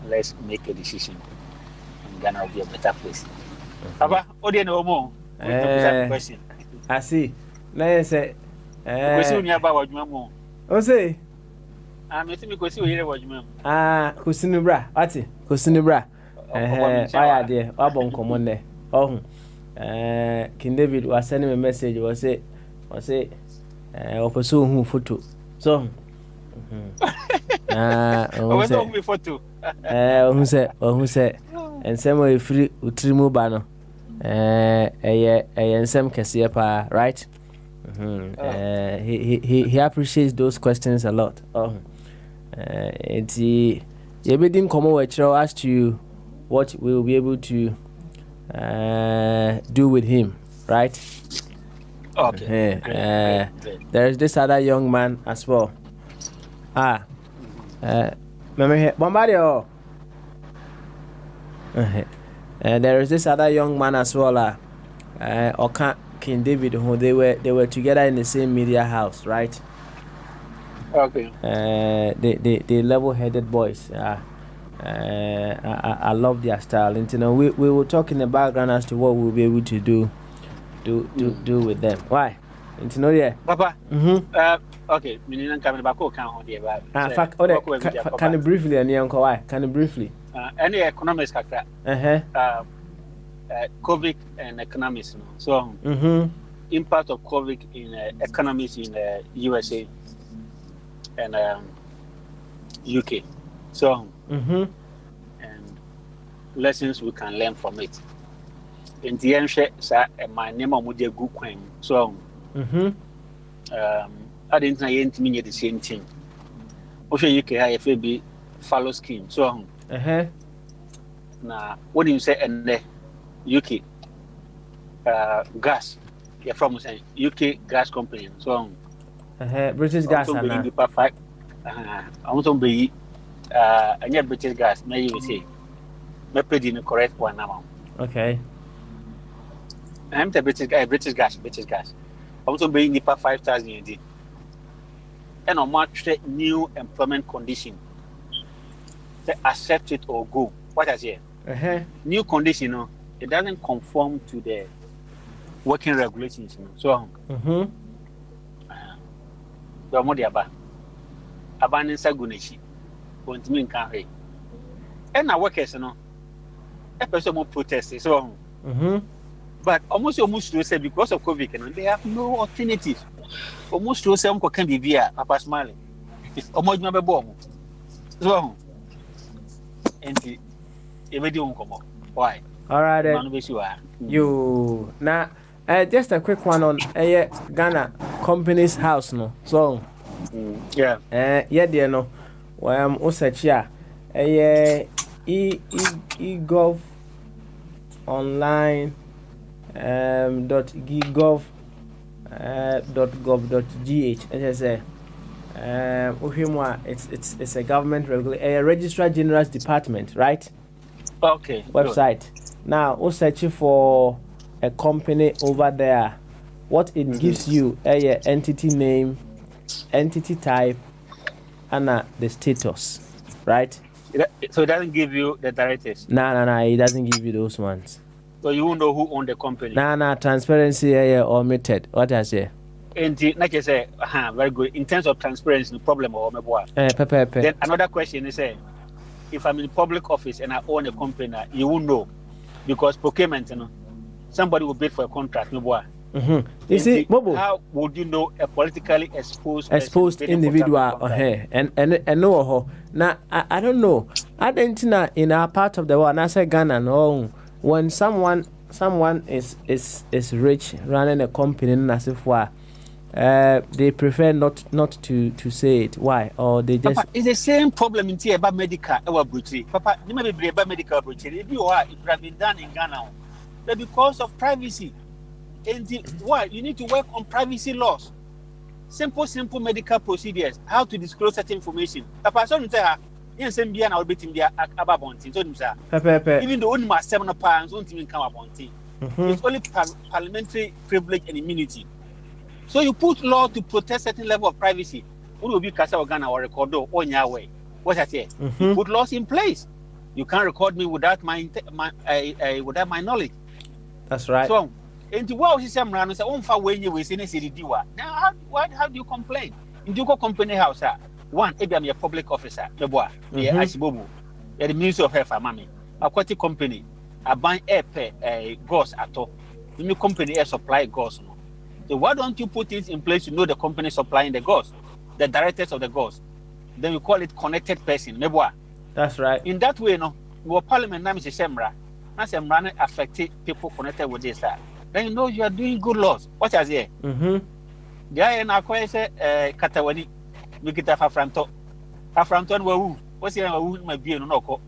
Let's make a decision. And Ghana will be a better place. Papa, what do you know more? Question. I see. Now you say, question about what you know. Oh, say, I'm assuming because you hear what you mean. Kusinubra, ati, Kusinubra. Why there? Wabon common there. Oh, King David was sending me a message. Was it? Pursue who photo. So, photo. Who said, and some way free utrimu bano. Ensem Kasiapa, right? He appreciates those questions a lot. And he didn't come over to ask you what we will be able to do with him, right? Okay. There is this other young man as well. Bombardio. There is this other young man as well. Oka King David, who they were together in the same media house, right? Okay. They level-headed boys. I love their style. And we will talk in the background as to what we'll be able to do with them. Why? Yeah. Papa. Okay. Meaning coming back on there. Can you briefly why? Can you briefly? Any economics kakra. COVID and economics. So impact of COVID in economics in USA and UK. So and lessons we can learn from it. In the end, my name is Mudia Gukwen. So I didn't know the same thing. Also, UK IFAB follow scheme. So now what do you say? And UK gas. You're from UK gas company. So British gas. I want to be British gas. May you say, may pay the correct one now. Okay. I'm the British gas. I want to be in 5,000 a day. And on March new employment condition. They accept it or go. What I say? New condition, it doesn't conform to the working regulations. So, the more Abanin Saguneshi, won't mean carry. And our workers, a person more protest. So, but almost to say because of COVID, they have no alternative. Almost to say, can be via Papa Smiling. Almost never bomb. So, and everything come up. Why? All right, you now. Just a quick one on Ghana Company's House, no. So, dear, no. Osachia, eGov online .gov.gh. As I say, it's a government Registrar General's Department, right? Okay. Website. Good. Now, search for a company over there. What it gives you entity name, entity type, and the status, right? So it doesn't give you the directors? No, it doesn't give you those ones. So you won't know who owned the company? No, transparency omitted. What I say? And like I say, very good. In terms of transparency, no problem or Then another question is, if I'm in public office and I own a company, you won't know. Because procurement, somebody will bid for a contract, You see, Bobo, how would you know a politically exposed individual and no now I don't know. I don't know in our part of the world, and I say Ghana, no, when someone is rich running a company as if they prefer not to say it. Why? Or they just Papa, it's the same problem in here about medical Papa, you may be about medical if you are it would have been done in Ghana. But because of privacy. And why? You need to work on privacy laws. Simple medical procedures. How to disclose certain information. A person say, "Yes, MBA now beating their ababonti." So, even the only master no parents won't even come abonti. It's only parliamentary privilege and immunity. So you put law to protect certain level of privacy. Who will be Casa Ghana or record or in your way? What I say? You put laws in place. You can't record me without my knowledge. That's right. So. And the world is some run say, "Oh, for when you was in a city, now how do you complain? In the company house, one, if I'm a public officer, the boy, the Ashibobu, the Ministry of Health, Mami, aquatic company, I buy air gauze at all. The new company air supply gauze. So why don't you put it in place to know the company supplying the gauze, the directors of the gauze? Then you call it connected person, Meboa. That's right. In that way, no, your parliament name is Semra. That's Semra affected people connected with this. Then you know you are doing good laws. What is here? The I na say Katawani, Mikita Fafranto. Fafranto and Wahoo. What's your Wahoo might be no co?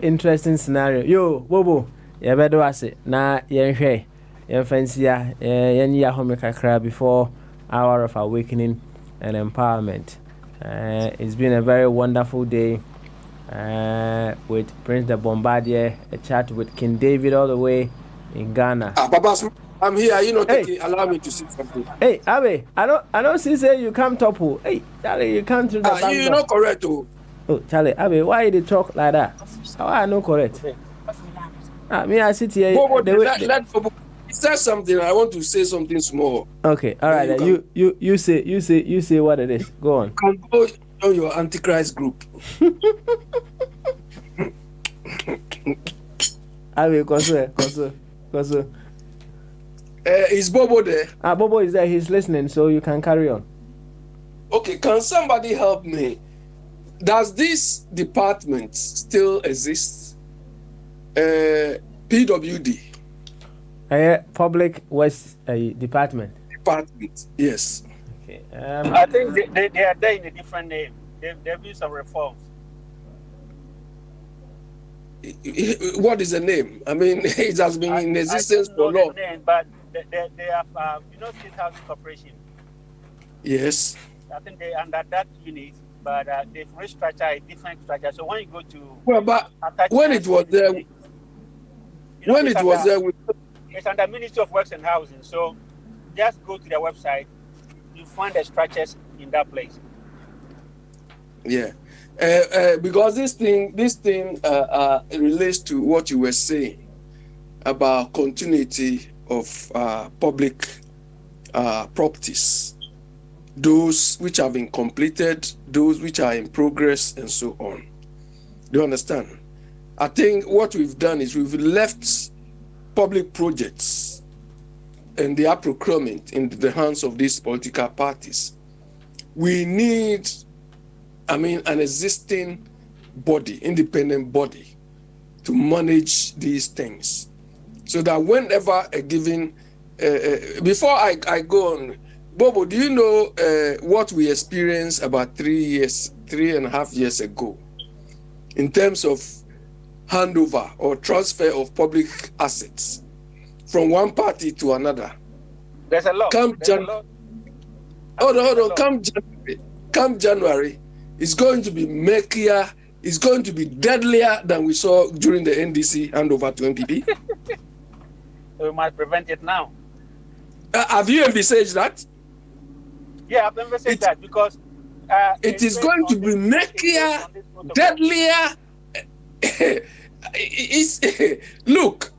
Interesting scenario. Yo, Bobo, you better was it. Na yen fancy yen ya home kakra before hour of awakening and empowerment. It's been a very wonderful day with Prince the Bombardier, a chat with King David all the way in Ghana. Papa, I'm here. You know, allow me to see something. Hey, Abe, I don't see say you come top. Hey, Charlie, you come through the back. You're not correct, oh. Oh, Charlie, Abe, why you talk like that? How I no correct? Me, I sit here. Let he says something. I want to say something small. Okay, all right. You say what it is. Go on. You can go on your Antichrist group. Abe, Koso. Is Bobo there? Bobo is there. He's listening, so you can carry on. Okay, can somebody help me? Does this department still exist? PWD. Public Works Department. Department, yes. Okay. I think they are there in a different name. They've been some reforms. What is the name? I mean, it has been in existence for long. But they have, State Housing Corporation. Yes. I think they under that unit, but they've restructured a different structure. So when you go to when it was there, it's under Ministry of Works and Housing. So just go to their website, you find the structures in that place. Yeah. Because this thing relates to what you were saying about continuity of public properties, those which have been completed, those which are in progress, and so on. Do you understand? I think what we've done is we've left public projects and their procurement in the hands of these political parties. We need an existing body, independent body, to manage these things. So that whenever a given, before I go on, Bobo, do you know what we experienced about 3.5 years ago in terms of handover or transfer of public assets from one party to another? There's a lot. Hold on. Come January, it's going to be murkier, it's going to be deadlier than we saw during the NDC handover to NPP. We must prevent it now. Have you envisaged that? Yeah, I've envisaged that because it is going to be murkier, deadlier. Look,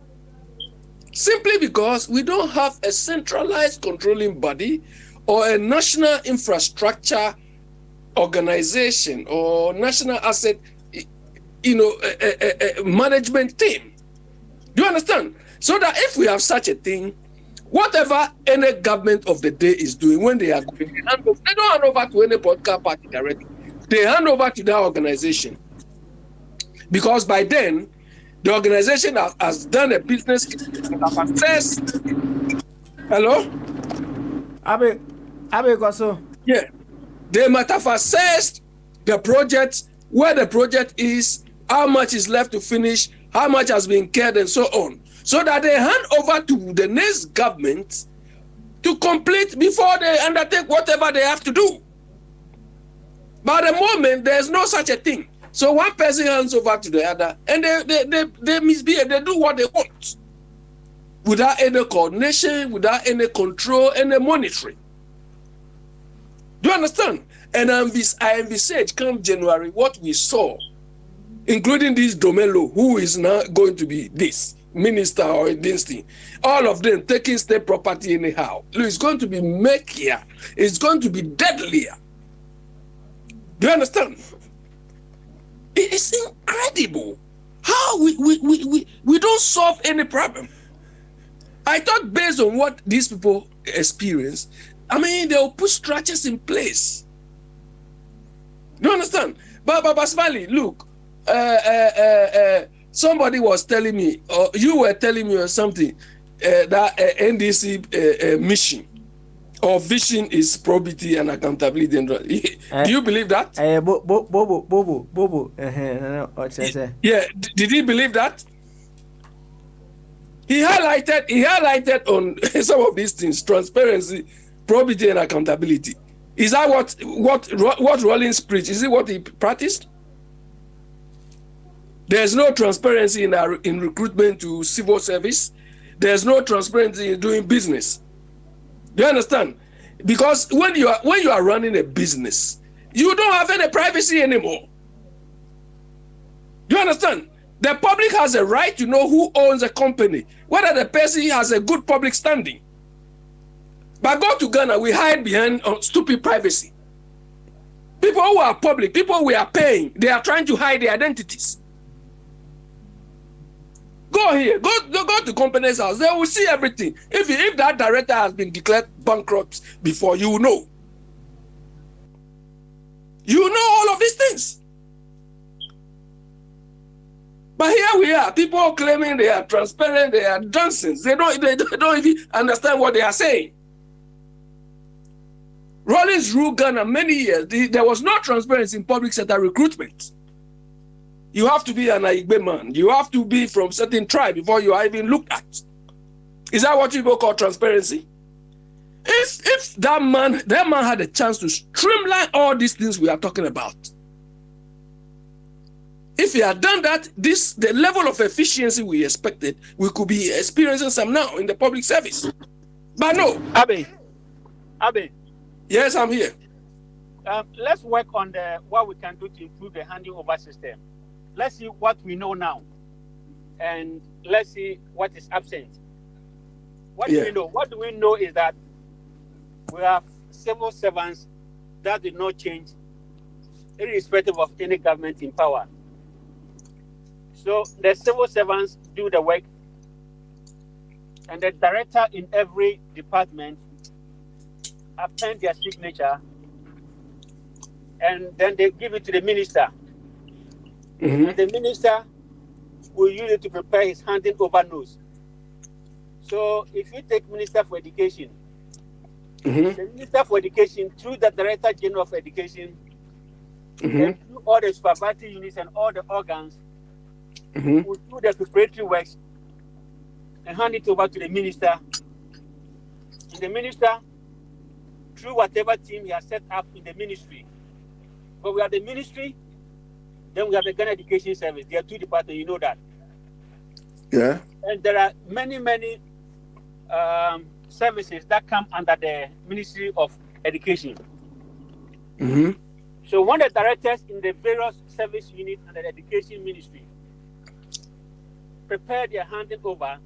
simply because we don't have a centralized controlling body or a national infrastructure organization or national asset, management team. Do you understand? So that if we have such a thing, whatever any government of the day is doing, when they are going, they don't hand over to any political party directly. They hand over to that organization. Because by then, the organization has done a business success. Hello? Abe Koso. Yeah. They might have assessed the project, where the project is, how much is left to finish, how much has been cared, and so on. So that they hand over to the next government to complete before they undertake whatever they have to do. But at the moment, there's no such a thing. So one person hands over to the other, and they misbehave, they do what they want. Without any coordination, without any control, any monitoring. Do you understand? And I envisage come January what we saw, including this Domelo, who is now going to be this. minister or in this thing, all of them taking state property anyhow. Look, it's going to be murkier. It's going to be deadlier. Do you understand? It is incredible how we don't solve any problem. I thought based on what these people experience, I mean, they'll put structures in place. Do you understand? But Smiley, look, somebody was telling me, or you were telling me or something, that NDC mission or vision is probity and accountability. Do you believe that? Bobo. Yeah, did he believe that? He highlighted on some of these things: transparency, probity, and accountability. Is that what Rollins preached? Is it what he practiced? There's no transparency in recruitment to civil service. There's no transparency in doing business. Do you understand? Because when you are running a business, you don't have any privacy anymore. Do you understand? The public has a right to know who owns a company, whether the person has a good public standing. But go to Ghana, we hide behind stupid privacy. People who are public, people we are paying, they are trying to hide their identities. Go here, go to company's house. They will see everything. If that director has been declared bankrupt before, you will know. You know all of these things. But here we are, people claiming they are transparent, they are dancing. They don't even understand what they are saying. Rollins ruled Ghana many years. There was no transparency in public sector recruitment. You have to be an Igbe man. You have to be from certain tribe before you are even looked at. Is that what people call transparency? If that man had a chance to streamline all these things we are talking about, if he had done that, the level of efficiency we expected, we could be experiencing some now in the public service. But no. Abe. Yes, I'm here. Let's work on what we can do to improve the handing over system. Let's see what we know now, and let's see what is absent. What do we know? What do we know is that we have civil servants that did not change, irrespective of any government in power. So the civil servants do the work, and the director in every department append their signature, and then they give it to the minister. Mm-hmm. And the minister will use it to prepare his handing over notes. So if you take Minister for Education, mm-hmm. the Minister for Education, through the Director General of Education, mm-hmm. and through all the supervisory units and all the organs, mm-hmm. will do the preparatory works and hand it over to the minister. And the minister, through whatever team he has set up in the ministry. But we have the ministry, then we have the Ghana Education Service. There are two departments, you know that. Yeah. And there are many services that come under the Ministry of Education. Mm-hmm. So when the directors in the various service units under the Education Ministry prepare their handing over,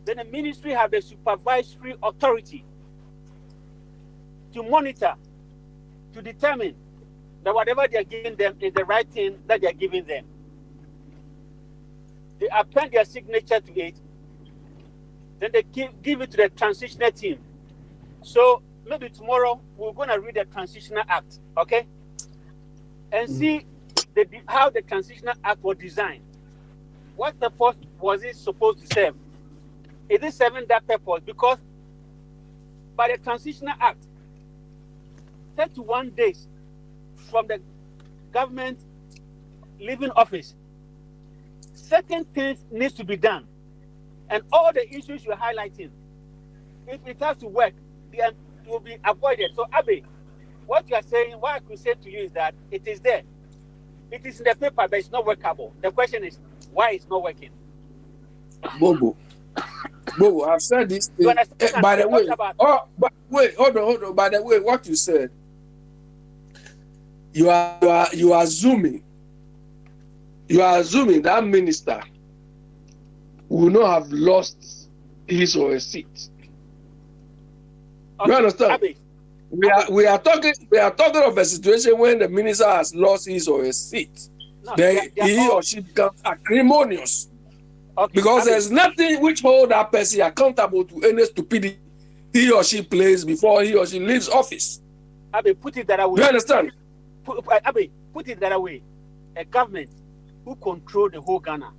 then the ministry have the supervisory authority to monitor, to determine that whatever they are giving them is the right thing that they are giving them. They append their signature to it, then they give it to the transitional team. So maybe tomorrow we're going to read the Transitional Act, okay? And see how the Transitional Act was designed. What purpose was it supposed to serve? Is it serving that purpose? Because by the Transitional Act, 31 days from the government leaving office, certain things needs to be done. And all the issues you're highlighting, if it has to work, it will be avoided. So, Abe, what you are saying, what I could say to you is that it is there. It is in the paper, but it's not workable. The question is, why it's not working? Bobo, I've said this thing. By the way, hold on. By the way, what you said, you are assuming that minister will not have lost his or her seat. Okay. You understand? Abi, We are talking of a situation when the minister has lost his or her seat. No, Then they are he all- or she becomes acrimonious. okay, Because Abi, there's nothing which hold that person accountable to any stupidity he or she plays before he or she leaves office. Abi, put it that way. You understand? Abi, put it that way. A government who control the whole Ghana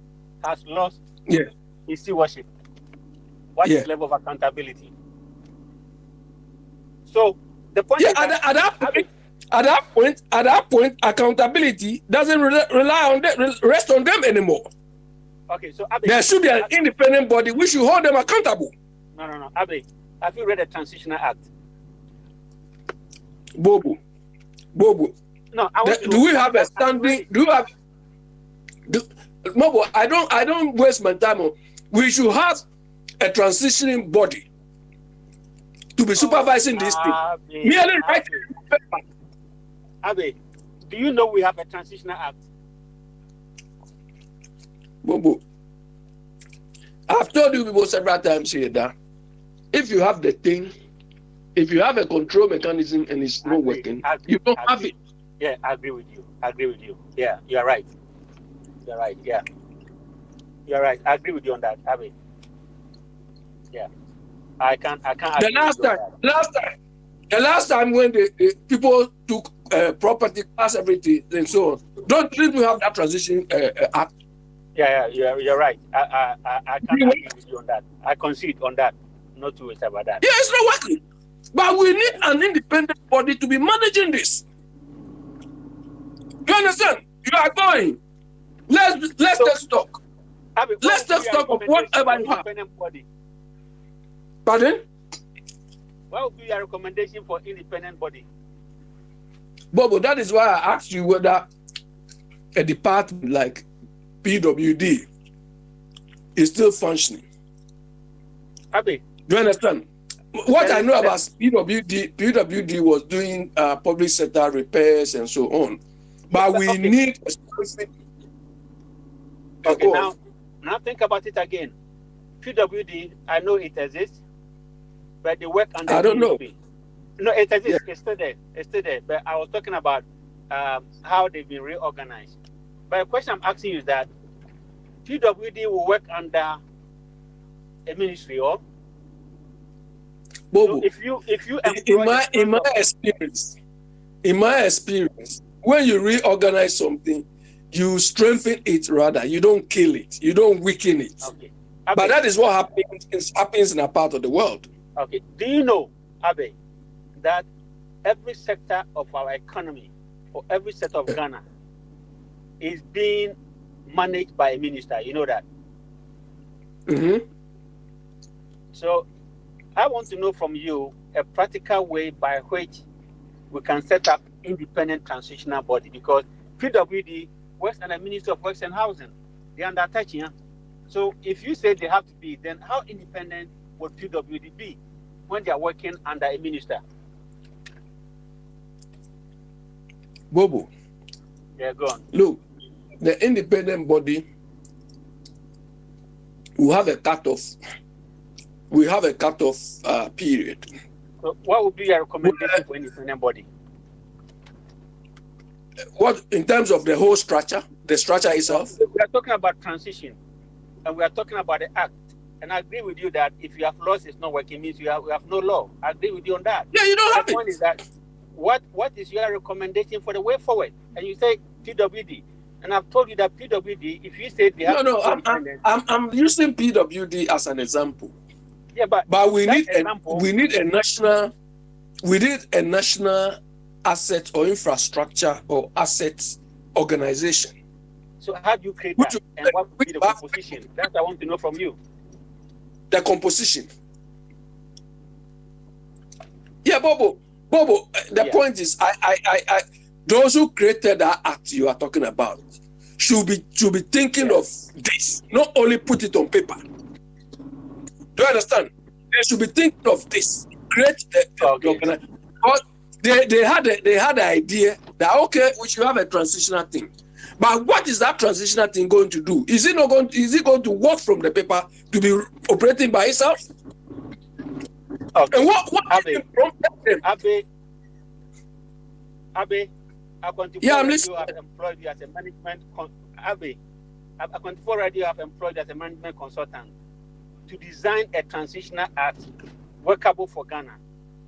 has lost his stewardship. What is level of accountability? So the point is at that point, accountability doesn't rely on them, rest on them anymore. Okay, so Abi, There should be an independent body which should hold them accountable. No. Abi, have you read the Transitional Act? Bobo. No, I want to Do we have a standing? Bobo, I don't waste my time on. We should have a transitioning body to be supervising this thing. Merely writing paper. Abi, do you know we have a Transitional Act? Bobo, I've told you people several times here that if you have the thing, if you have a control mechanism and it's not working, you don't have it. Yeah, I agree with you. Yeah, you're right. Yeah. You're right. I agree with you on that, Abi. Yeah. I can't The last time when the people took property, class everything and so on, didn't we have that transition act? Yeah, you're right. I can't agree with you on that. I concede on that. Not to worry about that. Yeah, it's not working. But we need an independent body to be managing this. You understand? You are going. Let's take stock. Let's take stock of whatever you have. Body. Pardon? What would be your recommendation for independent body? Bobo, that is why I asked you whether a department like PWD is still functioning. Abi, do you understand? What I know about PWD was doing public sector repairs and so on. But we need a specific. Okay, now think about it again. PWD, I know it exists, but they work under. I don't know. No, it exists. Yeah. It's still there. But I was talking about how they've been reorganized. But the question I'm asking you is that PWD will work under a ministry, or Bobo, so if you in my experience, when you reorganize something, you strengthen it rather. You don't kill it. You don't weaken it. Okay. But that is what happens in a part of the world. Okay. Do you know, Abe, that every sector of our economy or every sector of Ghana is being managed by a minister? You know that? Mm-hmm. So I want to know from you a practical way by which we can set up independent transitional body, because PWD works under Ministry of Works and Housing. They're under touching. Yeah? So if you say they have to be, then how independent would PWD be when they are working under a minister? Bobo. Yeah, go on. Look, the independent body will have a cutoff. We have a cutoff period. So what would be your recommendation for independent body? What, in terms of the whole structure, the structure itself? We are talking about transition, and we are talking about the act. And I agree with you that if you have laws, it's not working, means we have no law. I agree with you on that. Yeah, you don't have it. The point is that what is your recommendation for the way forward? And you say PWD, and I've told you that PWD, if you say they have I'm using PWD as an example. Yeah, but we need a national asset or infrastructure or asset organization. So how do you create that? And what would be the composition? That's what I want to know from you. The composition. Yeah, Bobo. The point is, I those who created that act you are talking about should be thinking of this, not only put it on paper. Do you understand? They should be thinking of this. Create the organization. But they had the idea that we should have a transitional thing. But what is that transitional thing going to do? Is it going to work from the paper to be operating by itself? Okay. And what Abe, yeah, I'm listening. You have employed you as a management Abe, A24 Radio have employed as a management consultant to design a transitional act workable for Ghana.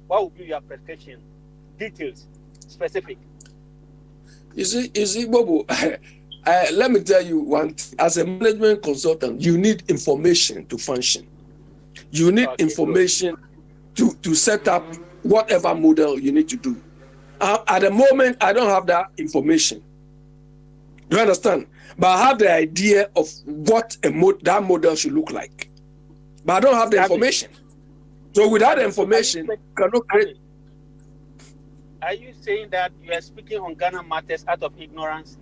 What would be your prescription? Details, specific. You see, Bobo, let me tell you one thing. As a management consultant, you need information to function. You need information to set up whatever model you need to do. At the moment, I don't have that information. Do you understand? But I have the idea of what that model should look like. But I don't have the information. So without the information, cannot create. Are you saying that you are speaking on Ghana matters out of ignorance?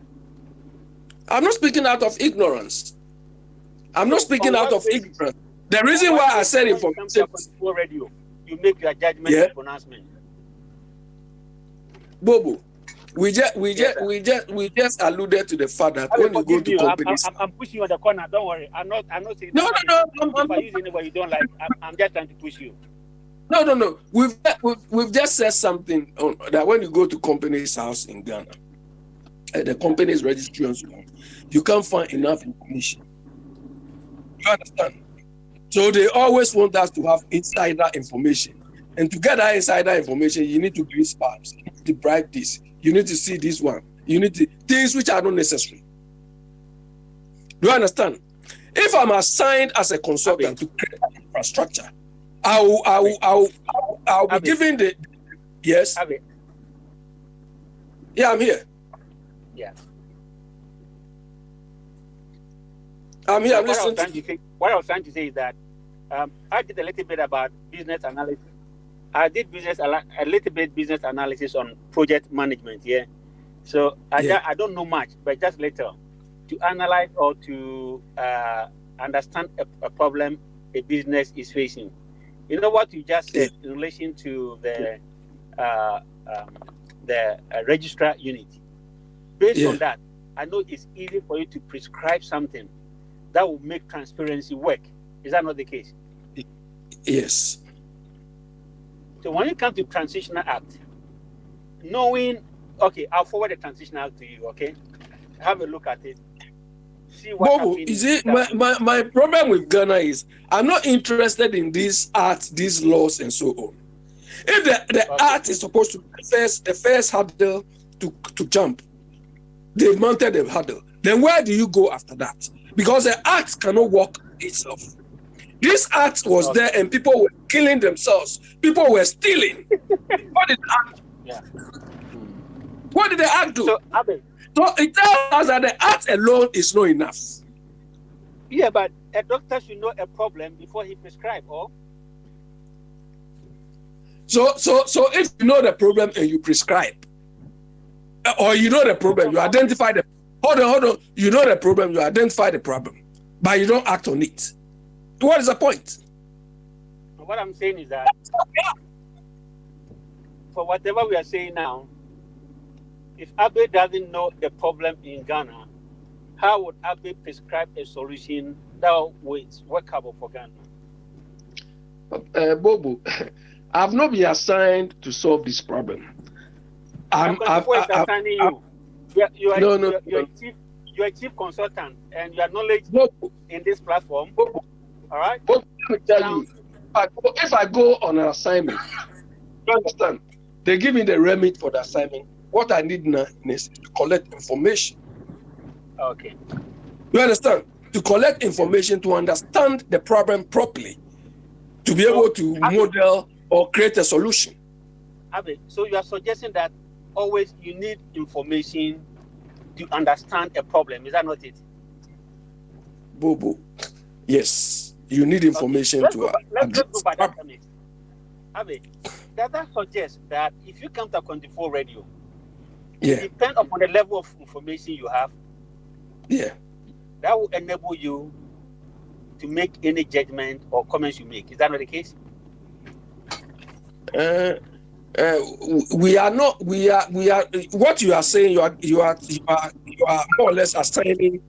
I'm not speaking out of ignorance. I'm not speaking out of ignorance. The reason why I said information. Radio, you make your judgment and pronouncement. Bobo, we just alluded to the fact that when you go to companies, I'm pushing you on the corner. Don't worry. I'm not saying. No. If I use anywhere you don't like, I'm just trying to push you. No. We've just said something that when you go to company's house in Ghana, the company's registry and so on, you can't find enough information. You understand? So they always want us to have insider information. And to get that insider information, you need to do spams. You need to bribe this. You need to see this one. You need to things which are not necessary. Do you understand? If I'm assigned as a consultant to create infrastructure, I'll be given the yes. Yeah, I'm here. Yeah. I'm here. I'm listening. What I was trying to say is that I did a little bit about business analysis. I did a little bit business analysis on project management. Yeah. So I don't know much, but just little to analyze or to understand a problem a business is facing. You know what you just said in relation to the registrar unit. Based on that, I know it's easy for you to prescribe something that will make transparency work. Is that not the case? Yes. So when it comes to Transitional Act, knowing, okay, I'll forward the Transitional Act to you, okay? Have a look at it. See what Bobo, my problem with Ghana is I'm not interested in these acts, these laws, and so on. If the act is supposed to be the first hurdle to jump, they've mounted the hurdle. Then where do you go after that? Because the act cannot work itself. This act was there and people were killing themselves. People were stealing. What did the act do? What did the act do? So it tells us that the act alone is not enough. Yeah, but a doctor should know a problem before he prescribes, or? So if you know the problem and you prescribe, or you know the problem, you identify the hold on. You know the problem, you identify the problem, but you don't act on it. What is the point? What I'm saying is that for whatever we are saying now, if Abe doesn't know the problem in Ghana, how would Abe prescribe a solution that was workable for Ghana? Bobo, I've not been assigned to solve this problem. You're a chief consultant, and your knowledge in this platform. All right. Let me tell you, if I go on an assignment, you understand? They give me the remit for the assignment. What I need now is to collect information. Okay. You understand? To collect information to understand the problem properly, to be able to model or create a solution. Abe, so you are suggesting that always you need information to understand a problem. Is that not it? Bobo, yes, you need information let's to. Go by that. Abe, does that suggest that if you come to A24 Radio, it depends upon the level of information you have? Yeah. That will enable you to make any judgment or comments you make. Is that not the case? We are not. We are. What you are saying, you are you are more or less assigning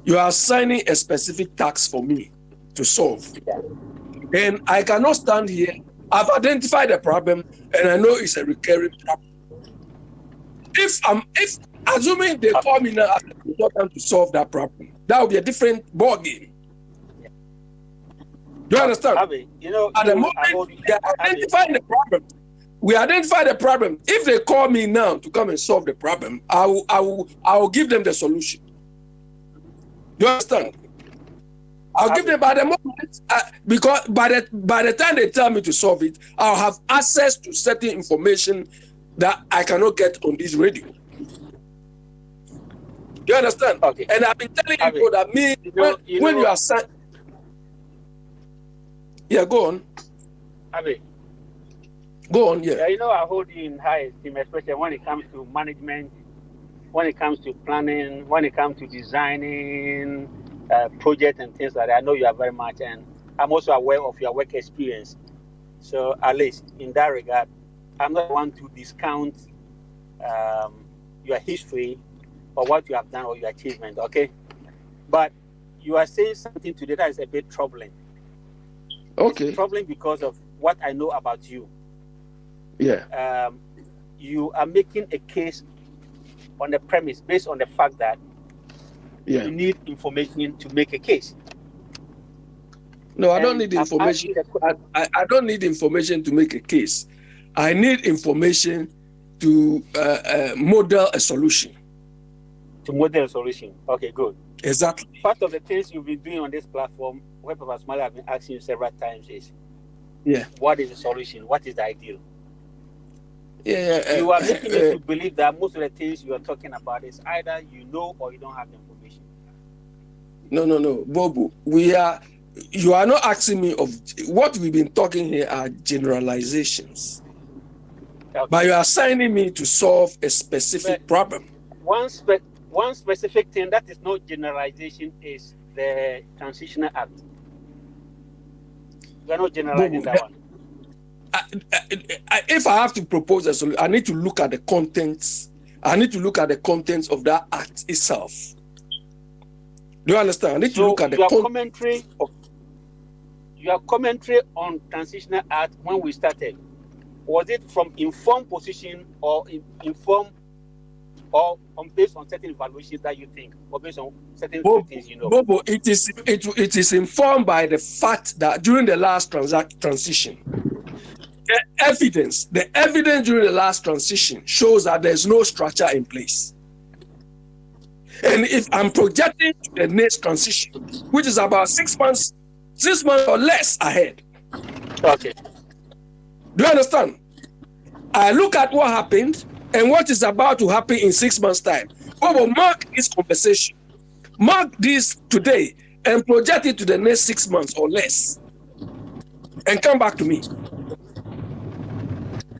a specific task for me to solve. And I cannot stand here. I've identified the problem, and I know it's a recurring problem. If assuming they call me now as a consultant to solve that problem, that would be a different ball game. Do you understand? Abi, at the moment they identify the problem, we identify the problem. If they call me now to come and solve the problem, I will give them the solution. Do you understand? I'll give them by the moment, because by the time they tell me to solve it, I'll have access to certain information that I cannot get on this radio. Do you understand? Okay. And I've been telling people that when you are signed. Yeah, go on. Abi, go on, yeah. I hold you in high esteem, especially when it comes to management, when it comes to planning, when it comes to designing projects and things like that. I know you are very much, and I'm also aware of your work experience. So at least in that regard, I'm not one to discount your history or what you have done or your achievement, okay? But you are saying something today that is a bit troubling. Okay. It's troubling because of what I know about you. Yeah. You are making a case on the premise based on the fact that you need information to make a case. No, I don't need information. I don't need information to make a case. I need information to model a solution. To model a solution. Okay, good. Exactly. Part of the things you've been doing on this platform, where Papa Smiley have been asking you several times is, what is the solution? What is the ideal? You are making me to believe that most of the things you are talking about is either you know or you don't have the information. No, Bobo. You are not asking me of what we've been talking here are generalizations. Okay. But you are assigning me to solve a specific problem. One specific thing that is not generalization is the Transitional Act. We are not generalizing that one. If I have to propose a solution, I need to look at the contents. I need to look at the contents of that act itself. Do you understand? I need to look at the commentary. Your commentary on Transitional Act when we started, was it from informed position or informed or based on certain evaluations that you think, or based on certain things you know? Bobo, it is informed by the fact that during the last transition, the evidence during the last transition shows that there's no structure in place. And if I'm projecting to the next transition, which is about 6 months or less ahead. Okay. Do you understand? I look at what happened and what is about to happen in 6 months' time. We will mark this conversation, mark this today, and project it to the next 6 months or less, and come back to me.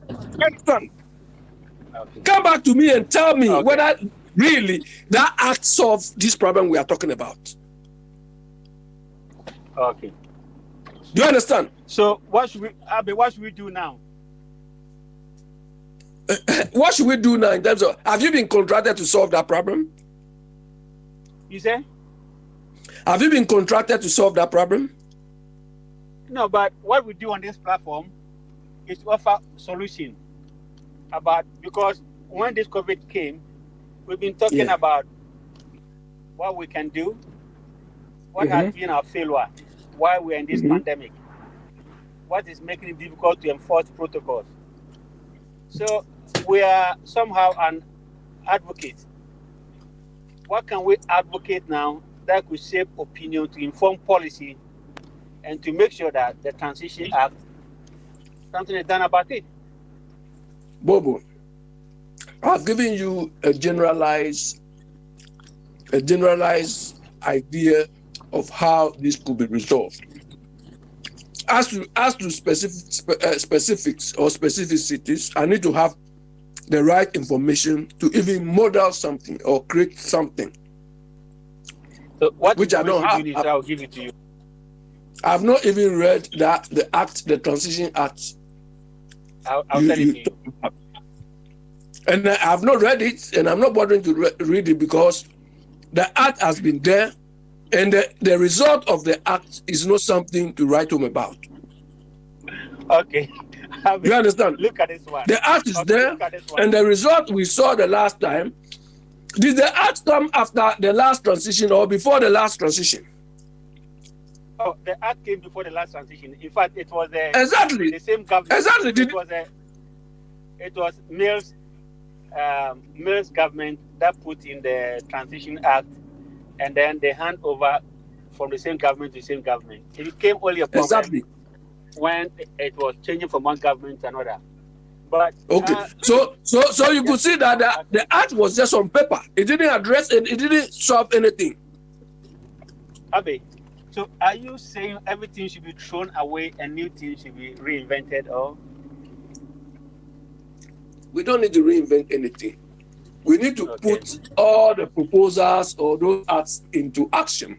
You understand? Okay. Come back to me and tell me whether really that act solves this problem we are talking about. Okay. Do you understand? So what should we do now? What should we do now in terms of, have you been contracted to solve that problem? You say? Have you been contracted to solve that problem? No, but what we do on this platform is to offer solution because when this COVID came, we've been talking about what we can do, what has been our failure, why we're in this pandemic, what is making it difficult to enforce protocols. So we are somehow an advocate. What can we advocate now that could shape opinion to inform policy and to make sure that the Transition Act, something is done about it? Bobo, I've given you a generalized idea of how this could be resolved. As to specifics or specificities, I need to have the right information to even model something or create something. So what which I don't have. You need, I'll give it to you. I've not even read the Transition Act. I'll tell it to you. And I've not read it, and I'm not bothering to read it because The act has been there, and the result of the act is not something to write home about. Okay. You understand? Look at this one. The act is there, and the result we saw the last time. Did the act come after the last transition or before the last transition? Oh, the act came before the last transition. In fact, it was the same government. Exactly. It was Mills government that put in the Transition Act, and then they hand over from the same government to the same government. It became only a problem when it was changing from one government to another. But okay, so you could see that the act was just on paper. It didn't address it. It didn't solve anything. Abe, so are you saying everything should be thrown away and new things should be reinvented, or? We don't need to reinvent anything. We need to put all the proposals or those acts into action.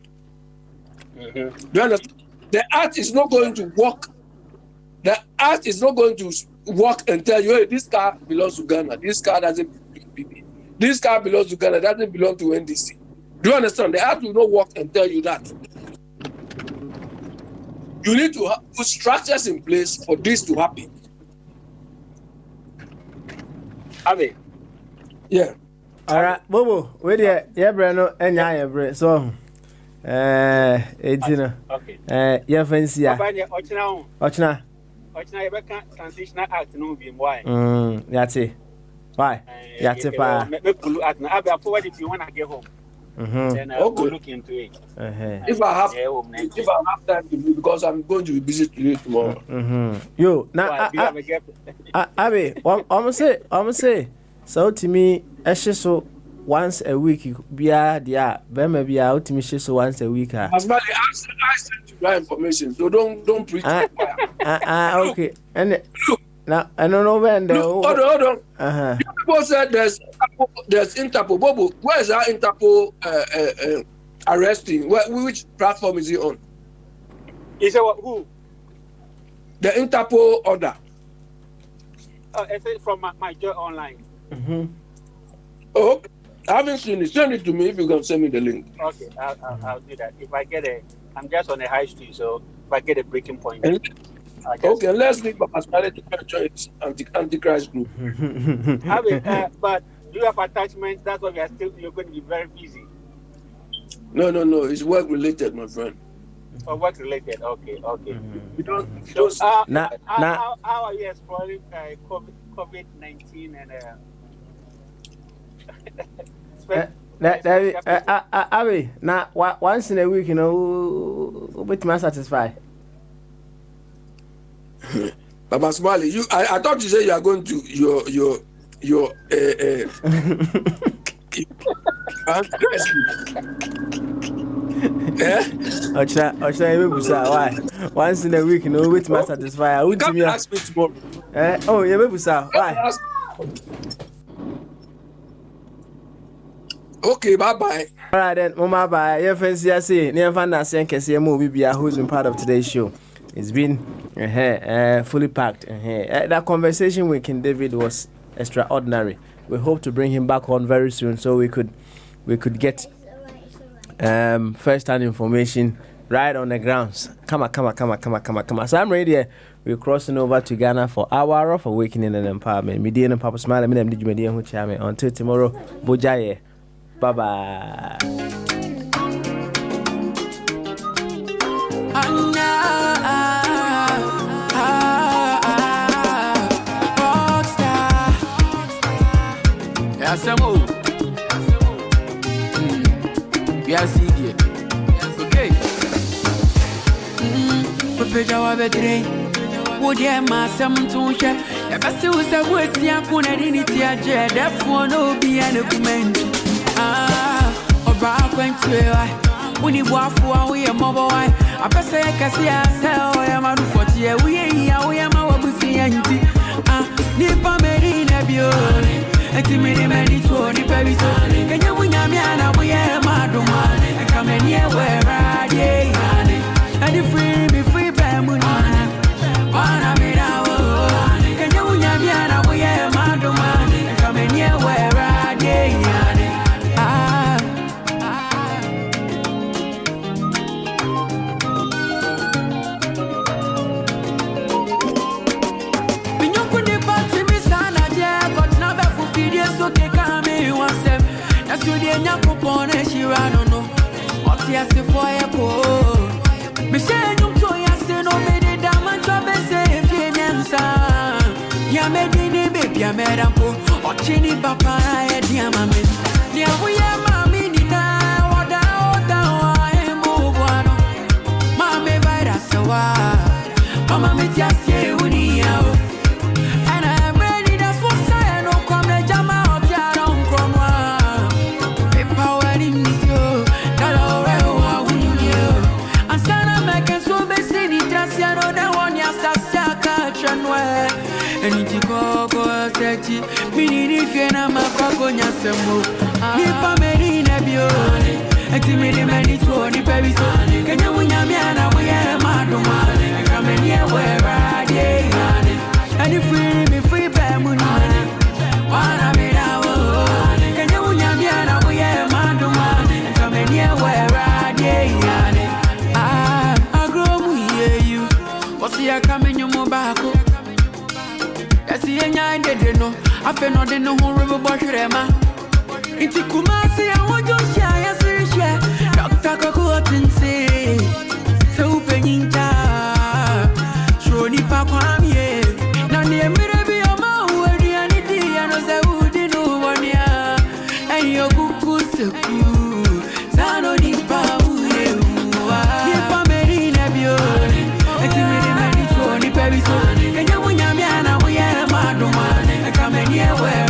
Mm-hmm. Do you understand? The act is not going to work. The act is not going to work and tell you, hey, this car belongs to Ghana. This car doesn't belong to PP. This car belongs to Ghana, doesn't belong to NDC. Do you understand? The act will not work and tell you that. You need to put structures in place for this to happen. Abe. Yeah. All right, Bobo, wait there. Yeah, Breno, and yeah, Bre. So, okay. Yeah, fancy. Ochina, you transitional act no be why. That's it. Why? That's it. Me pull act na. Abe, forward if you wanna get home. Then I'll look into it. If I have time to do, because I'm going to be busy today tomorrow. Yo, now, Abe, I'm say, so to me, so once a week, be there, maybe out to me, so once a week. As well, I sent you that information, so don't preach. Okay, and now I don't know when the hold on. People said there's Interpol. Bobo, where is our Interpol arresting? Which platform is he on? Is it who? The Interpol order. It's from my Joy Online. Oh, I haven't seen it. Send it to me if you can send me the link. Okay, I'll do that. If I get I'm just on the high street, so if I get a breaking point. Okay, let's leave Pascal to join Antichrist group. But do you have attachments? That's why you're going to be very busy. No. It's work related, my friend. Oh, work related. Okay. We don't. How are you exploring COVID-19 and? Abe, now once in a week, you know, which man satisfy. Baba Smiley, I thought you said you are going to your why? Once in a week, you know, which man satisfy. I wouldn't ask me tomorrow. Oh, yeah, why? Okay, bye-bye. All right, then, Mama, bye. Your fancy, I say, never find who's been part of today's show. It's been fully packed. That conversation with King David was extraordinary. We hope to bring him back on very soon so we could get first-hand information right on the grounds. Come on. So I'm ready there. We're crossing over to Ghana for our hour of awakening and empowerment. Me and Papa Smile, me and Dijume until tomorrow. Bojaye. Bye-bye. When you walk for we are mobile, I pass a cassia, I am out for tea. We am our pussy and Nipa Medina Bione, and Timmy Many to the baby. Can you win a man? We are Madumane, and come in here where I am. And you free bamboo. Can you win a man? We are Madumane, and come in here where I am. to the Yakupon and she ran on. What's the fire for? Michelle, you told us no many damage of a safe answer. Yamedini baby, Yamerampo, or Chini Papa, Diamami. Yeah, we are Mammy, what I move one. Mammy, virus, Mama, me just say, and I'm ready, that's what I know. Come, let Jama out, Yaron, come on. Power in this, that all you. And Sana make us so busy, just you know the one you start catching way. And it's go searchy, meaning if you're not my coconia, some Nipa Medina Bione, and Timmy Many Tony Baby Sonny, can you win a man? We are Madumane, and come in here where I did. And if we me free by money, wanna be now, can you win a man? We are Madumane, and come in here where I did. I grow you. What's the coming you mobile? That's the end I didn't know. I feel not in the whole river Boshrema. It's a Kumasi, I want to share. Dr. Cocotin say, so Peninta, Shoni Papa, yeah. Now, near me, be a man who are the entity, and as I would know one year, and your cuckoo, Sano di Pau, Nipa Medina Bione, and Timmy Many Tony Baby Sonny, and you win a man, we are Madumane, and come in here where